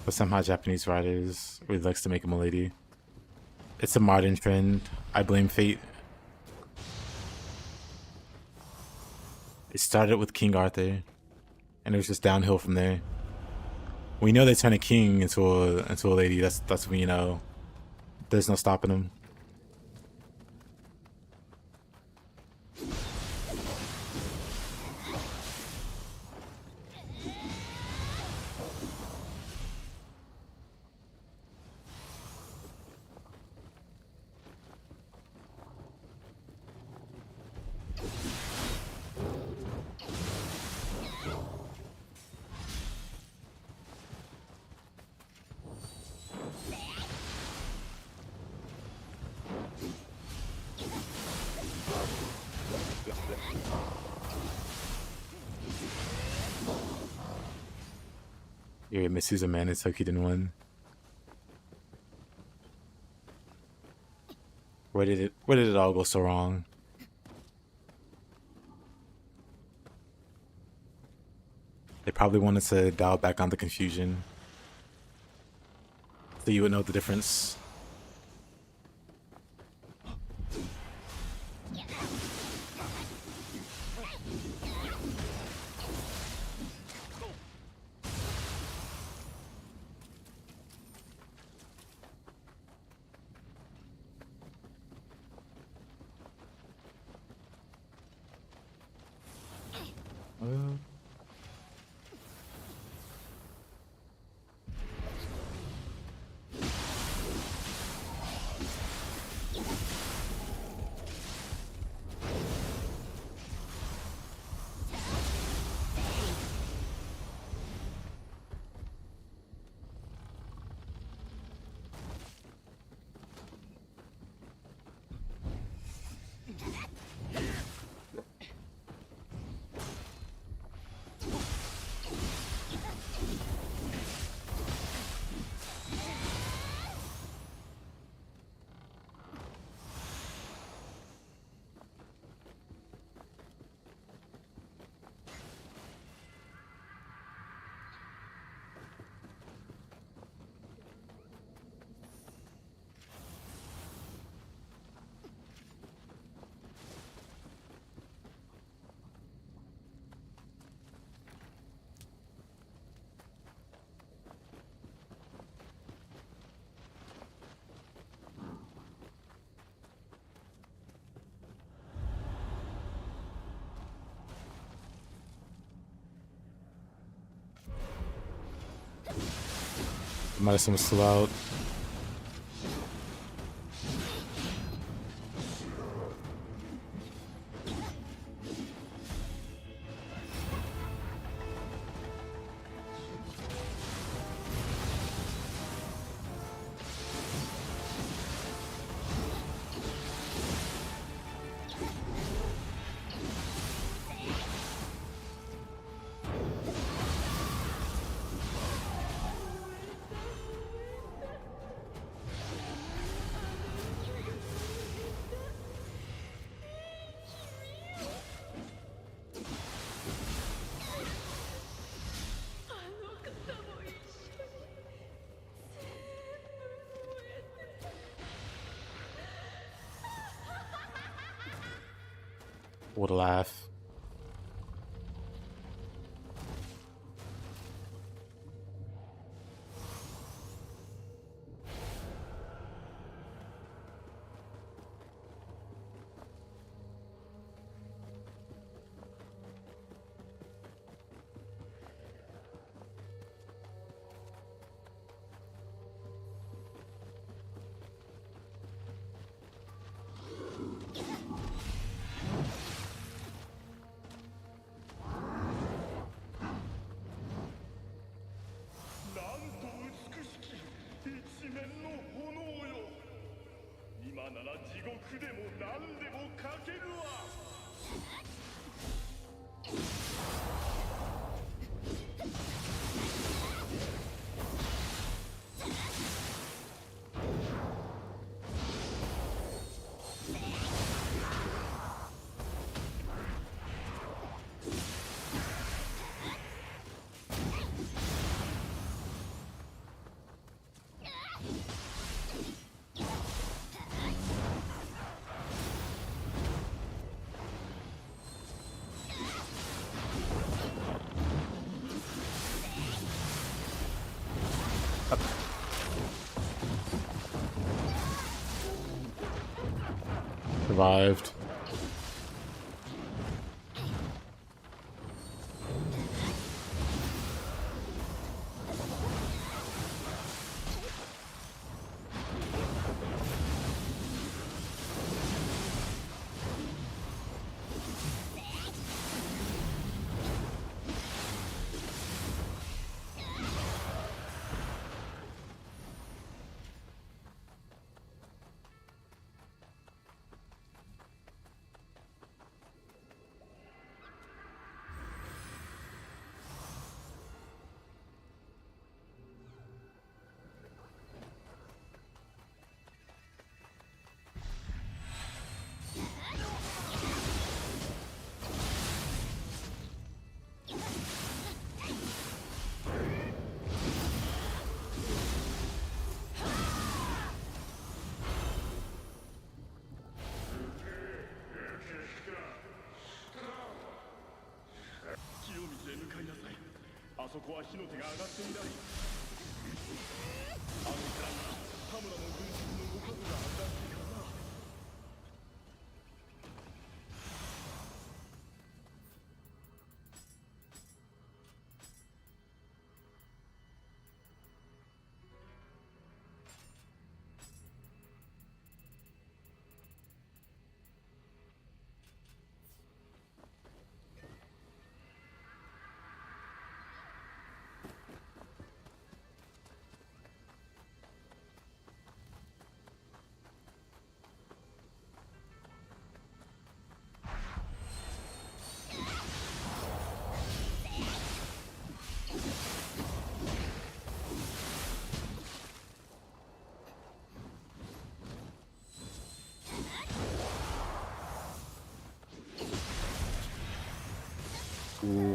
but somehow Japanese writers really likes to make him a lady. It's a modern trend. I blame fate. It started with King Arthur, and it was just downhill from there. When you know they turn a king into a lady, that's when you know there's no stopping them. You're Misu's a man, it's Toki didn't win. Where did it all go so wrong? They probably wanted to dial back on the confusion, so you would know the difference. Medicine was still out. What a laugh. Survived.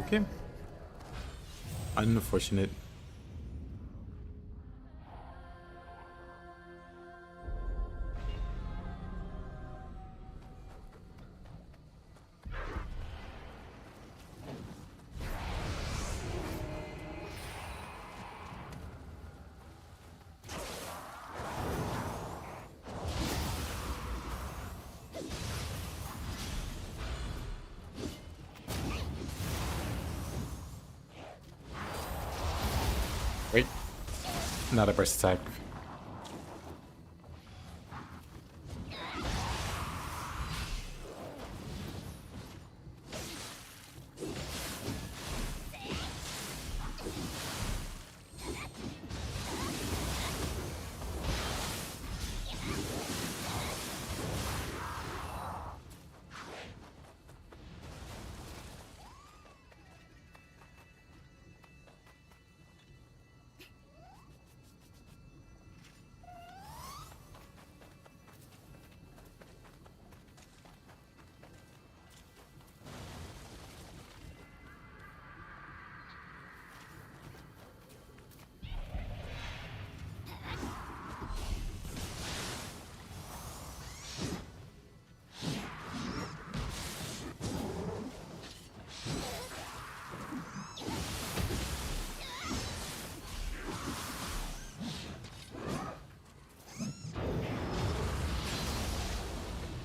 Okay. Unfortunate. Not a burst attack.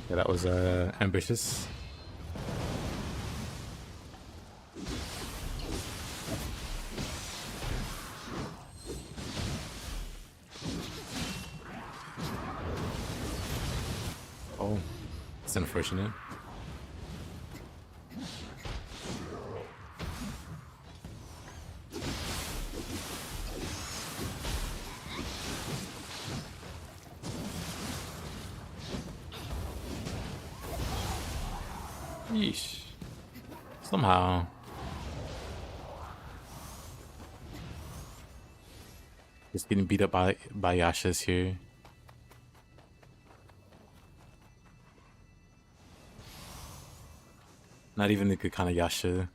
Yeah, that was ambitious. Oh, it's unfortunate. Yeesh. Somehow. Just getting beat up by Yasha's here. Not even the good kind of Yasha.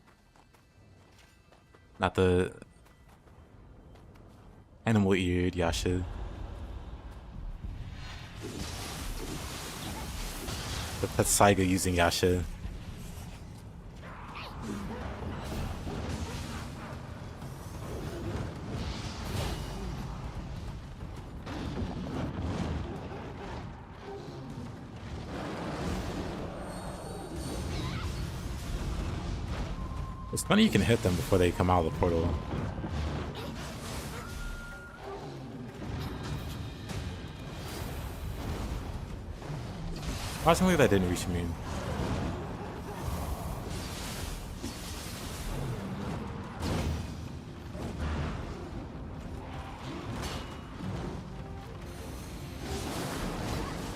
Not the animal-eared Yasha. That's Saiga using Yasha. It's funny you can hit them before they come out of the portal. Surprisingly, that didn't reach me.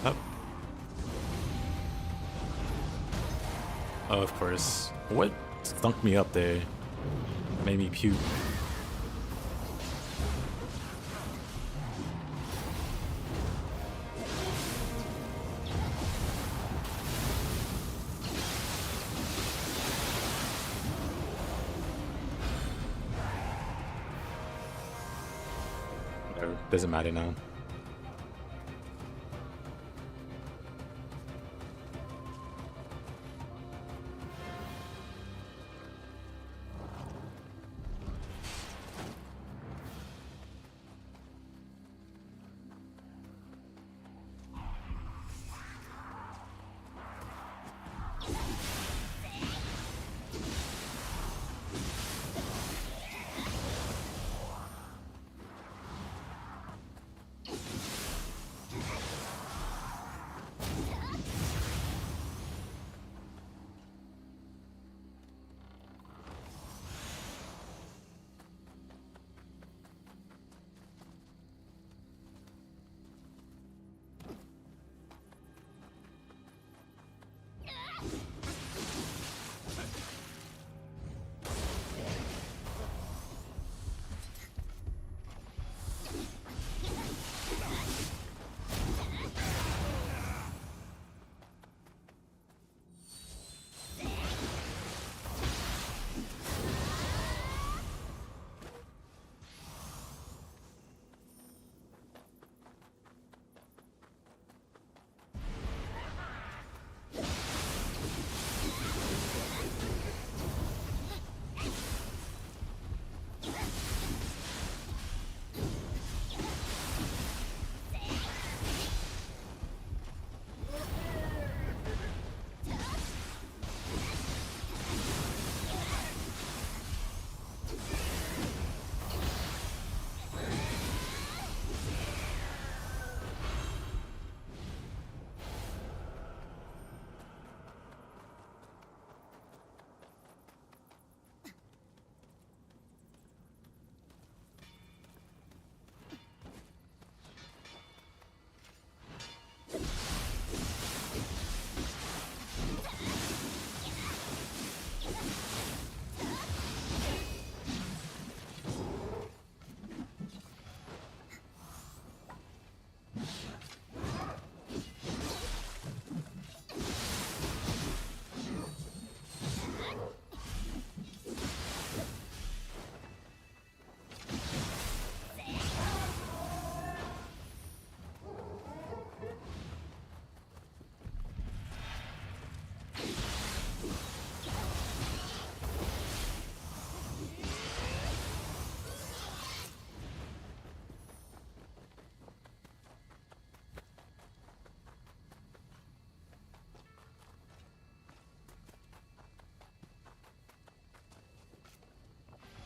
Oh. Oh, of course. What stunk me up there? Made me puke. Whatever. Doesn't matter now.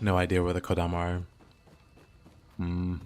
No idea where the Kodama are. Hmm.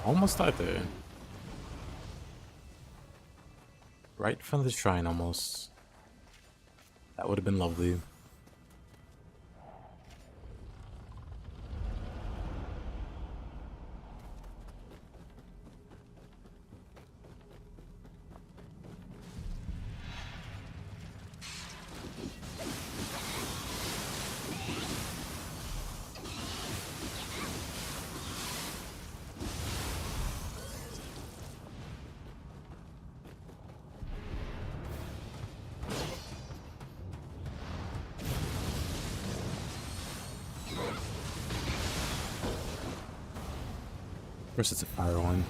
Almost died there. Right in front of the shrine, almost. That would have been lovely. Of course, it's a fire one.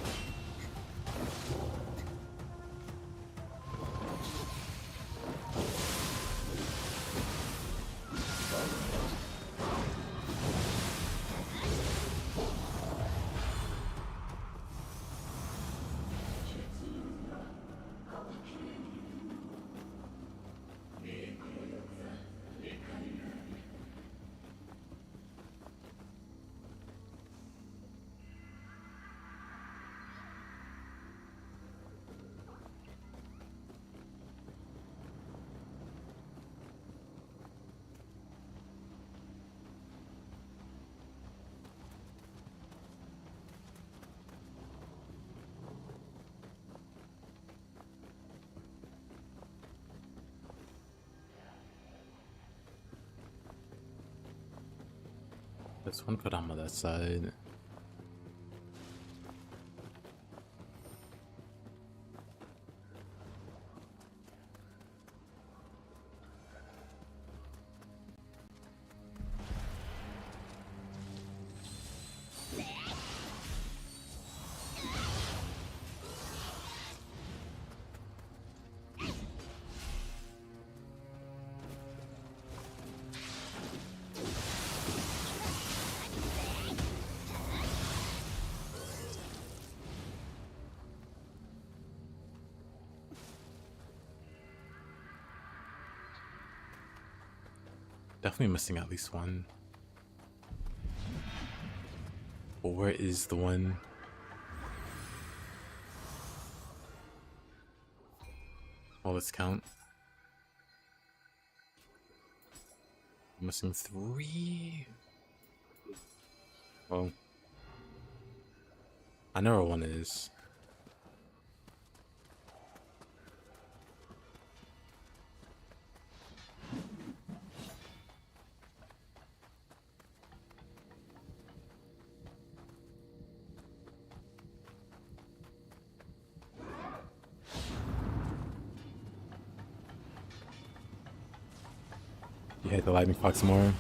There's one Kodama on that side. Definitely missing at least one. But where is the one? Well, let's count. I'm missing 3. Well, I know where one is. You hate the lightning fox more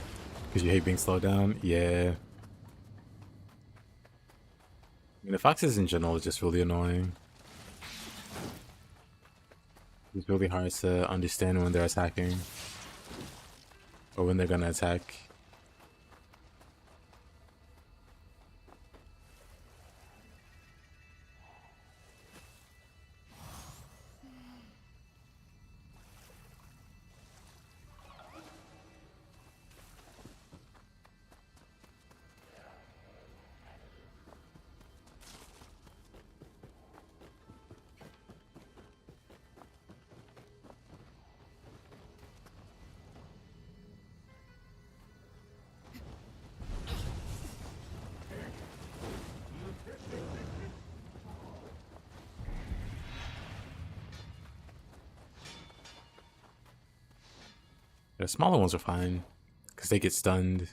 because you hate being slowed down? Yeah. I mean, the foxes in general are just really annoying. It's really hard to understand when they're attacking or when they're gonna attack. The smaller ones are fine because they get stunned.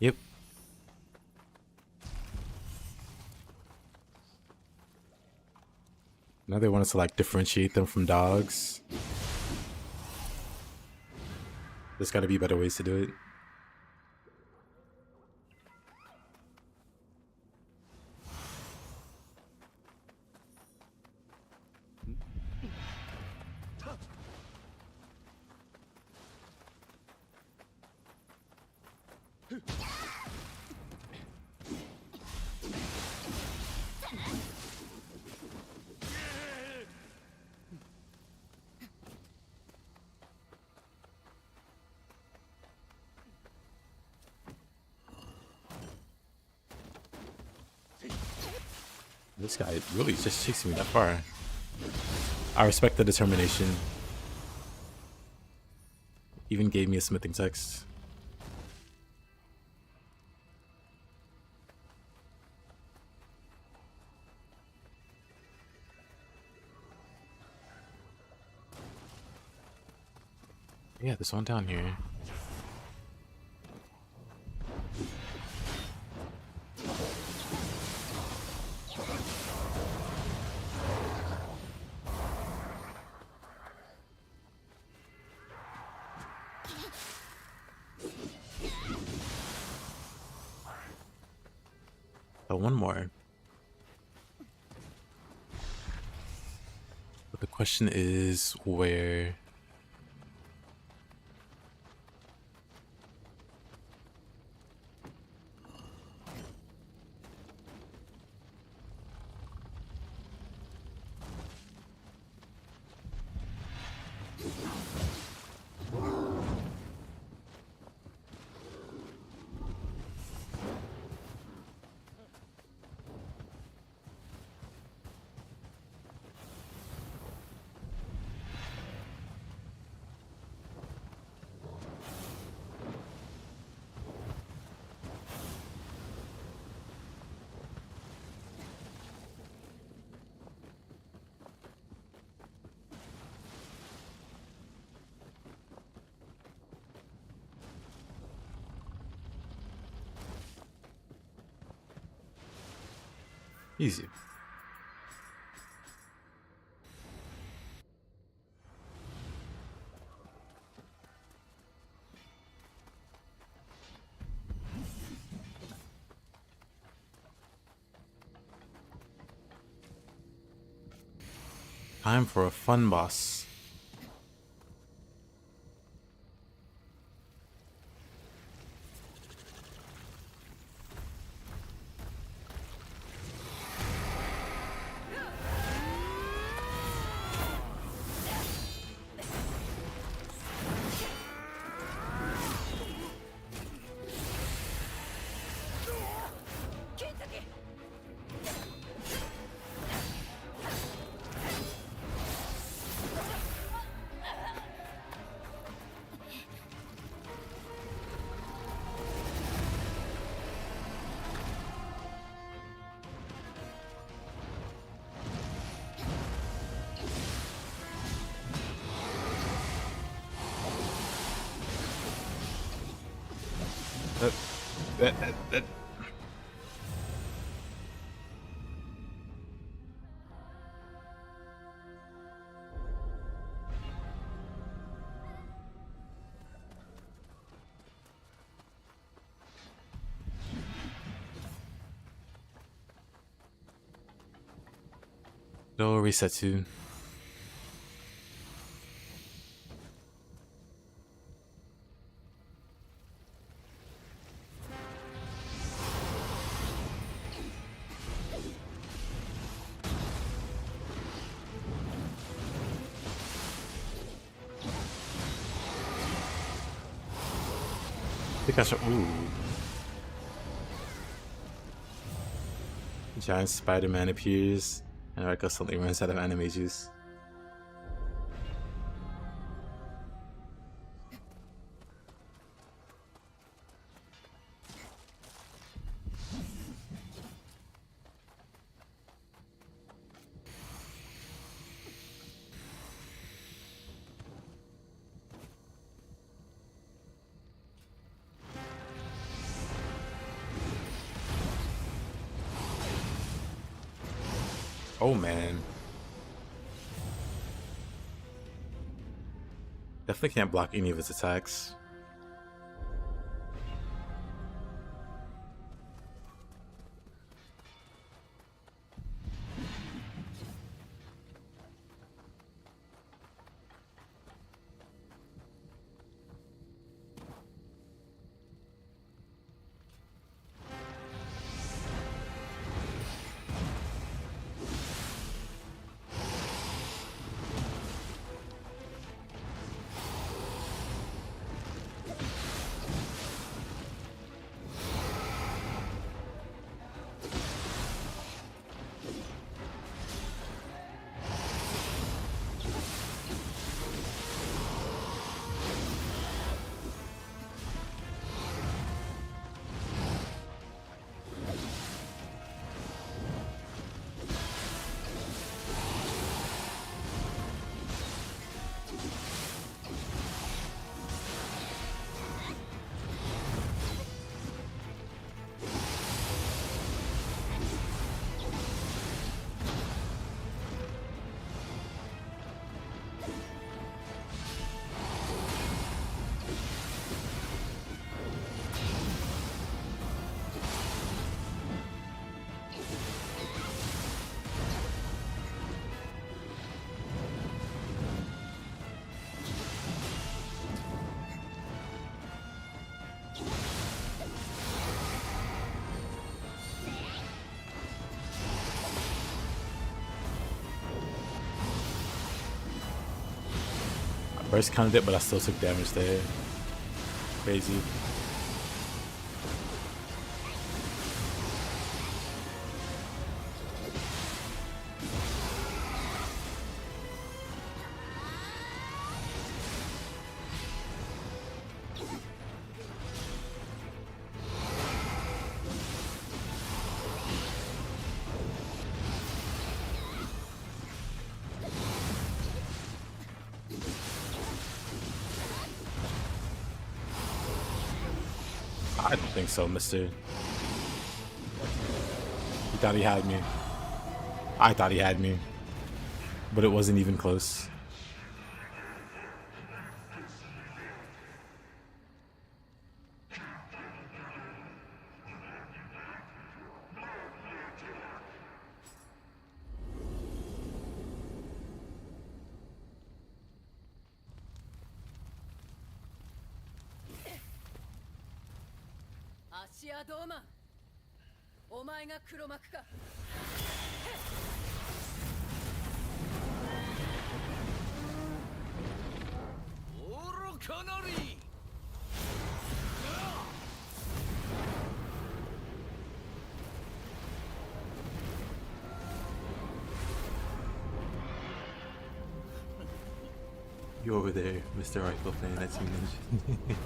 Yep. Now they want us to like differentiate them from dogs. There's gotta be better ways to do it. This guy really just chasing me that far. I respect the determination. Even gave me a smithing text. Yeah, there's one down here. Oh, one more. But the question is where? Easy. Time for a fun boss. That. No reset to. think I should. Ooh. Giant Spider-Man appears, and Reiko suddenly runs out of anime juice. Oh man. Definitely can't block any of his attacks. Burst counted it, but I still took damage there. Crazy. I don't think so, mister. He thought he had me. I thought he had me. But it wasn't even close. You over there, Mr. Rifle fan, that's you, Ninja.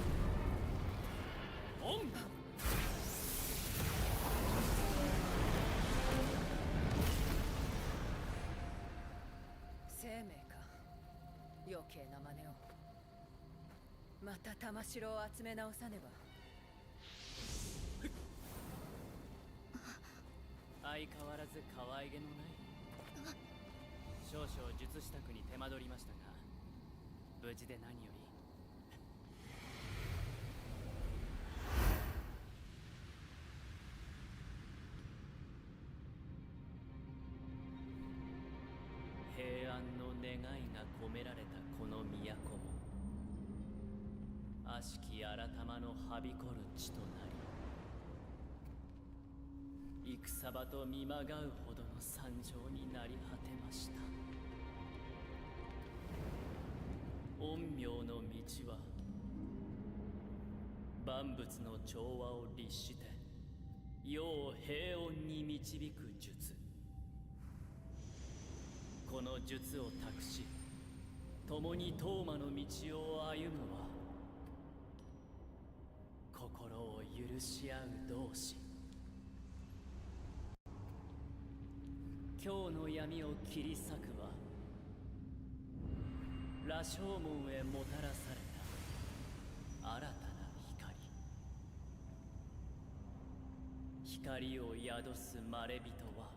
玉城を集め直さねば。相変わらず可愛げのない少々術支度に手間取りましたが無事で何より。平安の願いが込められたこの都も悪しき改まのはびこる地となり戦場と見まがうほどの惨状になり果てました。陰陽の道は万物の調和を律して世を平穏に導く術。この術を託し共に当魔の道を歩むは心を許し合う同士。今日の闇を切り裂くは羅生門へもたらされた新たな光。光を宿すまれびとは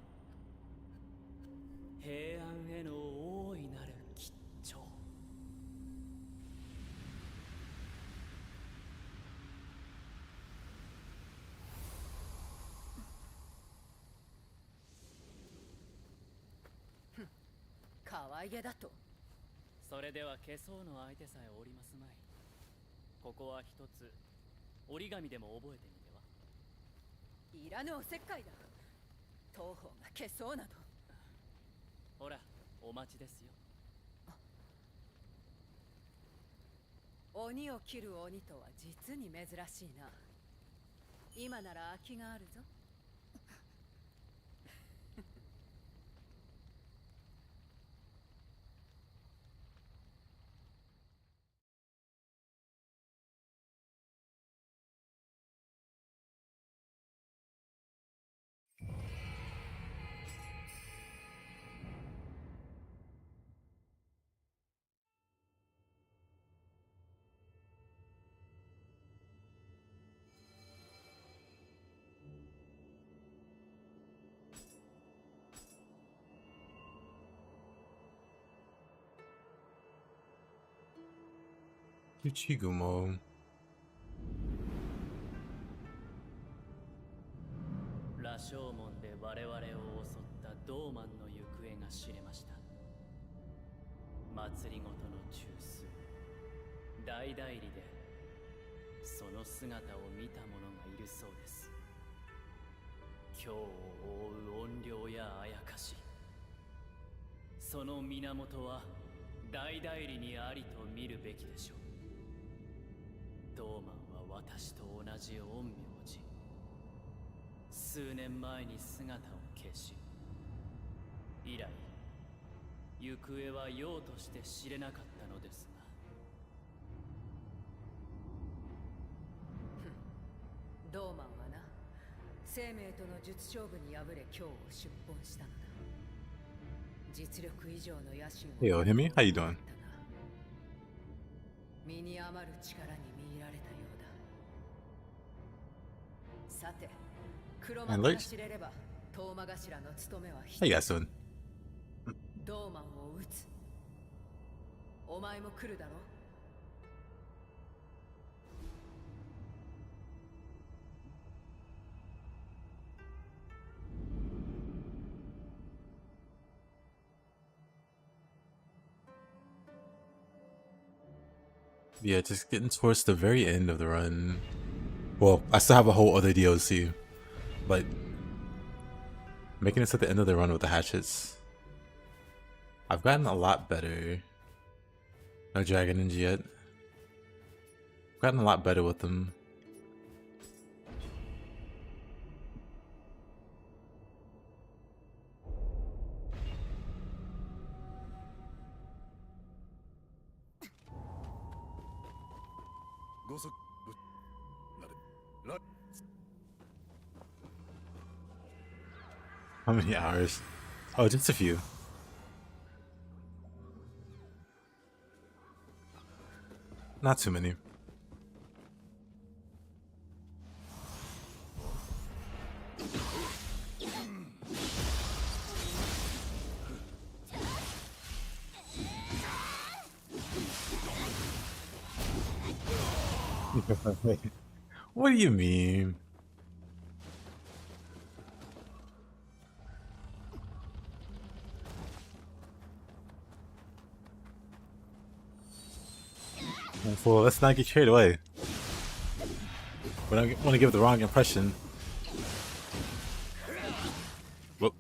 平安への大いなる吉兆。可愛げだと。それでは消そうの相手さえおりますまい。ここは一つ折り紙でも覚えてみては。いらぬおせっかいだ。当方が消そうなど。ほらお待ちですよ。鬼を切る鬼とは実に珍しいな。今なら空きがあるぞ。Ichigumo. 羅生門で我々を襲ったドーマンの行方が知れました。祭りごとの中枢大代理でその姿を見た者がいるそうです。今日を覆う怨霊やあやかし、その源は大代理にありと見るべきでしょう。ドーマンは私と同じ陰陽師。数年前に姿を消し、以来行方は妖として知れなかったのですが。ドーマンはな、生命との術勝負に敗れ今日を出奔したのだ。実力以上の野心を Yo, Himi, how you doing? 身に余る力に見入られたようだ。さて、黒幕が知れればトーマ頭の務めは一つ。 How you guys doing? ドーマンを撃つ。お前も来るだろう。Yeah, just getting towards the very end of the run. Well, I still have a whole other DLC, but making it to the end of the run with the hatchets. I've gotten a lot better. No Dragon Ninja yet. I've gotten a lot better with them. How many hours? Oh, just a few. Not too many. What do you mean? Well, let's not get carried away. We don't want to give the wrong impression. Whoop.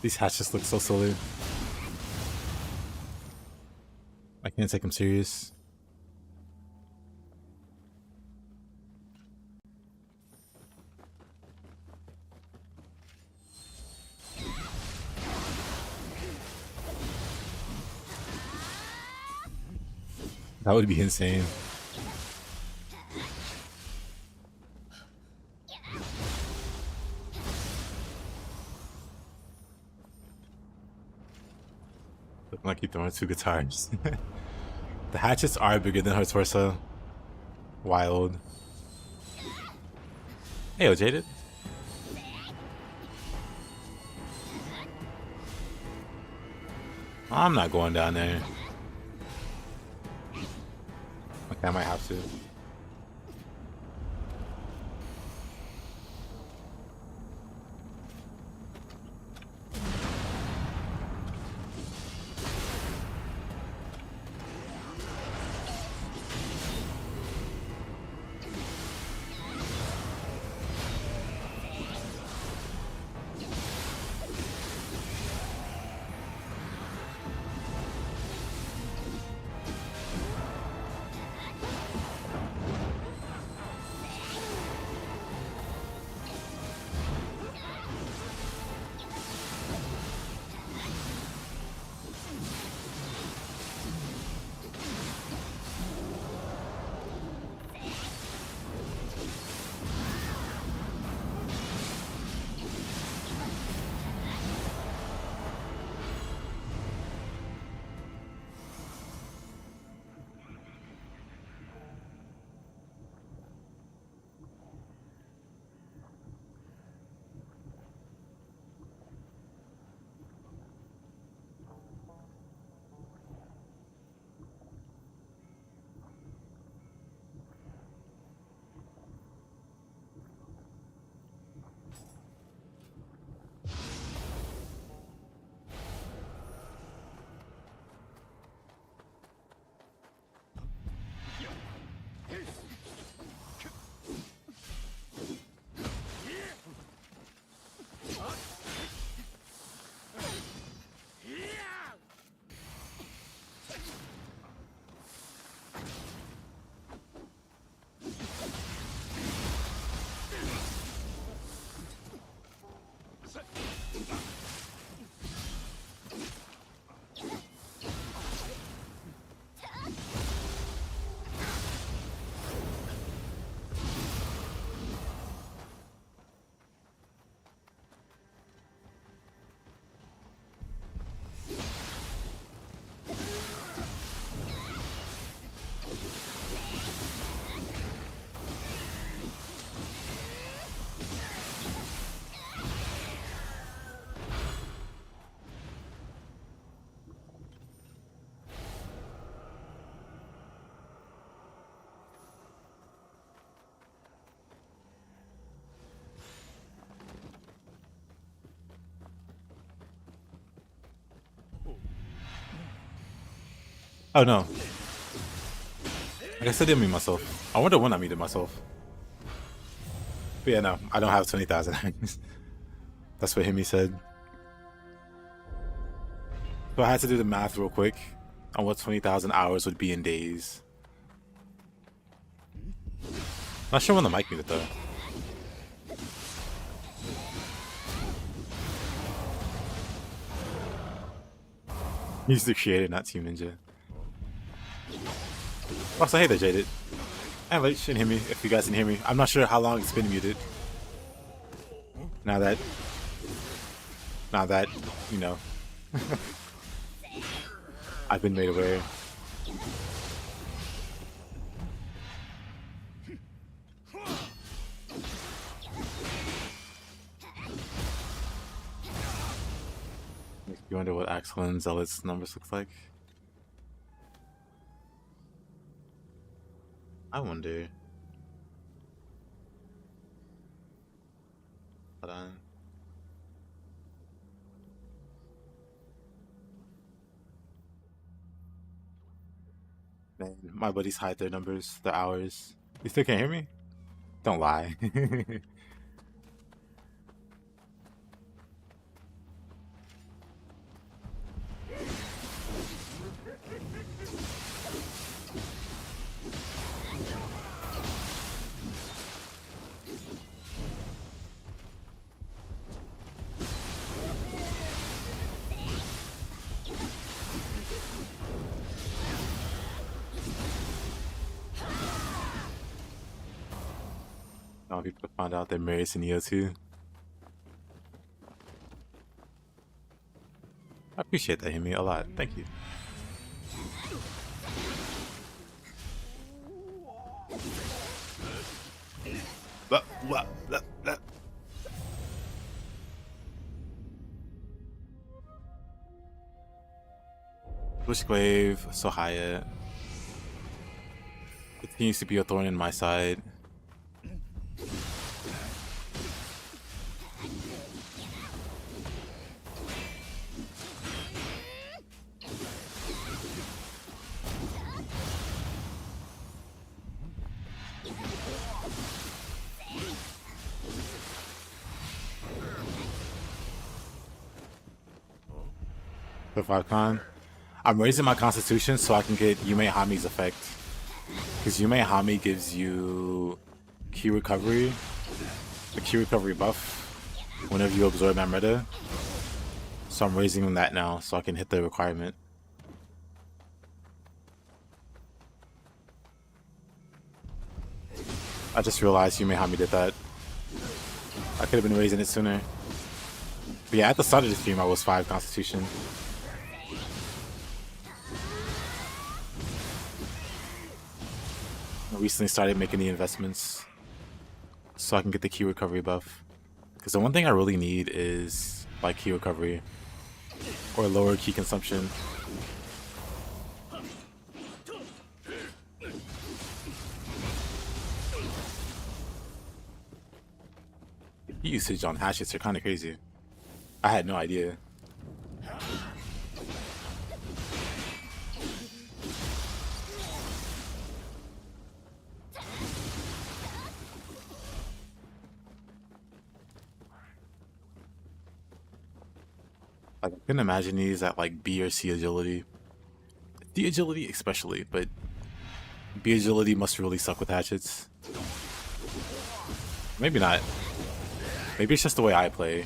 These hatches look so silly. I can't take them serious. That would be insane. Looking like you're throwing two guitars. The hatchets are bigger than her torso. Wild. Hey, yo, Jaded. I'm not going down there. Okay, I might have to. Oh no. I guess I didn't meet myself. I wonder when I muted myself. But yeah, no, I don't have 20,000. That's what Himi said. So I had to do the math real quick on what 20,000 hours would be in days. Not sure when the mic muted though. He's the creator, not Team Ninja. Also, hey there, Jaded. And you shouldn't hear me if you guys can hear me. I'm not sure how long it's been muted. Now that, you know, I've been made aware. Makes you wonder what Axel and Zealot's numbers look like. I wonder. Hold on. Man, my buddies hide their numbers, their hours. You still can't hear me? Don't lie. want people to find out they're married to Nioh too. I appreciate that, Himi, a lot. Thank you. Wave, Sohaya continues to be a thorn in my side. The 5-con. I'm raising my constitution so I can get Yume Hami's effect. Because Yume Hami gives you key recovery, the key recovery buff, whenever you absorb Amrita. So I'm raising that now so I can hit the requirement. I just realized Yume Hami did that. I could have been raising it sooner. But yeah, at the start of the stream I was 5 constitution. I recently started making the investments so I can get the key recovery buff. Because the one thing I really need is like key recovery or lower key consumption. Key usage on hatchets are kind of crazy. I had no idea. Like, I couldn't imagine these at like B or C agility. D agility especially, but B agility must really suck with hatchets. Maybe not. Maybe it's just the way I play.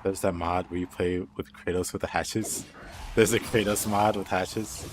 There's that mod where you play with Kratos with the hatchets. There's a Kratos mod with hatchets.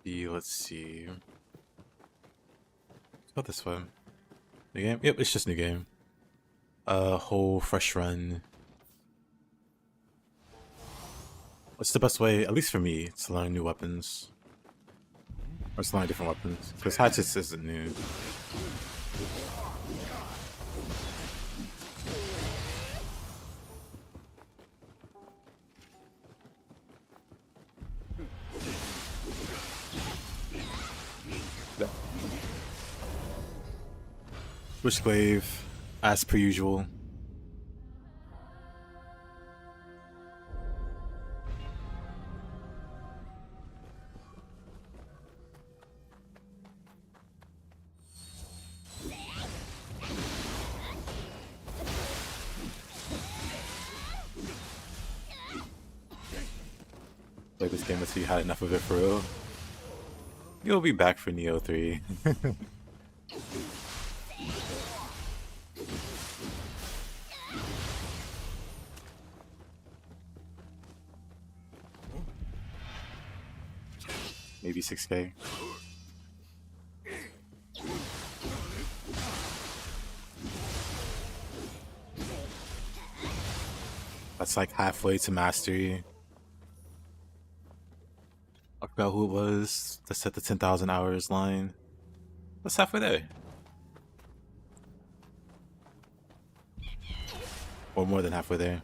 Let's see. Let's go this way. New game? Yep, it's just new game. Whole fresh run. What's the best way, at least for me, to learn new weapons? Or to learn different weapons? Because Hatchets isn't new. Switchglaive, as per usual. Play this game until you had enough of it for real. You'll be back for Nioh 3. Maybe 6K. That's like halfway to mastery. I forgot who it was that set the 10,000 hours line. That's halfway there. Or more than halfway there.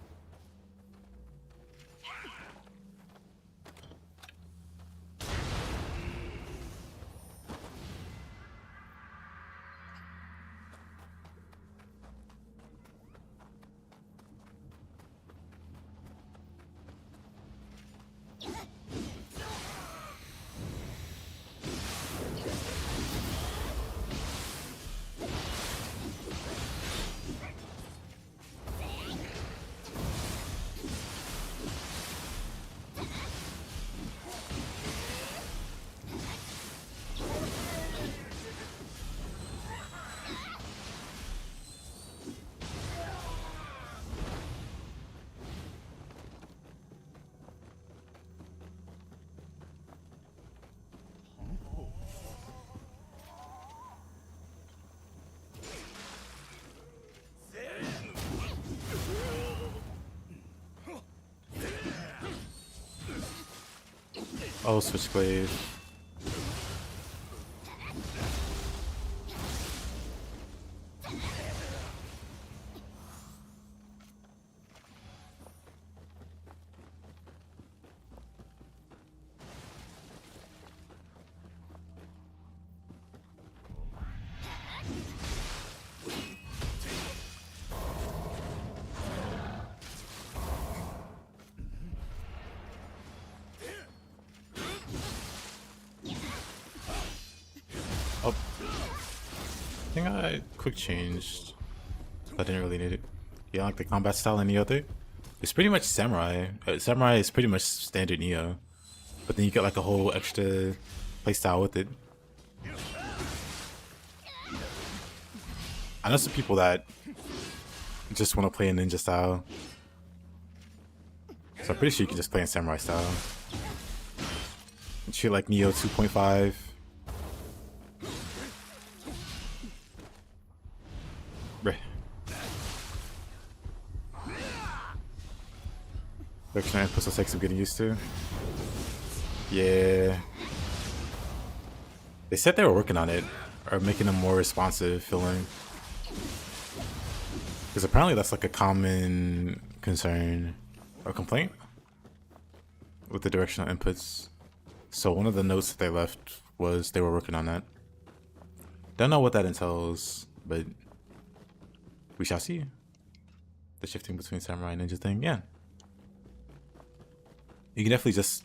Oh, Switchglaive. Oh, I think I quick changed. I didn't really need it. Yeah, like the combat style in Nioh 3. It's pretty much samurai. Samurai is pretty much standard Nioh, but then you get like a whole extra playstyle with it. I know some people that just want to play in ninja style, so I'm pretty sure you can just play in samurai style. Shit like Nioh 2.5. Directional inputs will take some getting used to. Yeah. They said they were working on it, or making them more responsive feeling. Because apparently that's like a common concern or complaint with the directional inputs. So one of the notes that they left was they were working on that. Don't know what that entails, but we shall see. The shifting between samurai and ninja thing, yeah. You can definitely just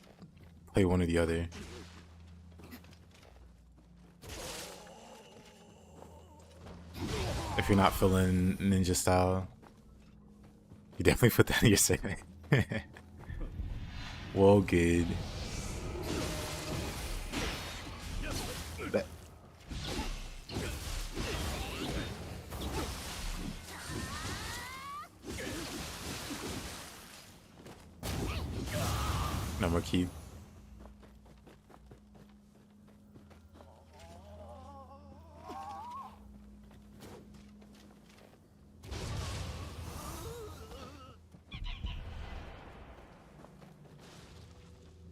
play one or the other. If you're not feeling ninja style, you definitely put that in your segment. Well, good. No more key.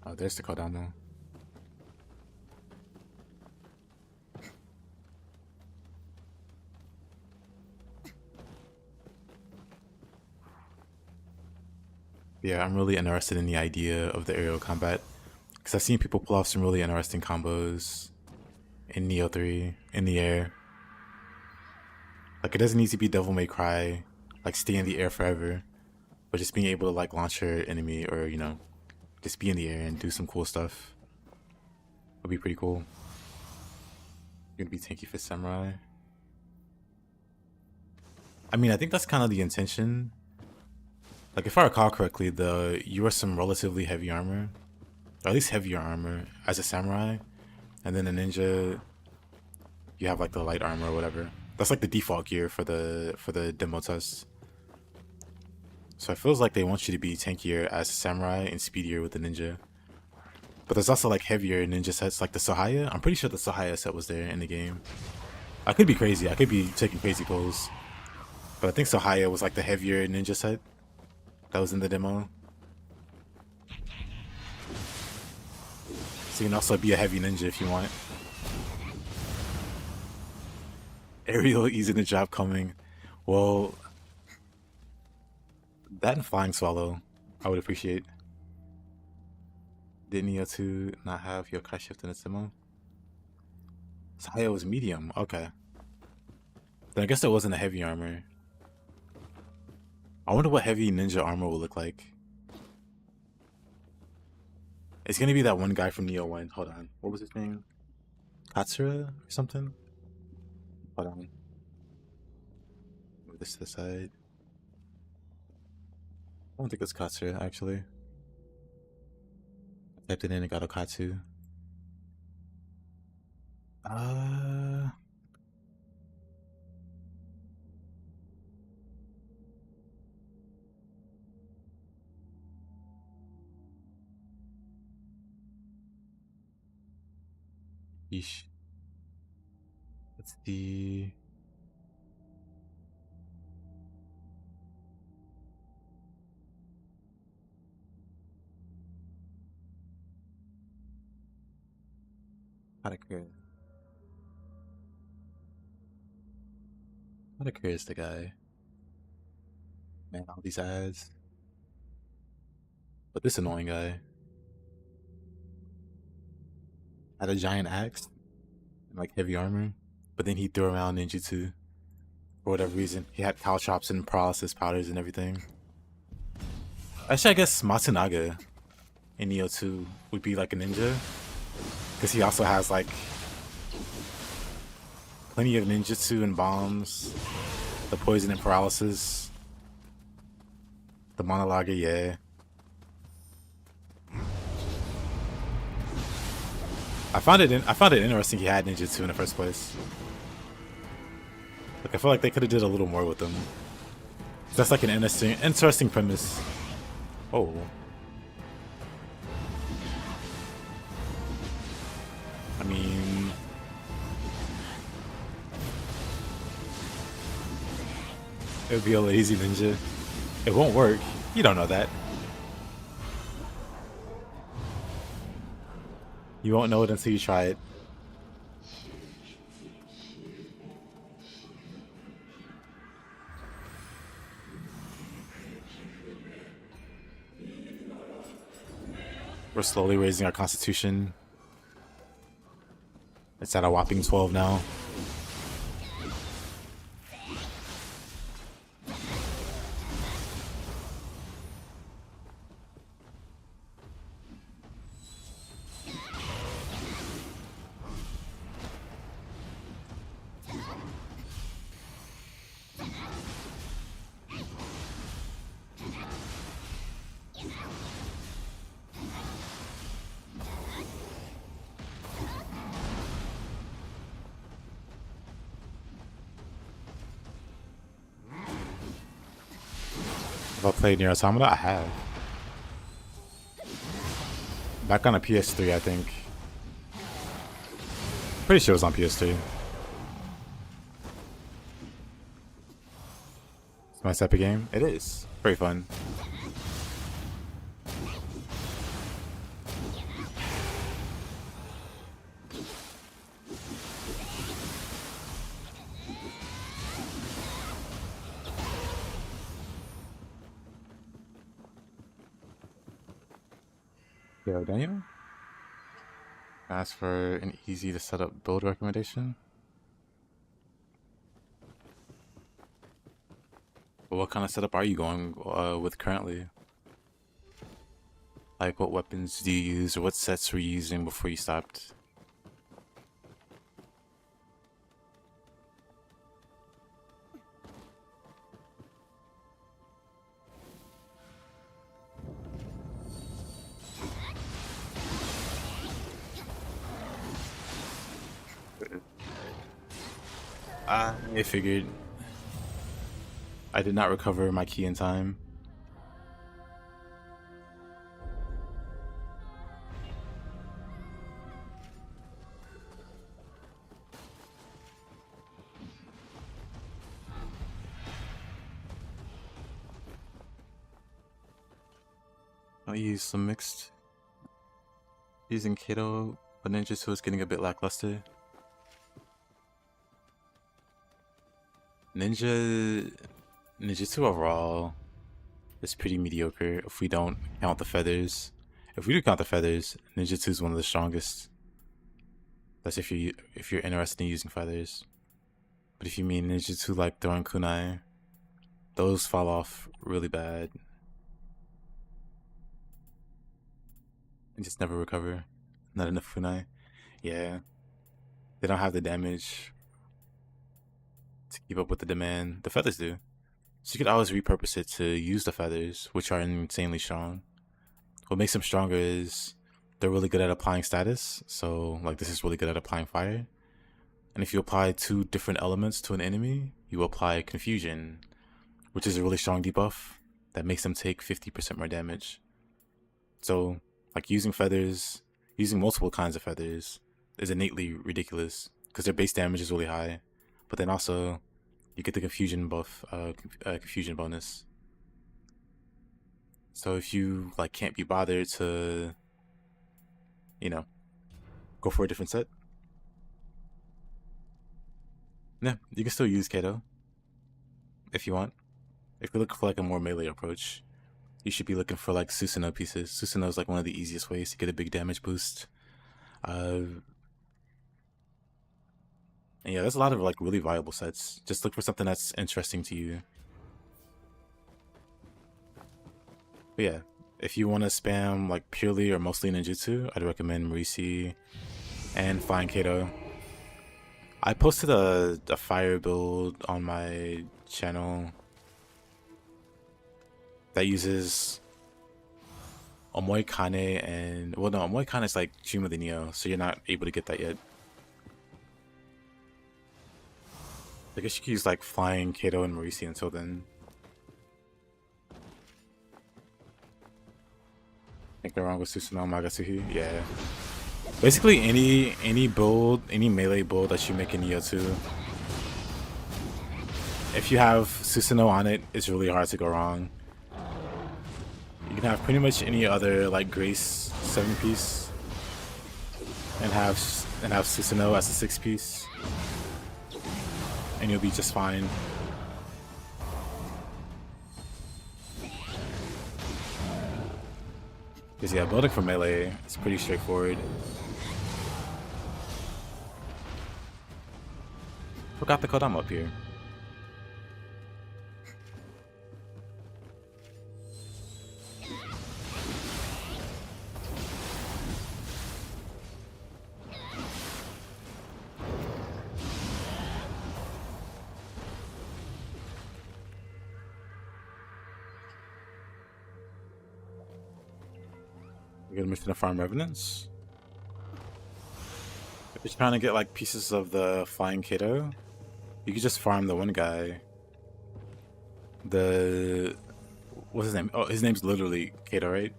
Oh, there's the cooldown though. Yeah, I'm really interested in the idea of the aerial combat, because I've seen people pull off some really interesting combos in Nioh 3 in the air. Like, it doesn't need to be Devil May Cry, like stay in the air forever, but just being able to like launch your enemy, or you know, just be in the air and do some cool stuff would be pretty cool. You're gonna be tanky for samurai. I mean, I think that's kind of the intention. Like, if I recall correctly, you wear some relatively heavy armor, or at least heavier armor as a samurai, and then a ninja, you have like the light armor or whatever. That's like the default gear for the demo test. So it feels like they want you to be tankier as a samurai and speedier with the ninja. But there's also like heavier ninja sets like the Sahaya. I'm pretty sure the Sahaya set was there in the game. I could be crazy. I could be taking crazy pulls. But I think Sahaya was like the heavier ninja set that was in the demo. So you can also be a heavy ninja if you want. Aerial easy the job coming. Well, that and Flying Swallow, I would appreciate. Did Nioh 2 not have Yokai Shift in its demo? Sahaya was medium, okay. Then I guess that wasn't a heavy armor. I wonder what heavy ninja armor will look like. It's gonna be that one guy from Nioh 1. Hold on. What was his name? Katsura or something? Hold on. Move this to the side. I don't think it's Katsura, actually. I typed it in and got Okatsu. Yeesh. What's the... Hadakura. Hadakura is the guy. Man, all these ads. But this annoying guy had a giant axe and like heavy armor, but then he threw around ninjutsu for whatever reason. He had caltrops and paralysis powders and everything. Actually, I guess Matsunaga in Nioh 2 would be like a ninja, because he also has like plenty of ninjutsu and bombs, the poison and paralysis, the monologue, yeah. I found it interesting he had ninjutsu in the first place. Like, I feel like they could have did a little more with them. That's like an interesting premise. Oh. I mean, it would be a lazy ninja. It won't work. You don't know that. You won't know it until you try it. We're slowly raising our constitution. It's at a whopping 12 now. Have I played Nier Automata? I have. Back on a PS3, I think. Pretty sure it was on PS3. It's my type of game. It is. Very fun. Yo, Daniel? Ask for an easy to set up build recommendation. What kind of setup are you going with currently? Like, what weapons do you use, or what sets were you using before you stopped? I figured. I did not recover my key in time. I'll use some mixed. Using Kato, but Ninjutsu is getting a bit lackluster. Ninjutsu overall is pretty mediocre if we don't count the feathers. If we do count the feathers, Ninjutsu is one of the strongest. That's if you're interested in using feathers. But if you mean Ninjutsu like throwing kunai, those fall off really bad. And just never recover. Not enough kunai. Yeah. They don't have the damage to keep up with the demand. The feathers do. So you could always repurpose it to use the feathers, which are insanely strong. What makes them stronger is they're really good at applying status. So like this is really good at applying fire. And if you apply 2 different elements to an enemy, you apply confusion, which is a really strong debuff that makes them take 50% more damage. So like using feathers, using multiple kinds of feathers is innately ridiculous because their base damage is really high, but then also you get the confusion buff, confusion bonus. So if you like can't be bothered to, you know, go for a different set, yeah, you can still use Kato if you want. If you're looking for like a more melee approach, you should be looking for like Susanoo pieces. Susanoo is like one of the easiest ways to get a big damage boost. And yeah, there's a lot of like really viable sets. Just look for something that's interesting to you. But yeah, if you want to spam like purely or mostly ninjutsu, I'd recommend Marisi and Flying Kato. I posted a fire build on my channel that uses Omoi Kane and, well no, Omoi Kane is like Dream of the Nioh, so you're not able to get that yet. I guess you could use like Flying Kato and Marisi until then. Think they're wrong with Susanoo Magatsuhi? Yeah. Basically any build, any melee build that you make in Nioh 2, if you have Susanoo on it, it's really hard to go wrong. You can have pretty much any other like Grace 7-piece and have Susanoo as a 6-piece, and you'll be just fine. Because yeah, building for melee is pretty straightforward. Forgot the code I'm up here. We're gonna mission to farm revenants. If you're trying to get like pieces of the Flying Kato, you could just farm the one guy. What's his name? Oh, his name's literally Kato, right?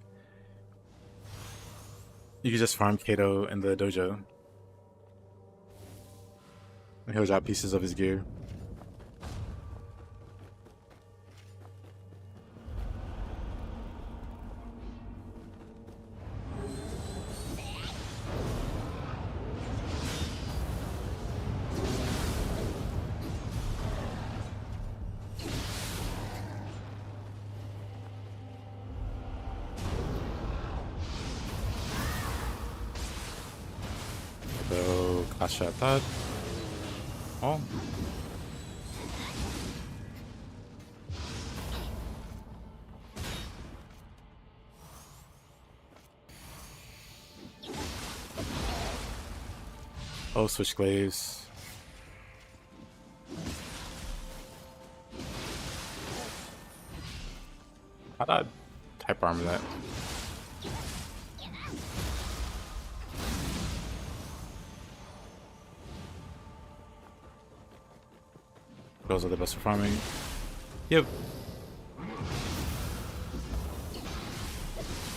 You could just farm Kato in the dojo. And he'll drop pieces of his gear. So, clash shot that. Oh. Oh, switch glaives. How'd I type armor that? Those are the best for farming. Yep.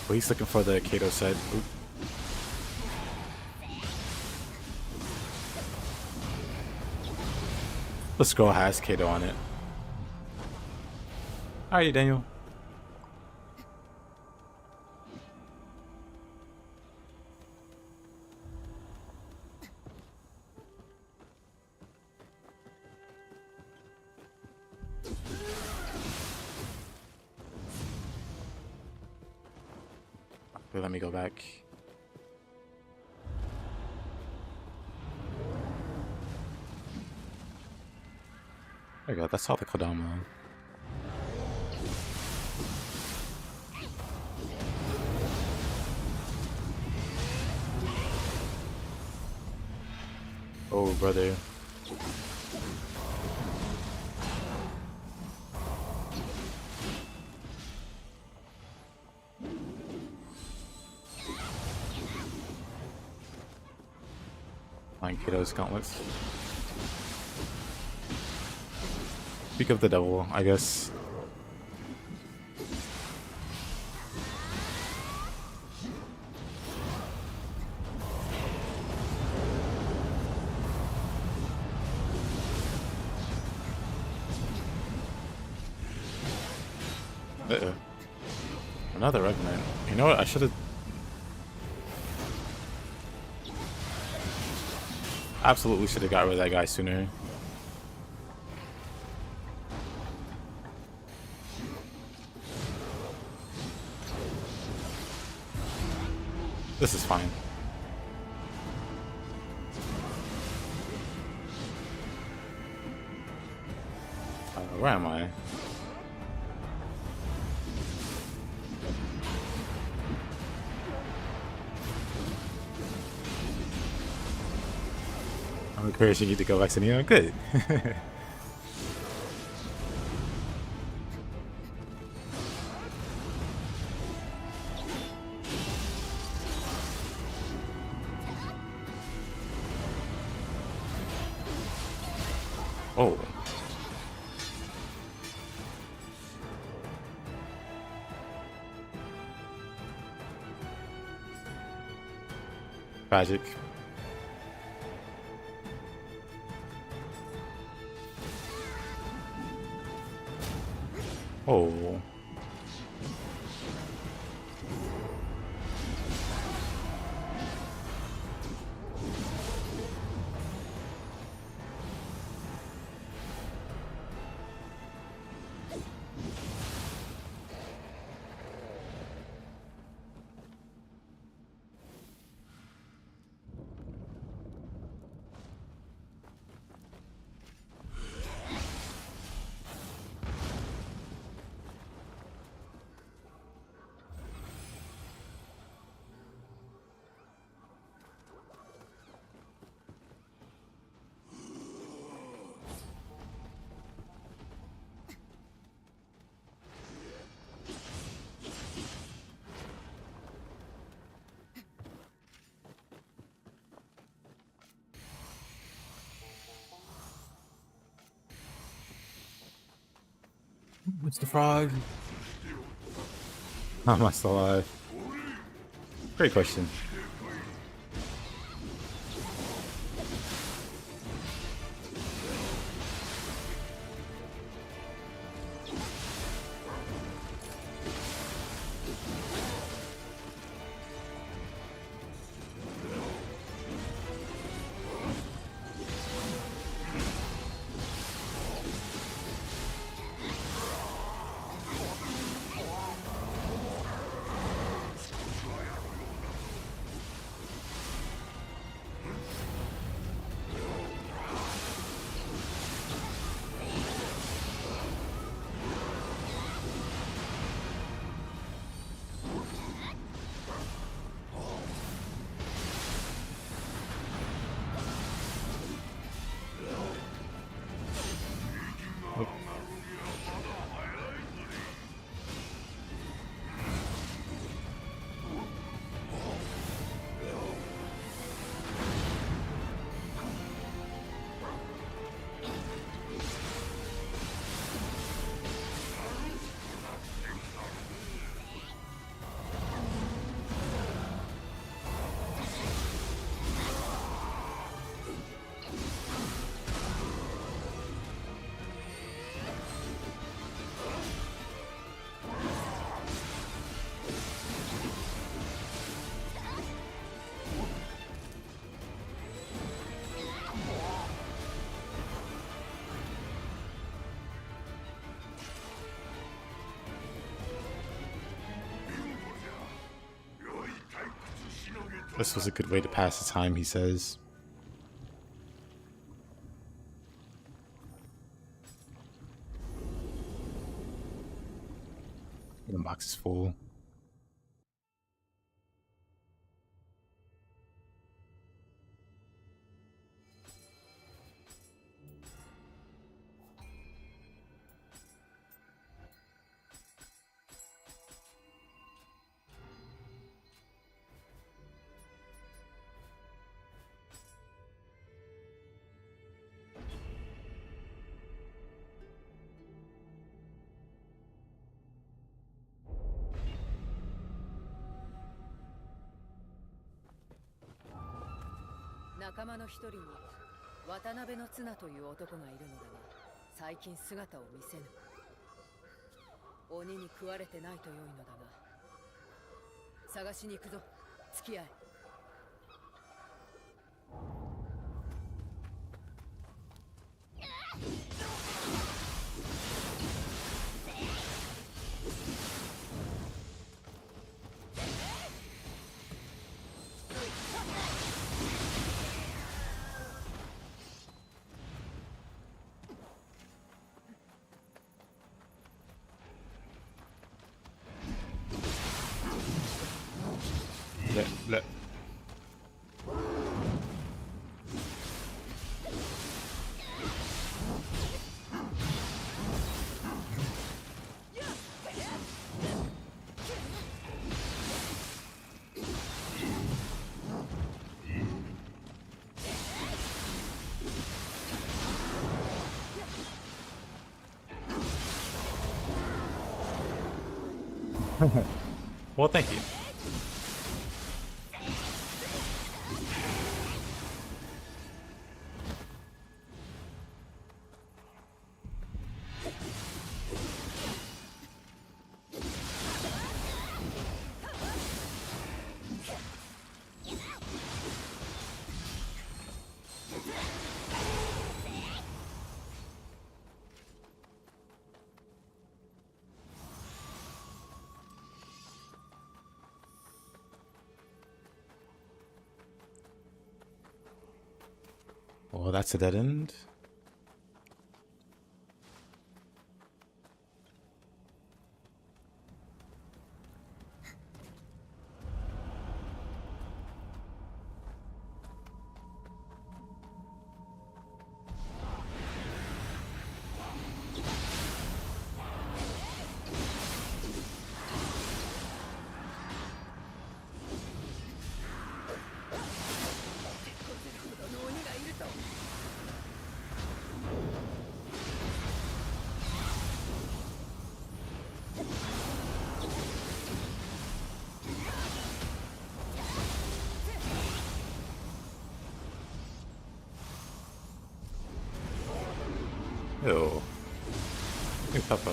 Oh, he's looking for the Kato set. Oop. The scroll has Kato on it. Alrighty, Daniel. Okay, let me go back. There you go, that's all the Kodama. Oh, brother. Flying Kato's gauntlets. Speak of the devil, I guess. Uh-oh. Another Revenant. You know what? I should have... Absolutely should have got rid of that guy sooner. This is fine. Where am I? I'm encouraging you to go back to Nioh. Good. Oh. Tragic. Oh. What's the frog? How am I still alive? Great question. This was a good way to pass the time, he says. The box is full.仲間の一人に渡辺の綱という男がいるのだが、最近姿を見せぬ。鬼に食われてないと良いのだが、探しに行くぞ。付き合え。Let. Well, thank you. Well, that's a dead end. Ew. Hey, Papa.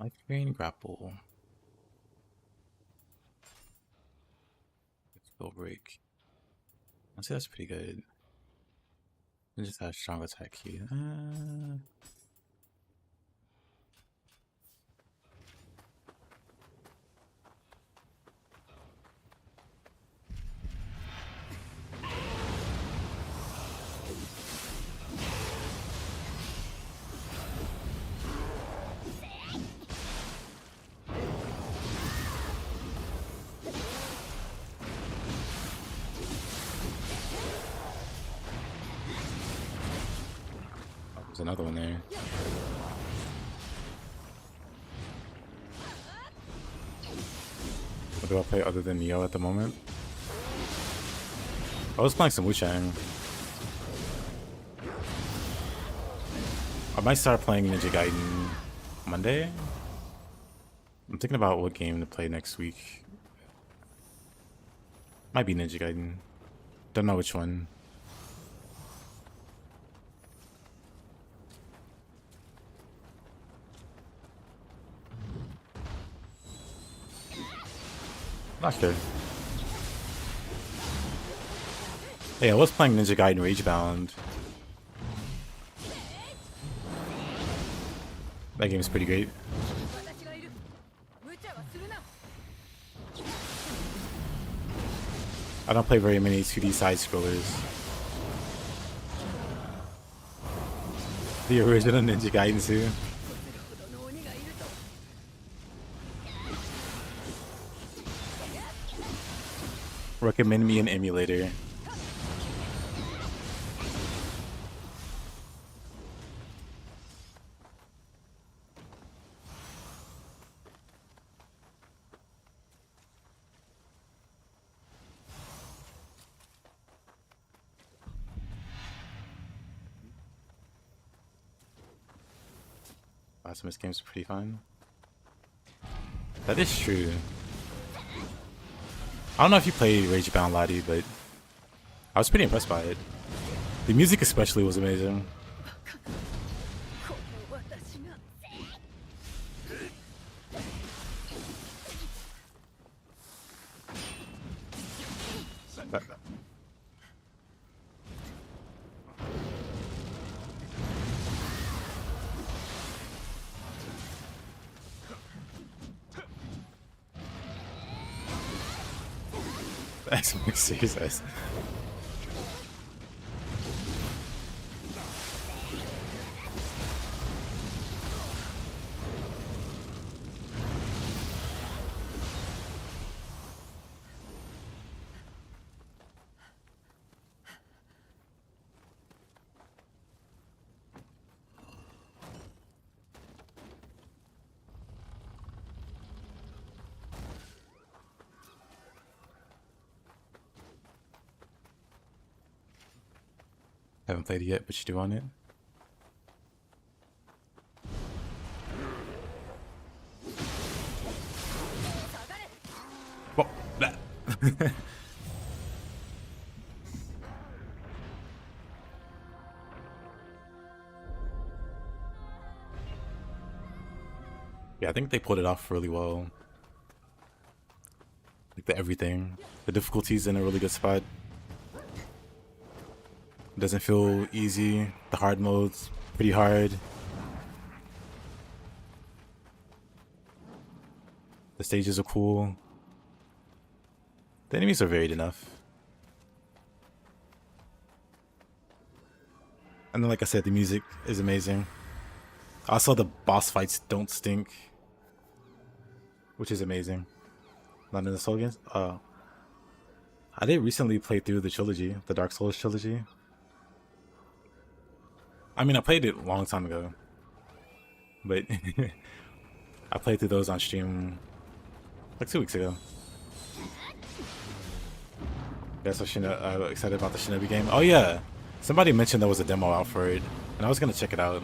Life Drain Grapple. Skill Break. I'd say that's pretty good. It just has strong attack key. There's another one there. What do I play other than Nioh at the moment? I was playing some Wuchang. I might start playing Ninja Gaiden Monday. I'm thinking about what game to play next week. Might be Ninja Gaiden. Don't know which one. Not sure. Hey, I was playing Ninja Gaiden Ragebound. That game is pretty great. I don't play very many 2D side scrollers. The original Ninja Gaiden 2. Recommend me an emulator. Some of his games are pretty fun. That is true. I don't know if you played Ragebound Lottie, but I was pretty impressed by it. The music especially was amazing. That's serious. Haven't played it yet, but you do on it. Well, that. Yeah, I think they pulled it off really well. Like everything. The difficulty's in a really good spot. Doesn't feel easy. The hard mode's pretty hard. The stages are cool. The enemies are varied enough. And then, like I said, the music is amazing. Also, the boss fights don't stink, which is amazing. Not in the Soul games. I did recently play through the trilogy, the Dark Souls trilogy. I mean, I played it a long time ago, but I played through those on stream like 2 weeks ago. Yeah, so excited about the Shinobi game. Oh yeah, somebody mentioned there was a demo out for it, and I was gonna check it out.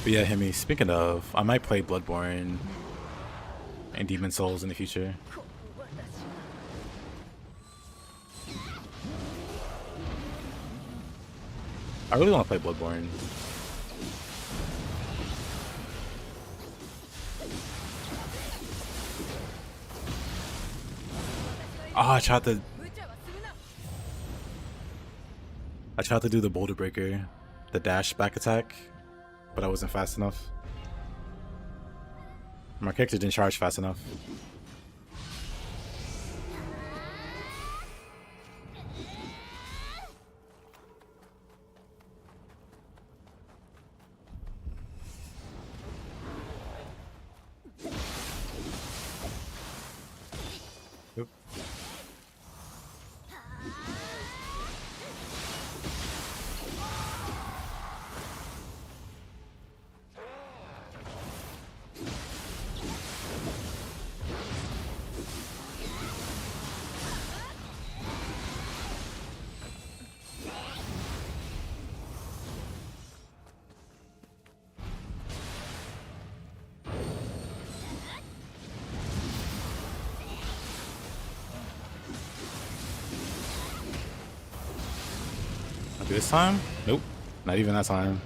But yeah, Hemi, speaking of, I might play Bloodborne and Demon Souls in the future. I really want to play Bloodborne. Oh, I tried to do the Boulder Breaker, the dash back attack, but I wasn't fast enough. My character didn't charge fast enough. Oop. This time? Nope. Not even that time.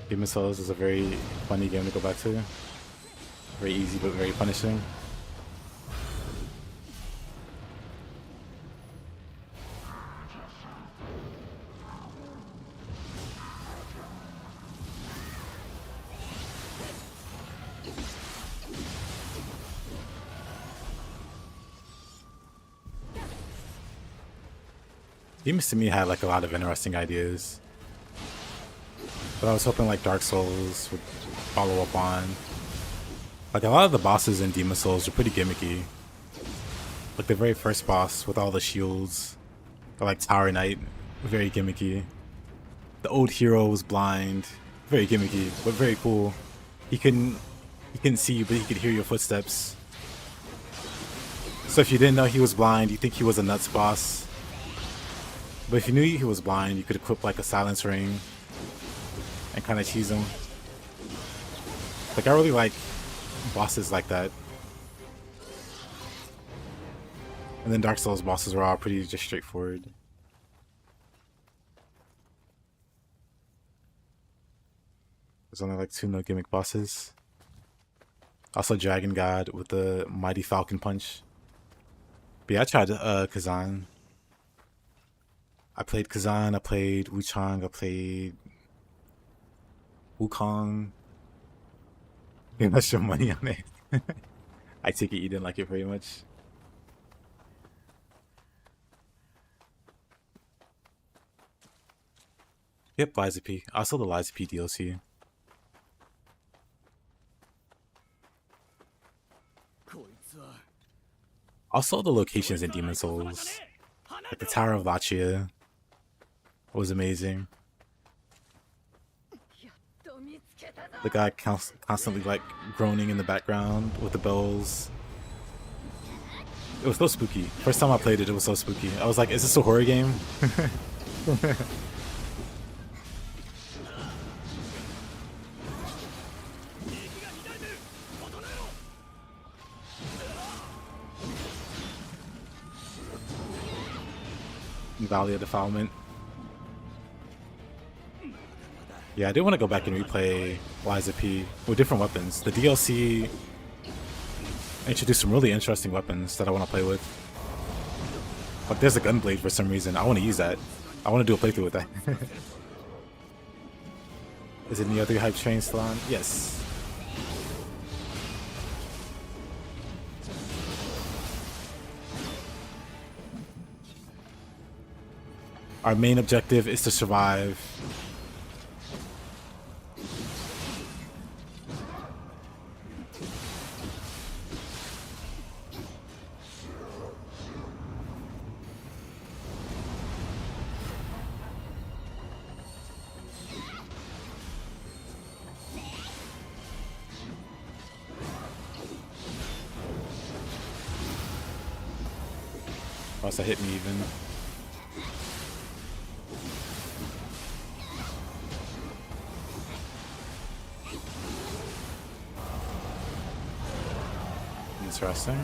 Demon Souls is a very funny game to go back to. Very easy but very punishing. Demons to me had like a lot of interesting ideas, but I was hoping like Dark Souls would follow up on. Like a lot of the bosses in Demon Souls are pretty gimmicky. Like the very first boss with all the shields, or like Tower Knight, very gimmicky. The old hero was blind, very gimmicky, but very cool. He couldn't see you, but he could hear your footsteps. So if you didn't know he was blind, you think he was a nuts boss. But if you knew he was blind, you could equip like a silence ring and kind of cheese him. Like I really like bosses like that. And then Dark Souls bosses were all pretty just straightforward. There's only like 2 no gimmick bosses. Also Dragon God with the Mighty Falcon Punch. But yeah, I tried Kazan. I played Kazan, I played Wuchang, I played Wukong. You invest your money on it. I take it you didn't like it very much. Yep, Liza P. Also the Liza P DLC. Also the locations in Demon Souls. Like the Tower of Lachia was amazing. The guy constantly like groaning in the background with the bells. It was so spooky. First time I played it, it was so spooky. I was like, is this a horror game? Valley of Defilement. Yeah, I do want to go back and replay Liza P with different weapons. The DLC introduced some really interesting weapons that I want to play with. Like there's a gunblade for some reason. I want to use that. I want to do a playthrough with that. Is it Nioh 3 Hype Train still on? Yes. Our main objective is to survive. Plus, that hit me even. Interesting.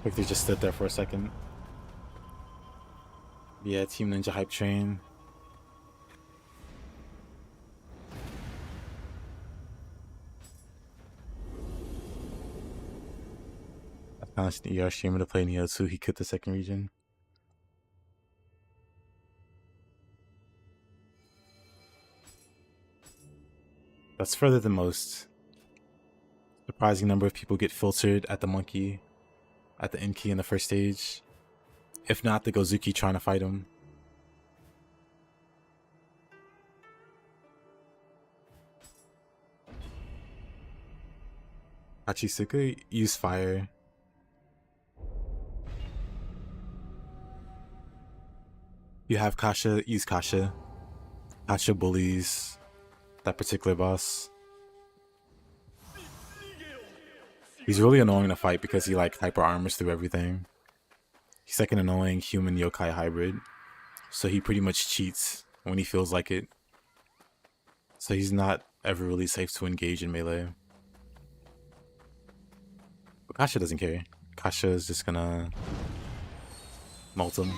Like they just stood there for a second. Yeah, Team Ninja hype train. I challenged the streamer to play Nioh 2. He quit the second region. That's further than most. Surprising number of people get filtered at the monkey, at the end key in the first stage. If not, the Gozuki trying to fight him. Hachisuka use fire. You have Kasha use Kasha. Kasha bullies that particular boss. He's really annoying to fight because he like hyper armors through everything. He's like an annoying human yokai hybrid. So he pretty much cheats when he feels like it. So he's not ever really safe to engage in melee. But Kasha doesn't care. Kasha is just gonna melt him.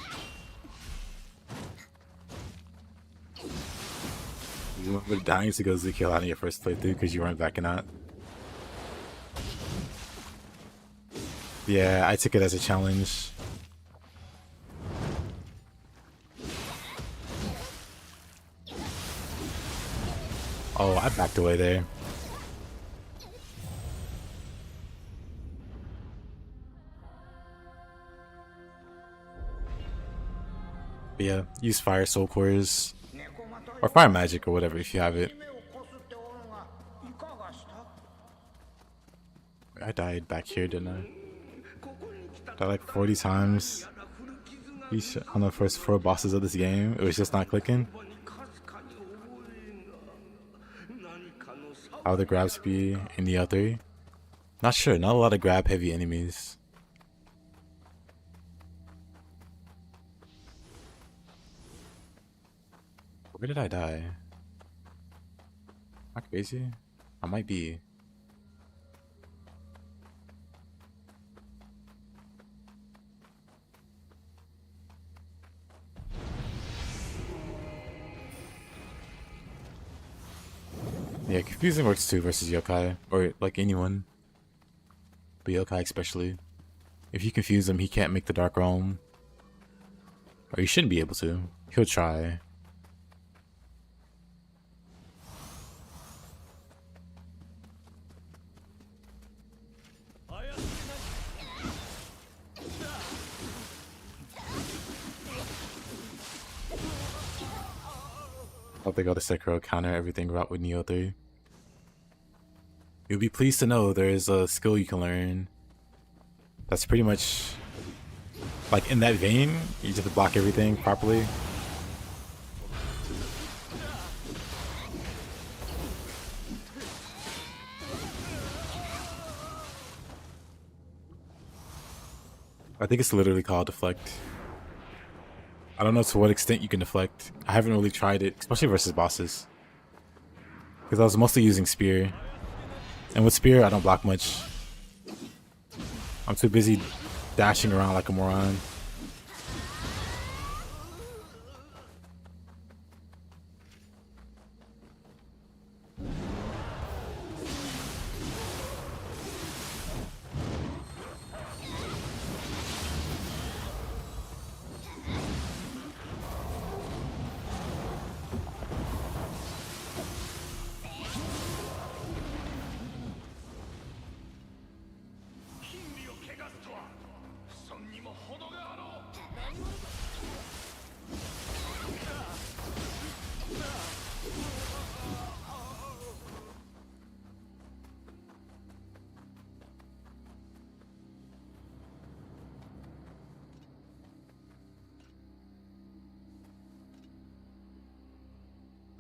You were dying to go Zuki out in your first playthrough because you weren't backing out. Yeah, I took it as a challenge. Oh, I backed away there. But yeah, use fire soul cores. Or fire magic or whatever if you have it. I died back here, didn't I? Died like 40 times. Each on the first 4 bosses of this game. It was just not clicking. How the grabs be in Nioh 3? Not sure, not a lot of grab heavy enemies. Where did I die? Am I crazy? I might be. Yeah, confusing works too versus yokai, or like anyone. But yokai especially. If you confuse him, he can't make the Dark Realm. Or he shouldn't be able to. He'll try. Hope they got a Sekiro counter everything about with Nioh 3. You'll be pleased to know there is a skill you can learn that's pretty much like in that vein. You just have to block everything properly. I think it's literally called deflect. I don't know to what extent you can deflect. I haven't really tried it, especially versus bosses. Because I was mostly using spear. And with spear, I don't block much. I'm too busy dashing around like a moron.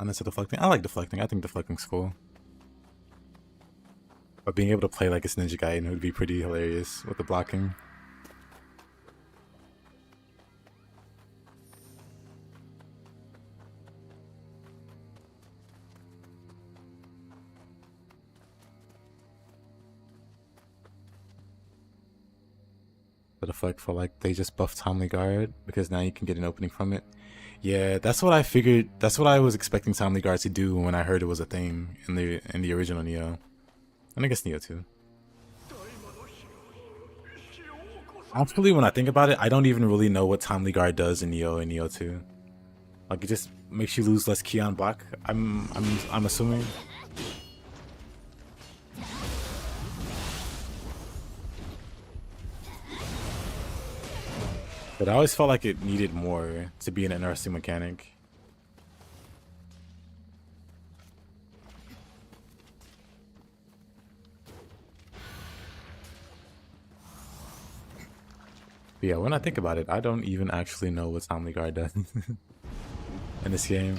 Honestly, deflecting. I like deflecting. I think deflecting's cool. But being able to play like this Ninja Gaiden would be pretty hilarious with the blocking. That effect for like they just buffed Timely Guard because now you can get an opening from it. Yeah, that's what I figured. That's what I was expecting Timely Guard to do when I heard it was a thing in the original Nioh, and I guess Nioh too. Actually, when I think about it, I don't even really know what Timely Guard does in Nioh and Nioh 2. Like, it just makes you lose less ki on block. I'm assuming. But I always felt like it needed more to be an interesting mechanic. But yeah, when I think about it, I don't even actually know what Timely Guard does in this game.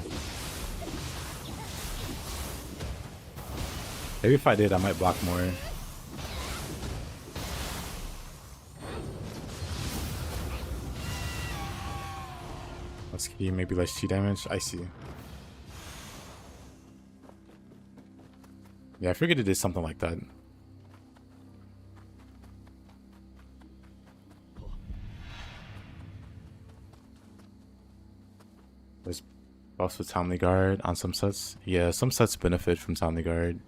Maybe if I did, I might block more. Let's see, maybe less chi damage. I see. Yeah, I figured it did something like that. There's buffs with Timely Guard on some sets. Yeah, some sets benefit from Timely Guard.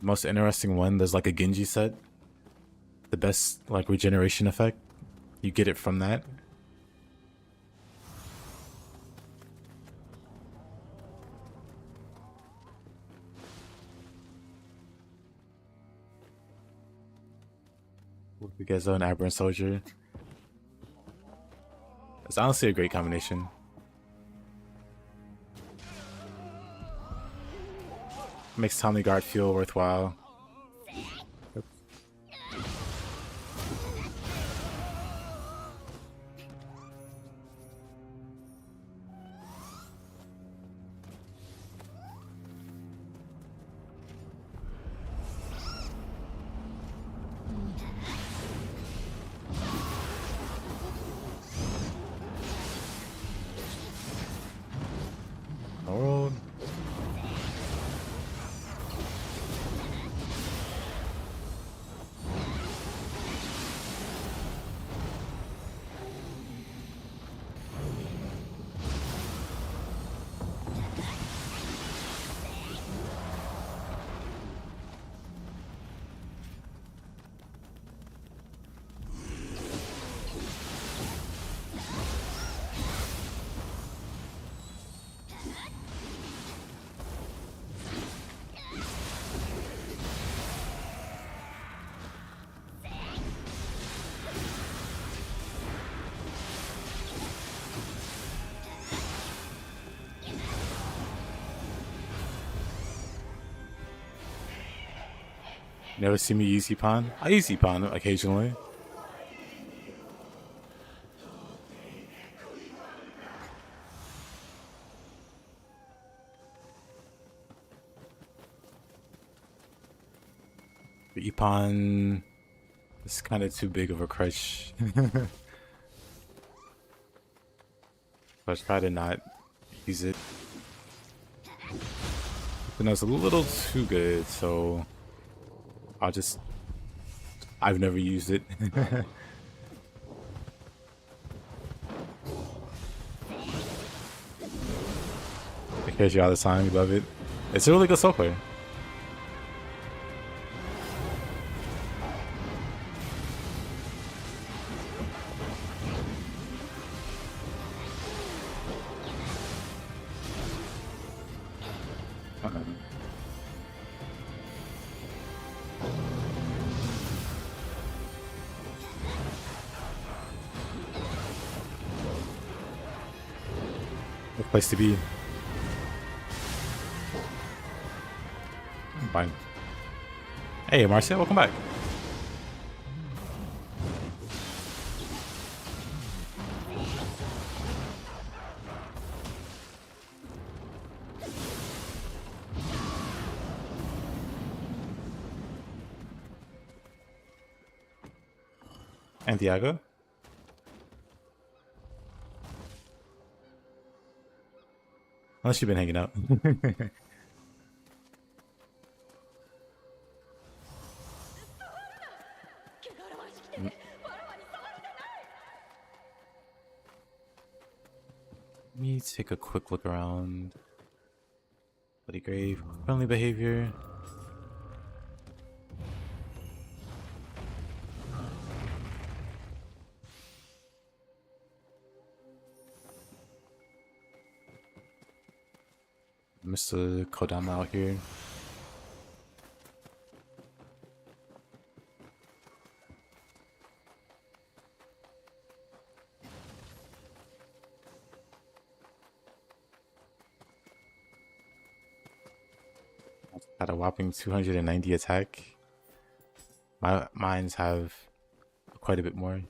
Most interesting one, there's like a Genji set. The best like regeneration effect. You get it from that. We get Zone Aberrant Soldier. It's honestly a great combination. Makes Timely Guard feel worthwhile. Oh. Never see me use Ipan? I use Ipan occasionally. But Ipan is kind of too big of a crutch. So I try to not use it. But no, it's a little too good, so I've never used it. I catch you all the time, you love it. It's a really good soul player. Good place to be. Fine. Hey, Marcia, welcome back. Santiago? Unless you've been hanging out. Let me take a quick look around. Bloody grave. Friendly behavior. Mr. Kodama out here. At a whopping 290 attack. Mines have quite a bit more.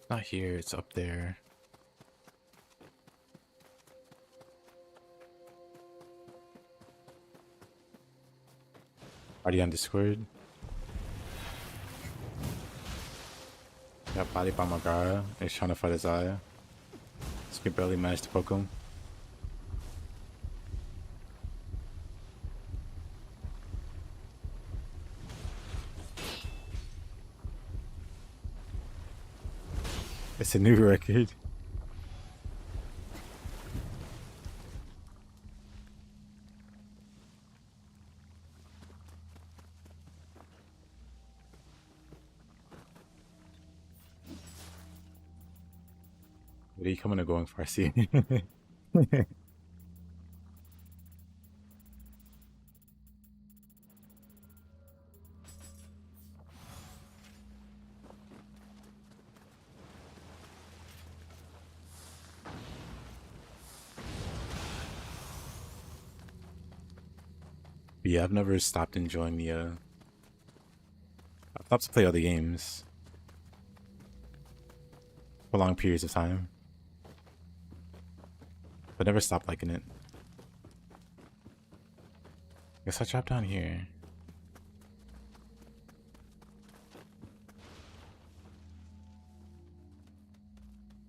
Not here, it's up there. Already on Discord. Got body by Magara. He's trying to fight Isaiah. Just can barely manage to poke him. It's a new record. What are you coming or going for? I see. But yeah, I've never stopped enjoying Nioh. I've stopped to play other games for long periods of time, but never stopped liking it. Guess I'll drop down here.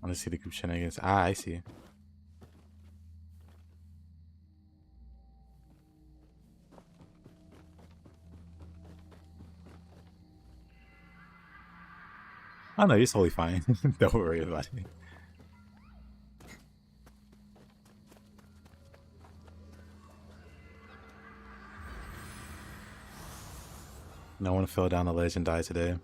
I want to see the group shenanigans. Ah, I see. Oh no, you're totally fine. Don't worry about it. No one fell down the ledge and died today.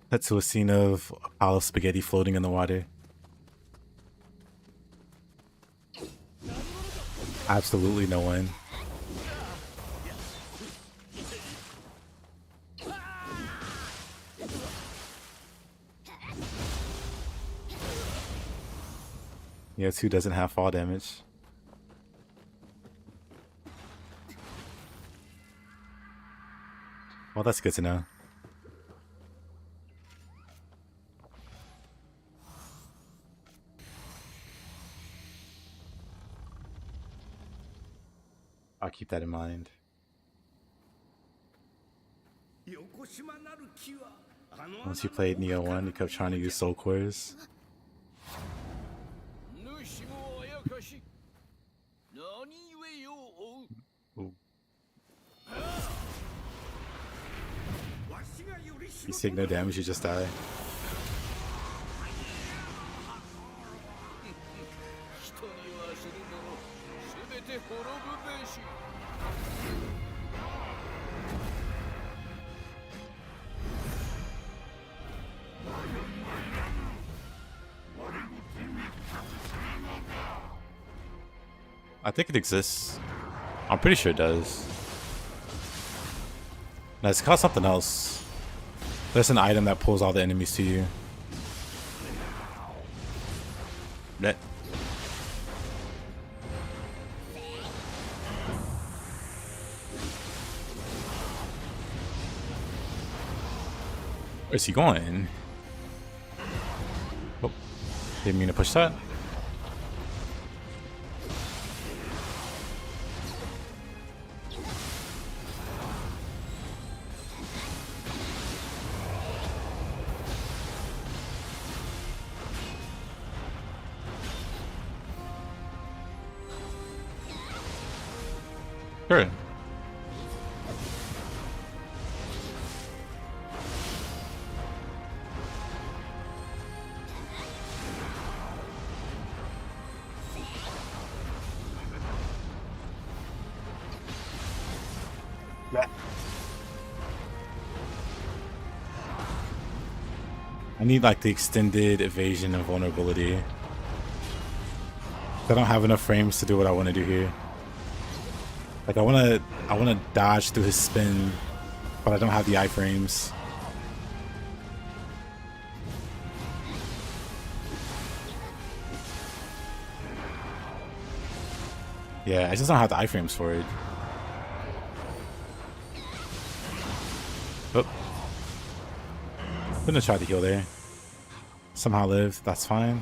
Cut to a scene of a pile of spaghetti floating in the water. Absolutely no one. Yeah, 2 doesn't have fall damage. Well, that's good to know. I'll keep that in mind. Once you played Nioh 1, you kept trying to use soul cores. Ooh. You take no damage, you just die. I think it exists. I'm pretty sure it does. No, it's called something else. There's an item that pulls all the enemies to you. That. Where's he going? Didn't mean to push that. Sure. I need like the extended evasion and vulnerability. I don't have enough frames to do what I want to do here. Like I wanna dodge through his spin, but I don't have the iframes. Yeah, I just don't have the iframes for it. Oh. Couldn't have tried to heal there. Somehow lived, that's fine.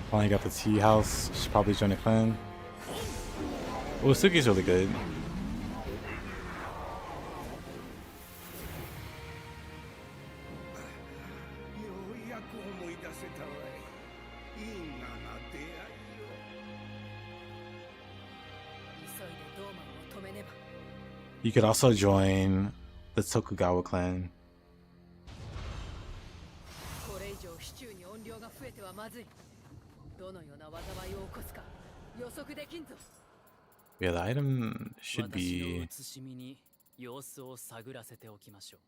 Finally got the tea house. Should probably join a clan. Oh, Suki's really good. ようやく思い出せたわい。因果な出会いよ。急いでドーマンを止めねば。 You could also join the Tokugawa clan. これ以上シチューに音量が増えてはまずい。どのような災いを起こすか予測できんぞ。 Yeah, the item should 私の be. 写しみに様子を探らせておきましょう。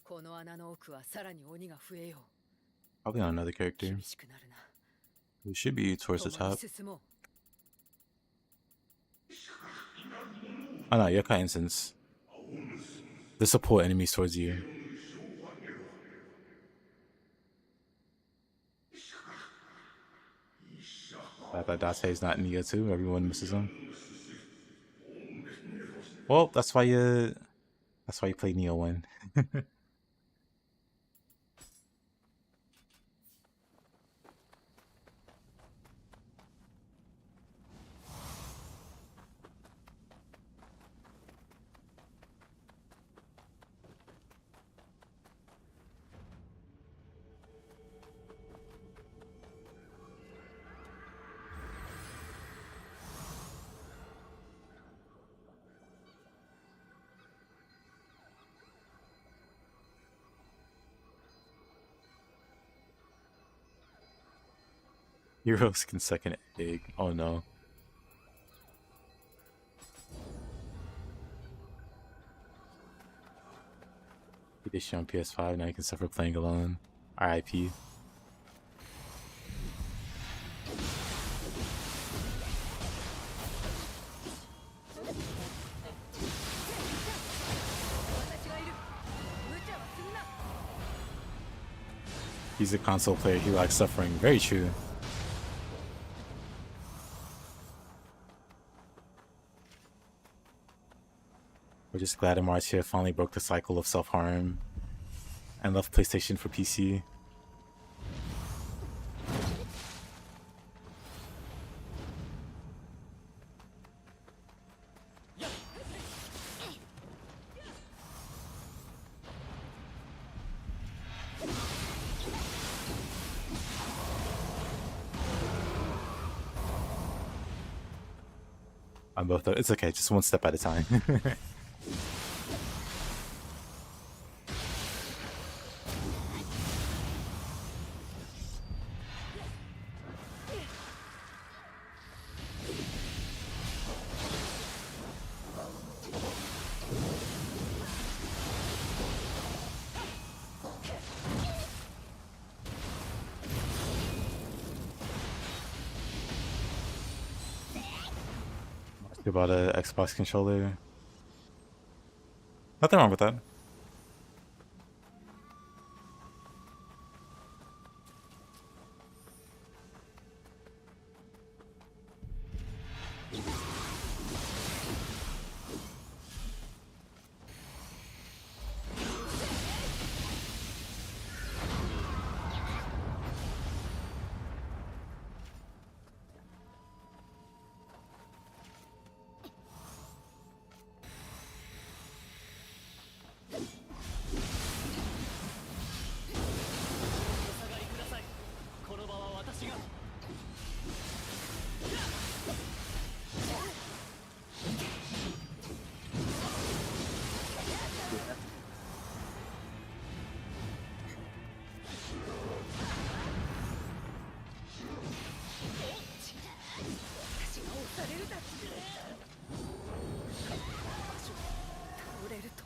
この穴の奥はさらに鬼が増えよ Probably on another う。 character. 厳しくなるな。 It should be towards the 共に top. 進もう。 Oh no, Yokai Instance. The support enemies towards you. That Date is not Nioh too. Everyone misses him. Well, that's why you play Nioh 1. Heroes can second egg. Oh no. Edition on PS5. Now you can suffer playing alone. RIP. He's a console player. He likes suffering. Very true. We're just glad Amartia finally broke the cycle of self-harm and left PlayStation for PC. I'm both. It's okay. Just one step at a time. About a Xbox controller. Nothing wrong with that.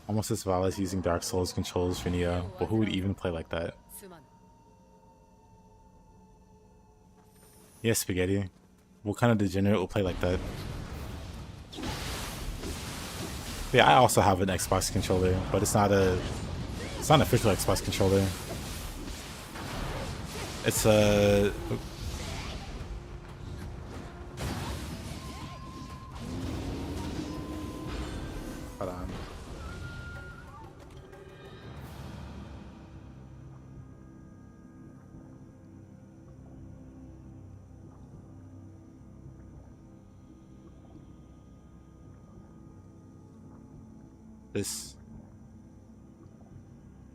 Almost as valid as using Dark Souls controls for Nioh, but who would even play like that? Yeah, Spaghetti. What kind of degenerate will play like that? Yeah, I also have an Xbox controller, but it's not an official Xbox controller. It's a hold on.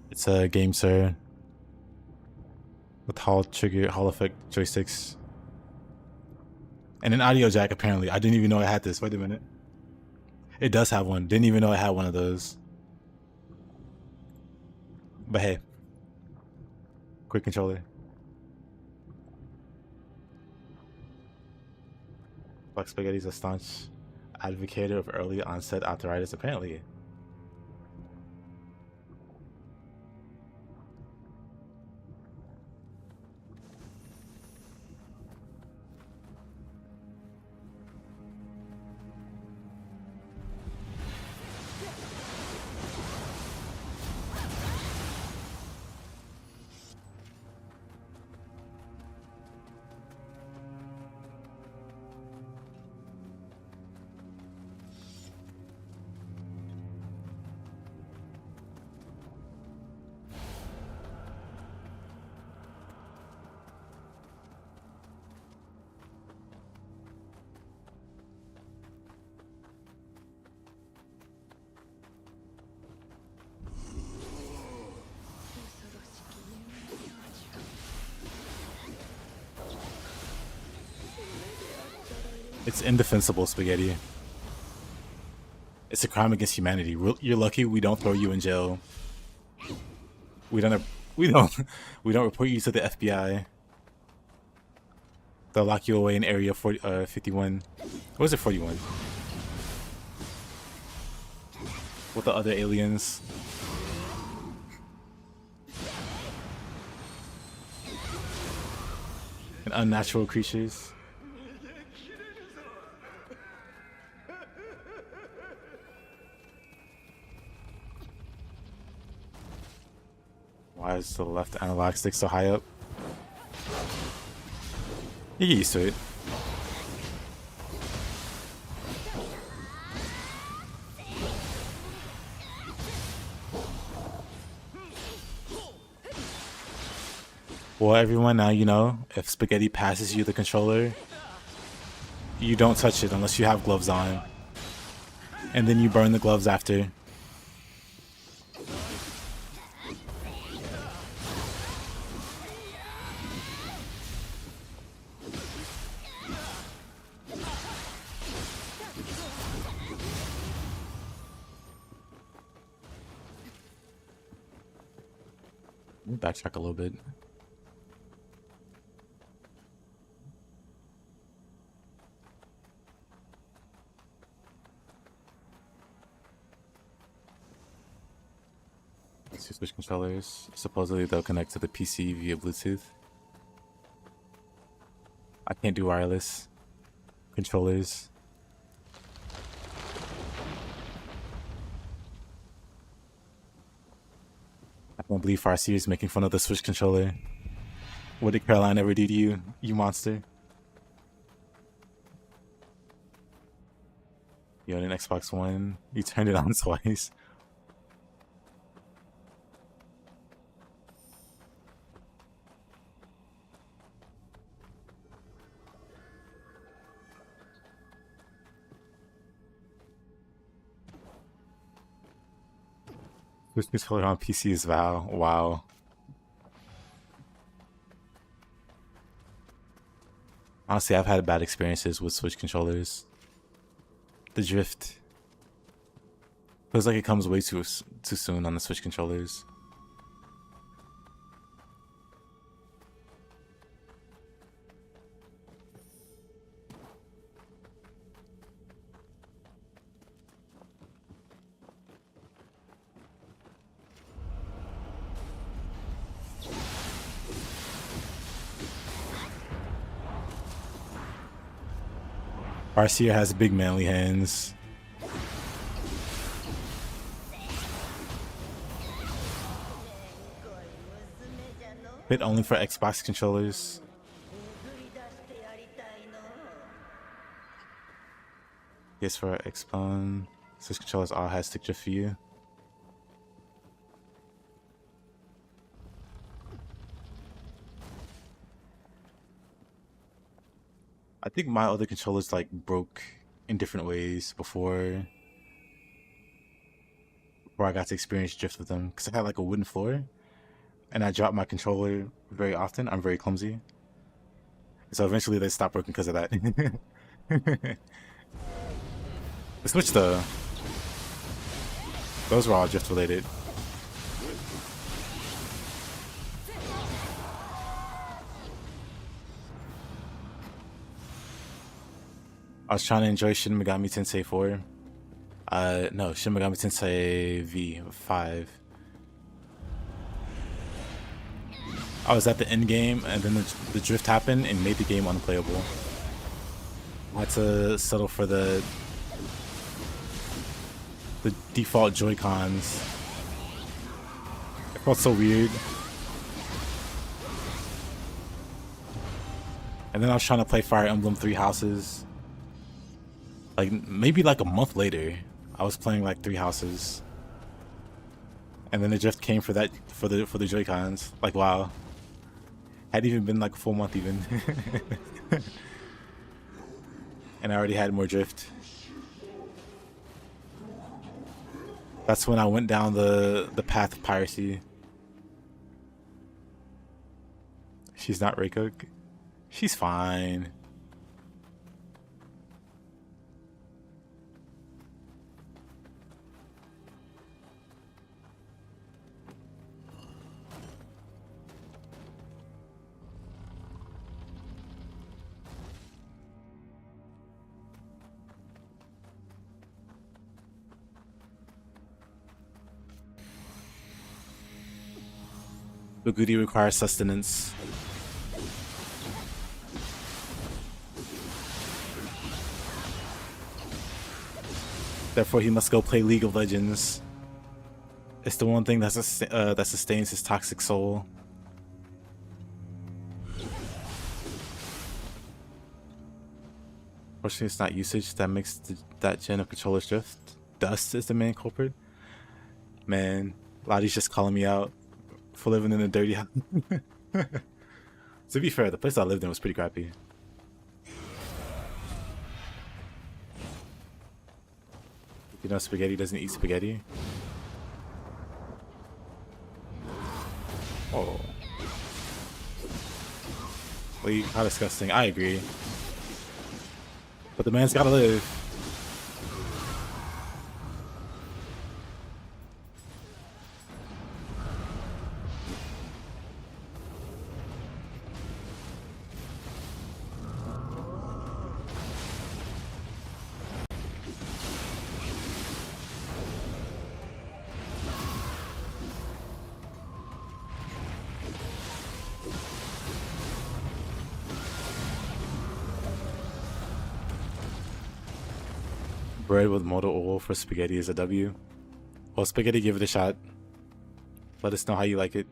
It's a game, sir, with Hall effect joysticks and an audio jack. Apparently, I didn't even know I had this. Wait a minute, it does have one. Didn't even know I had one of those. But hey, quick controller. Black Spaghetti's a staunch advocate of early onset arthritis. Apparently. It's indefensible, Spaghetti. It's a crime against humanity. You're lucky we don't throw you in jail. We don't report you to the FBI. They'll lock you away in Area 51. What is it, 41? With the other aliens. And unnatural creatures. Why is the left analog stick so high up? You get used to it. Well, everyone, now you know, if Spaghetti passes you the controller, you don't touch it unless you have gloves on. And then you burn the gloves after. Backtrack a little bit. Let's see, switch controllers. Supposedly they'll connect to the PC via Bluetooth. I can't do wireless controllers. I can't believe Farsi is making fun of the Switch controller. What did Caroline ever do to you, you monster? You own an Xbox One. You turned it on twice. Switch controller on PC is Val. Wow. Honestly, I've had bad experiences with Switch controllers. The drift feels like it comes way too soon on the Switch controllers. Arcia has big manly hands. Fit only for Xbox controllers. Yes, for Xbox. Switch controllers all has stick drift for you. I think my other controllers like broke in different ways before I got to experience drift with them, because I had like a wooden floor and I dropped my controller very often. I'm very clumsy, so eventually they stopped working because of that. The Switch though, those were all drift related. I was trying to enjoy Shin Megami Tensei 4. No, Shin Megami Tensei V5. I was at the end game, and then the drift happened and made the game unplayable. I had to settle for the default Joy-Cons. It felt so weird. And then I was trying to play Fire Emblem 3 Houses. Like maybe like a month later, I was playing like 3 Houses, and then the drift came for that for the Joy-Cons. Like wow, hadn't even been like a full month even, and I already had more drift. That's when I went down the path of piracy. She's not Reiko. She's fine. Bugudi requires sustenance. Therefore, he must go play League of Legends. It's the one thing that sustains his toxic soul. Fortunately, it's not usage that makes that gen of controllers drift. Dust is the main culprit. Man, Lottie's just calling me out for living in a dirty house. To be fair, the place I lived in was pretty crappy. You know, spaghetti doesn't eat spaghetti. Oh. Well, how disgusting. I agree. But the man's gotta live. Bread with motor oil for spaghetti is a W. Well, spaghetti, give it a shot. Let us know how you like it.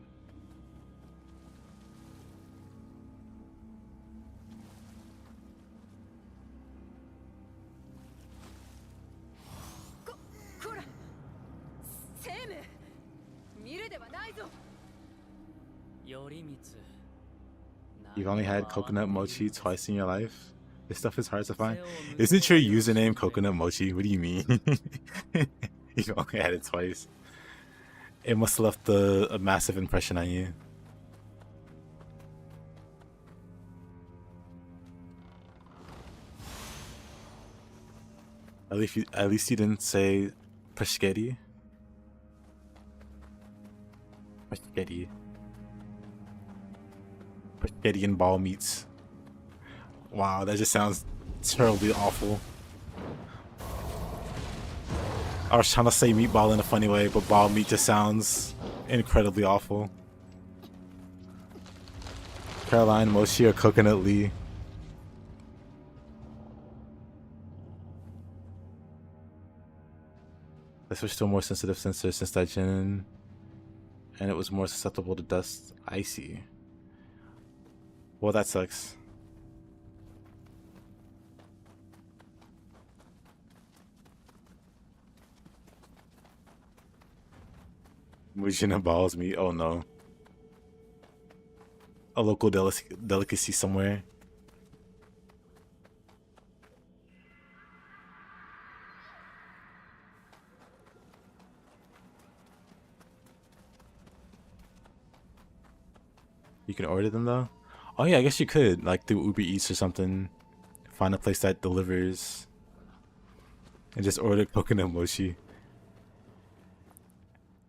You've only had coconut mochi twice in your life? This stuff is hard to find. Isn't your username coconut mochi? What do you mean? You've only had it twice. It must have left a massive impression on you. At least you didn't say Paschetti. Paschetti. Paschetti and ball meats. Wow, that just sounds terribly awful. I was trying to say meatball in a funny way, but ball meat just sounds incredibly awful. Caroline, Mochi, or Coconut Lee? I switched to a more sensitive sensor since that gen, and it was more susceptible to dust. I see. Well, that sucks. Mujina balls me. Oh no. A local delicacy somewhere. You can order them though? Oh yeah, I guess you could, like through Uber Eats or something. Find a place that delivers and just order coconut mochi.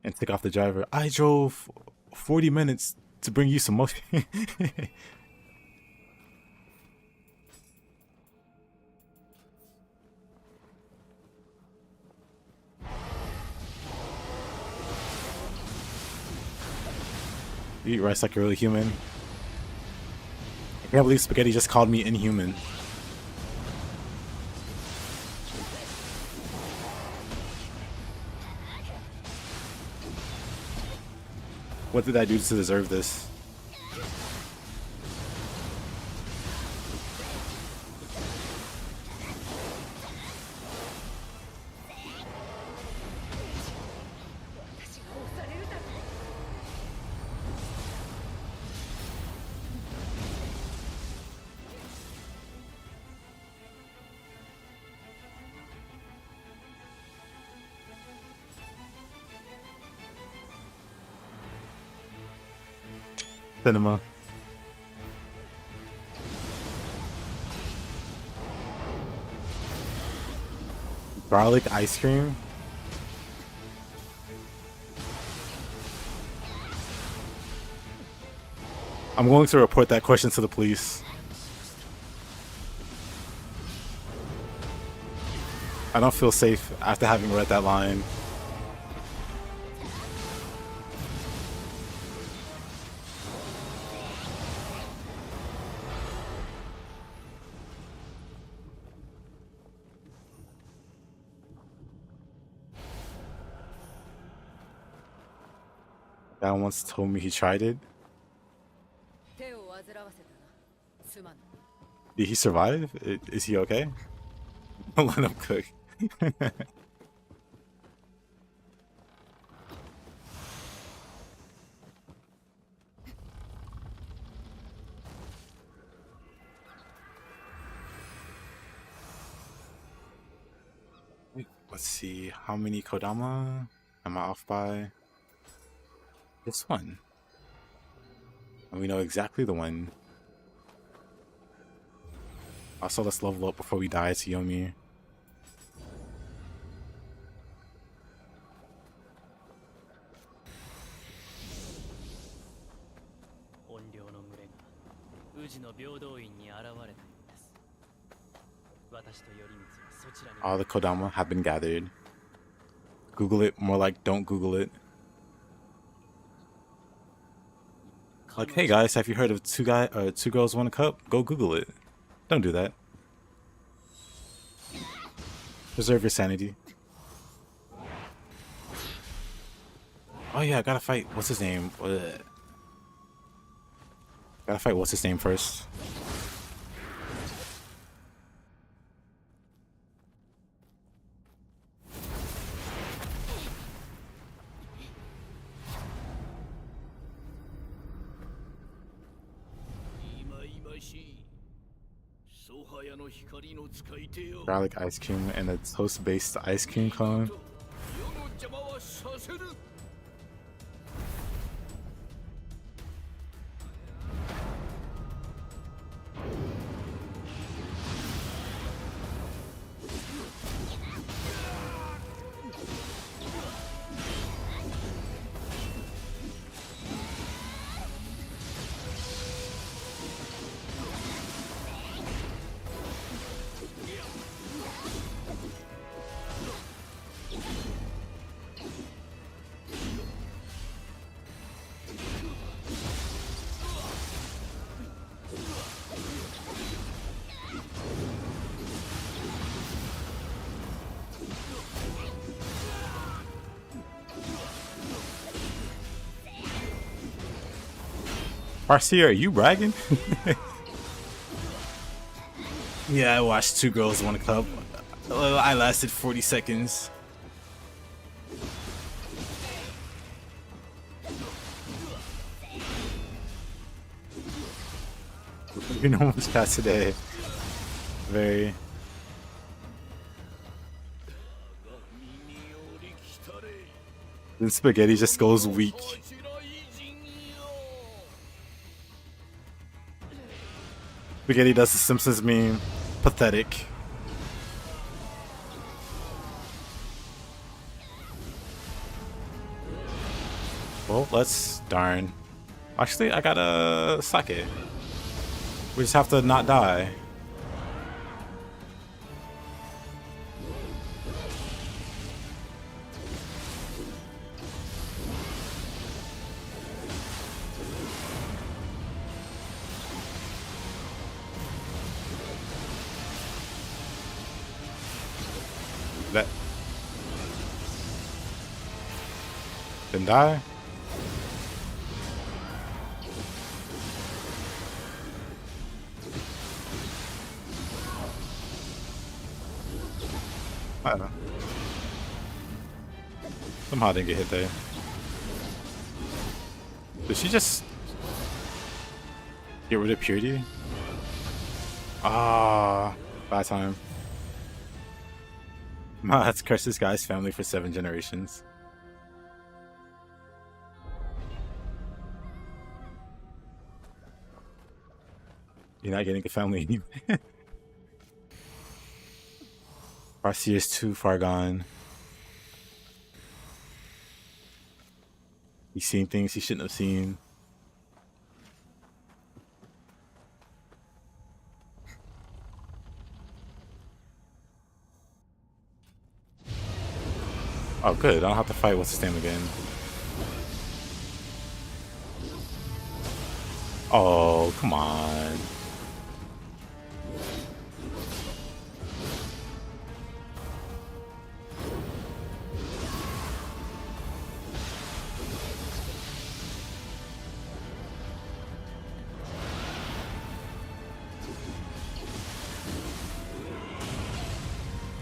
And take off the driver. I drove 40 minutes to bring you some mochi. You eat rice like a really human. I can't believe Spaghetti just called me inhuman. What did I do to deserve this? Cinema. Garlic ice cream? I'm going to report that question to the police. I don't feel safe after having read that line. Guy once told me he tried it. Did he survive? Is he okay? Don't let him cook. Let's see, how many Kodama am I off by? This one. And we know exactly the one. Also, let's level up before we die, Tsuyomi. All the Kodama have been gathered. Google it, more like don't Google it. Like, hey guys, have you heard of two girls, one cup? Go Google it. Don't do that. Preserve your sanity. Oh yeah, I gotta fight. What's his name? Gotta fight. What's his name first? Garlic ice cream and a toast-based ice cream cone. Marcia, are you bragging? Yeah, I watched 2 Girls, 1 Cup. I lasted 40 seconds. You know what's past today. Very. Then spaghetti just goes weak. Spaghetti does the Simpsons meme. Pathetic. Well, let's darn. Actually, I got a sake. We just have to not die. That didn't die. I don't know. Somehow I didn't get hit there. Did she just get rid of purity? Ah, bad time. Let's curse this guy's family for 7 generations. You're not getting a family anyway. Marcia is too far gone. He's seen things he shouldn't have seen. Oh, good. I don't have to fight what's his name again. Oh, come on.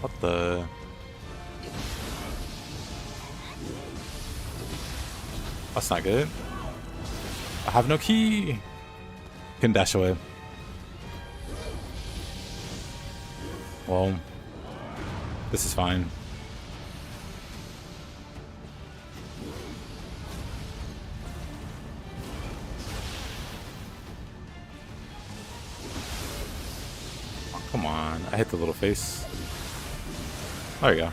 What the? That's not good. I have no key. Can dash away. Well, this is fine. Oh, come on. I hit the little face. There you go.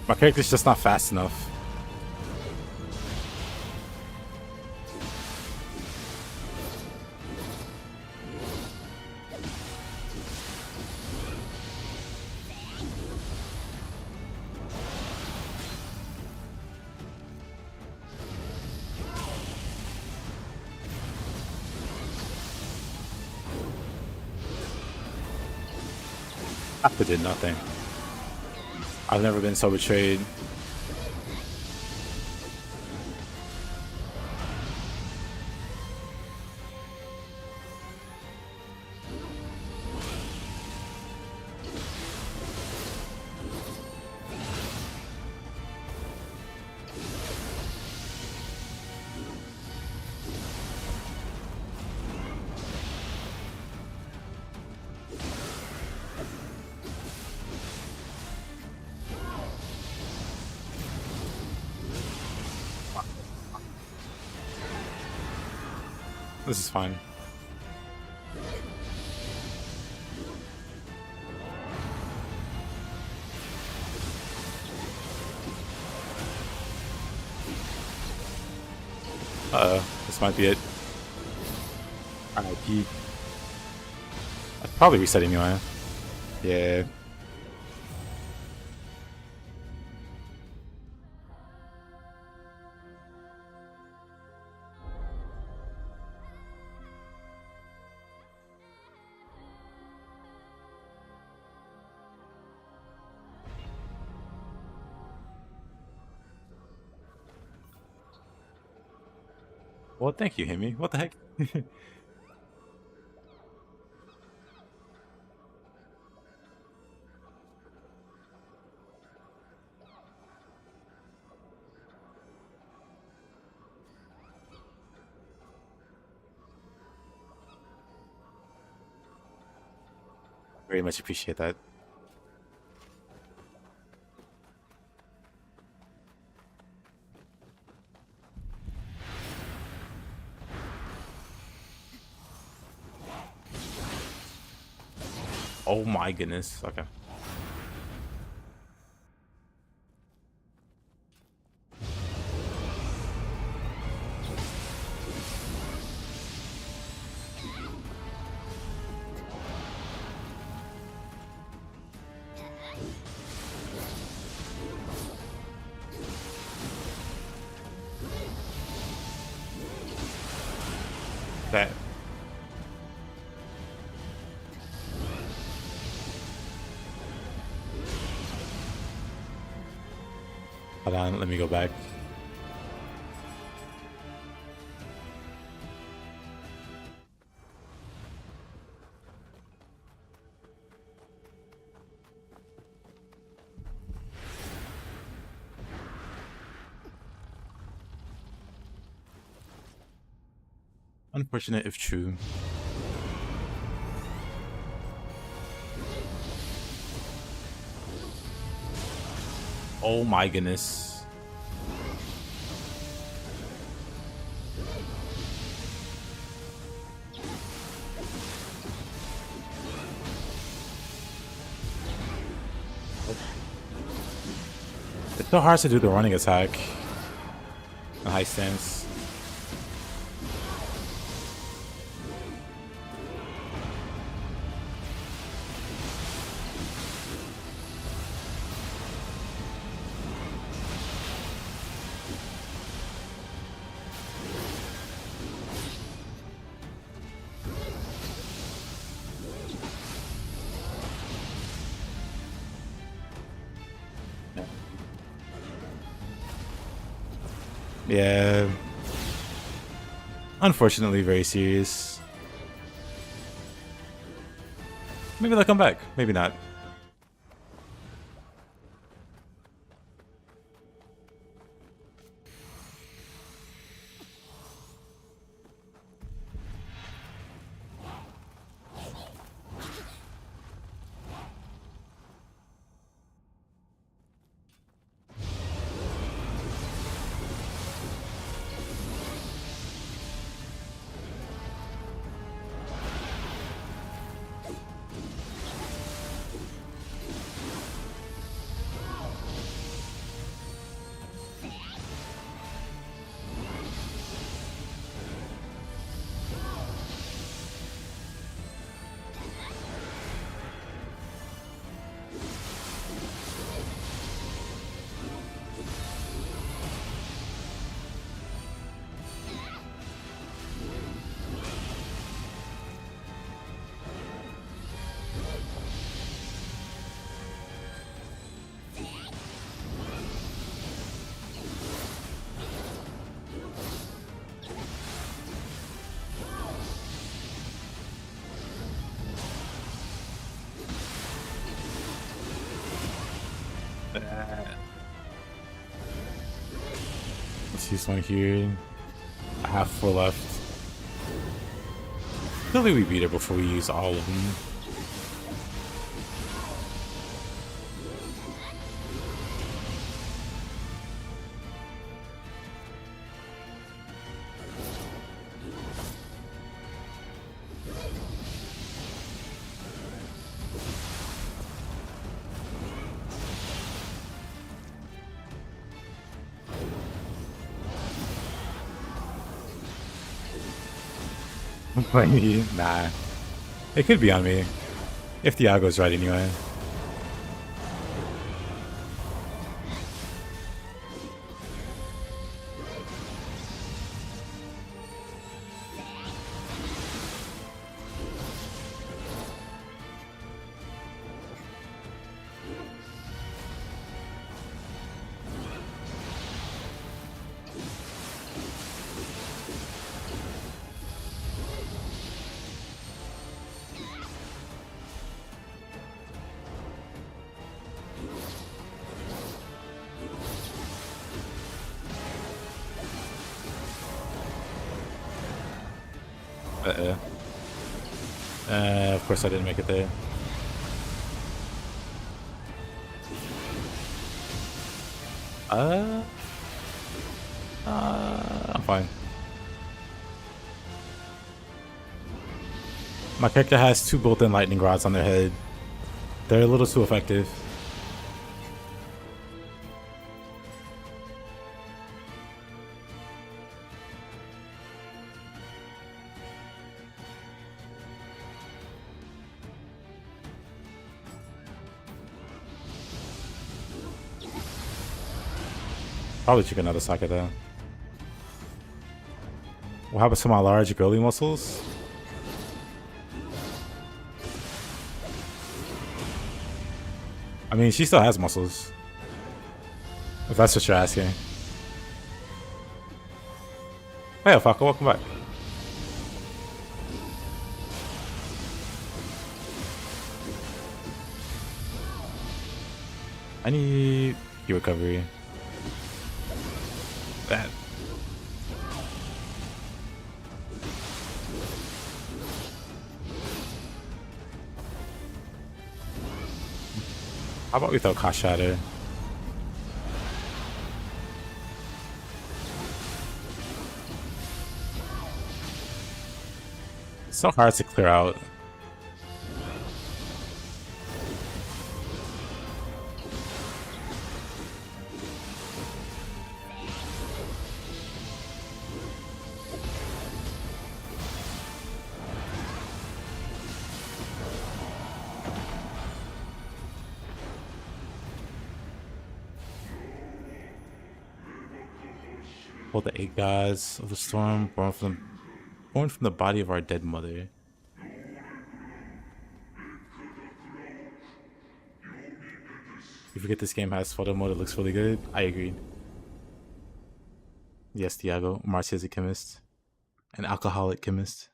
My character's just not fast enough. I did nothing. I've never been so betrayed. This is fine. Uh-oh, this might be it. RIP. I'd probably reset anyway. Yeah. Well, thank you, Himi. What the heck? Very much appreciate that. Oh my goodness. Okay. That. Hold on, let me go back. Unfortunate if true. Oh my goodness. It's so hard to do the running attack in high stance. Yeah. Unfortunately, very serious. Maybe they'll come back. Maybe not. Let's use one here. I have 4 left. Hopefully we beat it before we use all of them. Nah. It could be on me. If Diago's right anyway. Of course I didn't make it there. I'm fine. My character has 2 bolt and lightning rods on their head. They're a little too effective. Probably took another socket though. What happens to my large girly muscles? I mean, she still has muscles. If that's what you're asking. Hey, Alfaka, welcome back. I need your recovery. That. How about we throw Kasha at her? It's so hard to clear out. The 8 gods of the storm, born from the body of our dead mother. You forget this game has photo mode, it looks really good. I agree. Yes, Tiago. Marcia is a chemist. An alcoholic chemist.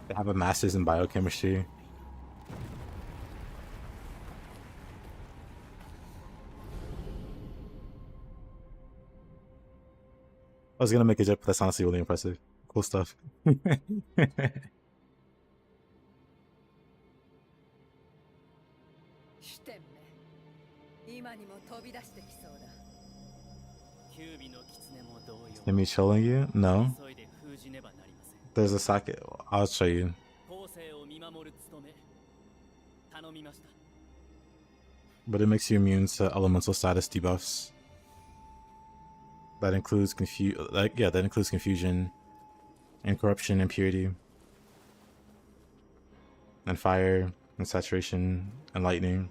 They have a master's in biochemistry. I was gonna make a joke, but that's honestly really impressive. Cool stuff. 今にも飛び出してきそうだ。 Am I showing you? No. There's a socket. I'll show you. But it makes you immune to elemental status debuffs. That includes that includes confusion and corruption and purity. And fire and saturation and lightning.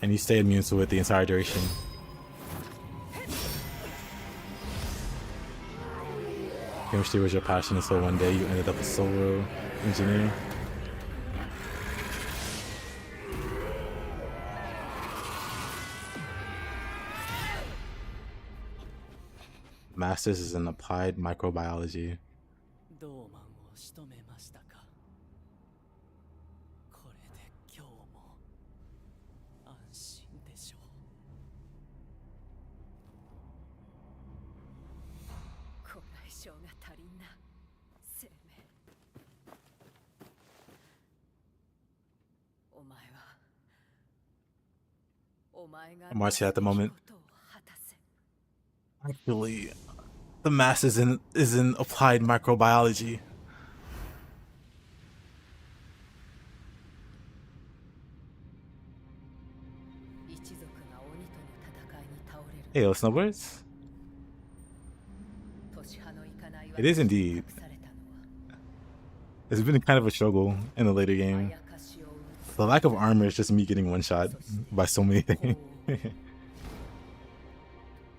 And you stay immune to it the entire duration. Chemistry was your passion until one day you ended up a soul engineer. Masters is in applied microbiology. ドーマンを仕留めましたか。これで今日も安心でしょう。こらえ性が足りんな生命。お前はお前が Marcy at the moment. ことを果たせ。 Actually, the Masters is in applied microbiology. 一族が鬼との戦いに倒れる。 Hey, yo, snowbirds? 年派のいかない It is indeed. 隠されたのは It's been kind of a struggle in the later game. やかしを打つ The lack of armor is just me getting one shot by so many things.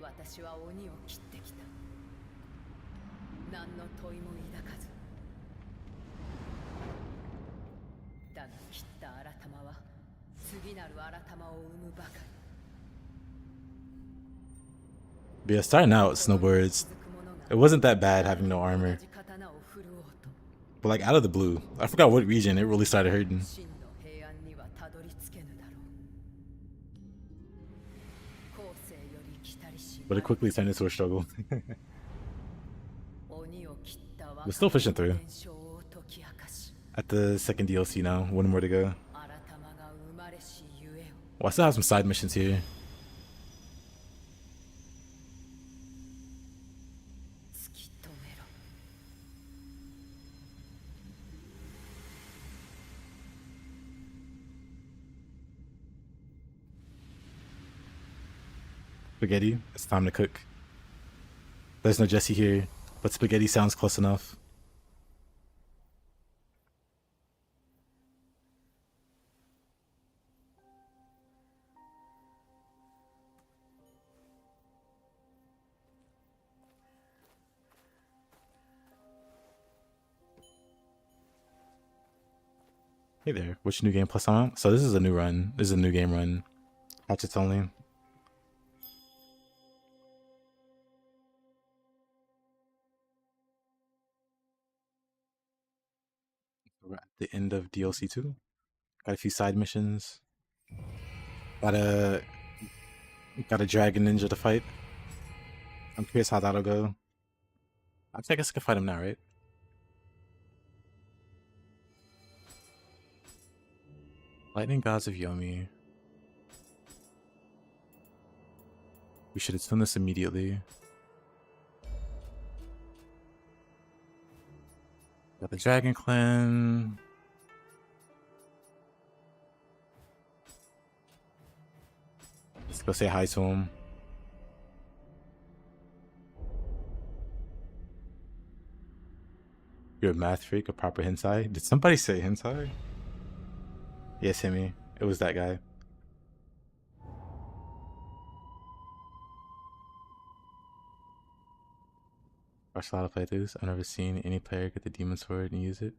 私は鬼を切ってきた。何の問いも抱かず。だが切った新玉は次なる新玉を生むばかり。 But yeah, starting out, snowbirds, it wasn't that bad having no armor. 同じ刀を振るおうと But like out of the blue, I forgot what region it really started hurting. 真の平安にはたどり着けぬだろう。後世より来たりし But it quickly turned into a struggle. 鬼を切った We're still pushing through. 伝承を解き明かし At the second DLC now, one more to go. 新玉が生まれしゆえを Well, I still have some side missions here. 突き止めろ。 Spaghetti, it's time to cook. There's no Jesse here, but spaghetti sounds close enough. Hey there, which new game plus on? So this is a new run. This is a new game run. Hatchets only. We're at the end of DLC 2. Got a few side missions. Got a dragon ninja to fight. I'm curious how that'll go. I guess I can fight him now, right? Lightning Gods of Yomi. We should attune this immediately. Got the Dragon Clan. Let's go say hi to him. You're a math freak, a proper hentai? Did somebody say hentai? Yes, Himi. It was that guy. Watch a lot of playthroughs. I've never seen any player get the demon sword and use it.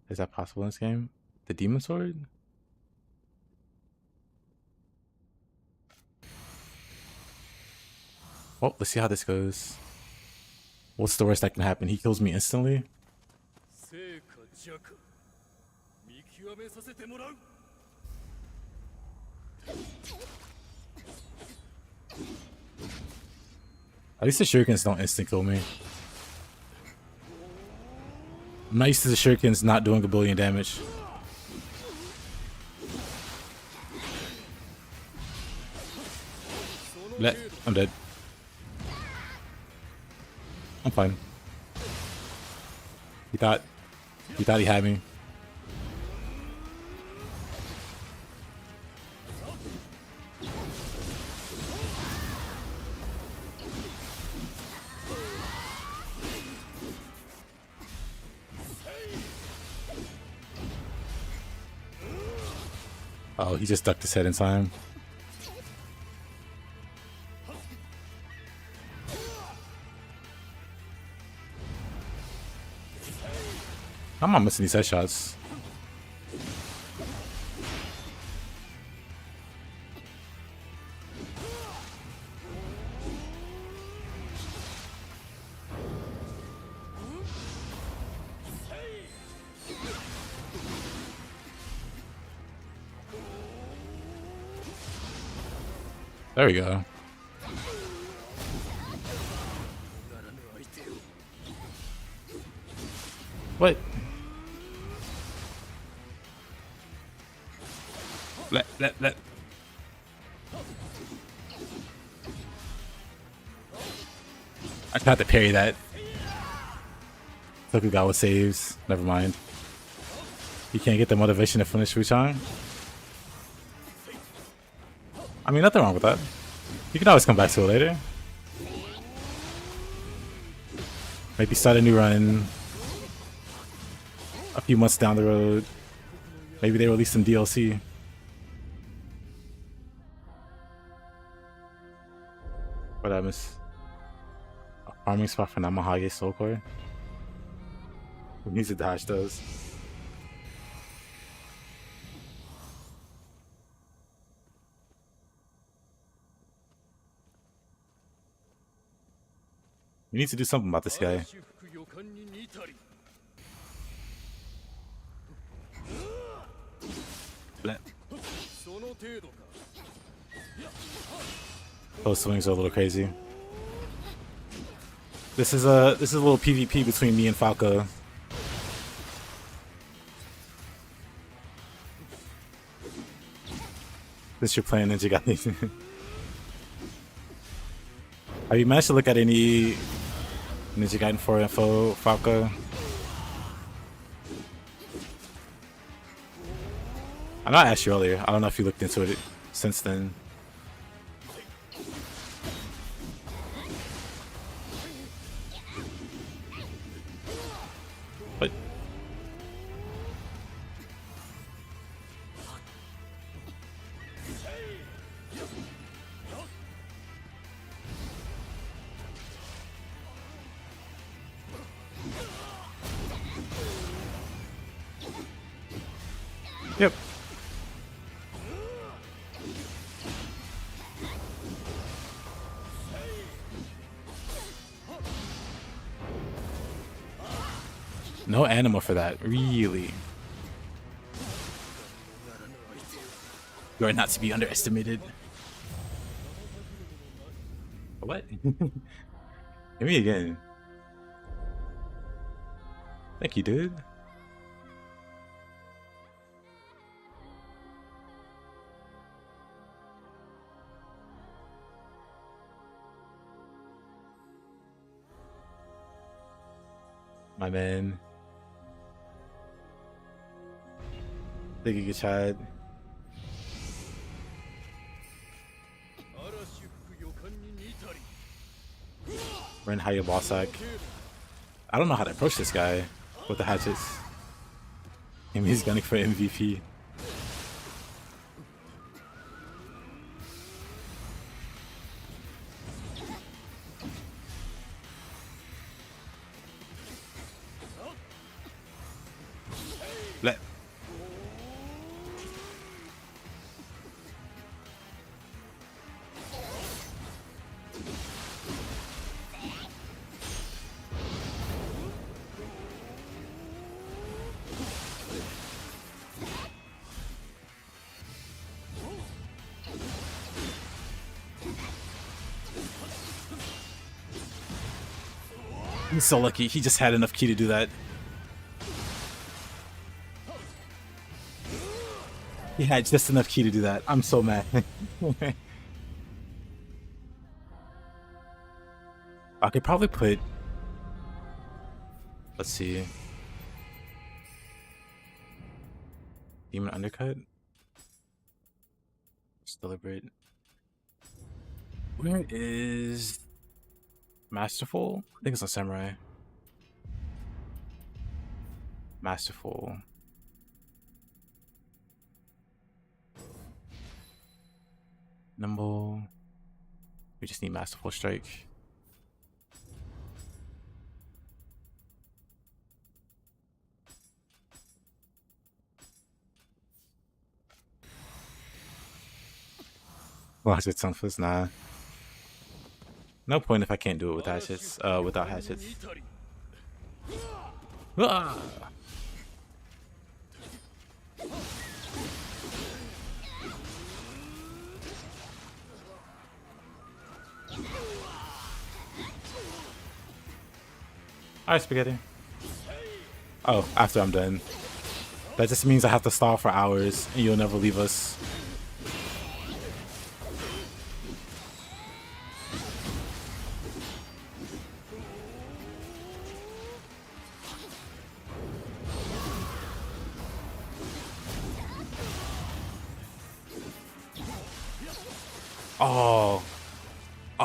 Is that possible in this game? The demon sword? Well, let's see how this goes. What's the worst that can happen? He kills me instantly? 成果弱見極めさせてもらう。 At least the shurikens don't instant kill me. I'm not used to the shurikens not doing a billion damage. Bleh, I'm dead. I'm fine. He thought he had me. Oh, he just ducked his head in time. I'm not missing these headshots. There we go. What? Let. I tried to parry that. Tokugawa saves. Never mind. You can't get the motivation to finish Fuchang. I mean, nothing wrong with that. You can always come back to it later. Maybe start a new run a few months down the road. Maybe they release some DLC. What I miss? A farming spot for Namahage Soul Core. Who needs to dodge those? We need to do something about this guy. Those swings are a little crazy. This is a little PvP between me and Falco. Since you're playing Ninja Gaiden. Have you managed to look at any Ninja Gaiden 4 info, Falco? I know I asked you earlier. I don't know if you looked into it since then. But yep. No animal for that, really. You are not to be underestimated. What? Give me again. Thank you, dude. My man. Thank you, Chad. Ren Hayabasak. I don't know how to approach this guy with the hatchets. Maybe he's gunning for MVP. Let. He's so lucky. He just had enough ki to do that. He had just enough ki to do that. I'm so mad. I could probably put... Let's see. Demon Undercut? Just deliberate. Where is... Masterful? I think it's a samurai. Masterful. Nimble. We just need Masterful Strike. Watch it, Sunfist. Nah. No point if I can't do it with hatchets. Without hatchets. Ah! Alright, Spaghetti. Oh, after I'm done. That just means I have to stall for hours and you'll never leave us. Oh. Oh,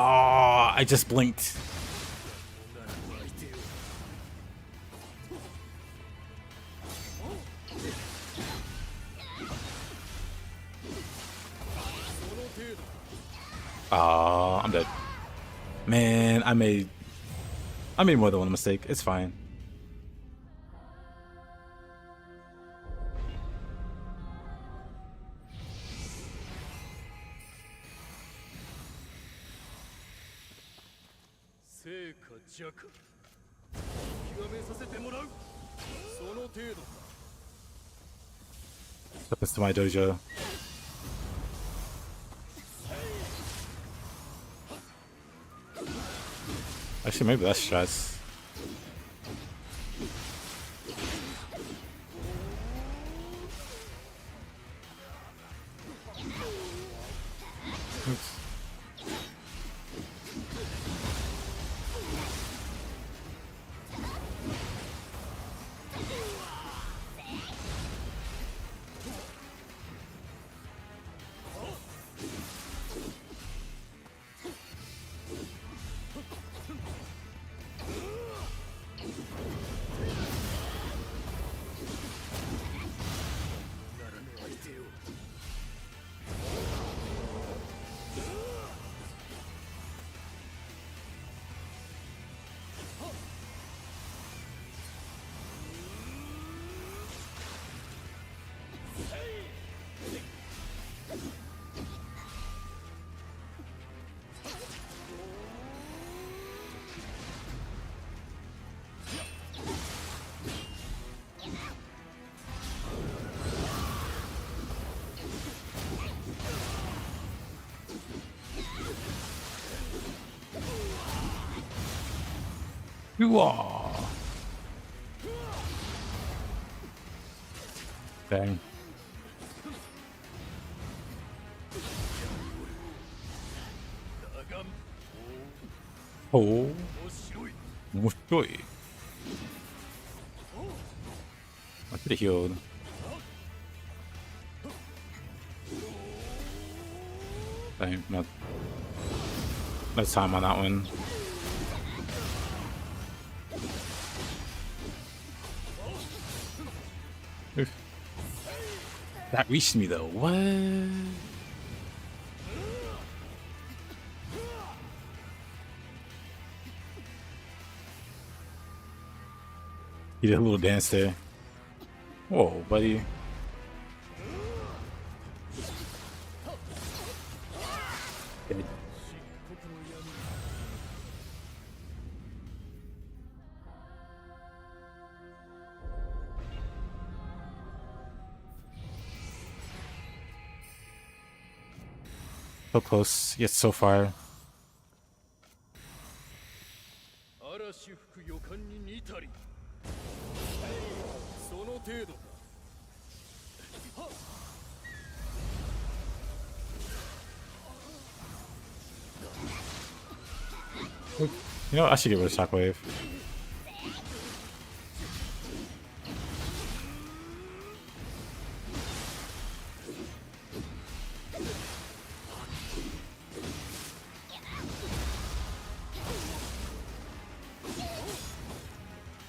I just blinked. Oh, I'm dead. Man, I made more than one mistake. It's fine. Step into my dojo. Actually, maybe that's stress. Oops. You are. Dang. Oh. Mushoi. I could have healed. Dang, no time on that one. Oof. That reached me though. What? He did a little dance there. Whoa, buddy. So close, yet so far. You know what? I should get rid of Shockwave.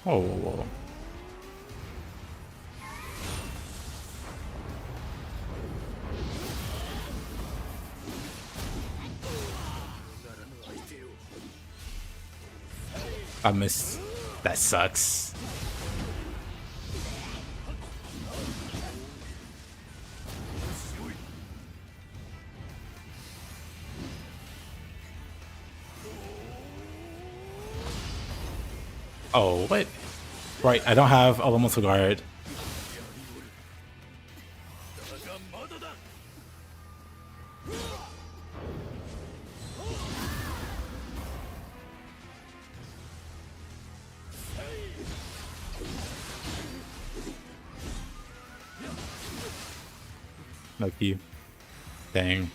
Oh, whoa, whoa. I missed. That sucks. Oh, what? Right, I don't have Elemental Guard. No key. Dang.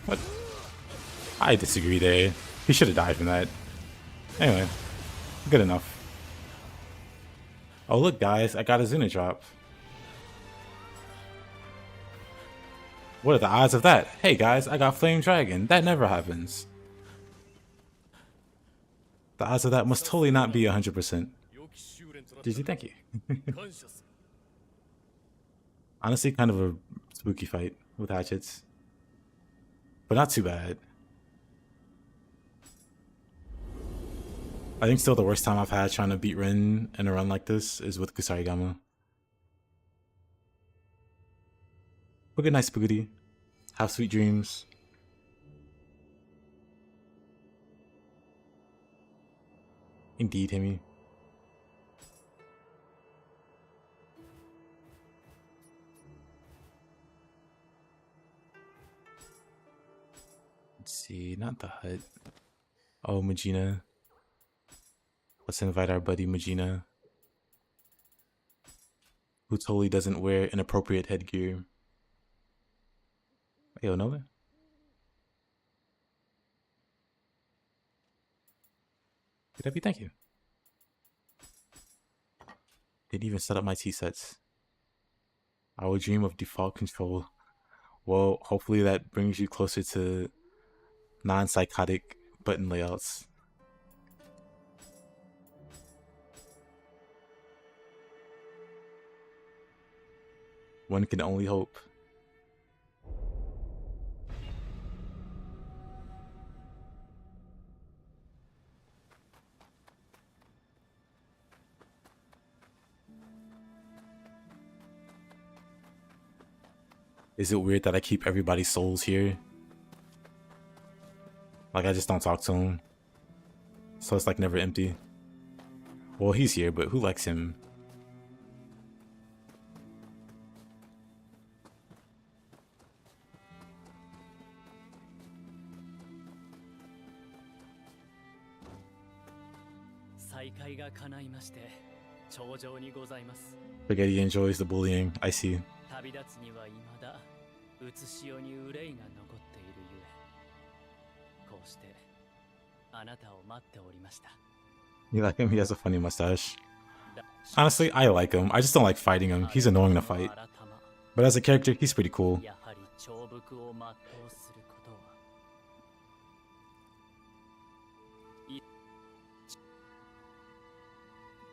What? I disagree there. He should have died from that. Anyway, good enough. Oh look guys, I got a Zuna drop. What are the odds of that? Hey guys, I got Flame Dragon. That never happens. The odds of that must totally not be 100%. GG, thank you. Honestly, kind of a spooky fight with hatchets. But not too bad. I think still the worst time I've had trying to beat Rin in a run like this is with Kusarigama. But good night, Spookity. Have sweet dreams. Indeed, Himi. Let's see, not the hut. Oh, Magina. Let's invite our buddy Magina, who totally doesn't wear inappropriate headgear. Yo, Nova. PW, thank you. Didn't even set up my T-sets. I will dream of default control. Well, hopefully that brings you closer to non-psychotic button layouts. One can only hope. Is it weird that I keep everybody's souls here? Like I just don't talk to him. So it's like never empty. Well, he's here, but who likes him? Spaghetti enjoys the bullying. I see. You like him? He has a funny mustache. Honestly, I like him. I just don't like fighting him. He's annoying to fight. But as a character, he's pretty cool.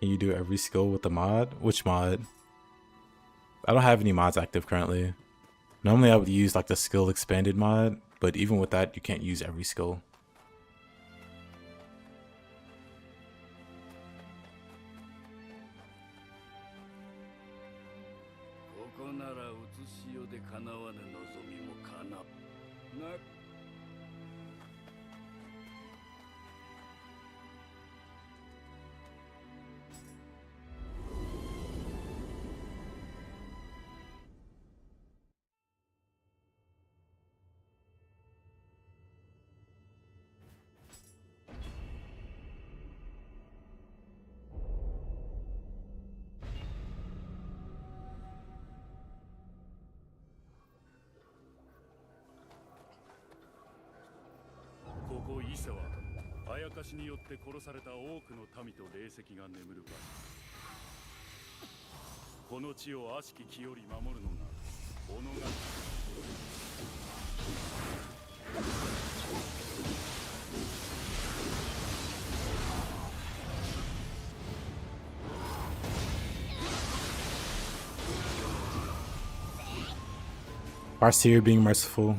Can you do every skill with the mod? Which mod? I don't have any mods active currently. Normally I would use like the skill expanded mod, but even with that, you can't use every skill. Farseer being merciful.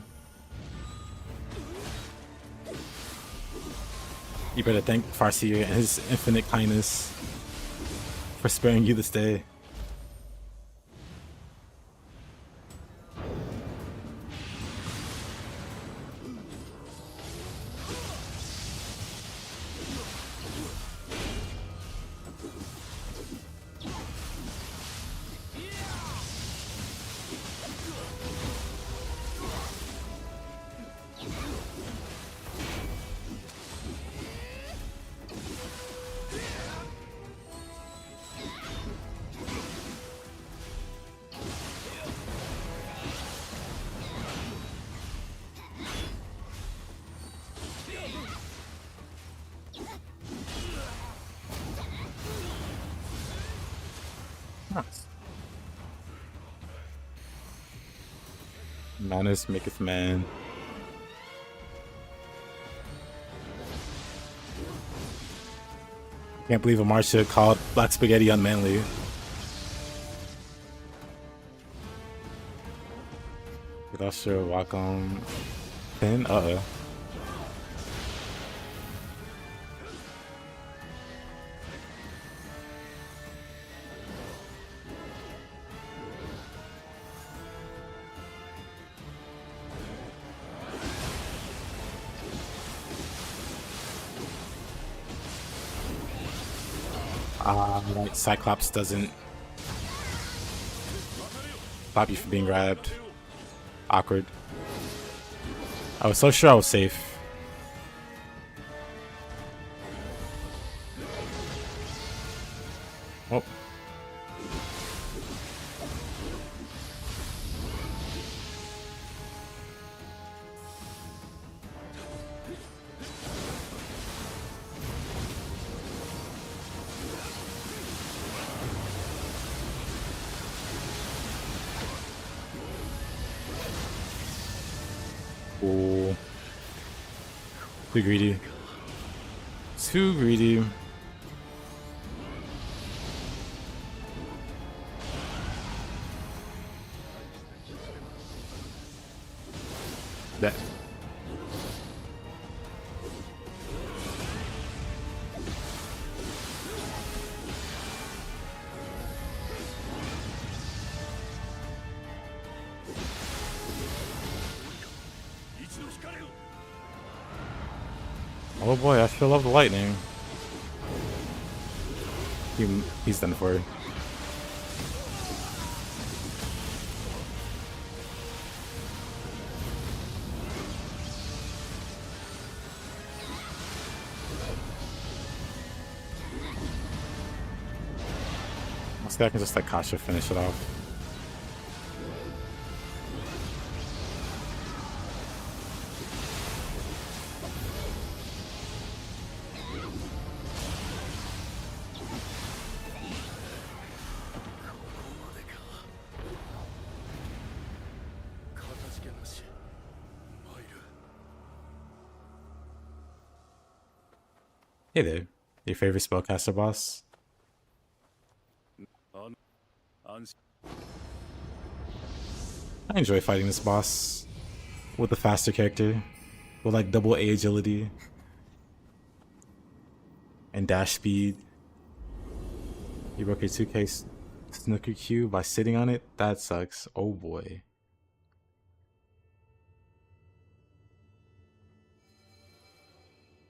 You better thank Farseer and his infinite kindness for sparing you this day. Manus maketh man. Can't believe Amarsha called Black Spaghetti unmanly. Usher walk on pin. Uh-oh. Like Cyclops doesn't stop you from being grabbed. Awkward. I was so sure I was safe. Oh. Ooh. Too greedy. Too greedy. That. Oh boy, I still love the lightning. He's done for it. This guy can just like Kasha finish it off. Hey there, your favorite spellcaster boss? I enjoy fighting this boss with a faster character with like double A agility and dash speed. You broke your 2K snooker cue by sitting on it? That sucks. Oh boy.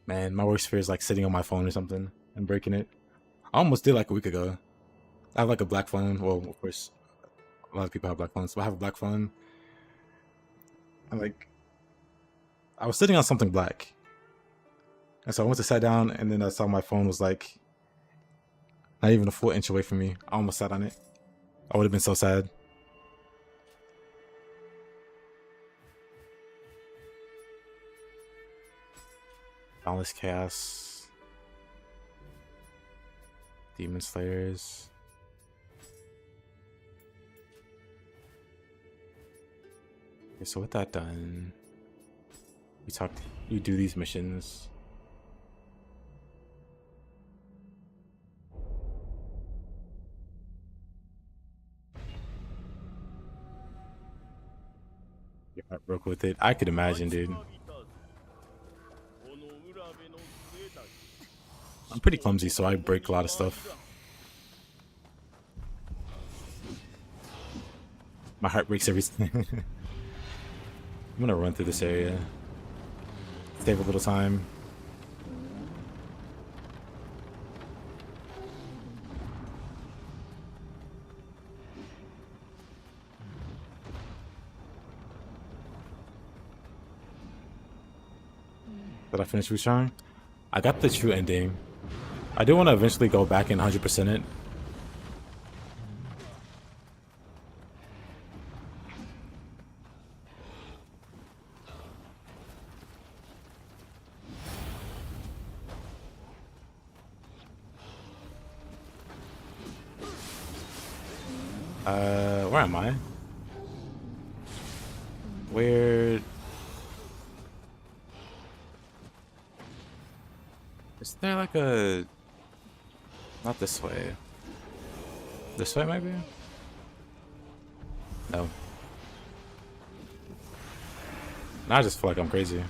Man, my worst fear is like sitting on my phone or something and breaking it. I almost did like a week ago. I have like a black phone. Well, of course, a lot of people have black phones, but I have a black phone. And like, I was sitting on something black. And so I went to sit down and then I saw my phone was like not even a full inch away from me. I almost sat on it. I would have been so sad. Boundless Chaos. Demon Slayers. Okay, so with that done, you do these missions. Your heart broke with it. I could imagine, dude. I'm pretty clumsy, so I break a lot of stuff. My heart breaks everything. I'm gonna run through this area. Save a little time. Did I finish Wushang? I got the true ending. I do want to eventually go back and 100% it. Where am I? Where? Is there like a... Not this way. This way maybe? No. Now I just feel like I'm crazy.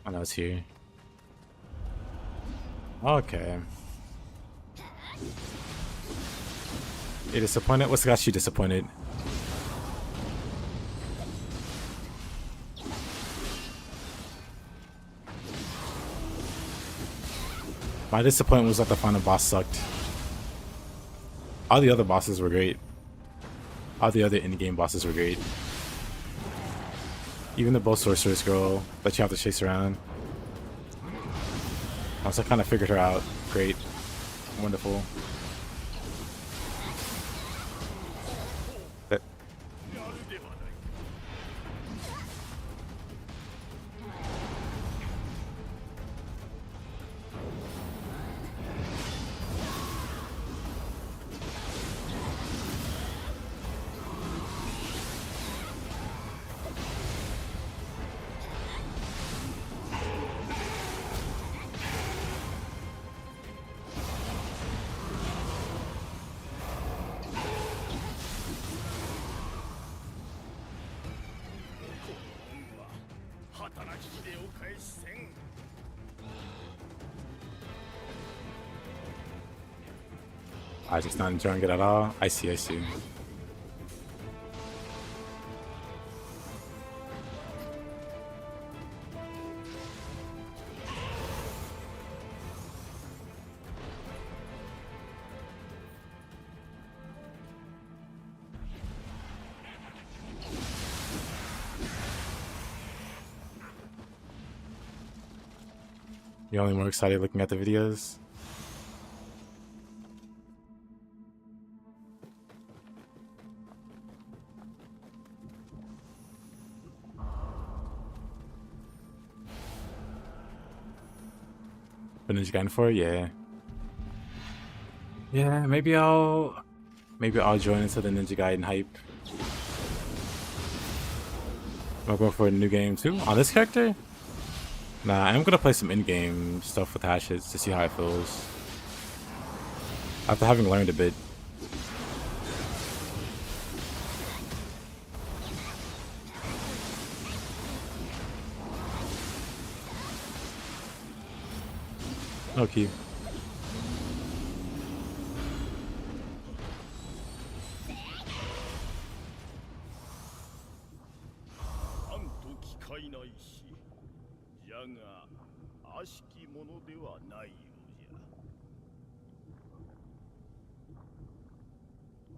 Oh no, it's here. Okay. You disappointed? What's got you disappointed? My disappointment was that the final boss sucked. All the other bosses were great. All the other in-game bosses were great. Even the bow sorceress girl that you have to chase around. Once I kind of figured her out, great, wonderful. But I just not enjoying it at all. I see, I see. You're only more excited looking at the videos? For Ninja Gaiden 4? Yeah. Yeah, maybe I'll join into the Ninja Gaiden hype. Am I going for a new game too? On this character? Nah, I'm gonna play some in-game stuff with Hatchets to see how it feels. After having learned a bit. Okay.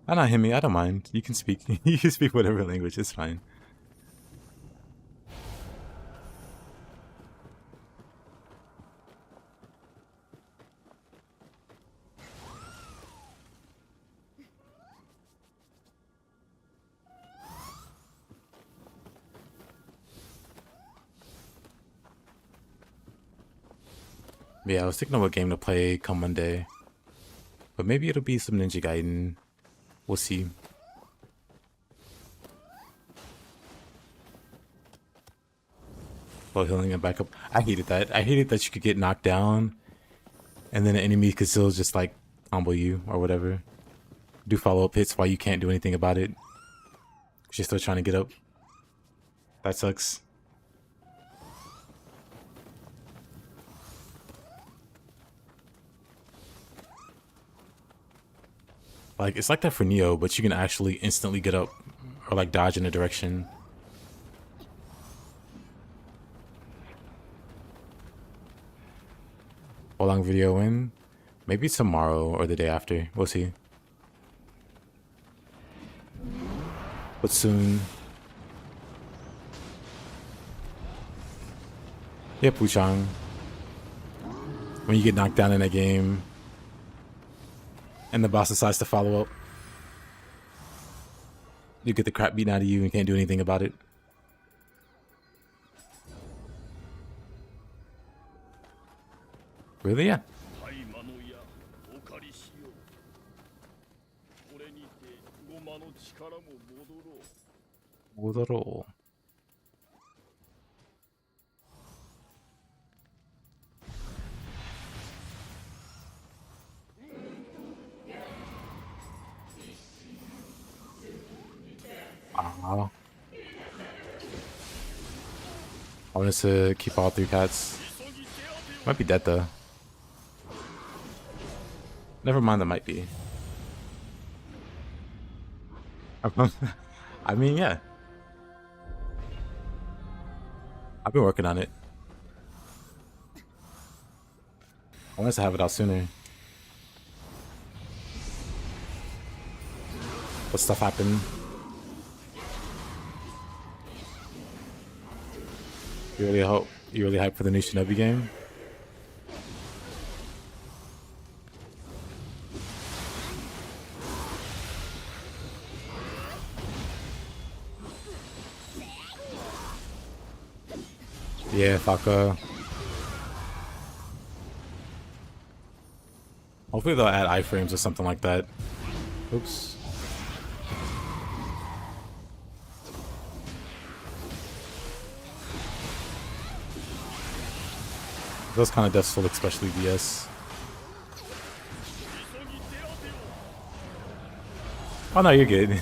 I know Himi, I don't mind. You can speak you can speak whatever language, it's fine. Yeah, I was thinking of a game to play come Monday. But maybe it'll be some Ninja Gaiden. We'll see. While healing and back up. I hated that. I hated that you could get knocked down and then an enemy could still just like combo you or whatever. Do follow-up hits while you can't do anything about it. You're still trying to get up. That sucks. Like, it's like that for Nioh, but you can actually instantly get up or like dodge in a direction. How long video in? Maybe tomorrow or the day after. We'll see. But soon. Yeah, Puchang. When you get knocked down in a game and the boss decides to follow up, you get the crap beaten out of you and can't do anything about it. Really? Yeah. 買い物やお借りしよう。これにてゴマの力も戻ろう。 오더로. Ah. I wanted to keep all 3 cats. Might be dead though. Never mind, that might be. I mean, yeah. I've been working on it. I wanted to have it out sooner. But stuff happened. You really hype for the new Shinobi game? Yeah, Faka. Hopefully they'll add iframes or something like that. Oops. Those kind of deaths will especially DS. Oh no, you're good.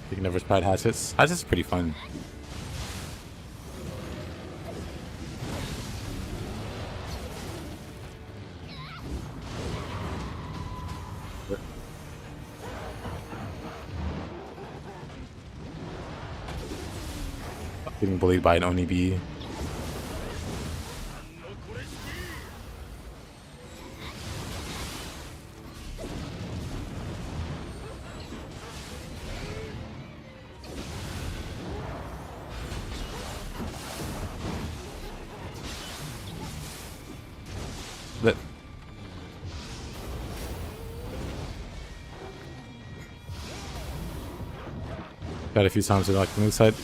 You can never tried Hatchets. Hatchets is pretty fun. Getting bullied by an Onibi. But got a few times in like the move side.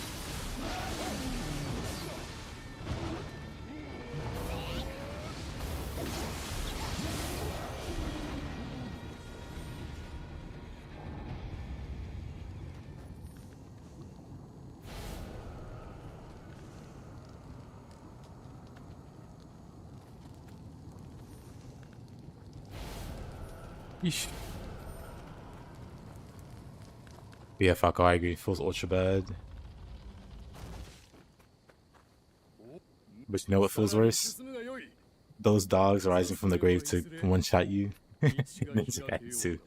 Yeesh. Yeah, fuck, I agree. Feels ultra bad. But you know what feels worse? Those dogs rising from the grave to one-shot you. Ninja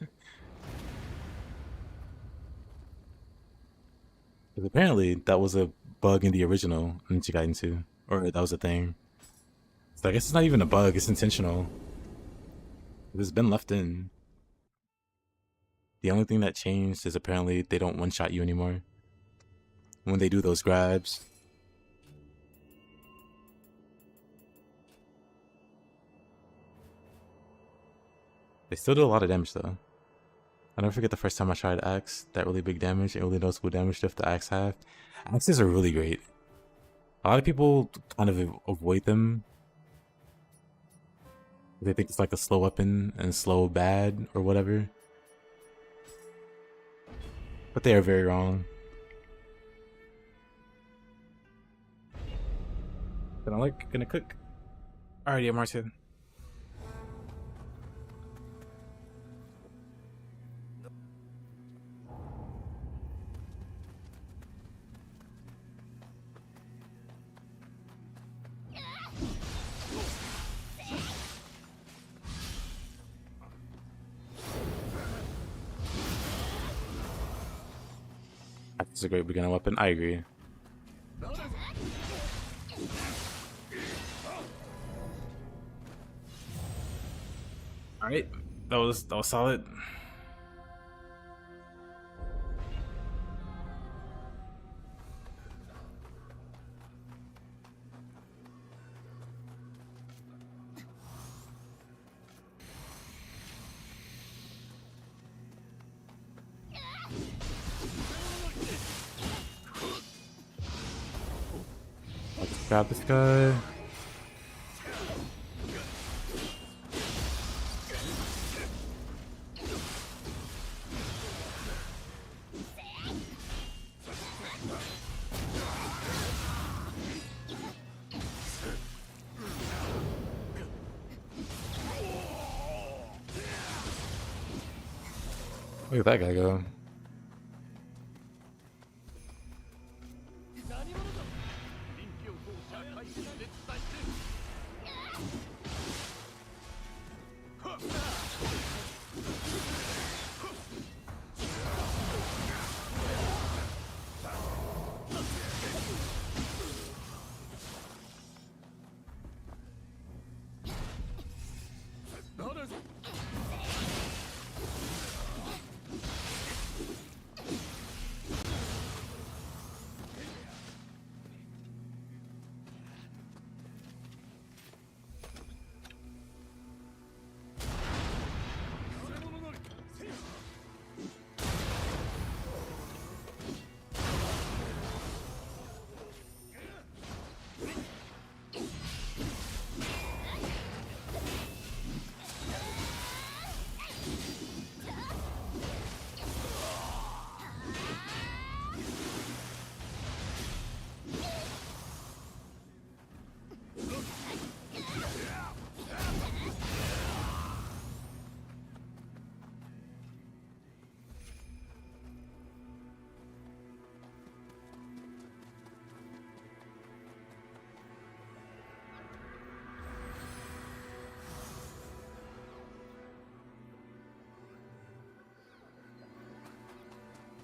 Because apparently that was a bug in the original Ninja Gaiden 2. Or that was a thing. So I guess it's not even a bug, it's intentional. It's been left in. The only thing that changed is apparently they don't one-shot you anymore when they do those grabs. They still do a lot of damage though. I'll never forget the first time I tried Axe, that really big damage and really noticeable damage if the Axe have. Axes are really great. A lot of people kind of avoid them. They think it's like a slow weapon and slow bad or whatever. But they are very wrong. Gonna cook. Alrighty, I'm Martin. It's a great beginner weapon. I agree. All right, that was solid. Let's grab this guy. Look at that guy go.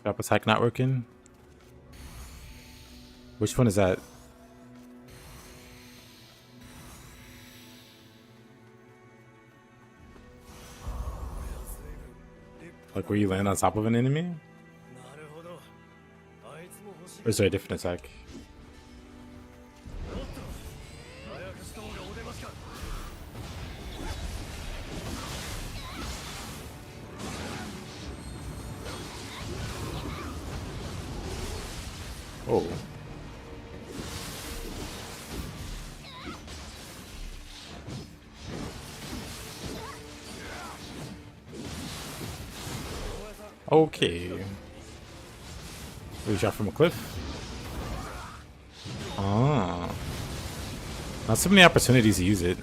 Drop attack not working. Which one is that? Like where you land on top of an enemy? Or is there a different attack? Oh. Okay. We shot from a cliff. Ah. Not so many opportunities to use it.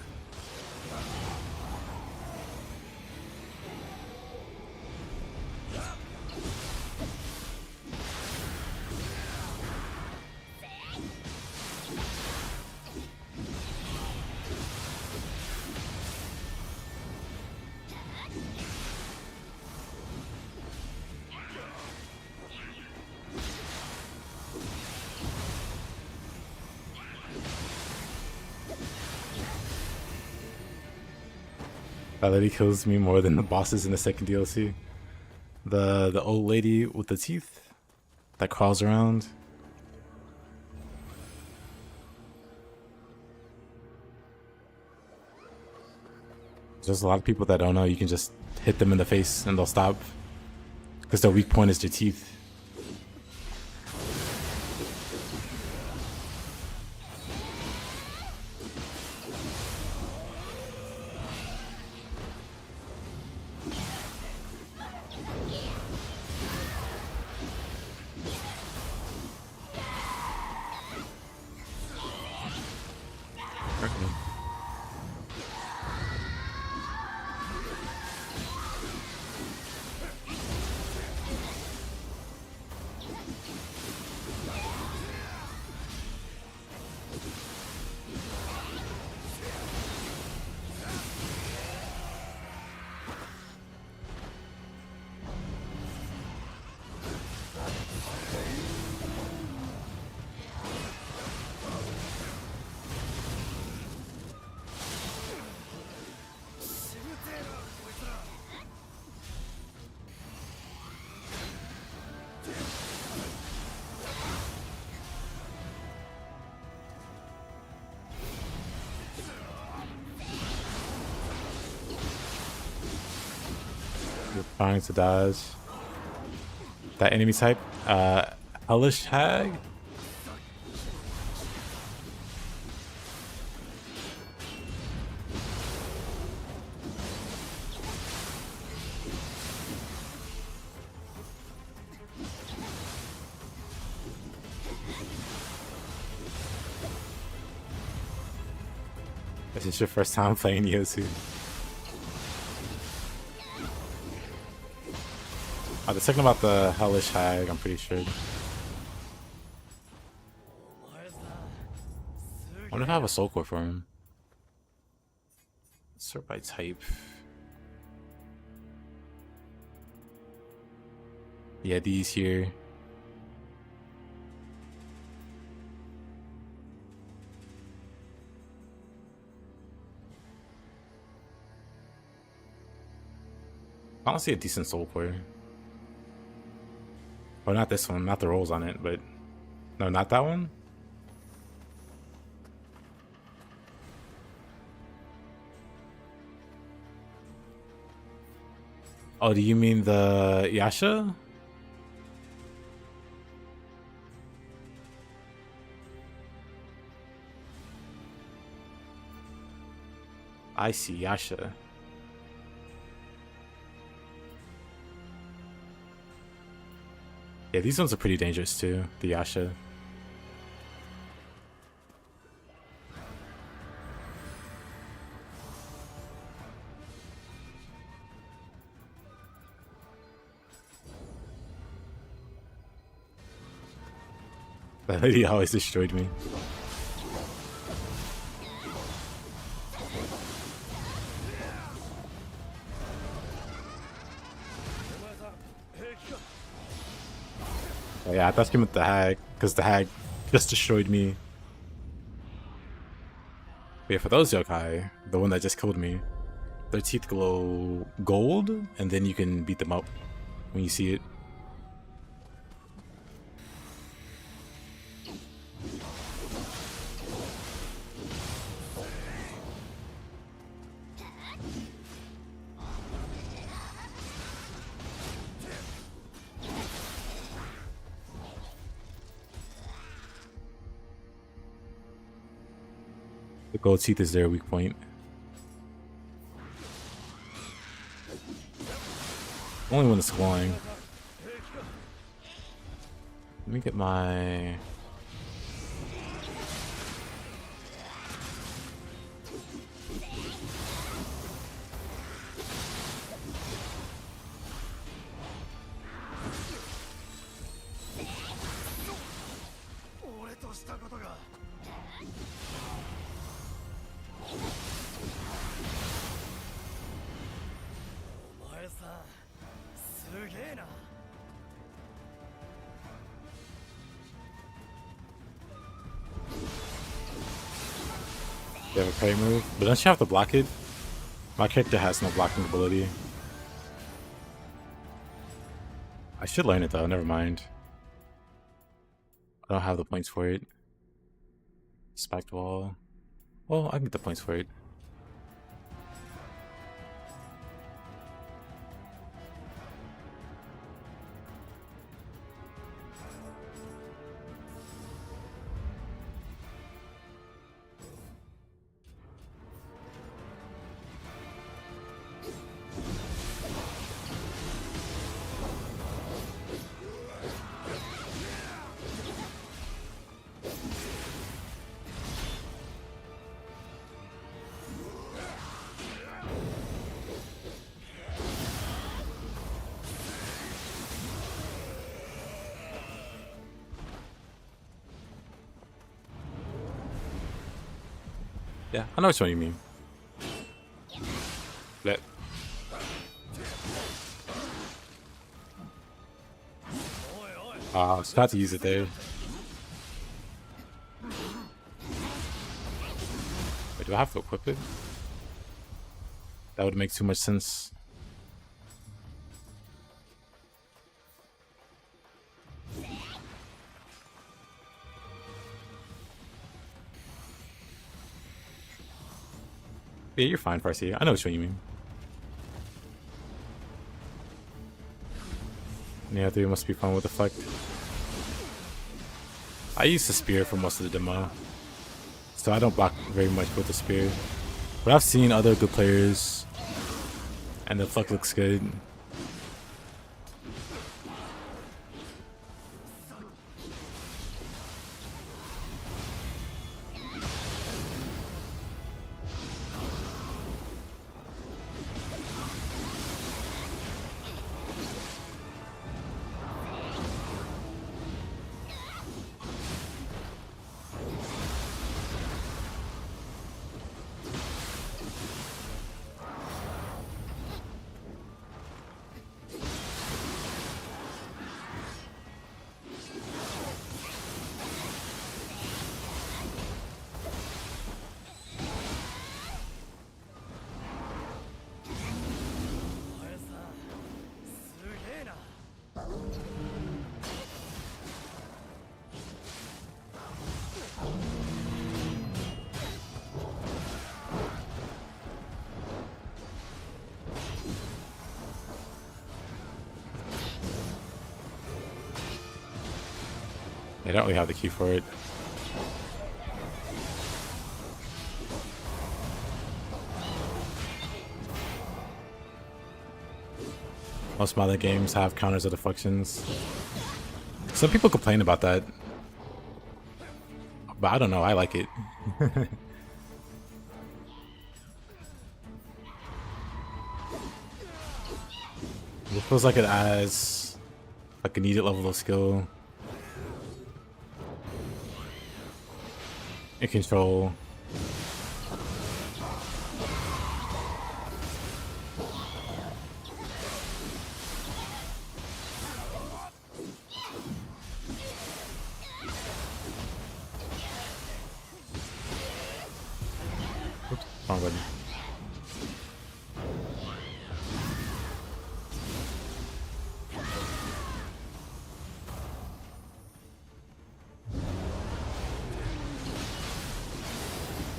That lady kills me more than the bosses in the second DLC. The old lady with the teeth that crawls around. There's a lot of people that don't know you can just hit them in the face and they'll stop. Because their weak point is their teeth. trying to dodge that enemy type. Hellish Hag. This is your first time playing Nioh 2. They're talking about the Hellish Hag, I'm pretty sure. I wonder if I have a soul core for him. Sort by type. Yeah, these here. I don't see a decent soul core. Or not this one, not the rolls on it, but no, not that one. Oh, do you mean the Yasha? I see Yasha. Yeah, these ones are pretty dangerous too, the Yasha. That lady always destroyed me. Oh yeah, I thought you meant the Hag, because the Hag just destroyed me. But yeah, for those yokai, the one that just killed me, their teeth glow gold, and then you can beat them up when you see it. The gold teeth is their weak point. Only when it's glowing. Let me get my... You have a parry move, but don't you have to block it? My character has no blocking ability. I should learn it though, never mind. I don't have the points for it. Spiked wall. Well, I can get the points for it. Yeah, I know which one you mean. Let. I was about to use it there. Wait, do I have to equip it? That would make too much sense. Yeah, you're fine, Farsi. I know which one you mean. Yeah, 3 must be fun with effect. I use the spear for most of the demo, so I don't block very much with the spear. But I've seen other good players, and the effect looks good. They don't really have the key for it. Most modern games have counters of deflections. Some people complain about that, but I don't know, I like it. It feels like it adds like a needed level of skill and control. Oops, wrong button.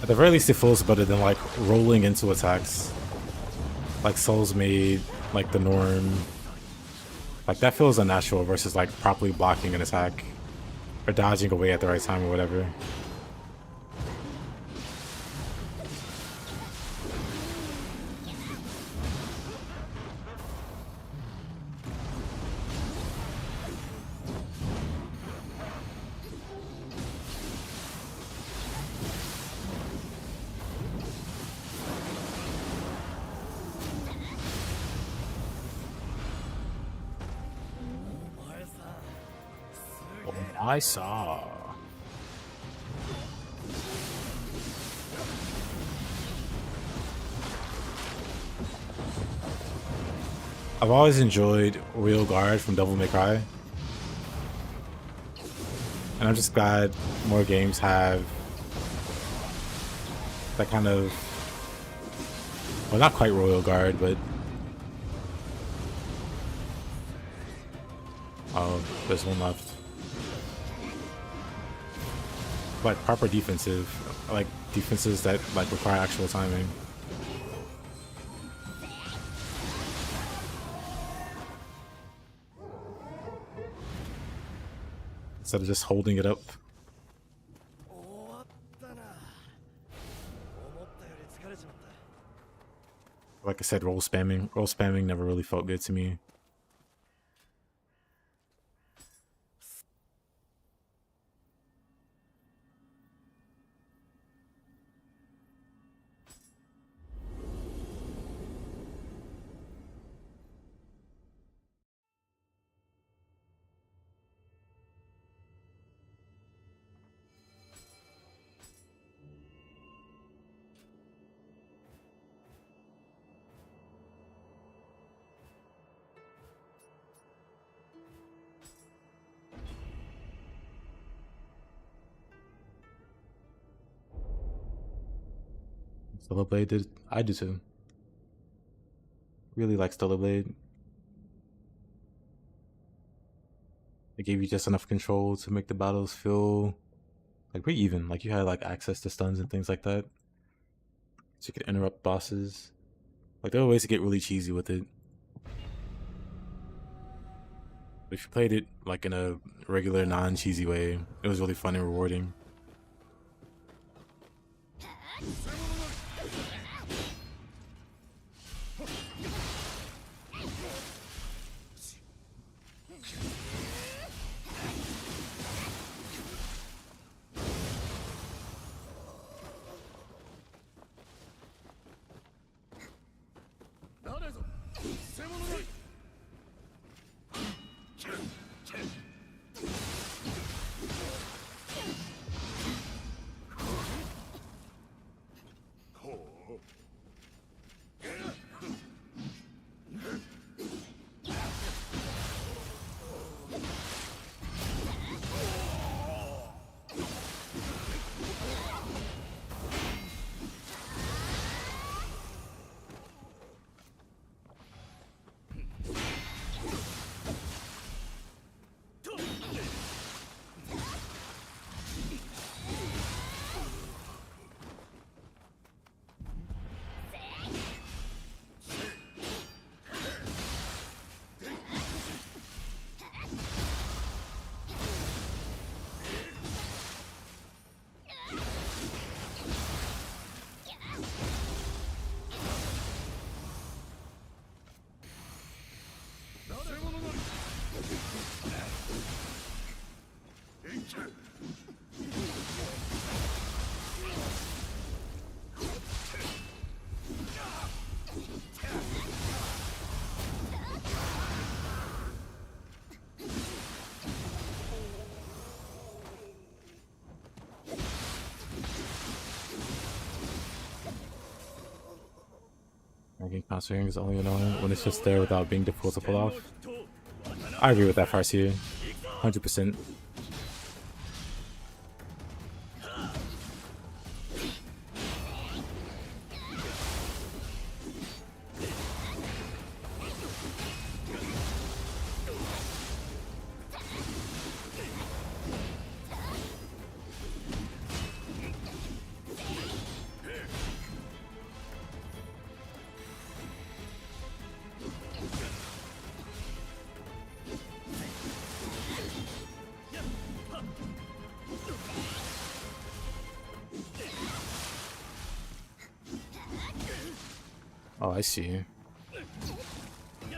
At the very least, it feels better than like rolling into attacks. Like Souls made like the norm. Like that feels unnatural versus like properly blocking an attack or dodging away at the right time or whatever. I saw. I've always enjoyed Royal Guard from Devil May Cry. And I'm just glad more games have that kind of, well, not quite Royal Guard, but oh, there's one left. Like proper defensive, like defenses that like require actual timing. Instead of just holding it up. Like I said, roll spamming. Roll spamming never really felt good to me. Stellar Blade did. I do too. Really like Stellar Blade. It gave you just enough control to make the battles feel like pretty even. Like you had like access to stuns and things like that, so you could interrupt bosses. Like there were ways to get really cheesy with it, But if you played it like in a regular, non-cheesy way, it was really fun and rewarding. Concentrating is only annoying when it's just there without being difficult to pull off. I agree with that, Farsi. 100%. Oh, I see.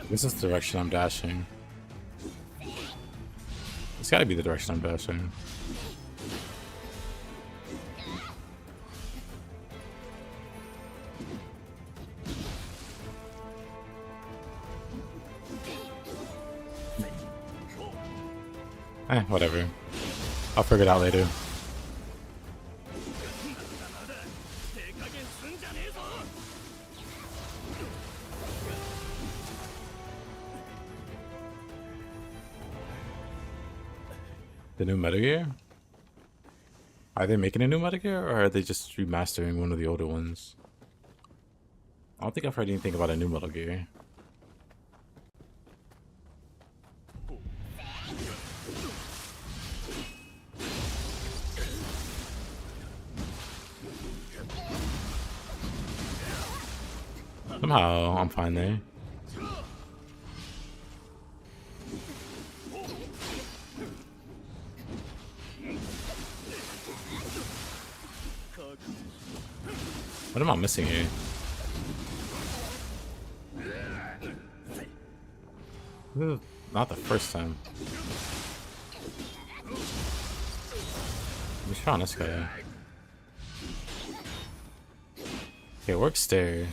This is the direction I'm dashing. It's gotta be the direction I'm dashing. Whatever. I'll figure it out later. The new Metal Gear? Are they making a new Metal Gear, or are they just remastering one of the older ones? I don't think I've heard anything about a new Metal Gear. Somehow, I'm fine there. What am I missing here? Not the first time. I'm just trying this guy. Okay, works there.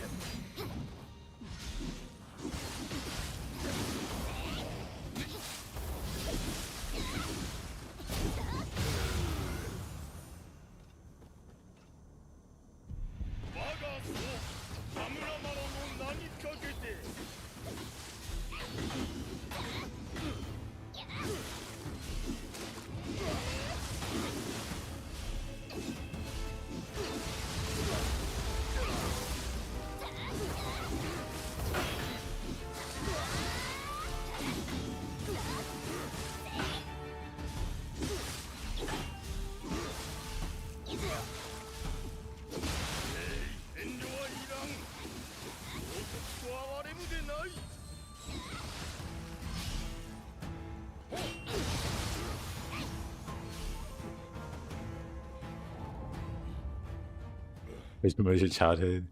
Which was your childhood?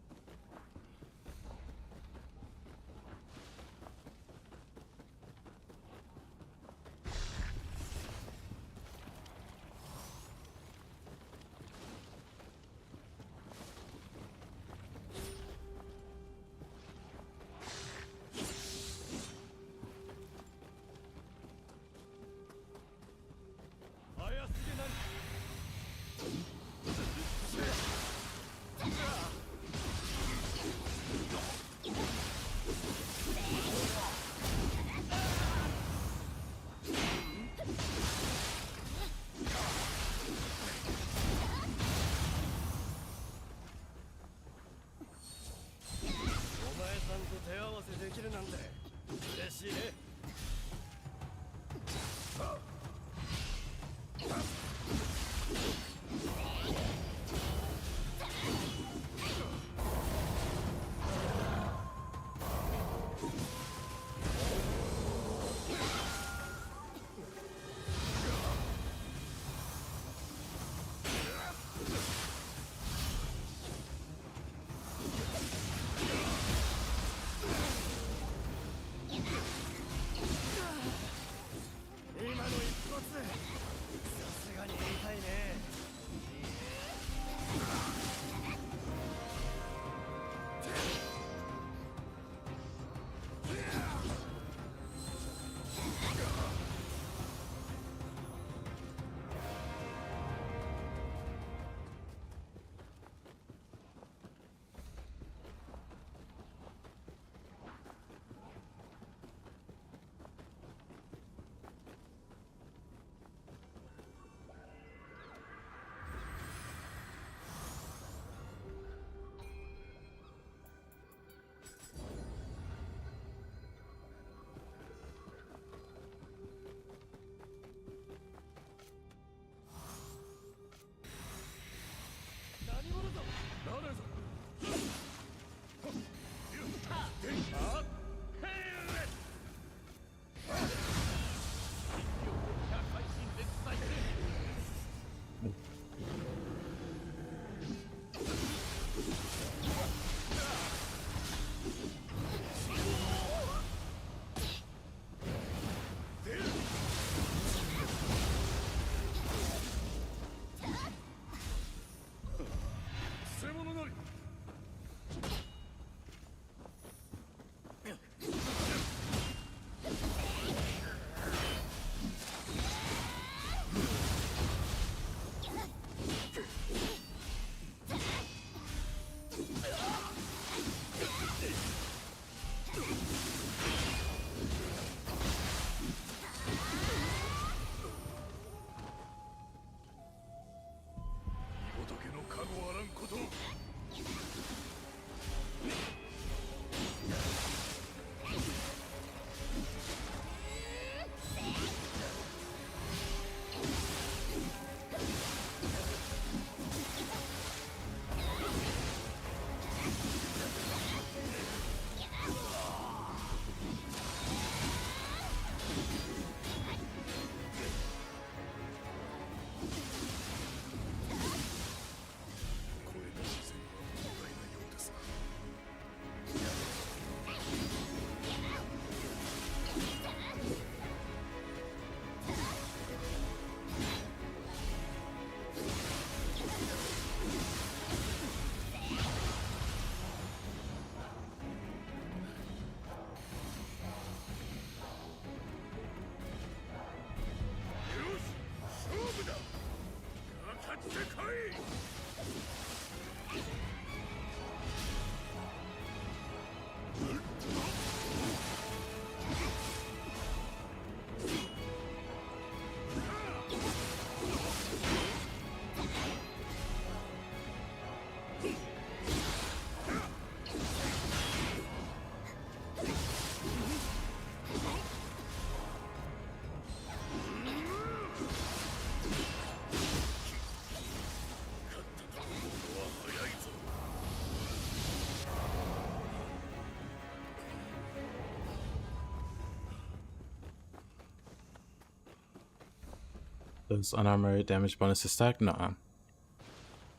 Does unarmored damage bonuses stack? Nah.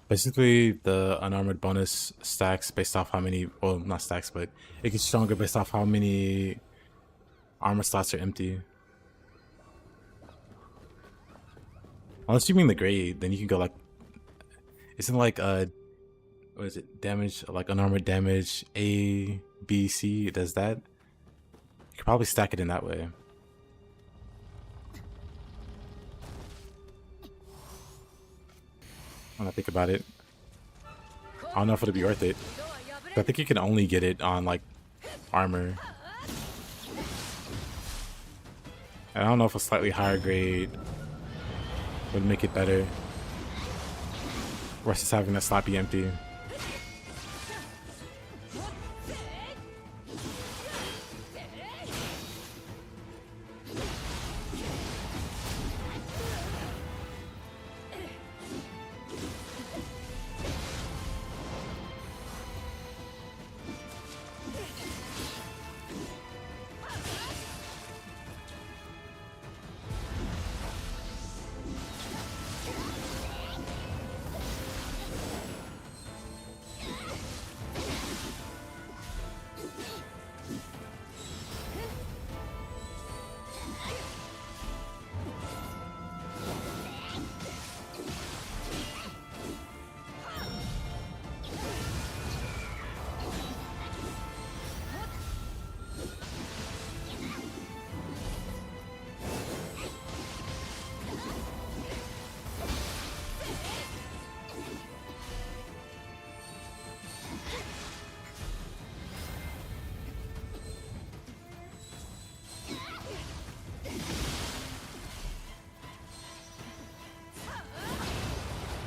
Basically, the unarmored bonus stacks based off how many, well, not stacks, but it gets stronger based off how many armor slots are empty. Unless you mean the grade, then you can go like, isn't like, what is it, damage, like unarmored damage, A, B, C, it does that? You could probably stack it in that way. When I think about it, I don't know if it'll be worth it. I think you can only get it on like armor. And I don't know if a slightly higher grade would make it better versus having that slot be empty.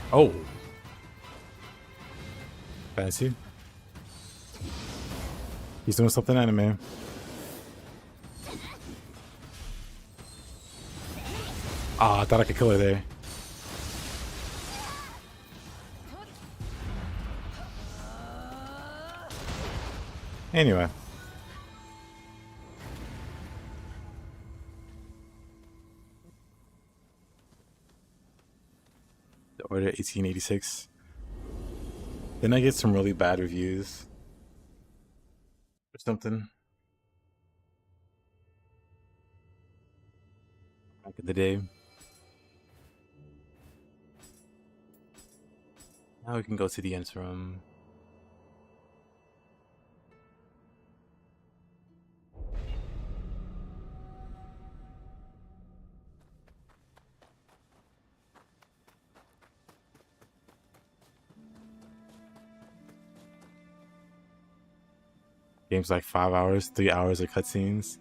Oh. Fancy. He's doing something anime. Ah, I thought I could kill her there. Anyway. The Order 1886. Then I get some really bad reviews. Or something. Back in the day. Now we can go to the interim. Game's like 5 hours, 3 hours of cutscenes.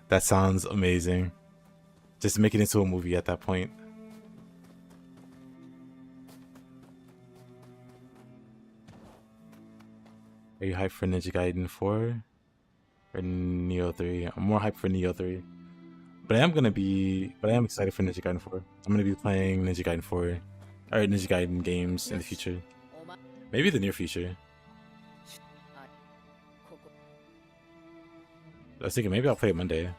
That sounds amazing. Just make it into a movie at that point. Are you hyped for Ninja Gaiden 4 or Nioh 3? I'm more hyped for Nioh 3. But I am excited for Ninja Gaiden 4. I'm gonna be playing Ninja Gaiden 4 or Ninja Gaiden games in the future. Maybe the near future. I was thinking maybe I'll play it Monday.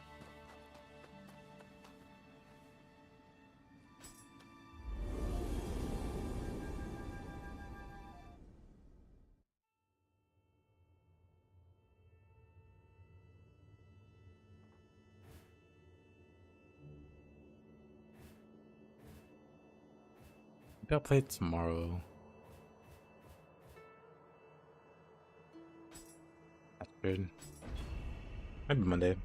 Maybe I'll play it tomorrow. That's good. Maybe Monday.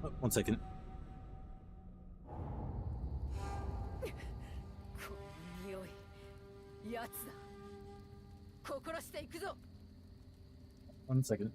Oh, 1 second. 1 second.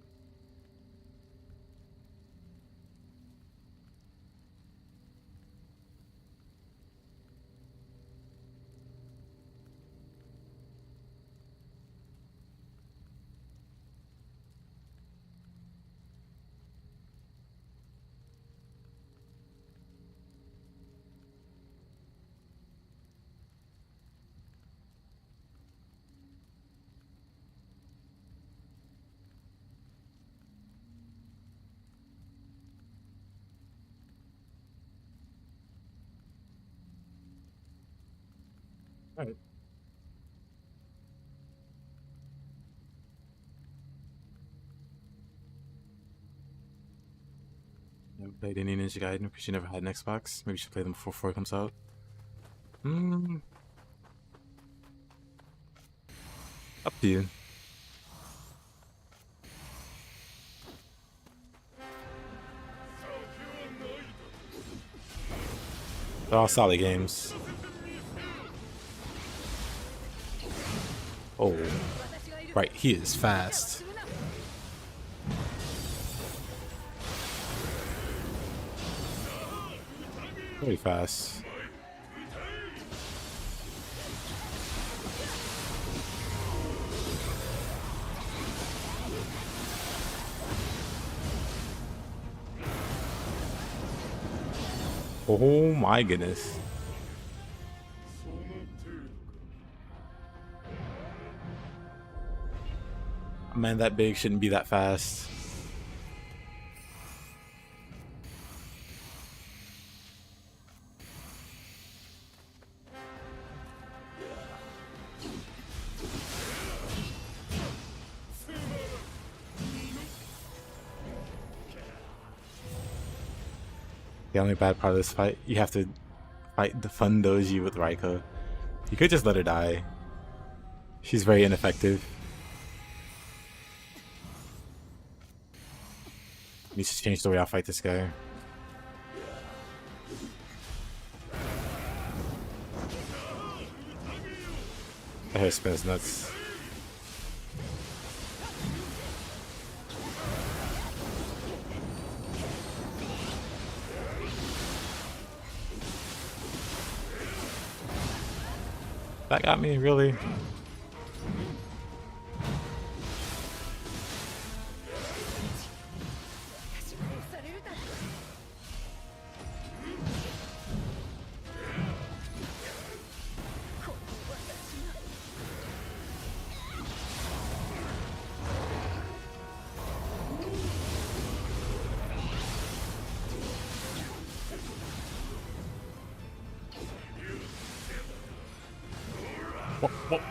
Alright. Never played any Ninja Gaiden because you never had an Xbox. Maybe you should play them before 4 comes out. Up to you. They're all solid games. Oh, right, he is fast. Very fast. Oh my goodness. A man that big shouldn't be that fast. The only bad part of this fight, you have to fight the fun doji with Raiko. You could just let her die. She's very ineffective. Needs to change the way I fight this guy. That hair spins nuts. That got me, really?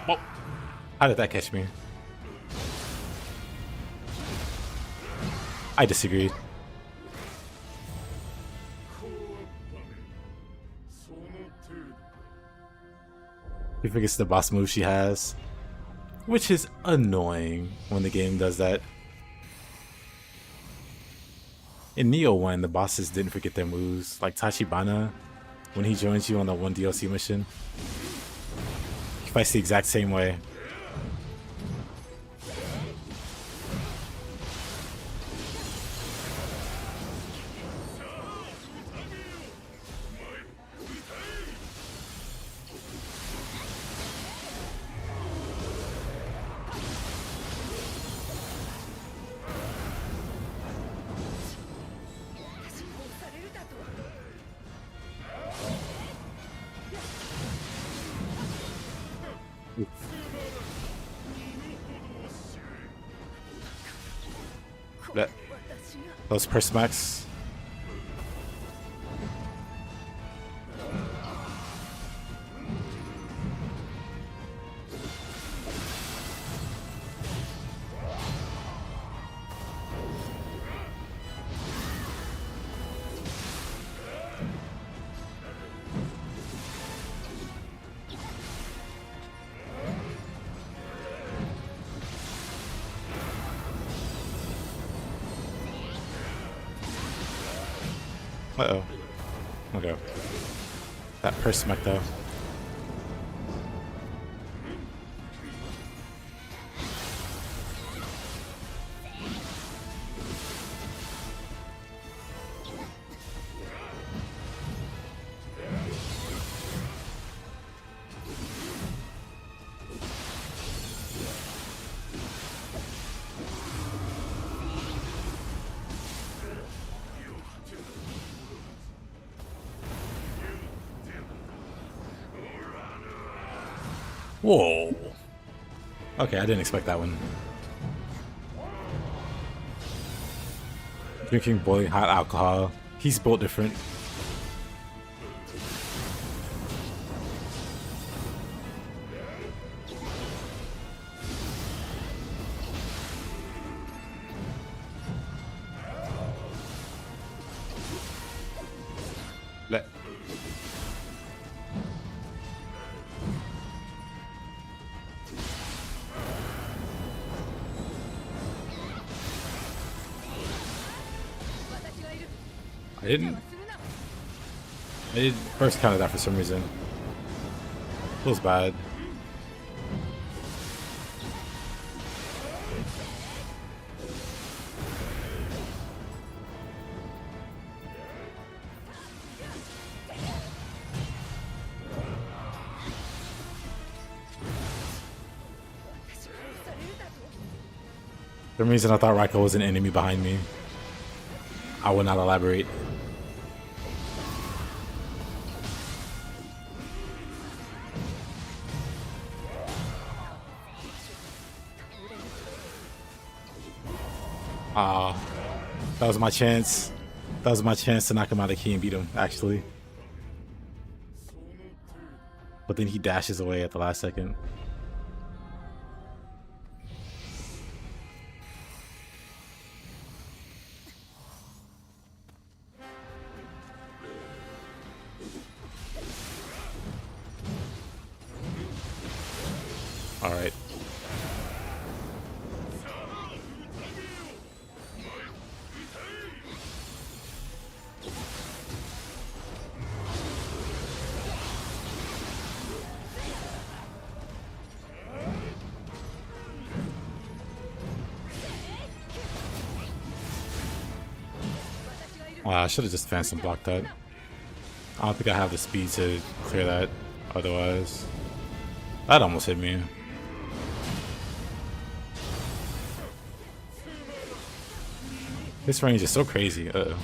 Whoa. How did that catch me? I disagree. She forgets the boss move she has, which is annoying when the game does that. In Nioh 1, the bosses didn't forget their moves, like Tachibana, when he joins you on the one DLC mission. He fights the exact same way. Those persmax. Uh-oh. Okay. That persmack though. Whoa. Okay, I didn't expect that one. Drinking boiling hot alcohol. He's built different. Let. I didn't. I did first counter that for some reason. Feels bad. For some reason I thought Raiko was an enemy behind me. I will not elaborate. That was my chance. That was my chance to knock him out of key and beat him, actually. But then he dashes away at the last second. All right. I should have just phantom blocked that. I don't think I have the speed to clear that otherwise. That almost hit me. This range is so crazy. Uh-oh.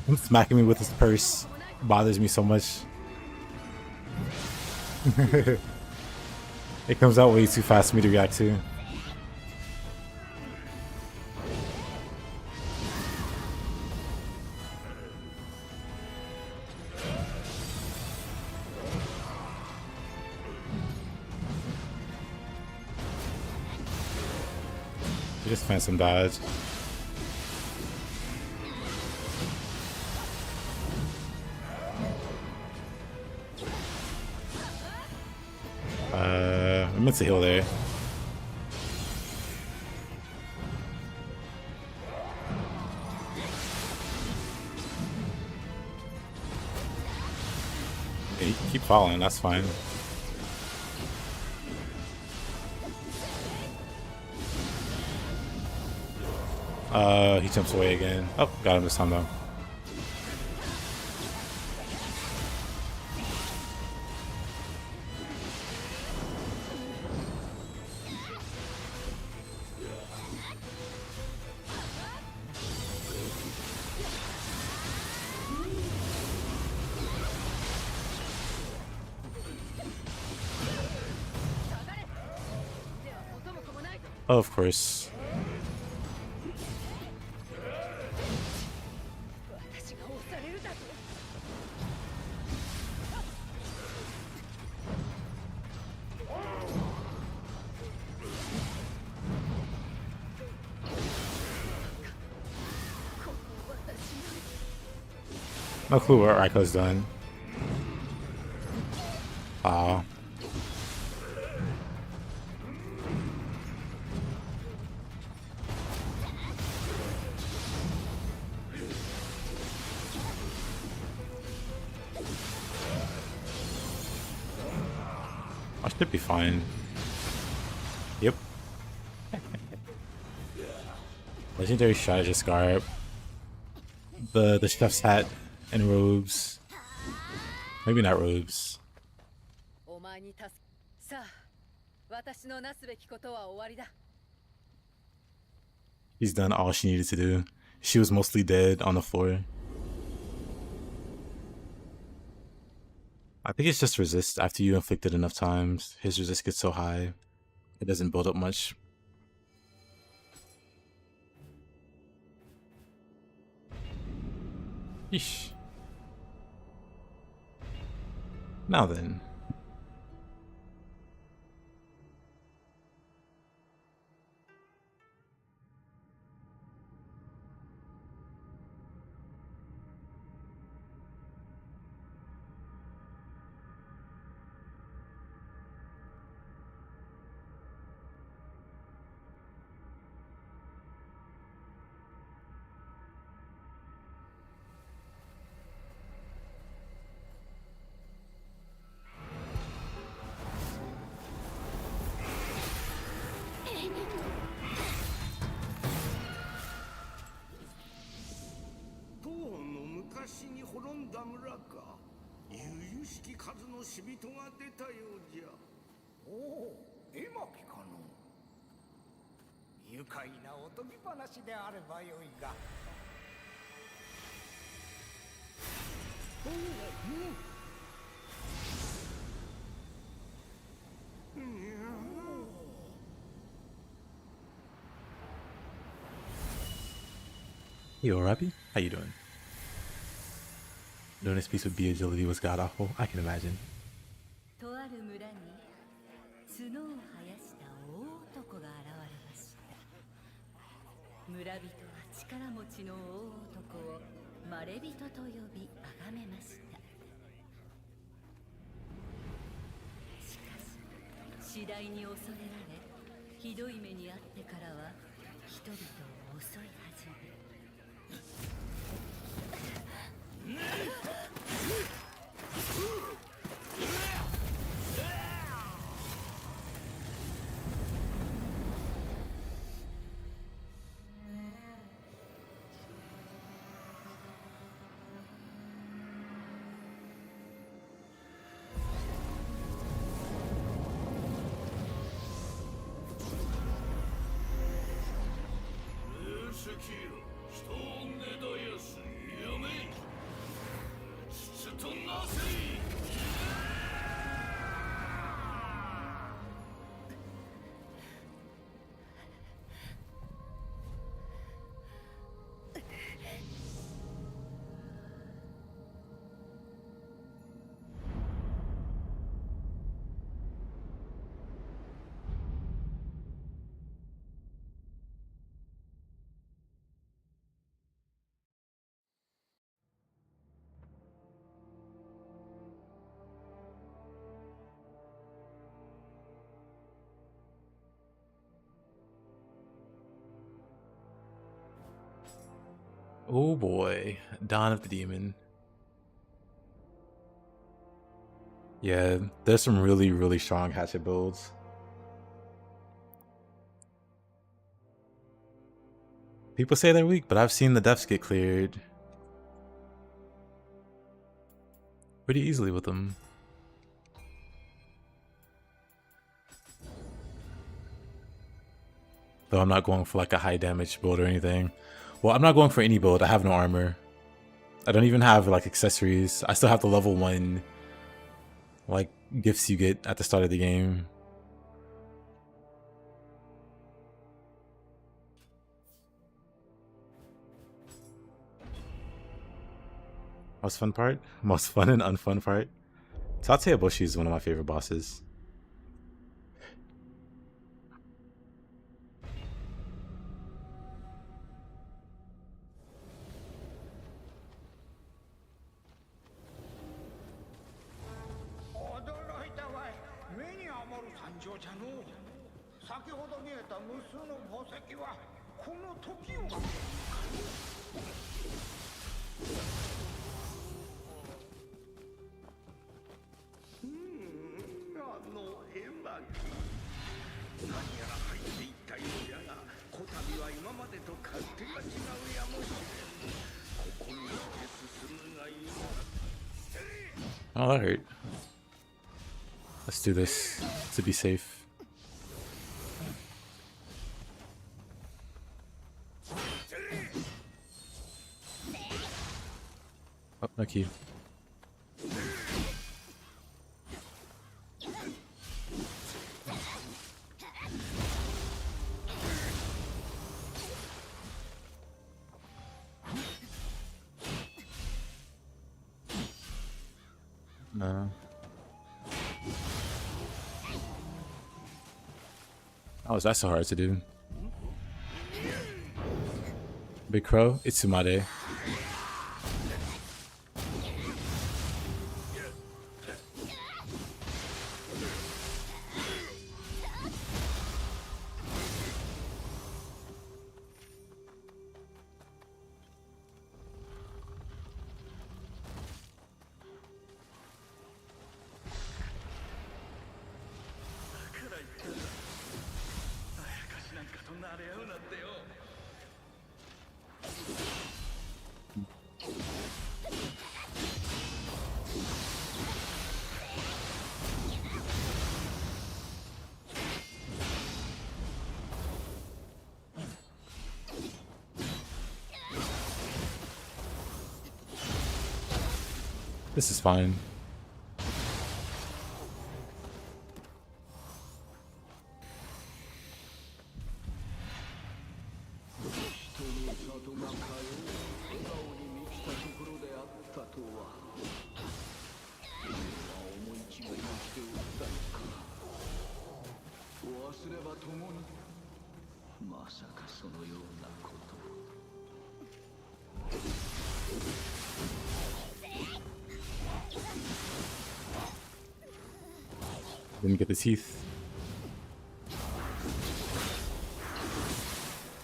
Him smacking me with his purse bothers me so much. It comes out way too fast for me to react to. Just phantom dodge. I meant to heal there. Yeah, you can keep following, that's fine. He jumps away again. Oh, got him this time though. Of course. No clue what Raiko's done. Aw. I should be fine. Yep. Legendary strategist garb. The chef's hat and robes. Maybe not robes. お前に助けさあ私のなすべきことは終わりだ She's done all she needed to do. She was mostly dead on the floor. I think it's just resist after you inflict it enough times. His resist gets so high, it doesn't build up much. Yeesh. Now then. Yo, Robbie, how you doing? Doing this piece with B agility was god awful. I can imagine. とある村に角を生やした大男が現れました村人は力持ちの大男をまれびとと呼び崇めましたしかし次第に恐れられひどい目に遭ってからは人々を襲い始めOh boy, Dawn of the Demon. Yeah, there's some really strong hatchet builds. People say they're weak, but I've seen the depths get cleared pretty easily with them. Though I'm not going for like a high damage build or anything. Well, I'm not going for any build. I have no armor. I don't even have like accessories. I still have the level 1 like gifts you get at the start of the game. Most fun part? Most fun and unfun part? Tate Boshi is one of my favorite bosses. 女じゃのう。先ほど見えた無数の宝石はこの時をがあの絵巻何やら入っていったようじゃが、こたびは今までと勝手が違うやもしれん。ここにして進むがいいのだ。 Oh, that hurt. Let's do this to be safe. Oh, no key. No. How is that so hard to do? Big Crow, Itsumade. This is fine. Didn't get the teeth.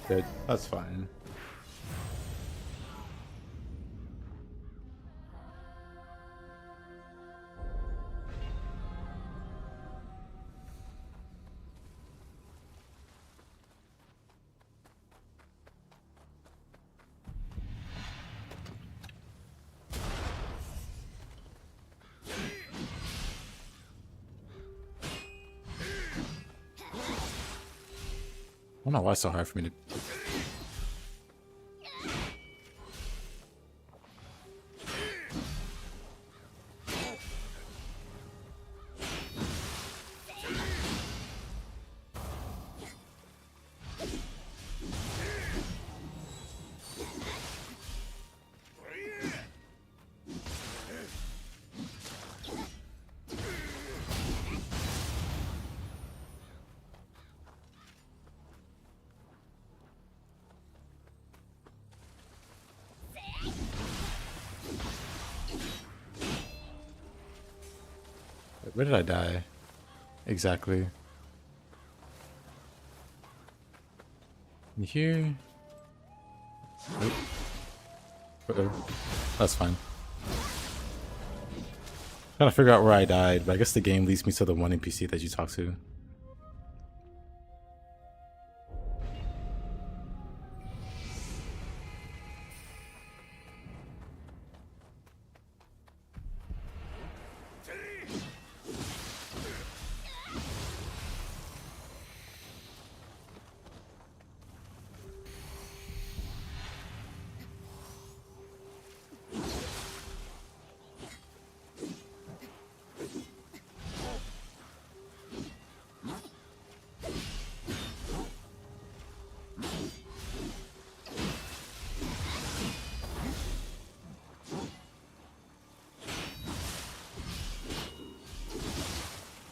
Good. That's fine. I don't know why it's so hard for me to... Where did I die? Exactly. In here? Nope. Uh-oh. That's fine. Trying to figure out where I died, but I guess the game leads me to the one NPC that you talk to.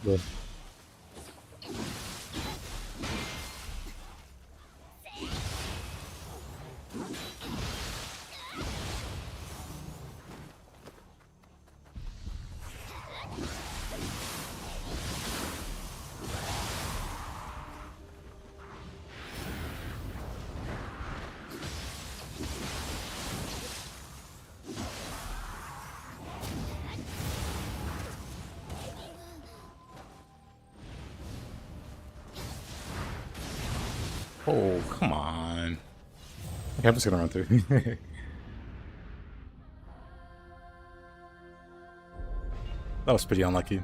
Good. Oh, come on. Okay, I'm just gonna run through. That was pretty unlucky.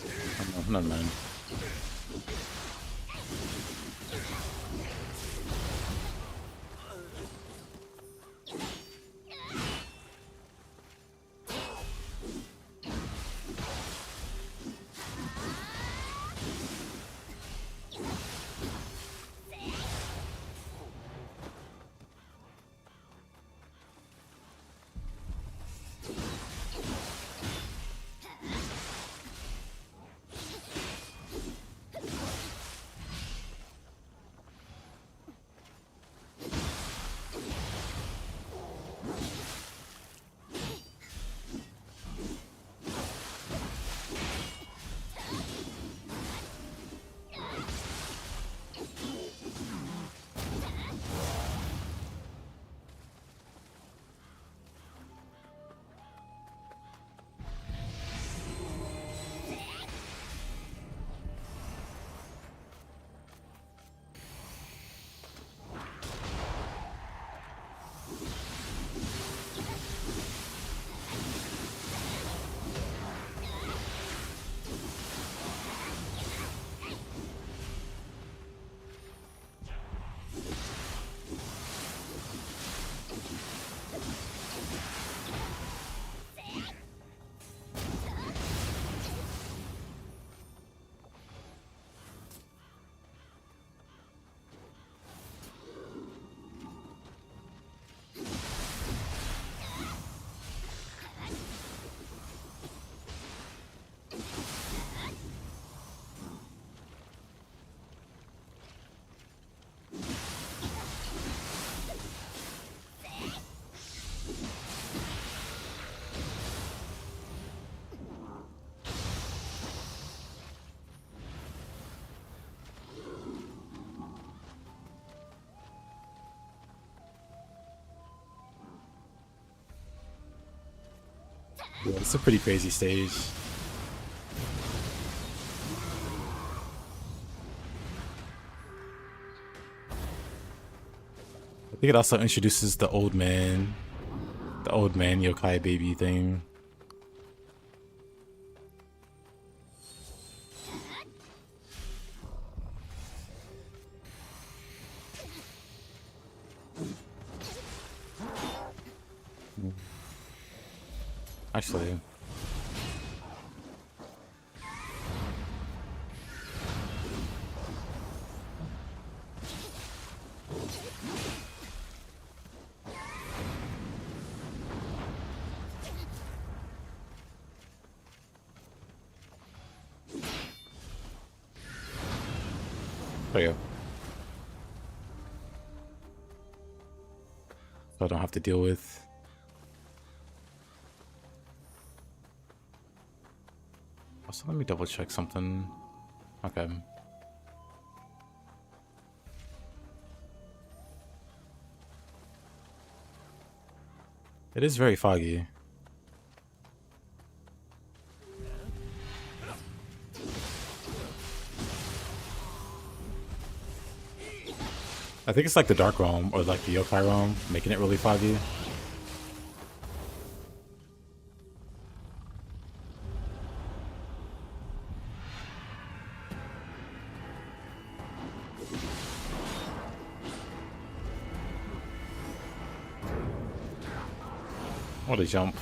Oh, no, never mind. Yeah, it's a pretty crazy stage. I think it also introduces the old man yokai baby thing. Actually, there you go. So I don't have to deal with. Also, let me double check something. Okay. It is very foggy. I think it's like the Dark Realm or like the Yokai Realm, making it really foggy. What a jump.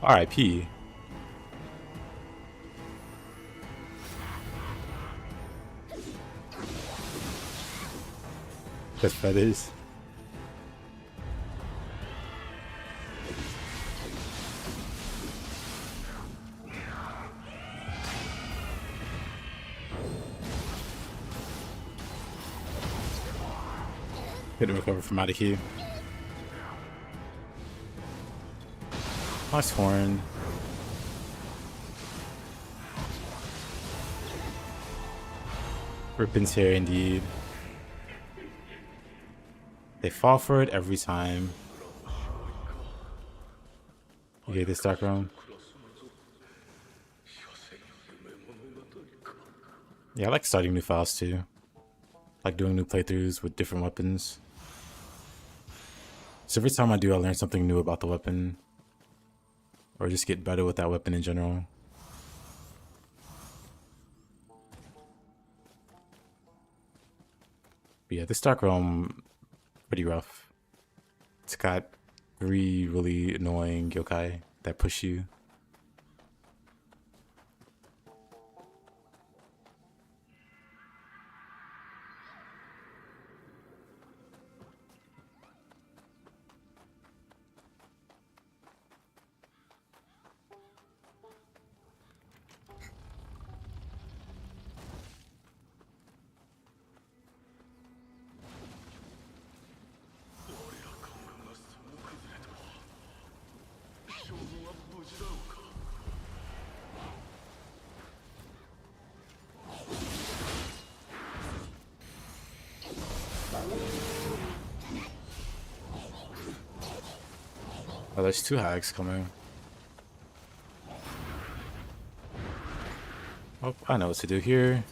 RIP. That's feathers. Couldn't recover from out of here. Nice horn. Rippin's here indeed. They fall for it every time. You get this dark room. Yeah, I like starting new files too. Like doing new playthroughs with different weapons. So every time I do, I learn something new about the weapon. Or just get better with that weapon in general. But yeah, this Dark Realm, pretty rough. It's got 3 really annoying yokai that push you. Oh, there's 2 hags coming. Oh, I know what to do here.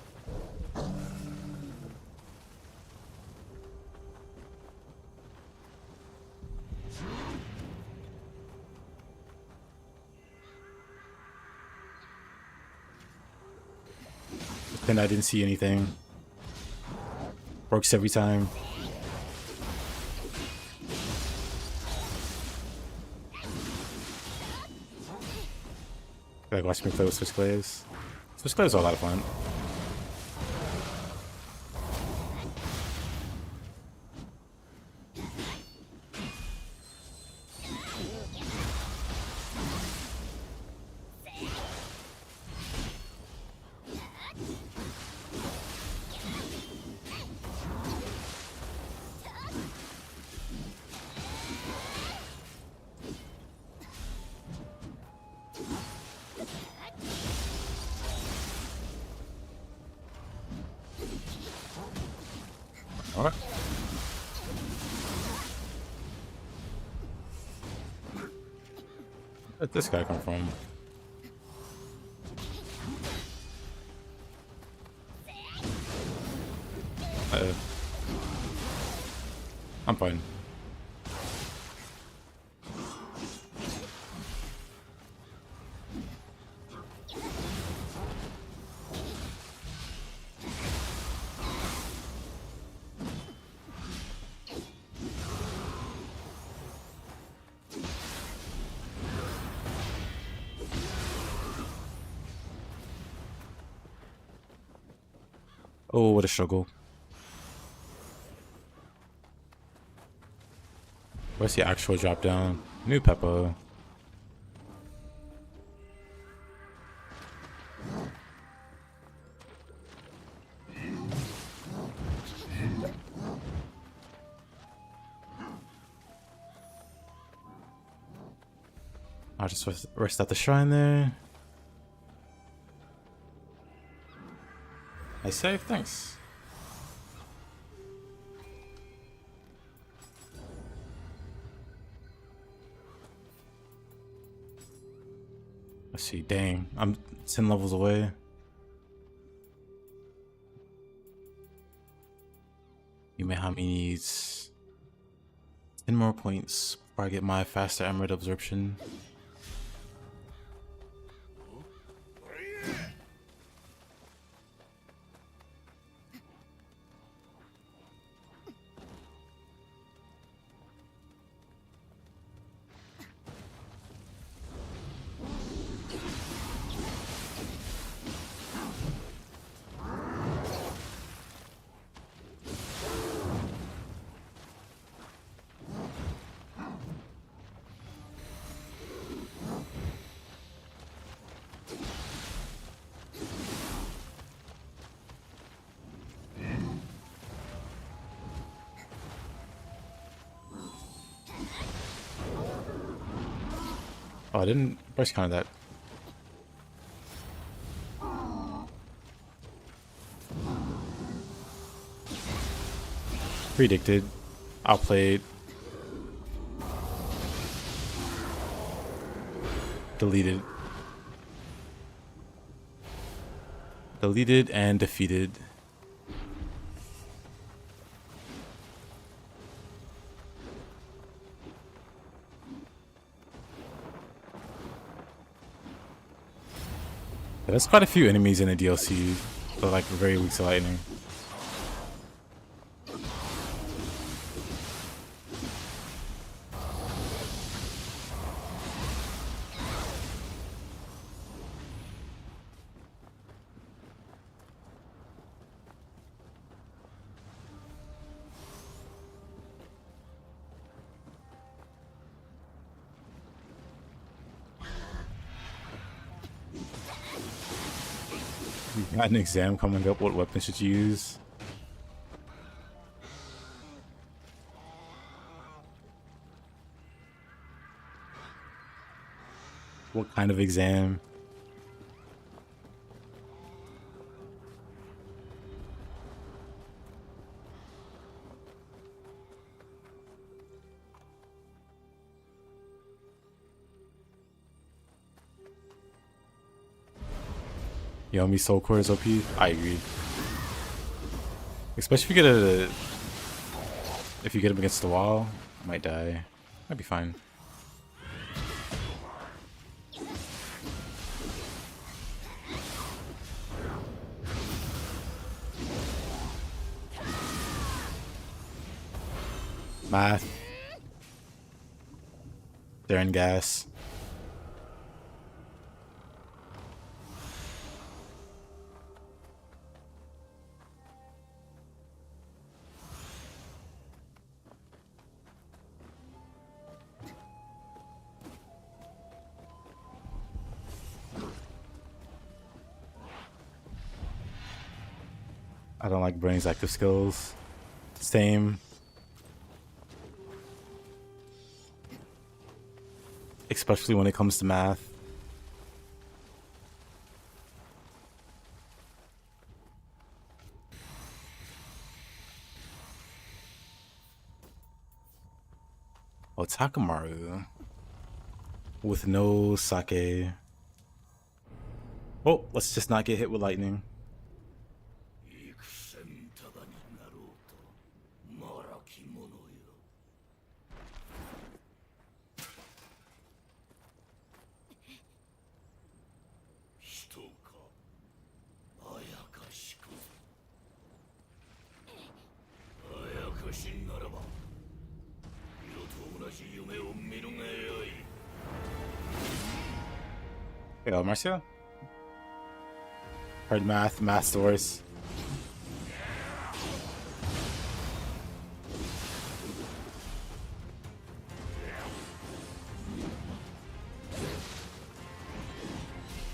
Then I didn't see anything. Works every time. Like, watch me play with Switchblades. Switchblades are a lot of fun. Alright. Where'd this guy come from? I'm fine. Oh, what a struggle. Where's the actual drop down? New Peppa. I'll just rest at the shrine there. Nice save, thanks. Let's see, dang, I'm 10 levels away. Yumehami needs 10 more points before I get my faster emerald absorption. Oh, I didn't brush counter that. Predicted. Outplayed. Deleted. Deleted and defeated. There's quite a few enemies in the DLC that are like very weak to lightning. You got an exam coming up. What weapon should you use? What kind of exam? Yomi Soul Core is OP. I agree. Especially if you get him against the wall, you might die. Might be fine. Math. They're in gas. I don't like Brain's active skills. Same. Especially when it comes to math. Otakemaru. With no sake. Oh, let's just not get hit with lightning. Yo, Marcia? Heard math stores.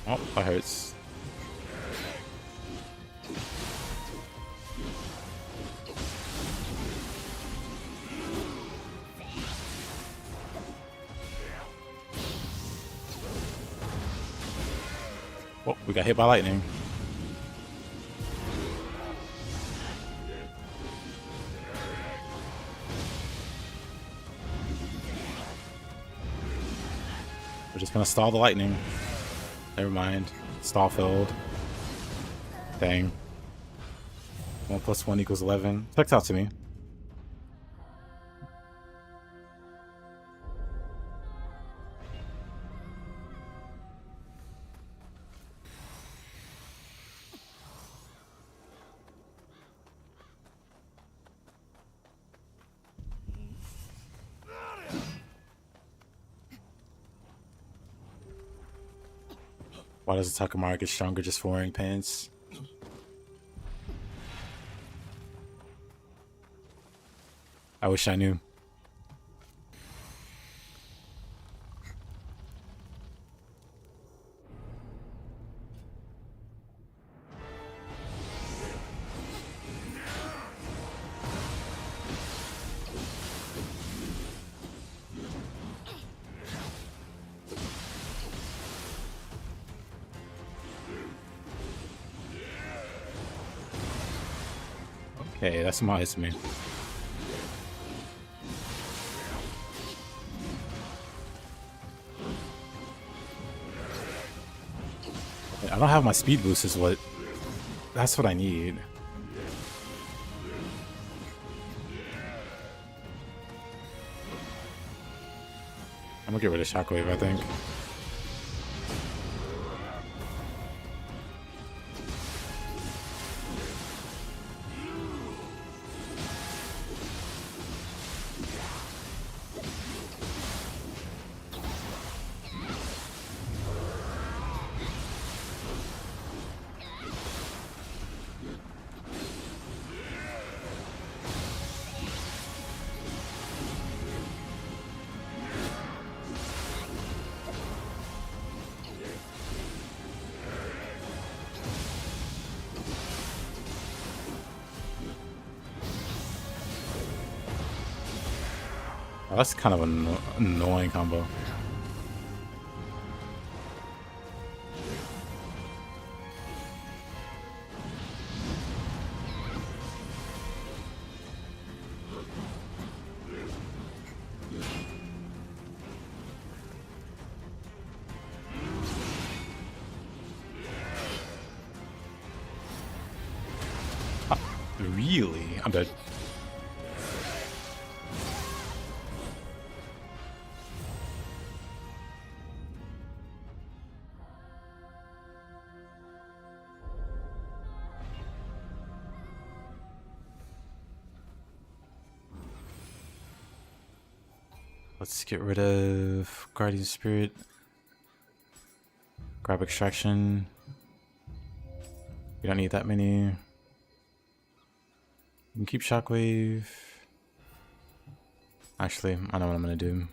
Oh, that hurts. Oh, we got hit by lightning. We're just gonna stall the lightning. Never mind. Stall failed. Dang. 1 + 1 = 11. Checked out to me. Why does Otakemaru get stronger just for wearing pants? I wish I knew. Hey, that's my hits me. I don't have my speed boost is what... That's what I need. I'm gonna get rid of Shockwave, I think. Oh, that's kind of an annoying combo. Ah, really? I'm dead. Let's get rid of Guardian Spirit. Grab Extraction. We don't need that many. We can keep Shockwave. Actually, I know what I'm gonna do.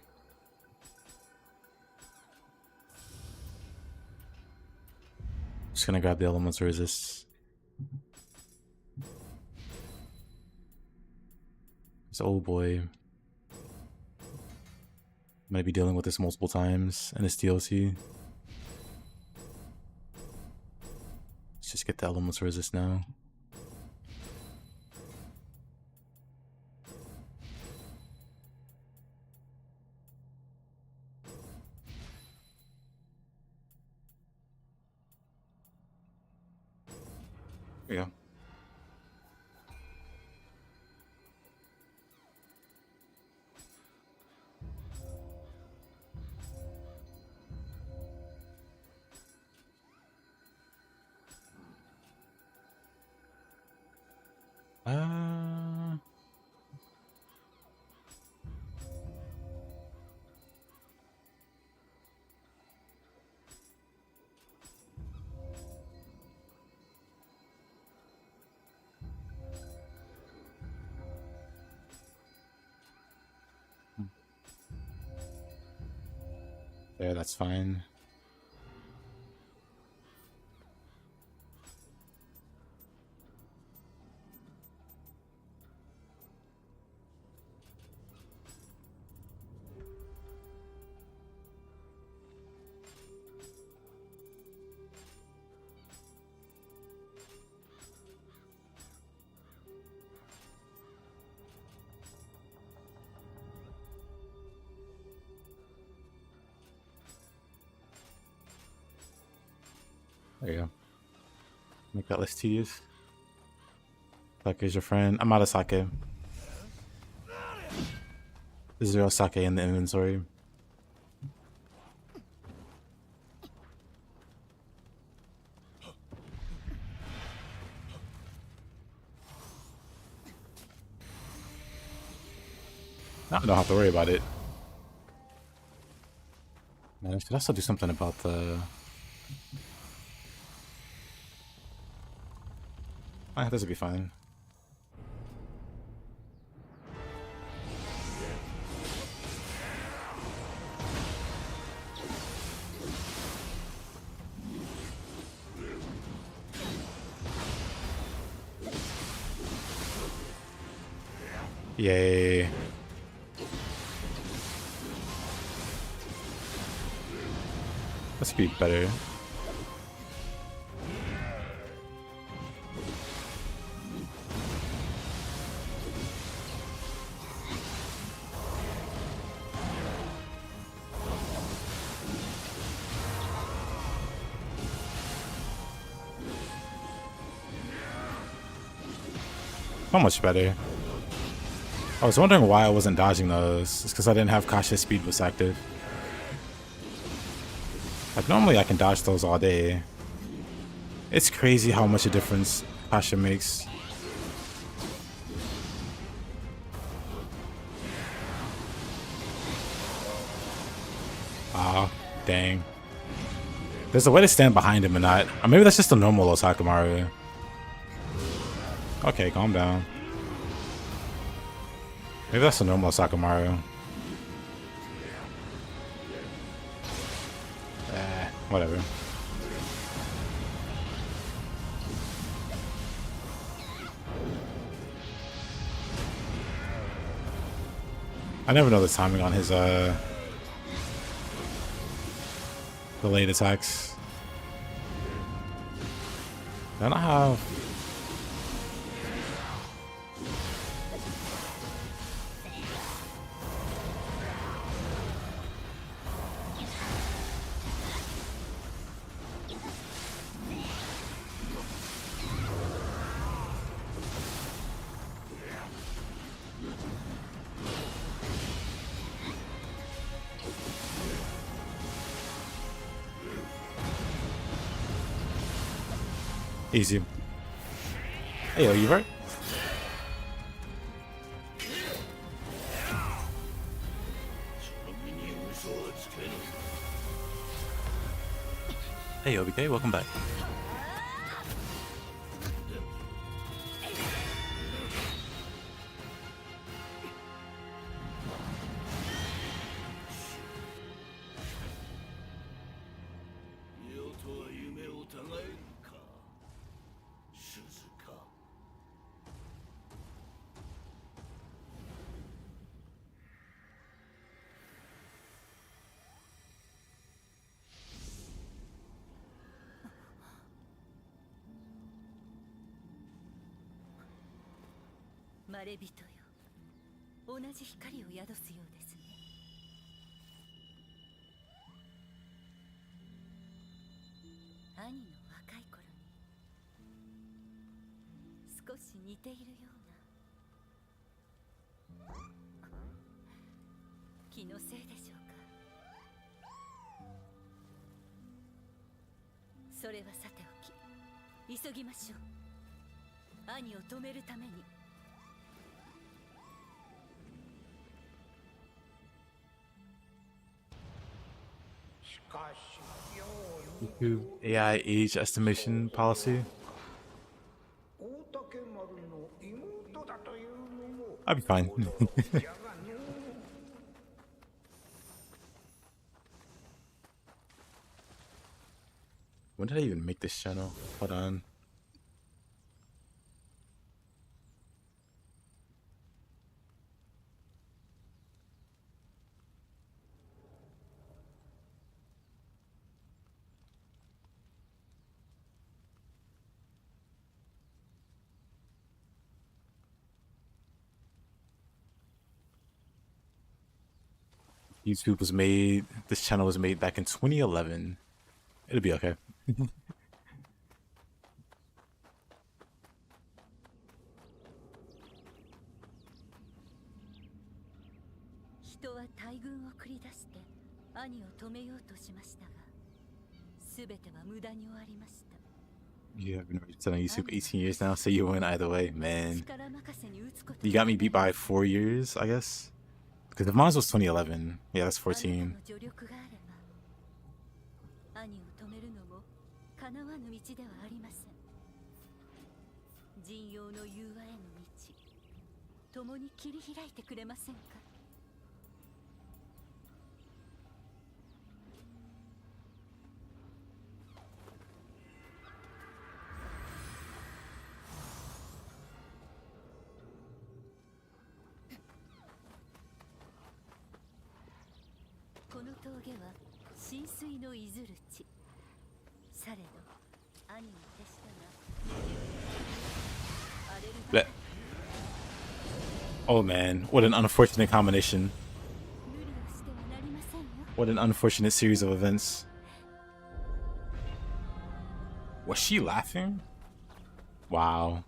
Just gonna grab the Elemental Resist. This old boy. I'm gonna be dealing with this multiple times in this DLC. Let's just get the Elemental Resist now. There we go. There, that's fine. There you go. Make that less tedious. Sake is your friend. I'm out of sake. There's 0 sake in the inventory. I don't have to worry about it. Man, I should also do something about the... This will be fine. Yay. Let's be better. So much better. I was wondering why I wasn't dodging those. It's because I didn't have Kasha speed was active. Like normally I can dodge those all day. It's crazy how much a difference Kasha makes. Ah, dang. There's a way to stand behind him and not. Or maybe that's just a normal Otakemaru. Okay, calm down. Maybe that's a normal Otakemaru. Whatever. I never know the timing on his delayed attacks. I don't have. Easy. Hey, are you right? Hey, OBK, welcome back.まれびとよ、同じ光を宿すようですね。兄の若い頃に少し似ているような。気のせいでしょうか。それはさておき、急ぎましょう。兄を止めるために。YouTube AI age estimation policy. I'll be fine. When did I even make this channel? Hold on. YouTube was made, this channel was made back in 2011. It'll be okay. You have been on YouTube 18 years now, so you win either way, man. You got me beat by 4 years, I guess. Because if mine was 2011, yeah, that's 14. Oh man, what an unfortunate combination. What an unfortunate series of events. Was she laughing? Wow.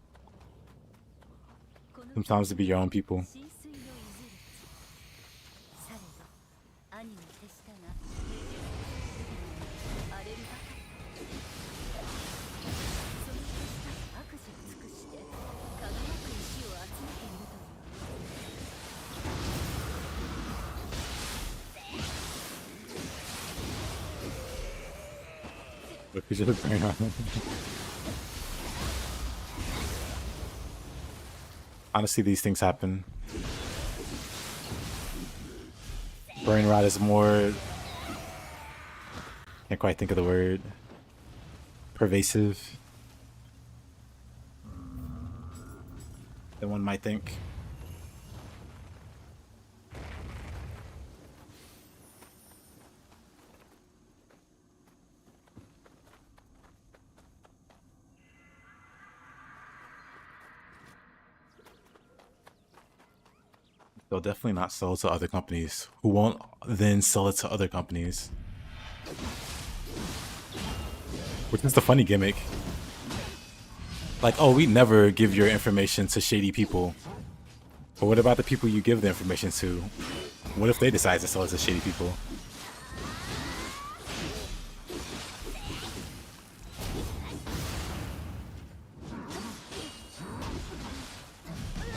Sometimes to be your own people. 浸水のいずる地されど兄に徹したが荒れるばかりその手下に悪事を尽くして輝く石を集めているという What could you look going on? Honestly, these things happen. Brain rot is more... Can't quite think of the word. Pervasive than one might think. They'll definitely not sell it to other companies, who won't then sell it to other companies. Which is the funny gimmick. Like, oh, we never give your information to shady people. But what about the people you give the information to? What if they decide to sell it to shady people?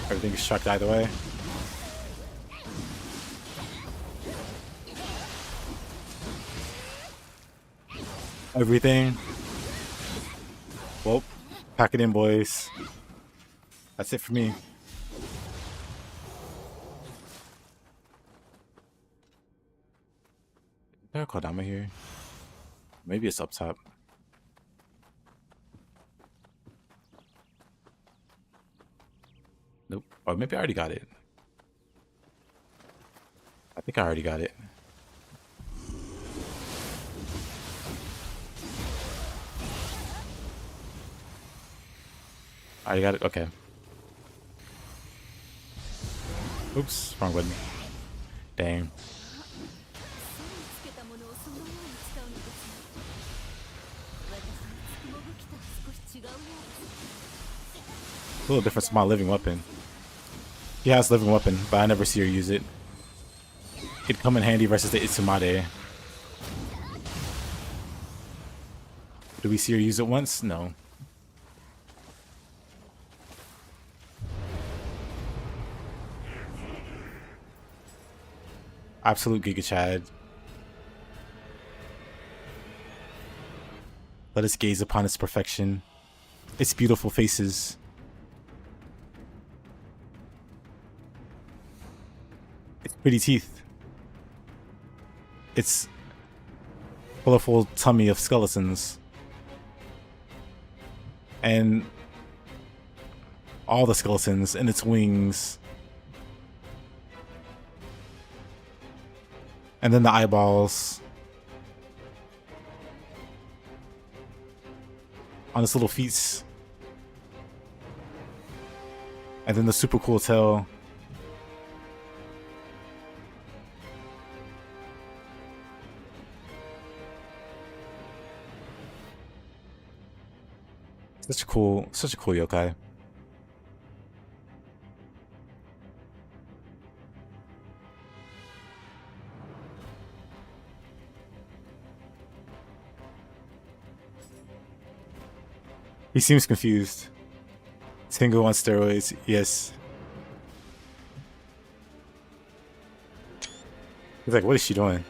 Everything is chucked either way. Everything. Well, pack it in, boys. That's it for me. Is there a Kodama here? Maybe it's up top. Nope. Or maybe I already got it. I think I already got it. I got it. Okay. Oops, wrong button. Dang. A little difference from my living weapon. He has living weapon, but I never see her use it. It'd come in handy versus the Itsumade. Do we see her use it once? No. Absolute Giga Chad. Let us gaze upon its perfection, its beautiful faces. Its pretty teeth. Its colorful tummy of skeletons. And all the skeletons and its wings. And then the eyeballs on its little feet. And then the super cool tail. Such a cool yokai. He seems confused. Tingo on steroids, yes. He's like, what is she doing?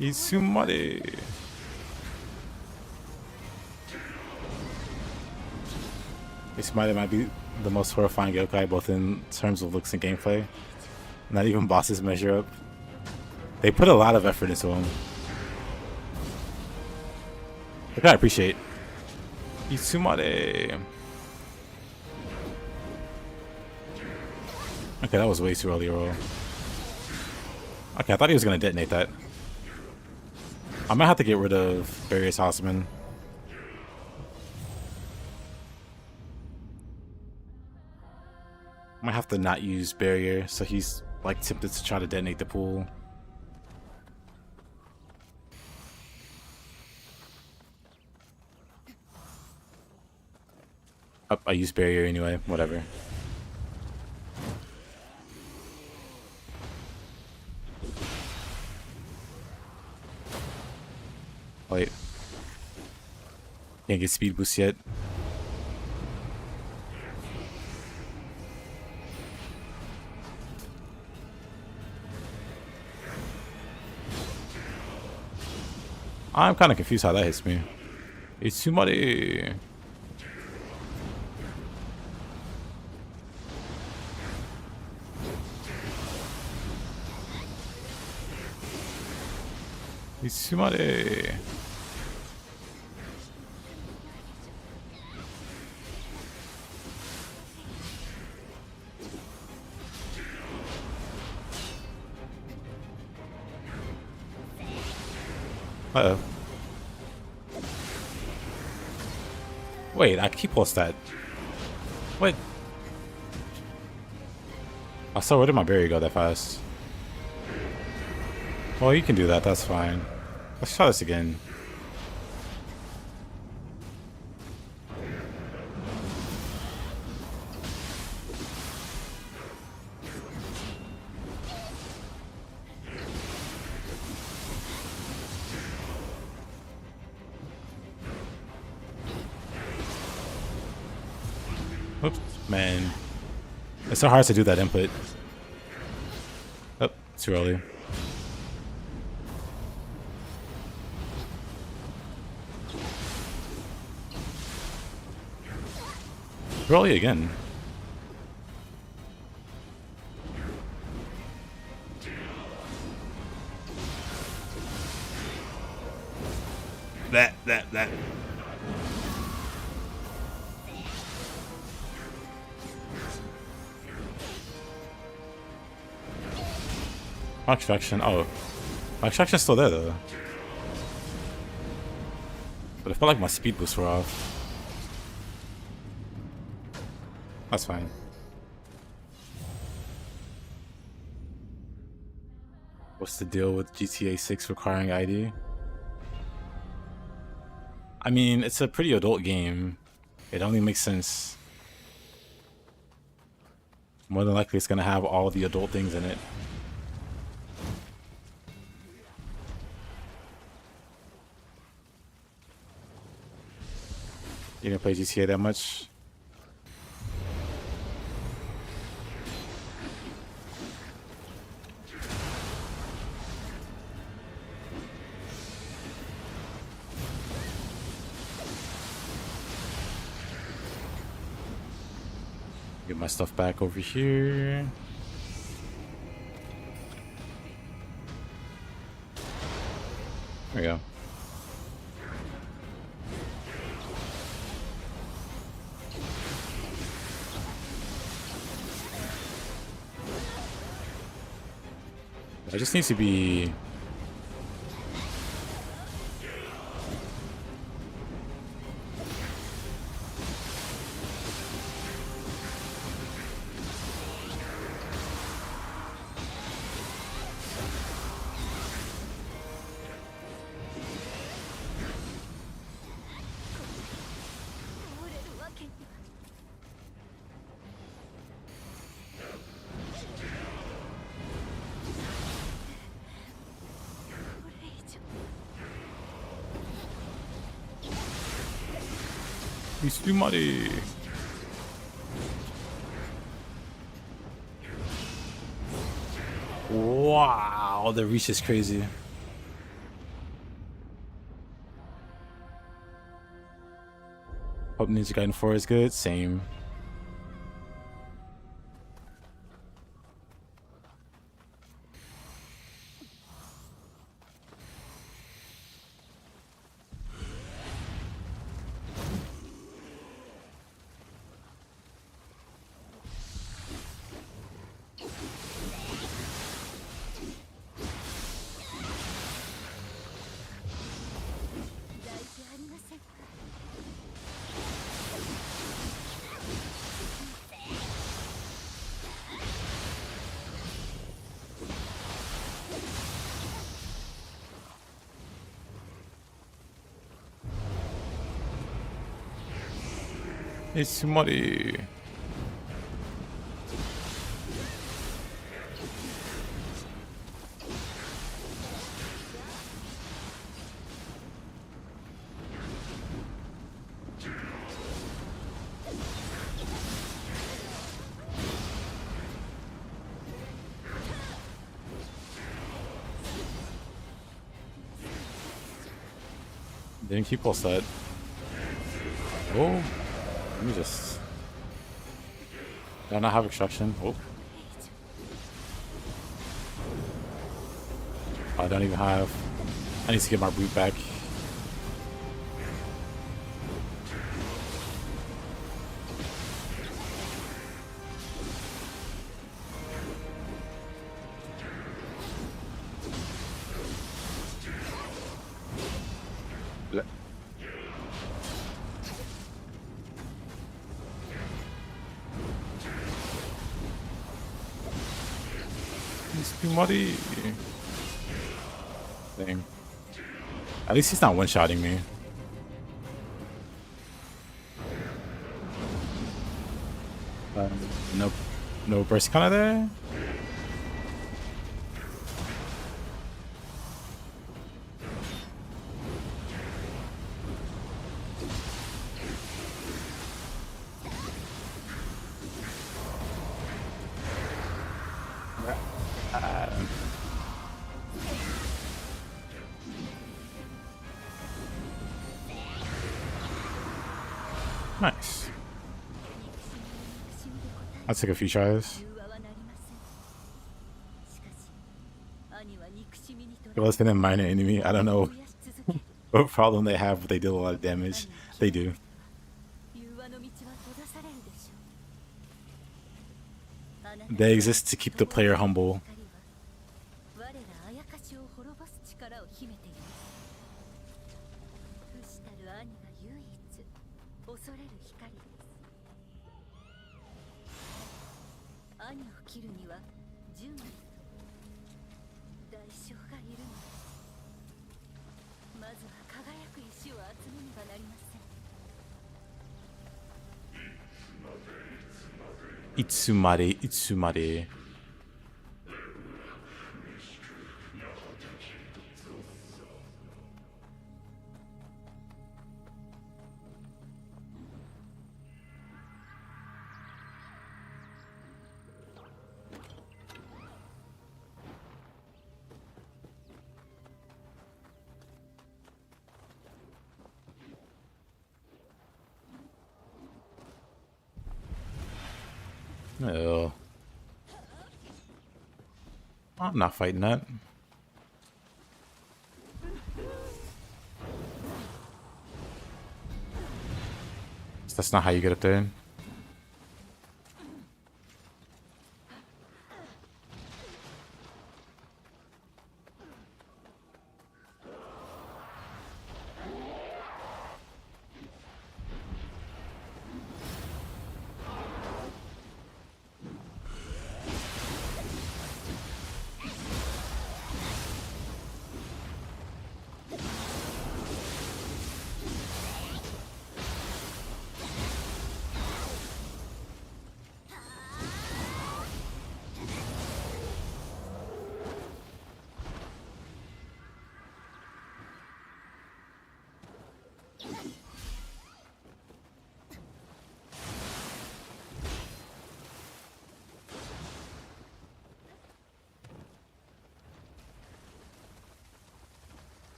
Isumare. Isumare might be the most horrifying yokai, both in terms of looks and gameplay. Not even bosses measure up. They put a lot of effort into him. Which I appreciate. Isumare. Okay, that was way too early roll. Okay, I thought he was gonna detonate that. I might have to get rid of various housemen. Might have to not use barrier, so he's like tempted to try to detonate the pool. Oh, I used barrier anyway. Whatever. Wait. Can't get speed boost yet. I'm kind of confused how that hits me. It's too muddy. It's too muddy. Uh-oh. Wait, I keep pulse that. What? I saw where did my barrier go that fast? Well, you can do that, that's fine. Let's try this again. Oops, man. It's so hard to do that input. Oh, too early. Too early again. That. My extraction. Oh, my extraction's still there though. But I felt like my speed boosts were off. That's fine. What's the deal with GTA 6 requiring ID? I mean, it's a pretty adult game. It only makes sense. More than likely, it's gonna have all the adult things in it. You didn't play GTA that much? Get my stuff back over here. There we go. I just need to be... He's too muddy. Wow, the reach is crazy. Hope Ninja Gaiden 4 is good. Same. It's somebody. Didn't keep all set. Oh, let me just. Do I not have extraction? Oh. I don't even have. I need to get my boot back. He's too muddy. Dang. At least he's not one-shotting me. Nope. No burst kind of there. Nice. That took a few tries. It was been a minor enemy. I don't know what problem they have, but they deal a lot of damage. They do. They exist to keep the player humble. Itsumare, Itsumare. Oh. I'm not fighting that. That's not how you get up there.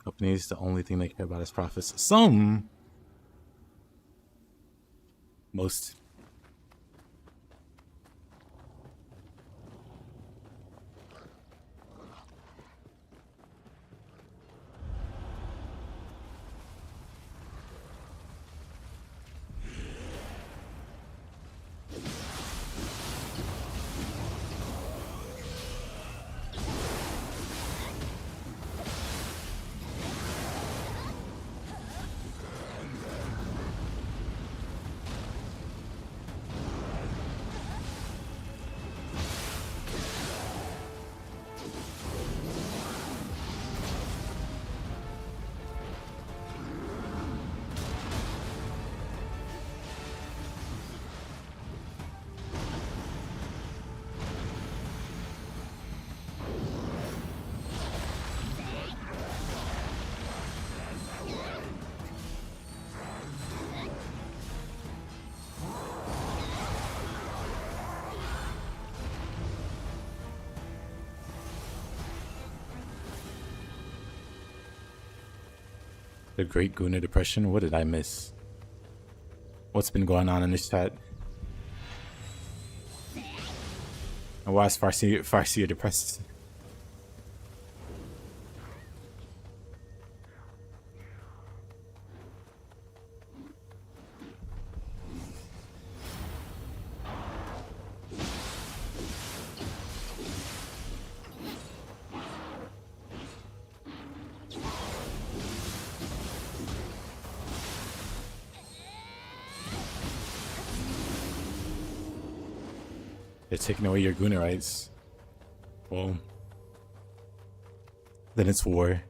companies, the only thing they care about is profits. Some. Most. The Great Gooner Depression? What did I miss? What's been going on in this chat? And why is Farseer depressed? They're taking away your Gooner rights. Well, then it's war.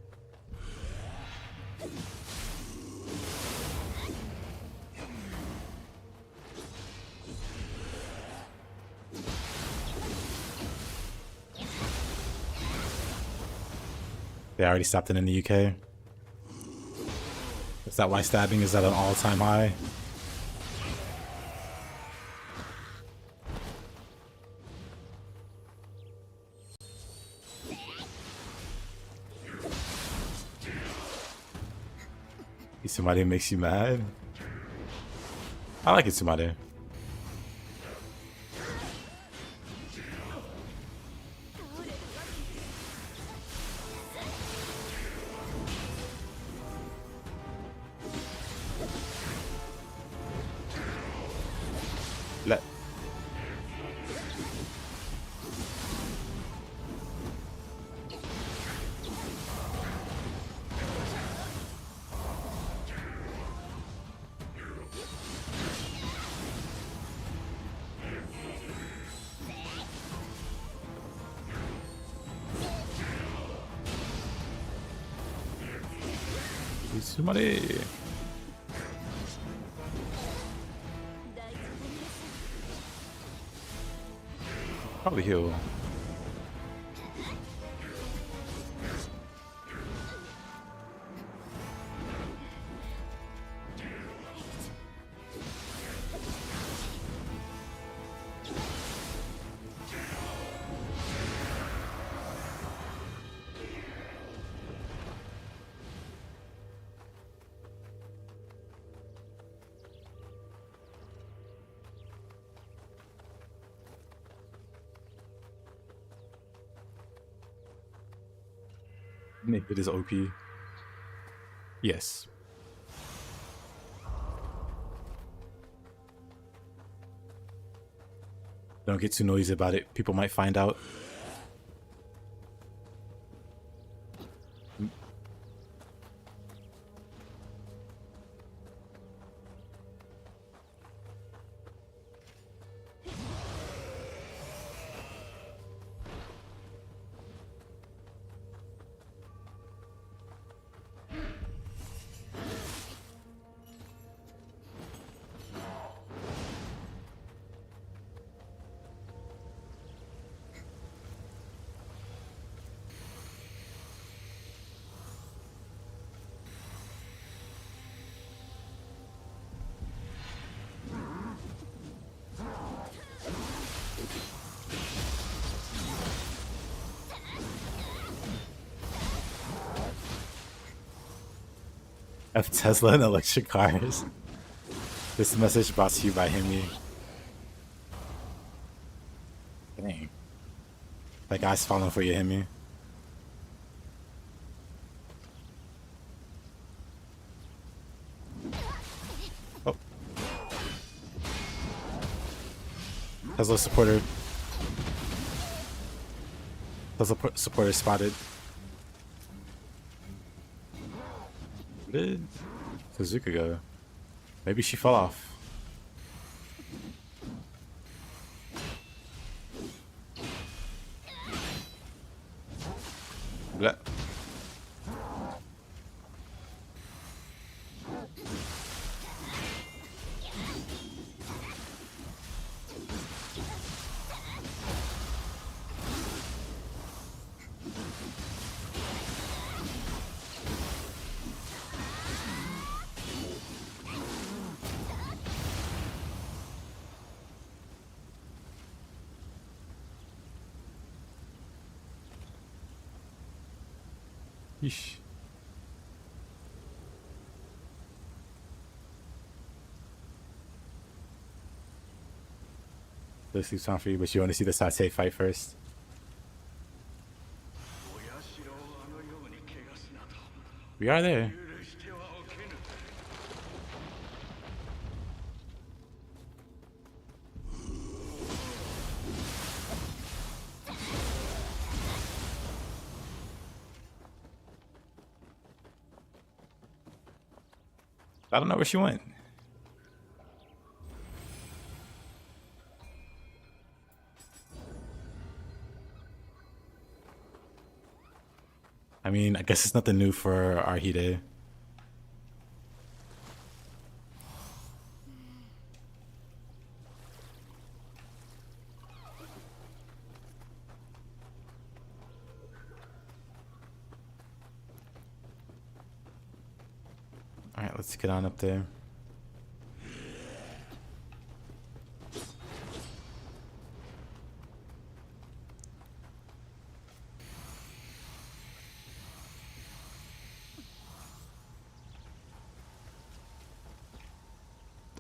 They already stopped it in the UK. Is that why stabbing is at an all-time high? Somebody makes you mad? I like it, somebody. Let. Somebody. Probably heal. It is OP. Yes. Don't get too noisy about it. People might find out. F Tesla and electric cars. This message brought to you by Himi. Dang. That guy's falling for you, Himi. Oh. Tesla supporter. Tesla supporter spotted. Where did Suzuka go? Maybe she fell off. Blah. Yeesh. This is time for you, but you want to see the Satei fight first. We are there. I don't know where she went. I mean, I guess it's nothing new for Arhide. Alright, let's get on up there.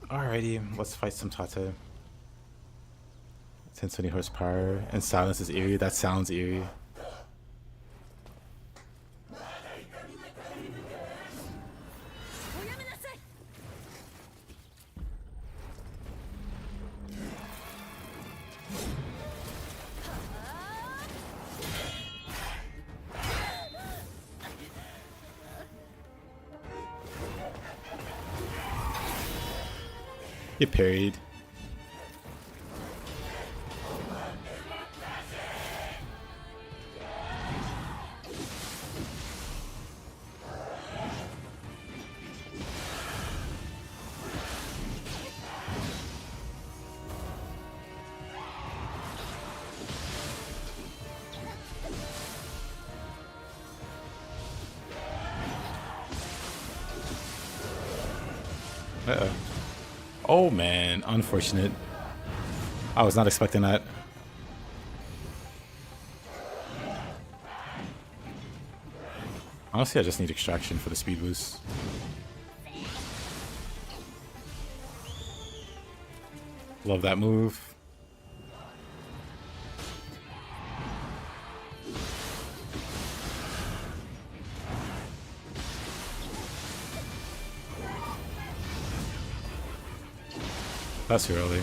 Alrighty, let's fight some Tate. 1020 horsepower, and silence is eerie. That sounds eerie. Get parried. Uh-oh. Oh man, unfortunate. I was not expecting that. Honestly, I just need extraction for the speed boost. Love that move. That's early.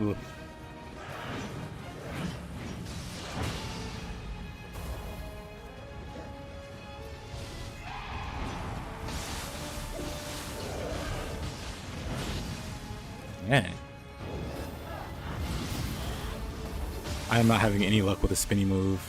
Ooh. Man. I am not having any luck with a spinny move.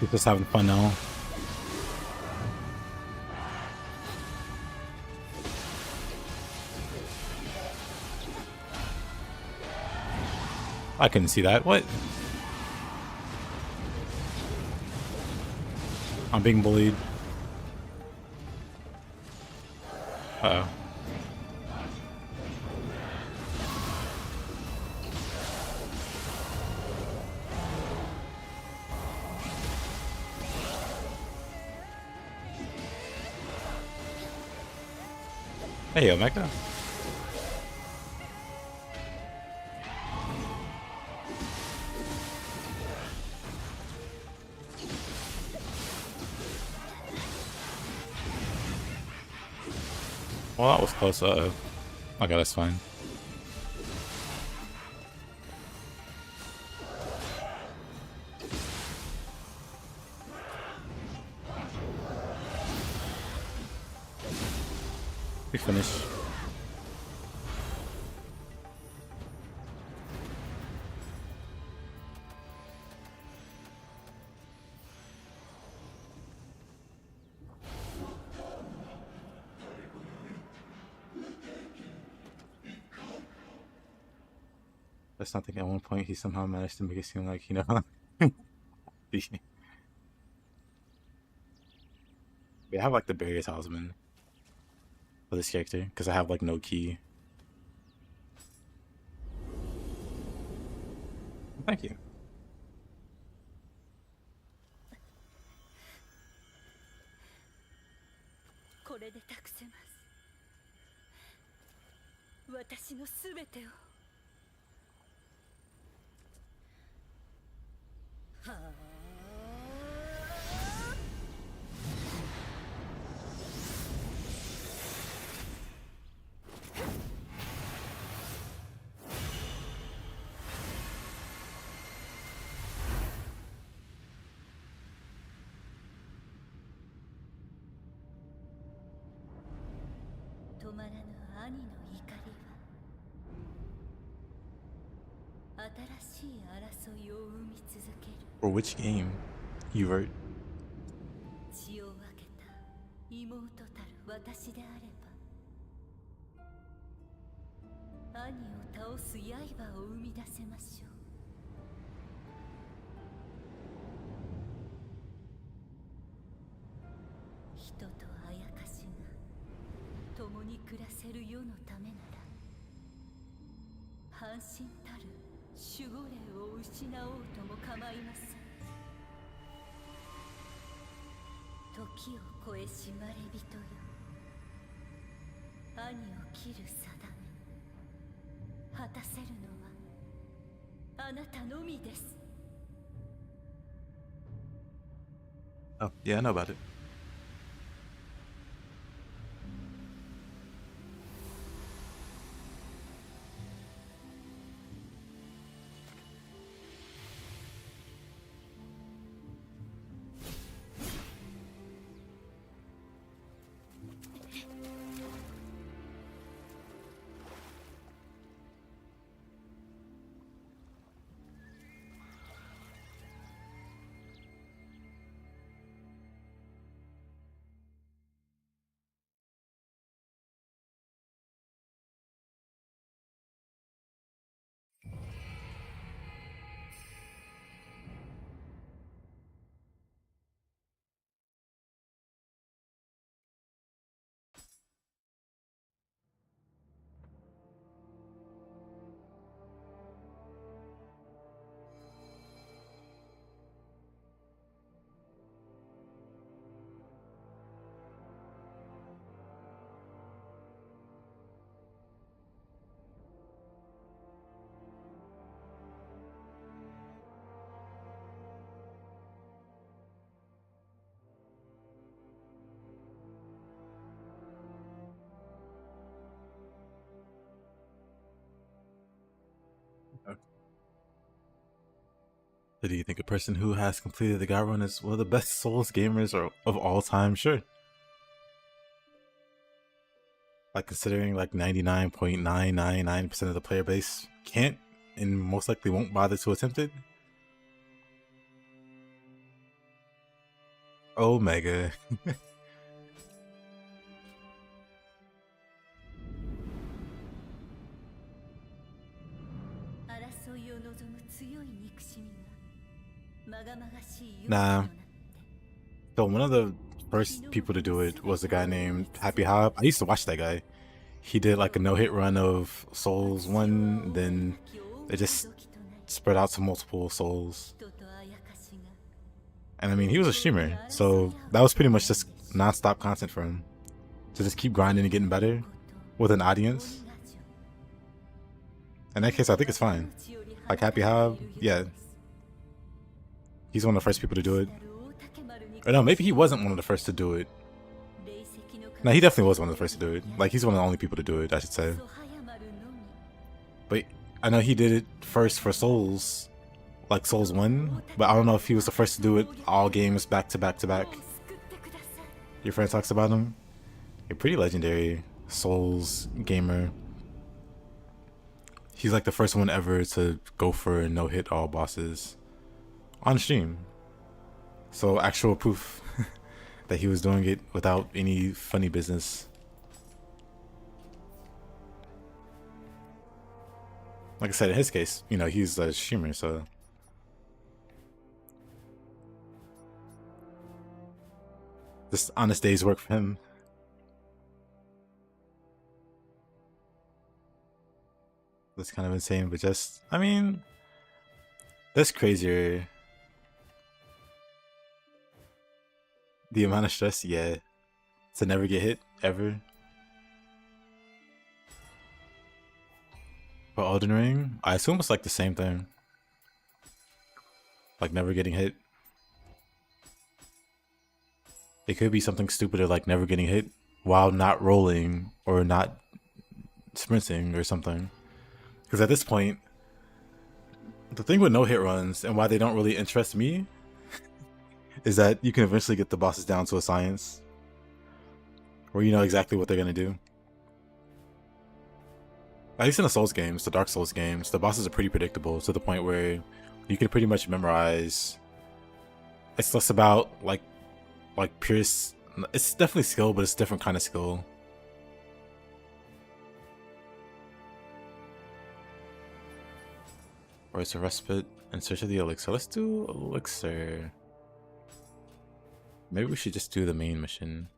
He's just having fun now. I couldn't see that. What? I'm being bullied. Uh-oh. Hey, Omega. Well, that was close. Uh-oh. Okay, that's fine. We finished. That's not thinking at one point he somehow managed to make it seem like, you know. We have like the barrier talisman for this character because I have like no key. Thank you. これで託せます。私のすべてを。はあ。止まらぬ兄の怒りは新しい争いを生み続ける。 For which game? You wrote. 血を分けた妹たる私であれば兄を倒す刃を生み出せましょう。人とあやかしが共に暮らせる世のためなら半身たる守護霊を失おうとも構いません。時を超えしまれびとよ、兄を切る定め果たせるのはあなたのみです。 Oh, yeah, I know about it. So do you think a person who has completed the God run is one of the best Souls gamers of all time? Sure. Like considering like 99.999% of the player base can't and most likely won't bother to attempt it. Omega. Nah. So one of the first people to do it was a guy named Happy Hob. I used to watch that guy. He did like a no-hit run of Souls 1, then they just spread out to multiple Souls. And I mean, he was a streamer, so that was pretty much just non-stop content for him. To just keep grinding and getting better with an audience. In that case, I think it's fine. Like Happy Hob, yeah. He's one of the first people to do it. Or no, maybe he wasn't one of the first to do it. No, he definitely was one of the first to do it. Like, he's one of the only people to do it, I should say. But I know he did it first for Souls, like Souls 1. But I don't know if he was the first to do it all games back to back to back. Your friend talks about him. A pretty legendary Souls gamer. He's like the first one ever to go for a no-hit all bosses on stream. So actual proof that he was doing it without any funny business. Like I said, in his case, you know, he's a streamer, so just honest day's work for him. That's kind of insane, but just, I mean, that's crazier. The amount of stress, yeah, to never get hit, ever. For Elden Ring, I assume it's like the same thing. Like never getting hit. It could be something stupider like never getting hit while not rolling or not sprinting or something. Because at this point, the thing with no-hit runs and why they don't really interest me is that you can eventually get the bosses down to a science where you know exactly what they're going to do. At least in the Souls games, the Dark Souls games, the bosses are pretty predictable to the point where you can pretty much memorize. It's less about like pure, it's definitely skill, but it's a different kind of skill. Or it's a respite in search of the elixir. Let's do elixir. Maybe we should just do the main mission.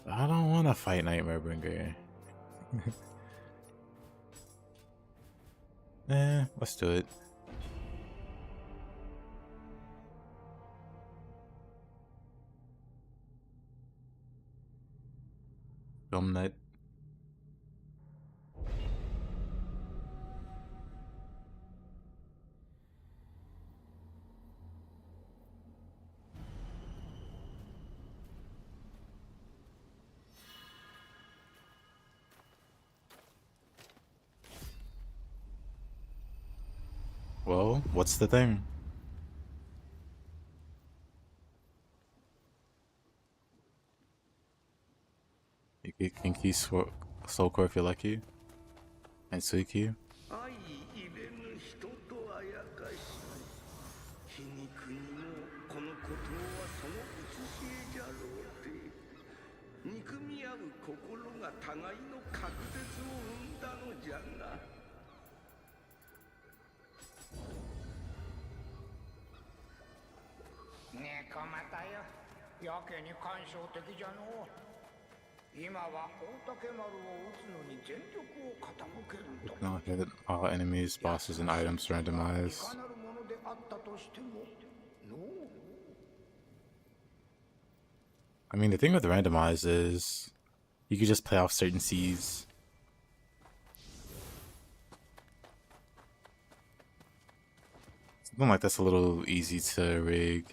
I don't want to fight Nightmare Bringer. Let's do it. Film Night. Well, what's the thing? You get Kinky Soul Core if you're lucky. And Suiki. Acknowledge that all enemies, bosses, and items randomized. I mean, the thing with randomized is you can just play off certain seeds. Something like that's a little easy to rig.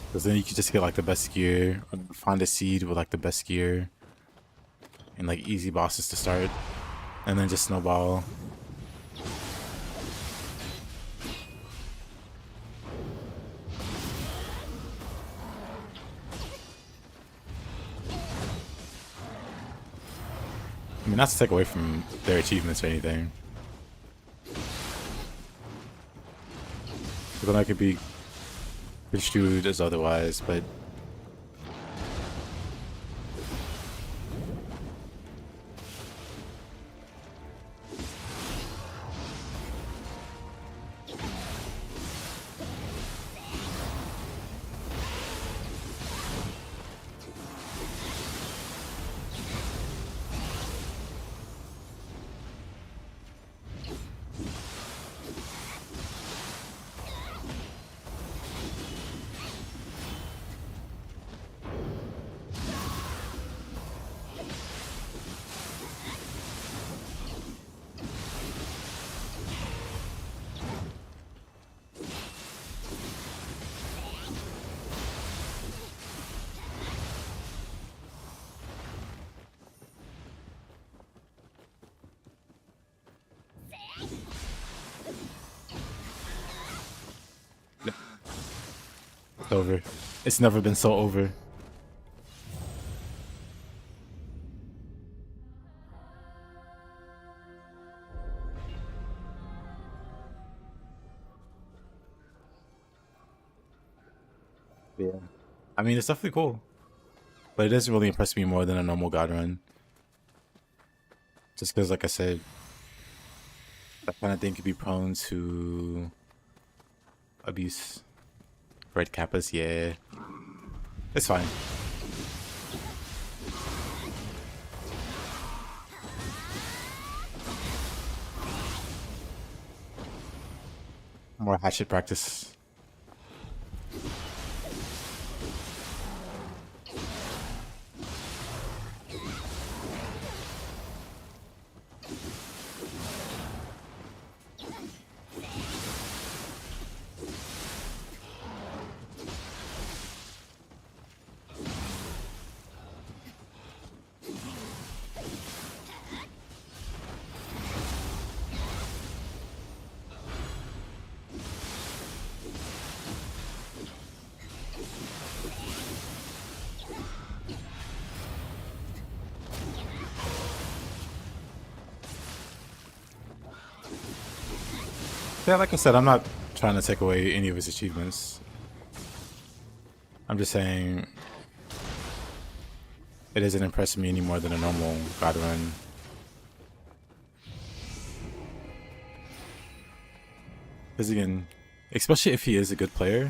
Because then you can just get like the best gear, or find a seed with like the best gear, and like easy bosses to start, and then just snowball. I mean, not to take away from their achievements or anything. But then I could be construed as otherwise, but it's over. It's never been so over. Yeah. I mean, it's definitely cool. But it doesn't really impress me more than a normal God run. Just because, like I said, that kind of thing could be prone to abuse. Red Kappas, yeah. It's fine. More hatchet practice. Yeah, like I said, I'm not trying to take away any of his achievements. I'm just saying it doesn't impress me any more than a normal God run. Because again, especially if he is a good player,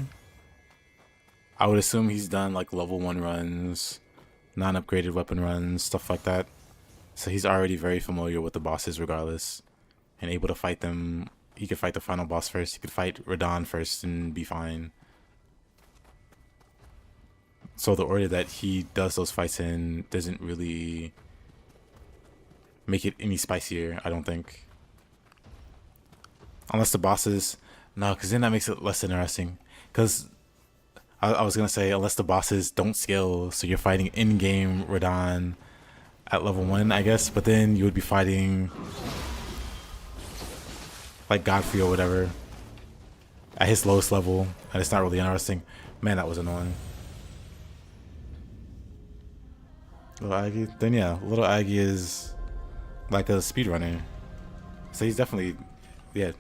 I would assume he's done like level 1 runs, non-upgraded weapon runs, stuff like that. So he's already very familiar with the bosses regardless, and able to fight them. He could fight the final boss first, he could fight Radahn first and be fine. So the order that he does those fights in doesn't really make it any spicier, I don't think. Unless the bosses... No, because then that makes it less interesting. Because I was going to say, unless the bosses don't scale, so you're fighting in-game Radahn at level 1, I guess. But then you would be fighting like Godfrey or whatever at his lowest level, and it's not really interesting. Man, that was annoying. Little Aggie? Then yeah, Little Aggie is like a speedrunner. So he's definitely... yeah.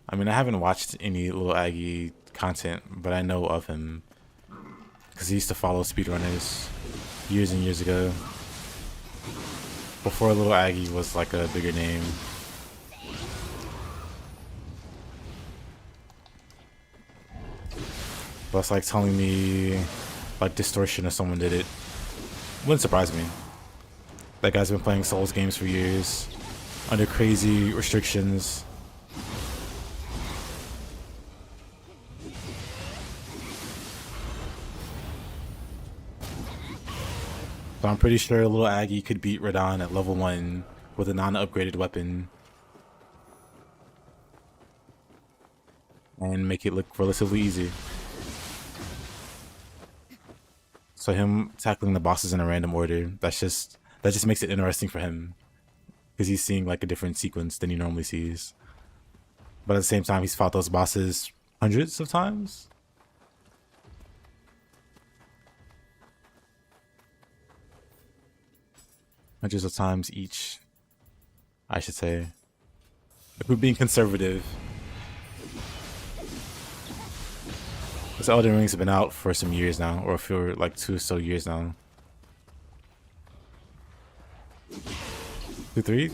I mean, I haven't watched any Little Aggie content, but I know of him. Because he used to follow speedrunners years and years ago. Before Little Aggie was like a bigger name. But it's like telling me like Distortion or someone did it. Wouldn't surprise me. That guy's been playing Souls games for years under crazy restrictions. So I'm pretty sure Little Aggie could beat Radahn at level 1 with a non-upgraded weapon. And make it look relatively easy. So him tackling the bosses in a random order, that just makes it interesting for him. Because he's seeing like a different sequence than he normally sees. But at the same time, he's fought those bosses hundreds of times. hundreds of times each, I should say. If we're being conservative. This Elden Rings have been out for some years now, or for like 2 or so years now. 2, 3?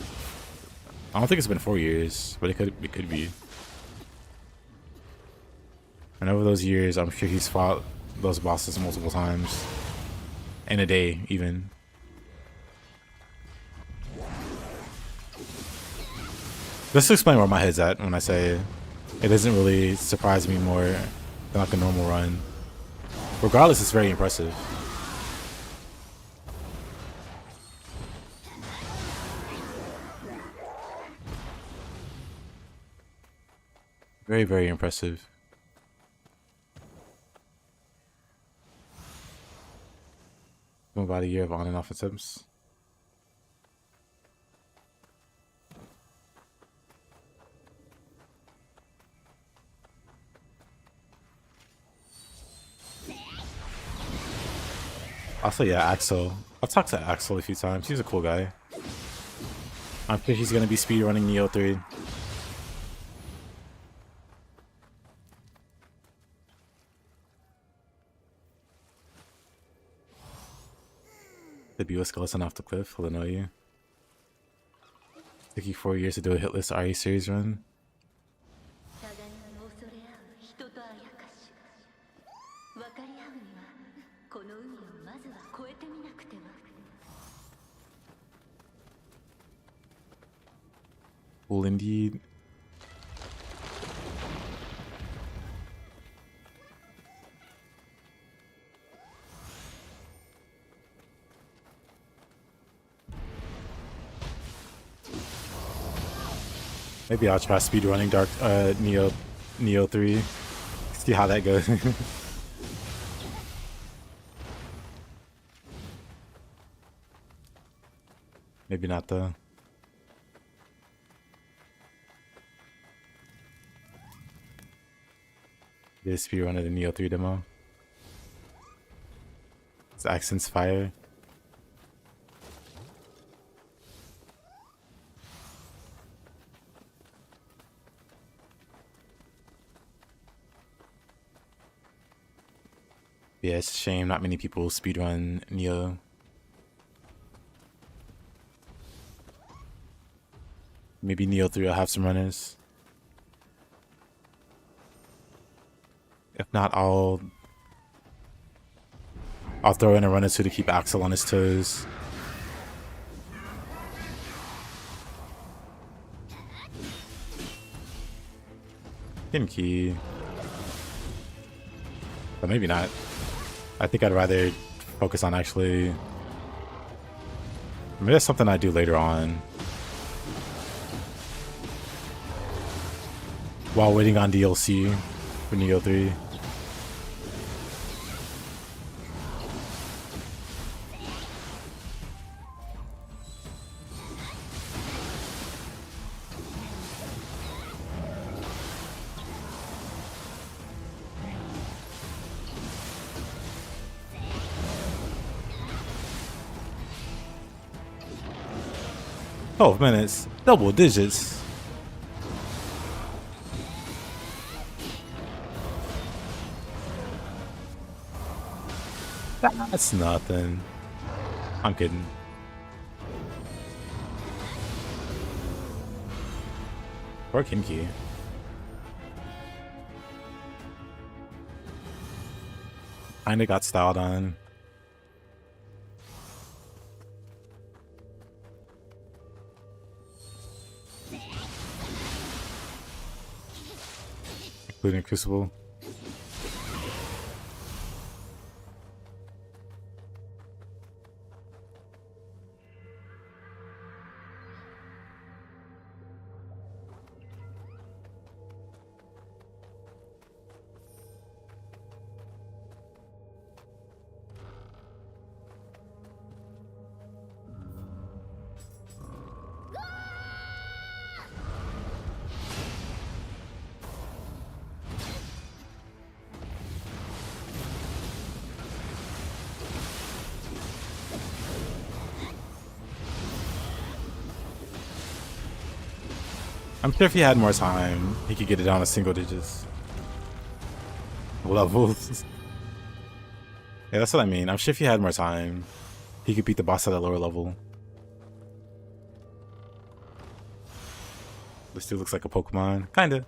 I don't think it's been 4 years, but it could be. And over those years, I'm sure he's fought those bosses multiple times. In a day, even. Just to explain where my head's at when I say it doesn't really surprise me more than like a normal run. Regardless, it's very impressive. Very, very impressive. About a year of on and off attempts. Also, yeah, Axel. I've talked to Axel a few times. He's a cool guy. I'm sure he's gonna be speedrunning Nioh 3. Debut a skeleton off the cliff, will annoy you. Took you 4 years to do a hitless RE series run. Cool indeed. Maybe I'll try speedrunning Nioh 3. See how that goes. Maybe not though. Did a speedrun of the Nioh 3 demo. It's accents fire. Yeah, it's a shame not many people speedrun Nioh. Maybe Nioh 3 will have some runners. If not, I'll throw in a run or two to keep Axel on his toes. Key. But maybe not. I think I'd rather focus on actually... Maybe that's something I do later on. While waiting on DLC for Nioh 3. Oh, minutes. Double digits. That's nothing. I'm kidding. Or Kinky. Kinda got styled on. Including Crucible. I'm sure if he had more time, he could get it down to single digits. Levels. Yeah, that's what I mean. I'm sure if he had more time, he could beat the boss at a lower level. This dude looks like a Pokemon. Kinda.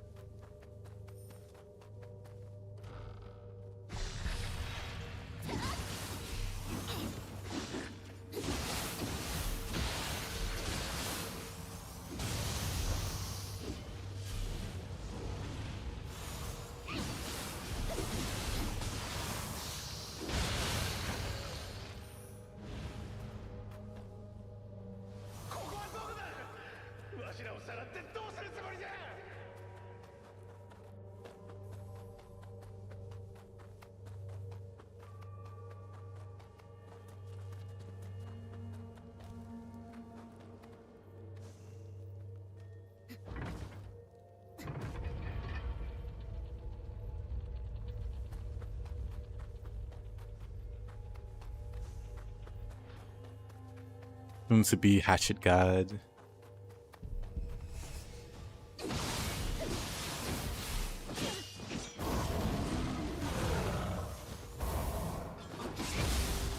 Soon to be Hatchet God. Did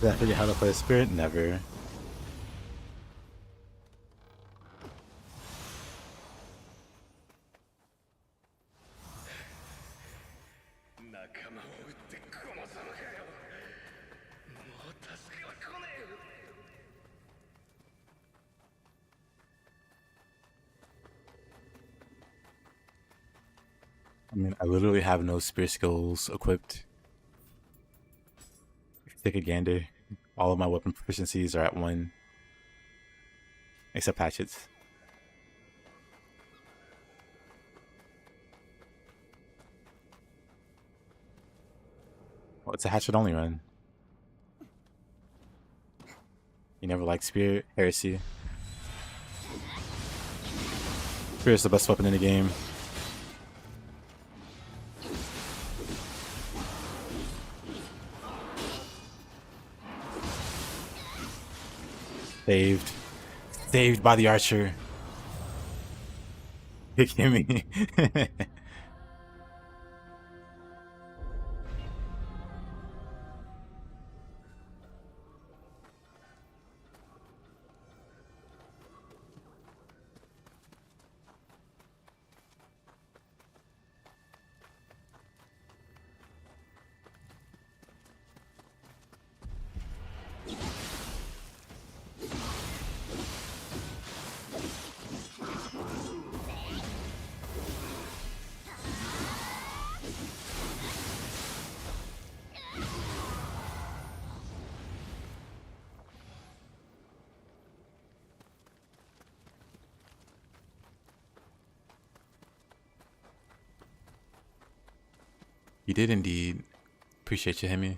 I forget how to play a spirit? Never. I mean, I literally have no spear skills equipped. If you take a gander, all of my weapon proficiencies are at 1. Except hatchets. Well, it's a hatchet-only run. You never liked spear? Heresy. Spear is the best weapon in the game. Saved. Saved by the archer. You kidding me? You did indeed. Appreciate you, Hemi.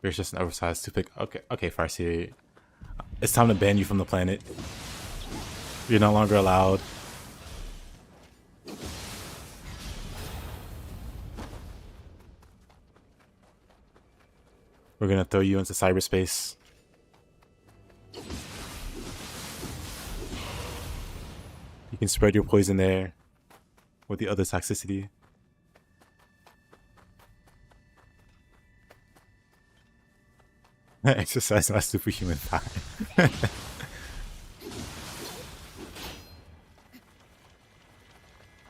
There's just an oversized toothpick. Okay, Farsi. It's time to ban you from the planet. You're no longer allowed. We're gonna throw you into cyberspace. You can spread your poison there with the other toxicity. Exercise my superhuman power.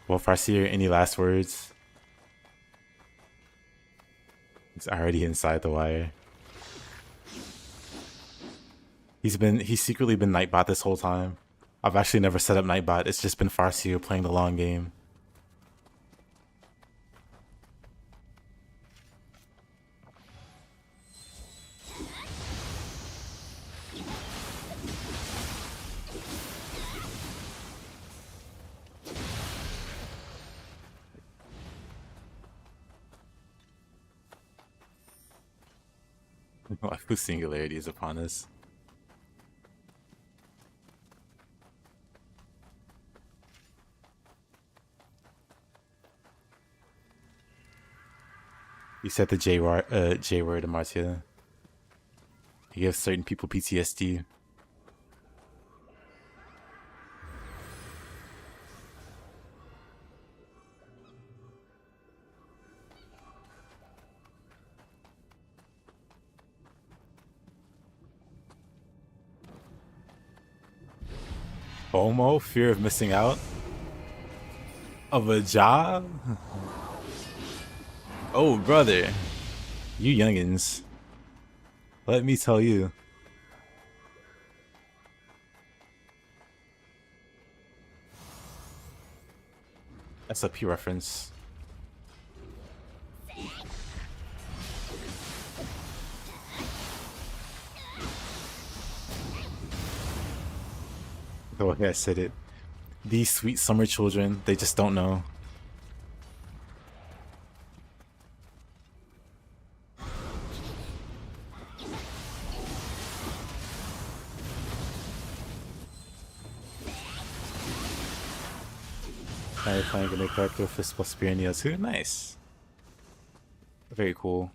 Well, Farseer, any last words? He's already inside the wire. He's secretly been Nightbot this whole time. I've actually never set up Nightbot. It's just been Farseer playing the long game. Waifu singularity is upon us. You said the J word, Amartya. You give certain people PTSD. FOMO, fear of missing out of a job. Oh, brother, you youngins. Let me tell you. SLP reference. The way I said it. These sweet summer children, they just don't know. Now you're playing a new character with Fist plus Spear and Nioh too? Nice. Very cool.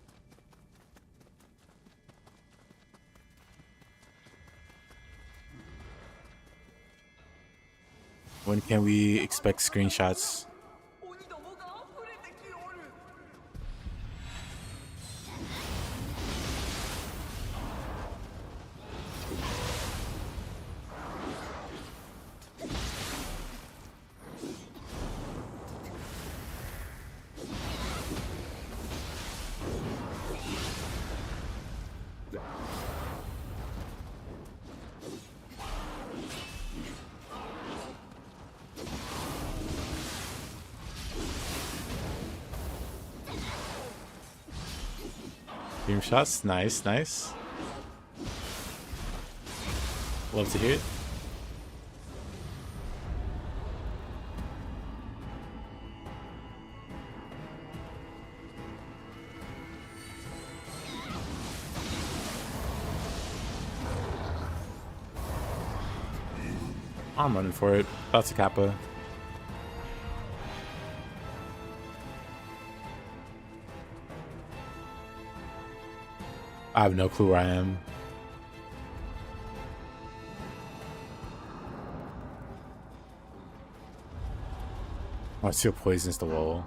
When can we expect screenshots? Dream shots, nice, nice. Love to hear it. I'm running for it. That's a Kappa. I have no clue where I am. Marcio poisons the wall.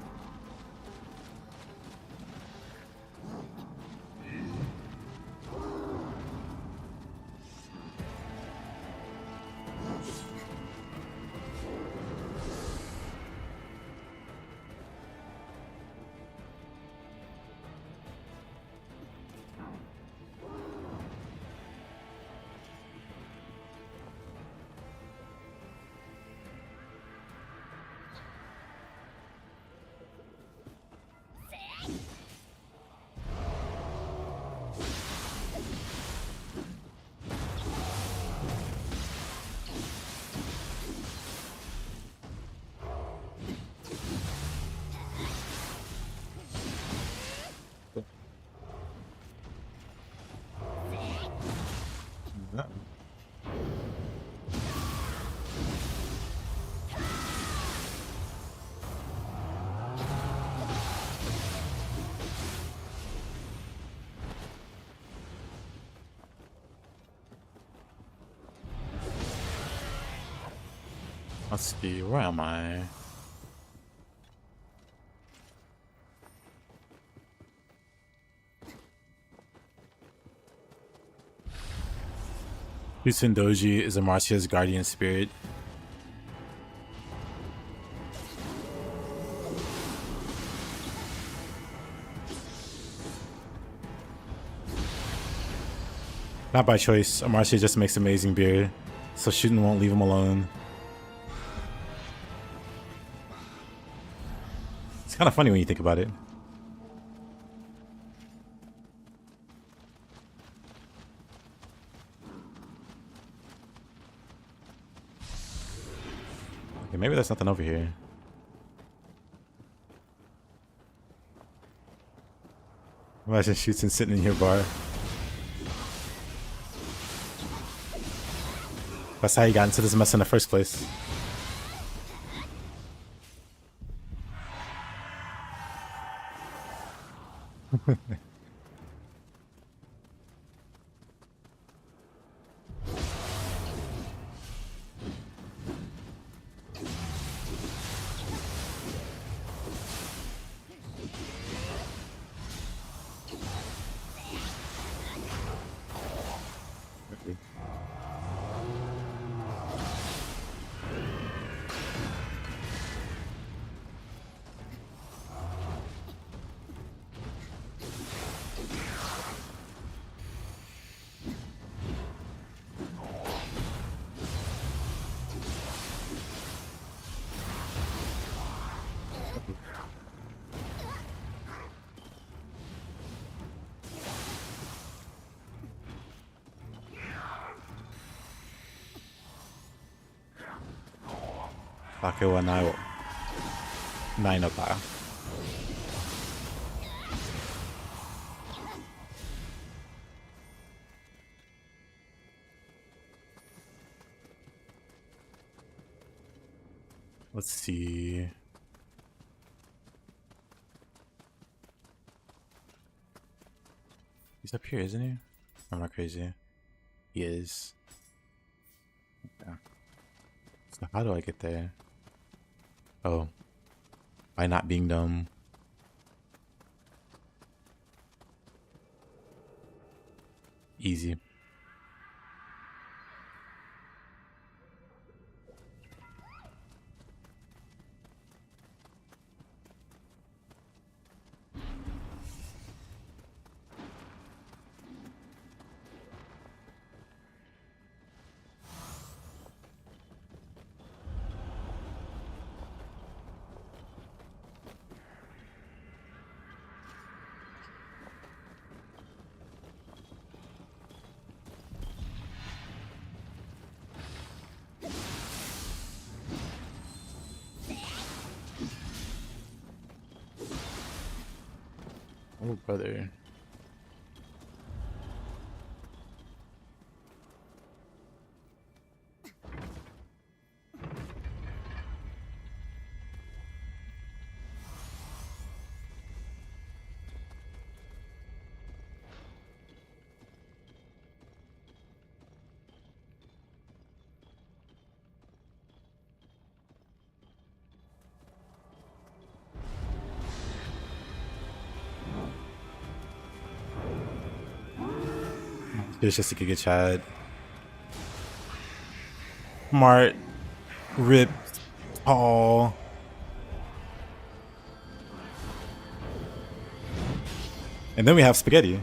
Let's see, where am I? Utsundoji is Amarcia's guardian spirit. Not by choice, Amarcia just makes amazing beer, so Shootin won't leave him alone. It's kind of funny when you think about it. Okay, maybe there's nothing over here. Imagine Shootin sitting in your bar. That's how you got into this mess in the first place. Take wa Nioh. Nai no ka. Let's see. He's up here, isn't he? I'm not crazy. He is. Okay. So how do I get there? Oh. By not being dumb. Easy. Oh, brother. It's just a Giga Chad. Smart, ripped, tall. And then we have Spaghetti.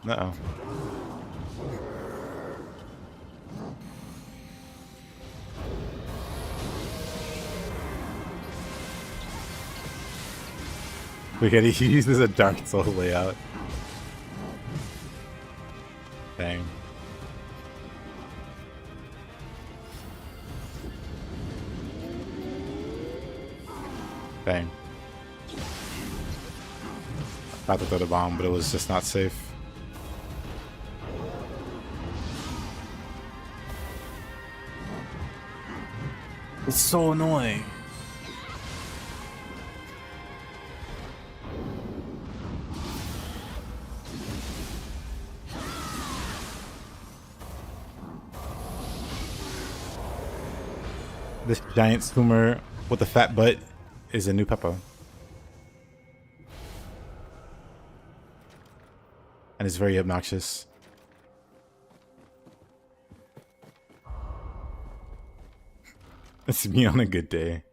Uh-oh. Look at it, he uses a Dark Soul layout. Dang. Dang. About to throw the bomb, but it was just not safe. It's so annoying. This giant swimmer with a fat butt is a new Peppa. And it's very obnoxious. It's me on a good day.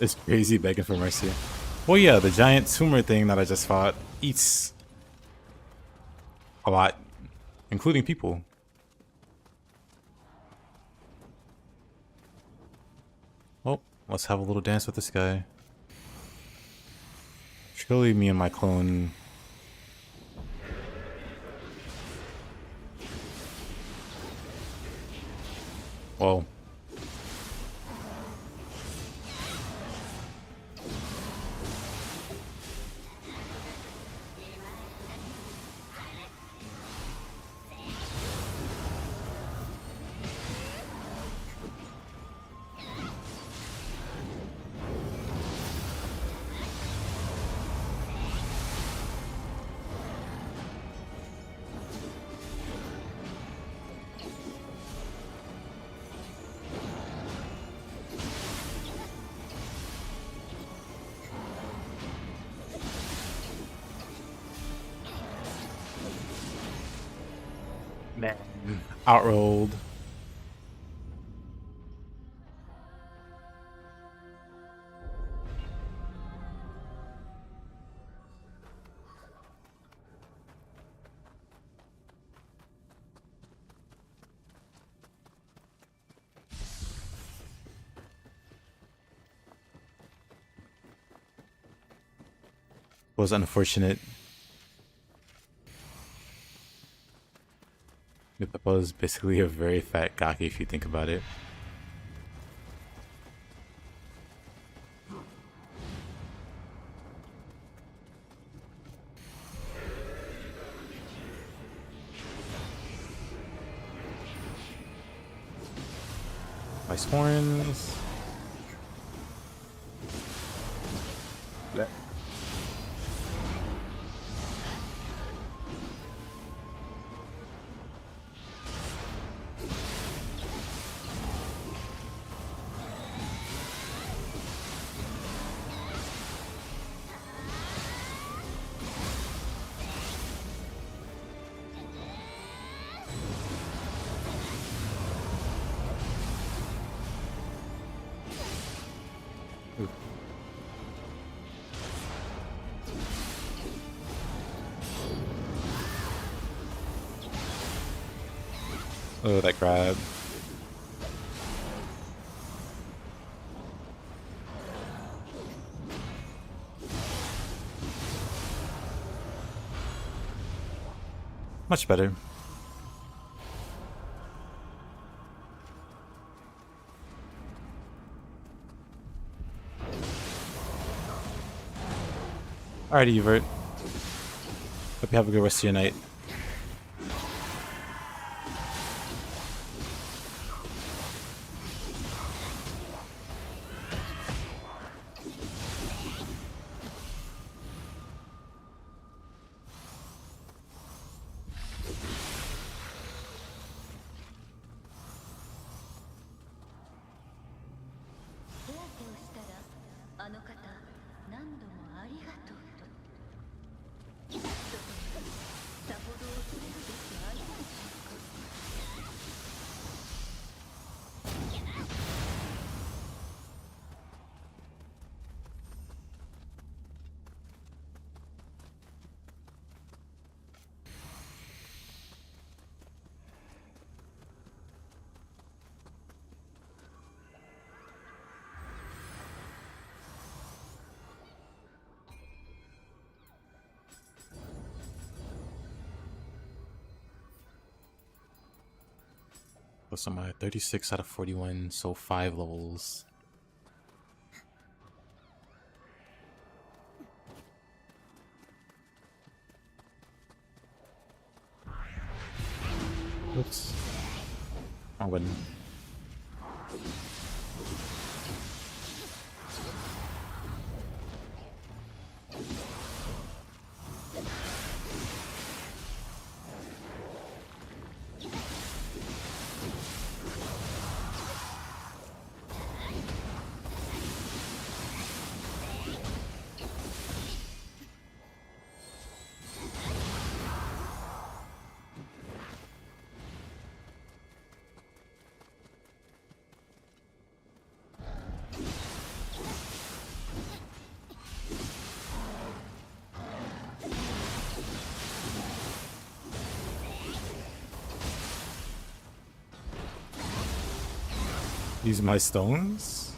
It's crazy begging for mercy. Well, yeah, the giant tumor thing that I just fought eats a lot, including people. Well, let's have a little dance with this guy. Surely me and my clone... Whoa. Man. Outrolled. Was unfortunate. That was basically a very fat gaki if you think about it. Ice horns. Oh, that grab. Much better. Alrighty, Uvert. Hope you have a good rest of your night. So I'm at 36 out of 41, so 5 levels. Oops. I wouldn't. Use my stones?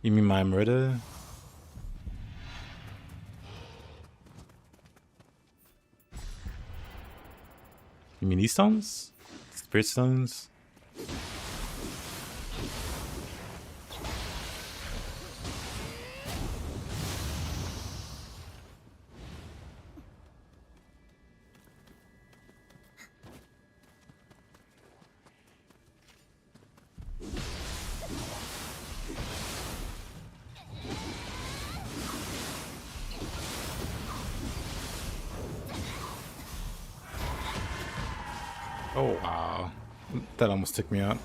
You mean my murder? You mean these stones? Spirit stones? Oh wow, that almost took me out.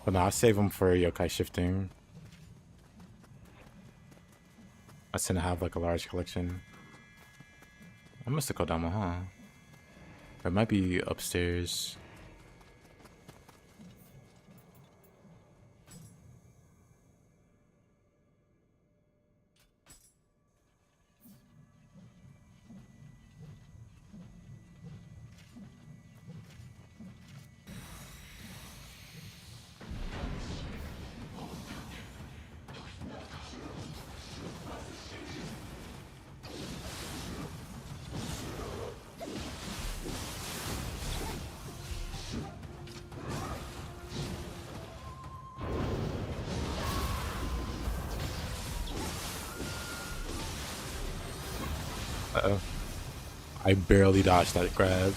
But no, I save him for yokai shifting. I tend to have like a large collection. I must have Kodama, huh? Or it might be upstairs. Uh-oh. I barely dodged that grab.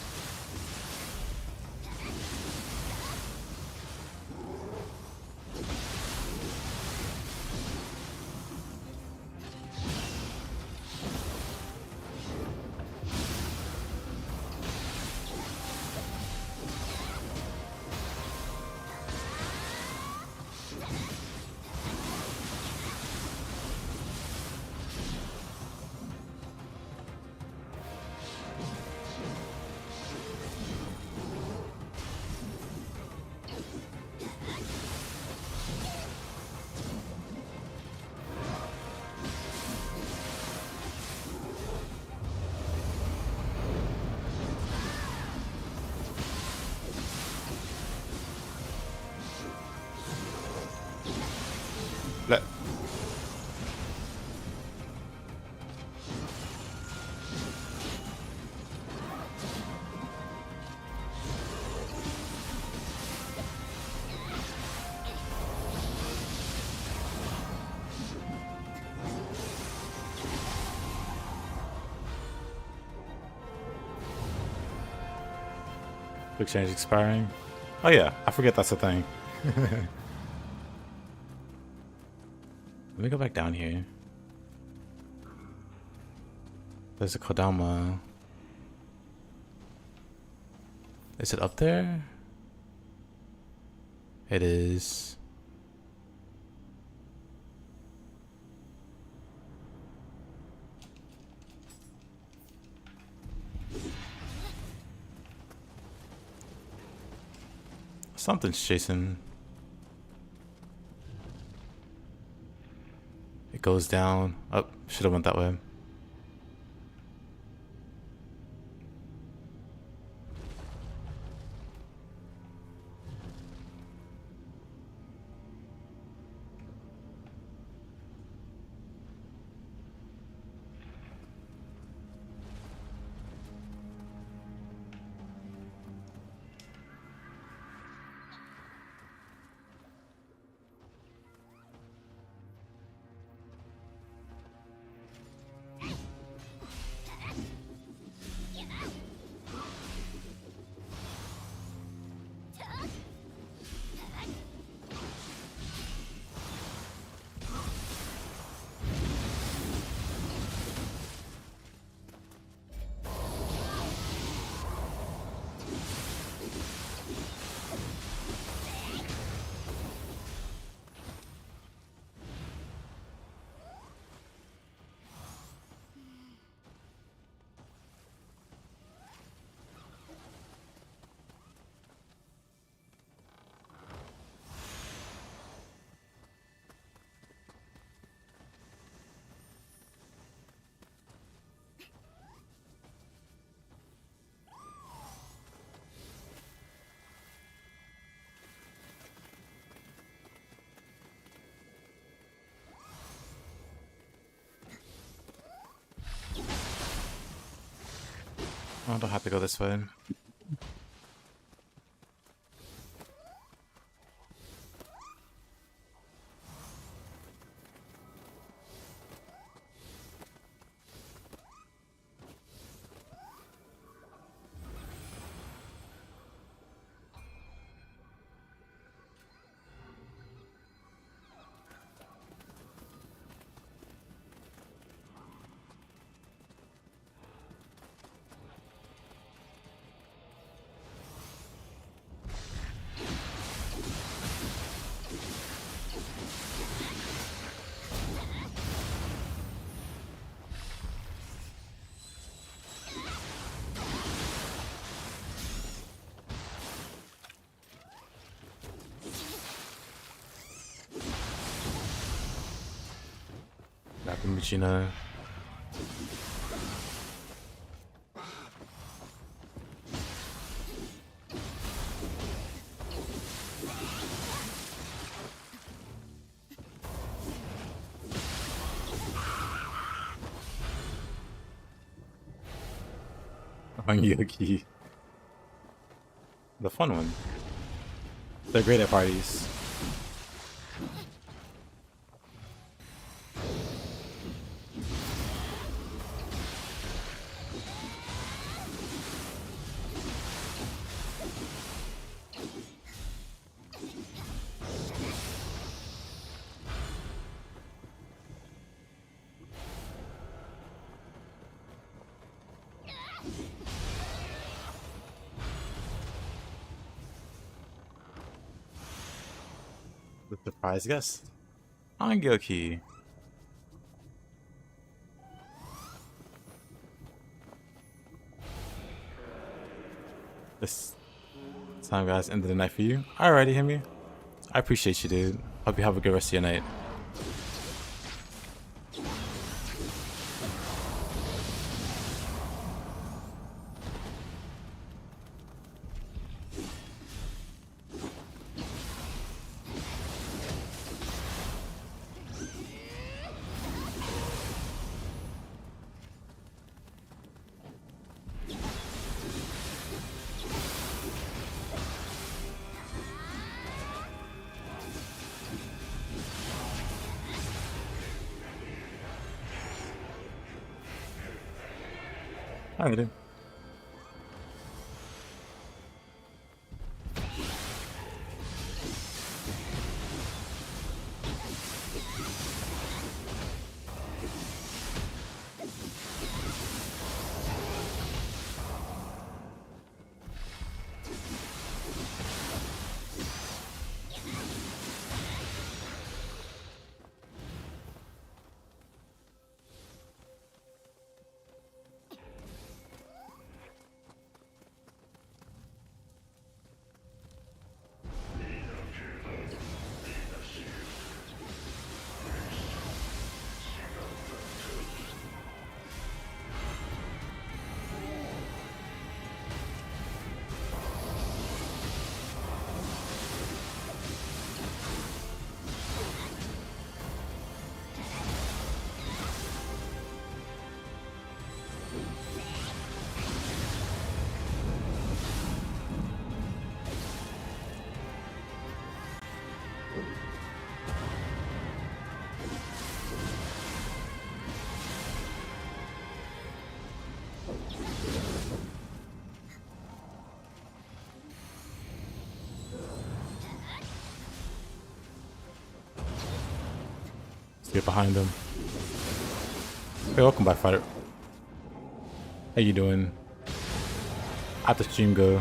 Let quick change expiring. Oh yeah, I forget that's a thing. Let me go back down here. There's a Kodama. Is it up there? It is. Something's chasing. It goes down. Oh, should have went that way. I don't have to go this way. Gina. Yogi. The fun one. They're great at parties. The surprise guest. Angyoki. This time, guys, end of the night for you. Alrighty, Himi. I appreciate you, dude. Hope you have a good rest of your night. Alrighty. Let's get behind him. Hey, welcome back, fighter. How you doing? How'd the stream go?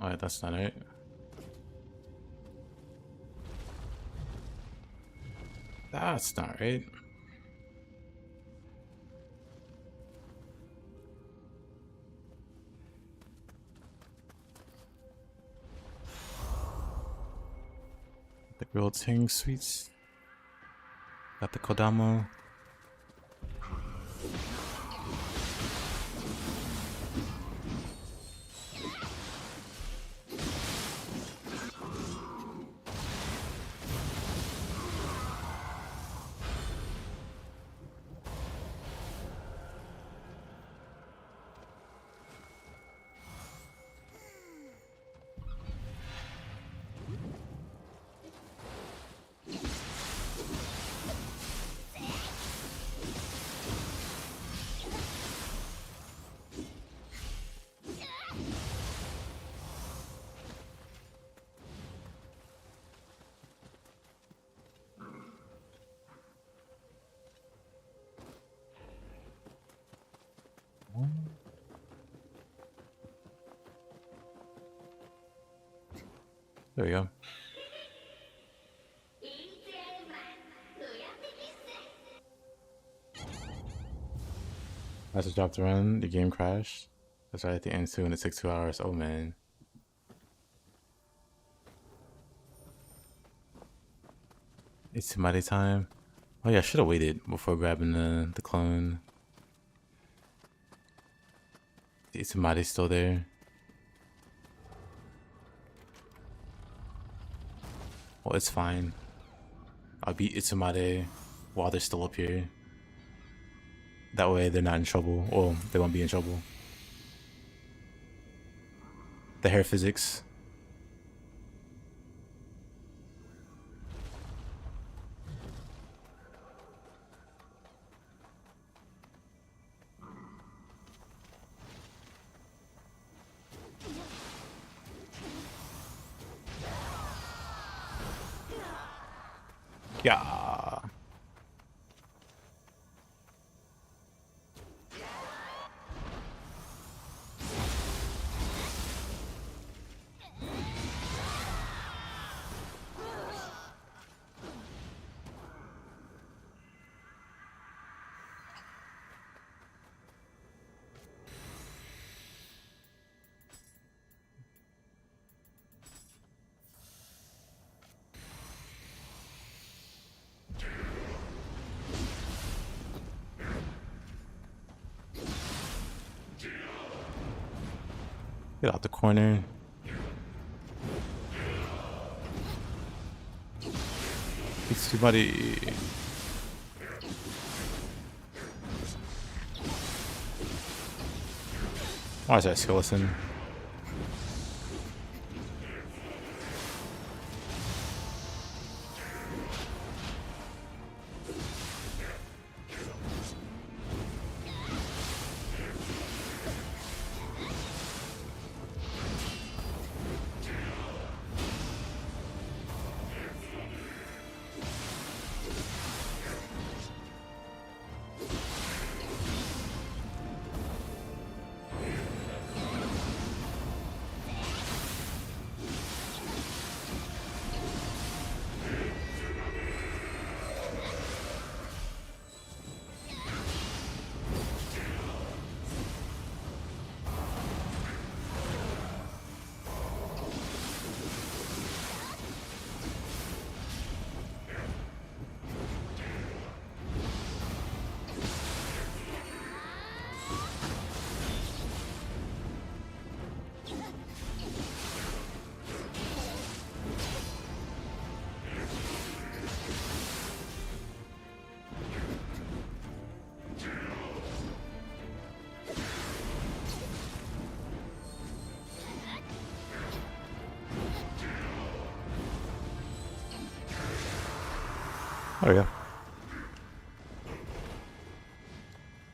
Alright, that's not it. That's not right. The grilled ting sweets. Got the Kodama. There we go. That's a job to run. The game crashed. That's right at the end too, and it took 2 hours. Oh man. It's somebody time. Oh yeah, I should have waited before grabbing the clone. Is somebody still there? Well, it's fine. I'll beat Itsumade while they're still up here. That way they're not in trouble. Or they won't be in trouble. The hair physics. Yeah. Get out the corner. It's somebody. Why is that skeleton? There we go.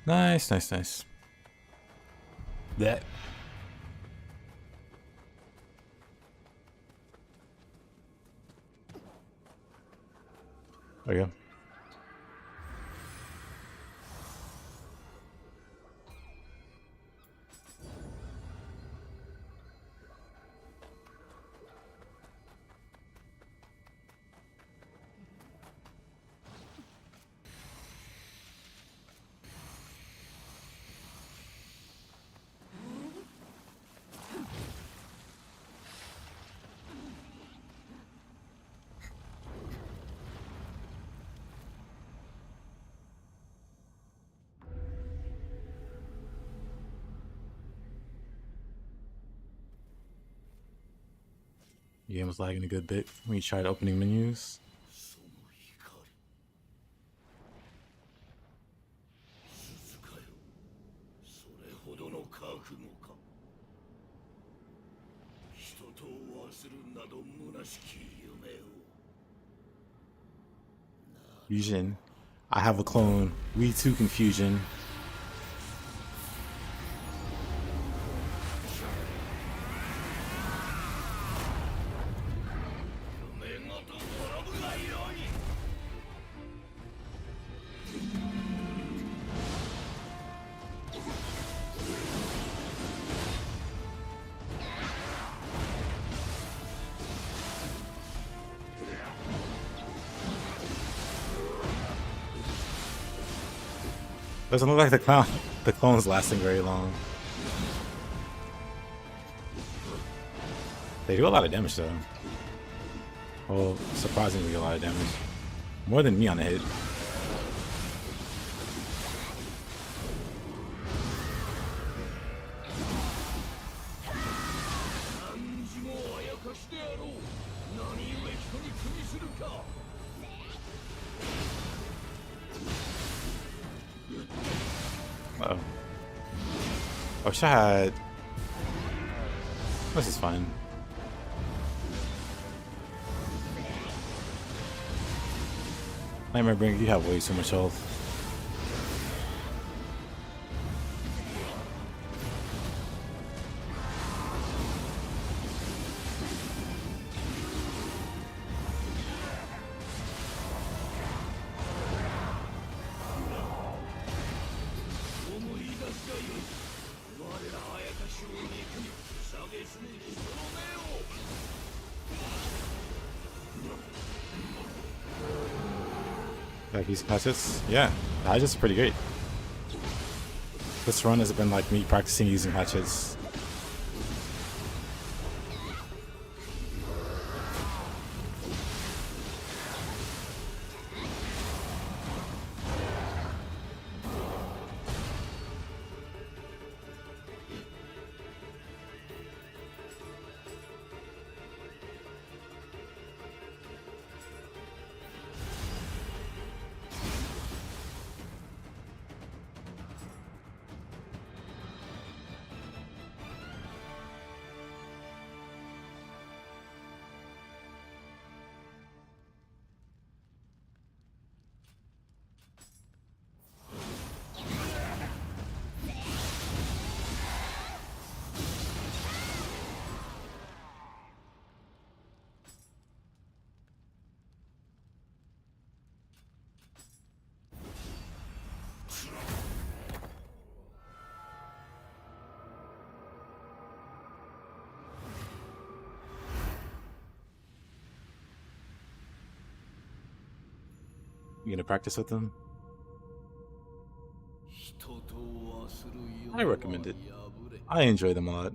Nice, nice, nice. That. There we go. The game was lagging a good bit when you tried opening menus. その光鈴かよそれほどの覚悟か人とを忘るなど虚しき夢を Fusion. I have a clone. We too confusion. Doesn't look like the clone's lasting very long. They do a lot of damage though. Well, surprisingly a lot of damage. More than me on a hit. Uh-oh. I wish I had... This is fine. Nightmare Bringer, you have way too much health. Like these hatchets? Yeah, the hatchets are pretty great. This run has been like me practicing using hatchets. You gonna practice with them? I recommend it. I enjoy them a lot.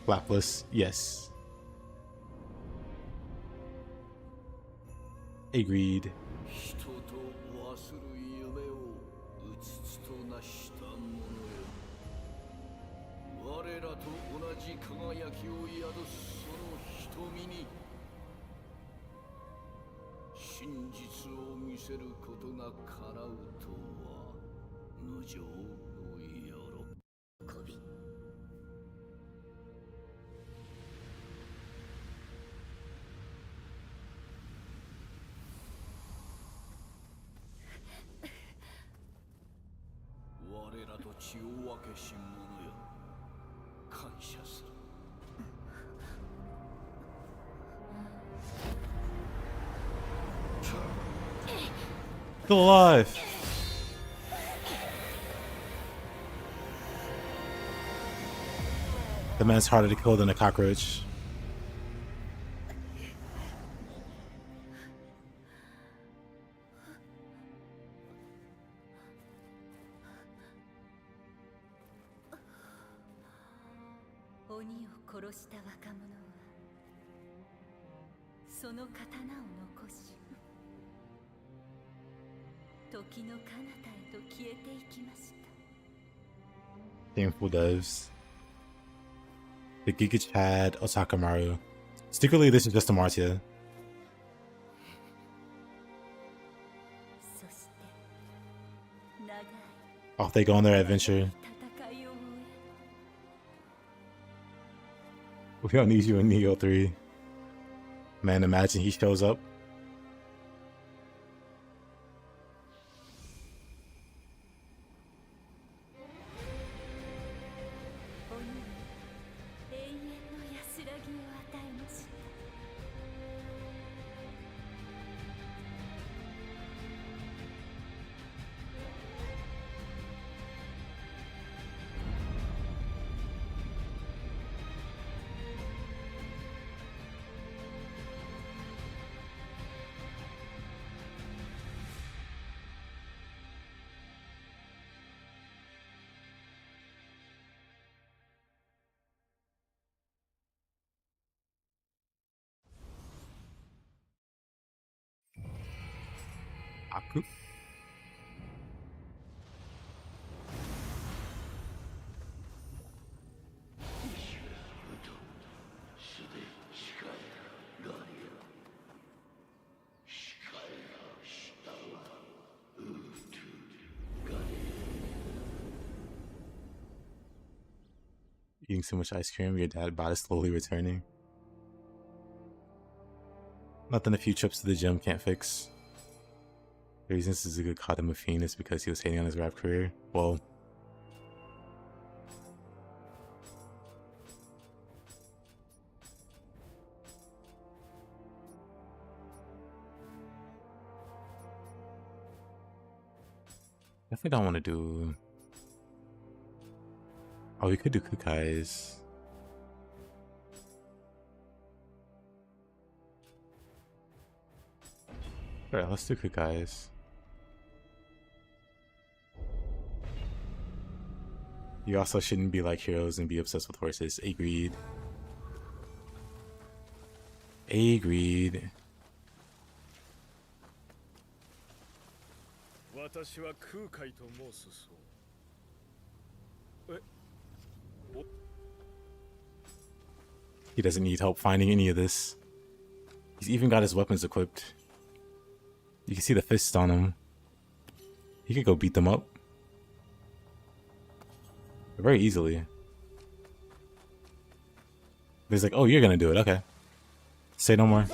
Blacklist, yes. Agreed. Still alive. The man's harder to kill than a cockroach. Shameful devs. The Gigich had Otakemaru. Secretly, this is just a Martia. Off they go on their adventure. 戦いを終 We don't need you in Nioh 3. Man, imagine he shows up. え鬼に永遠の安らぎを与えました。Aku? Eating so much ice cream, your dad bod is slowly returning. Nothing a few trips to the gym can't fix. The reason Suzuka called him a fiend is because he was hating on his rap career. Well, definitely don't want to do... Oh, we could do Kukai's. Alright, let's do Kukai's. You also shouldn't be like heroes and be obsessed with horses. Agreed. Agreed. 私は空海と申すそう。 He doesn't need help finding any of this. He's even got his weapons equipped. You can see the fists on him. He could go beat them up. Very easily. But he's like, oh, you're gonna do it, okay. Say no more.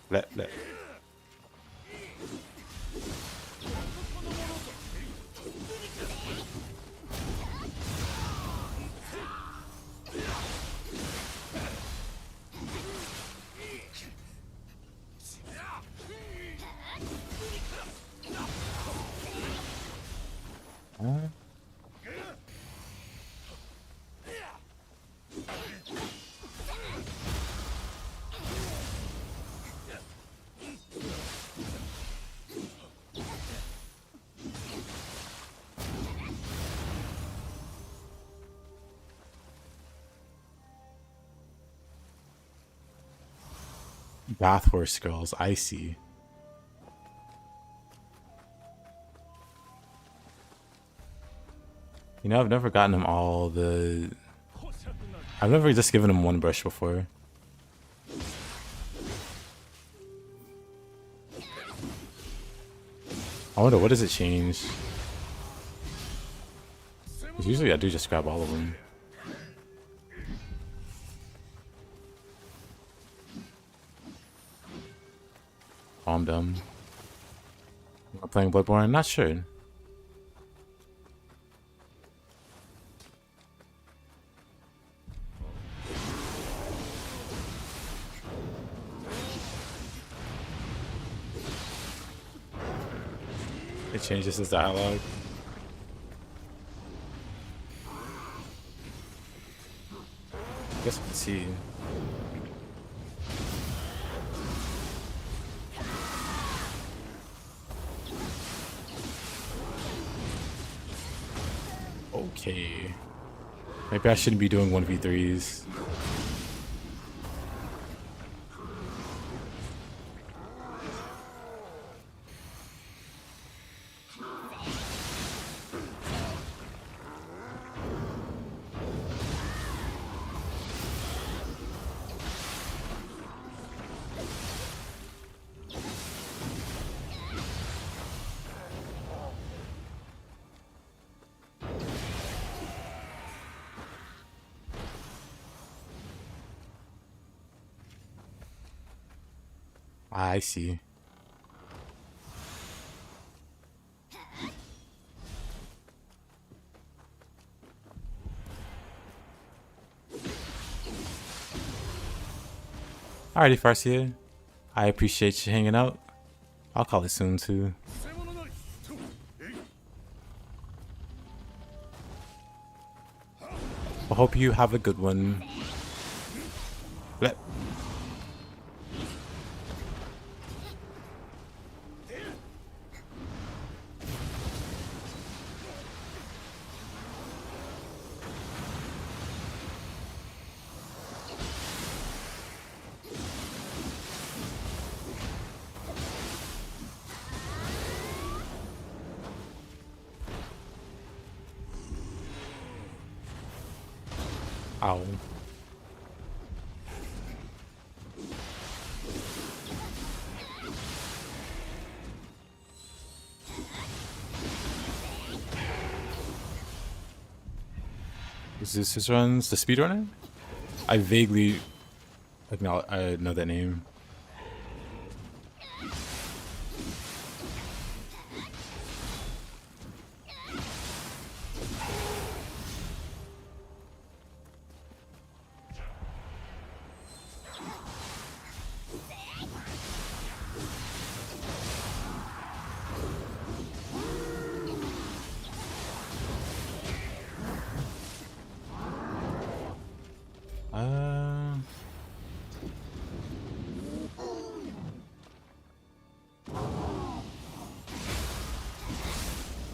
Let. Bath horse girls, I see. You know, I've never gotten him all the... I've never just given him one brush before. I wonder, what does it change? 'Cause usually I do just grab all of them. Calm down. Am I playing Bloodborne? Not sure. It changes his dialogue. I guess we can see. Okay. Maybe I shouldn't be doing 1v3s. I see. Alrighty, Farsia. I appreciate you hanging out. I'll call it soon too. I hope you have a good one. Bleh. Ow. Is this his runs? The speedrunner? I vaguely I know that name.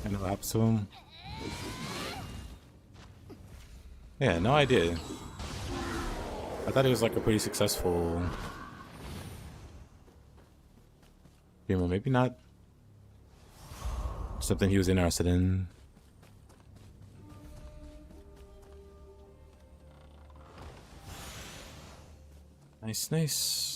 And what to him? Yeah, no idea. I thought it was like a pretty successful game, or maybe not. Something he was interested in. Nice, nice.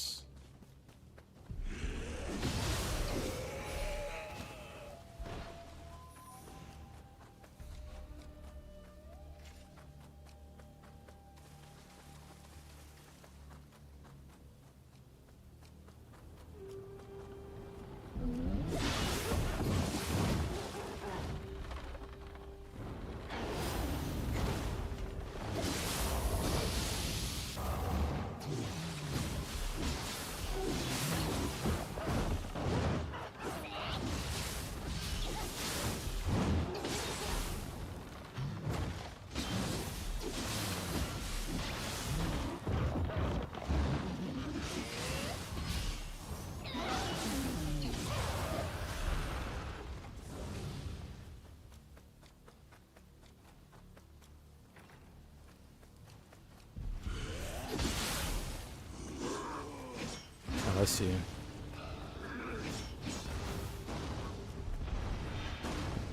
Let's see.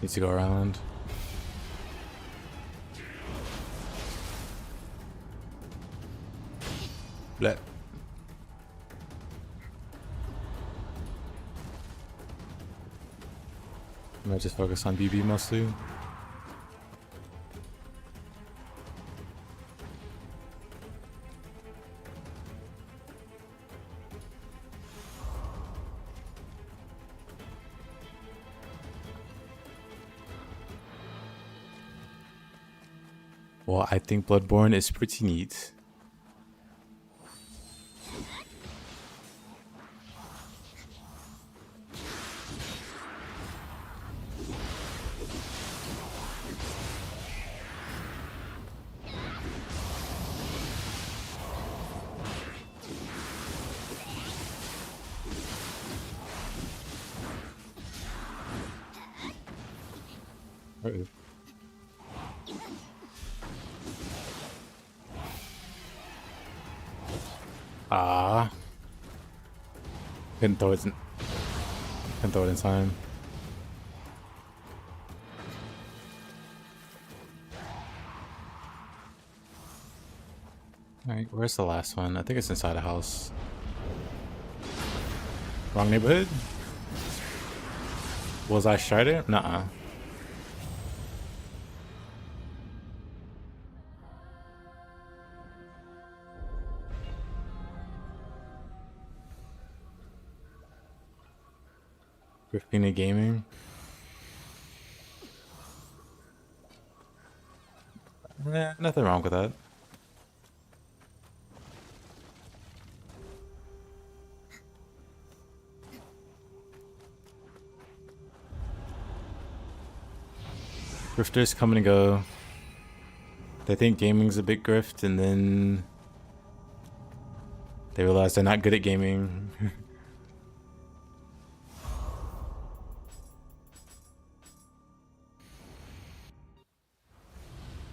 Needs to go around. Bleh. I might just focus on BB mostly. Well, I think Bloodborne is pretty neat. Uh-oh. Ah. Couldn't throw it in time. Alright, where's the last one? I think it's inside a house. Wrong neighborhood? Was I Strider? Nuh-uh. Griftina Gaming. Nothing wrong with that. Grifters come and go. They think gaming's a big grift, and then they realize they're not good at gaming.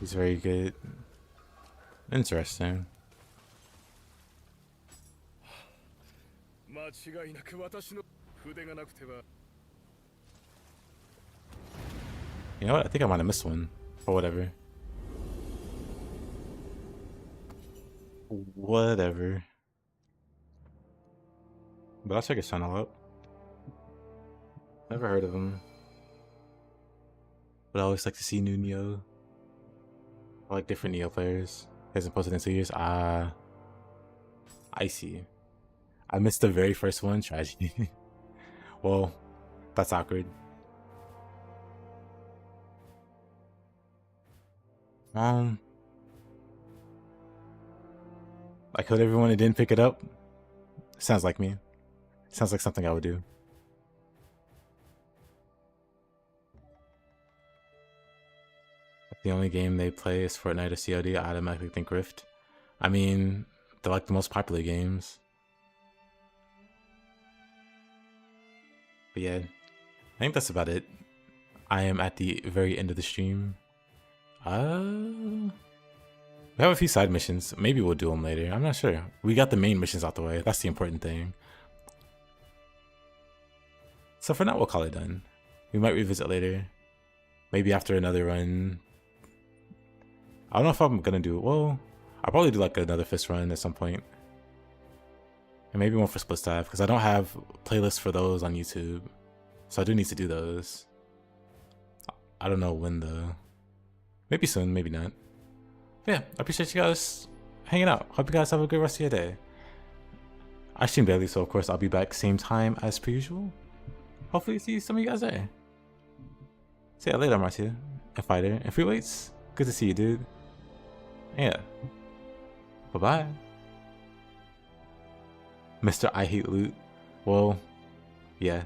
He's very good. Interesting. 間違いなく私の筆がなくては You know what? I think I might have missed one. Or whatever. Whatever. But I'll check his channel out. Never heard of him. But I always like to see new Nioh. I like different Nioh players. He hasn't posted in 2 years. I see. I missed the very first one. Tragedy. Well, that's awkward. I killed everyone and didn't pick it up. Sounds like me. Sounds like something I would do. If the only game they play is Fortnite or COD, I automatically think Rift. I mean, they're like the most popular games. But yeah, I think that's about it. I am at the very end of the stream. We have a few side missions. Maybe we'll do them later. I'm not sure. We got the main missions out the way. That's the important thing. So for now, we'll call it done. We might revisit later. Maybe after another run. I don't know if I'm gonna do... Well, I'll probably do like another fist run at some point. And maybe one for split staff, because I don't have playlists for those on YouTube. So I do need to do those. I don't know when though. Maybe soon, maybe not. But yeah, I appreciate you guys hanging out. Hope you guys have a good rest of your day. I stream daily, so of course I'll be back same time as per usual. Hopefully see some of you guys there. See ya later, Marcia and Fighter and Freeweights. Good to see you, dude. Yeah. Bye-bye. Mr. I Hate Loot. Well, yeah.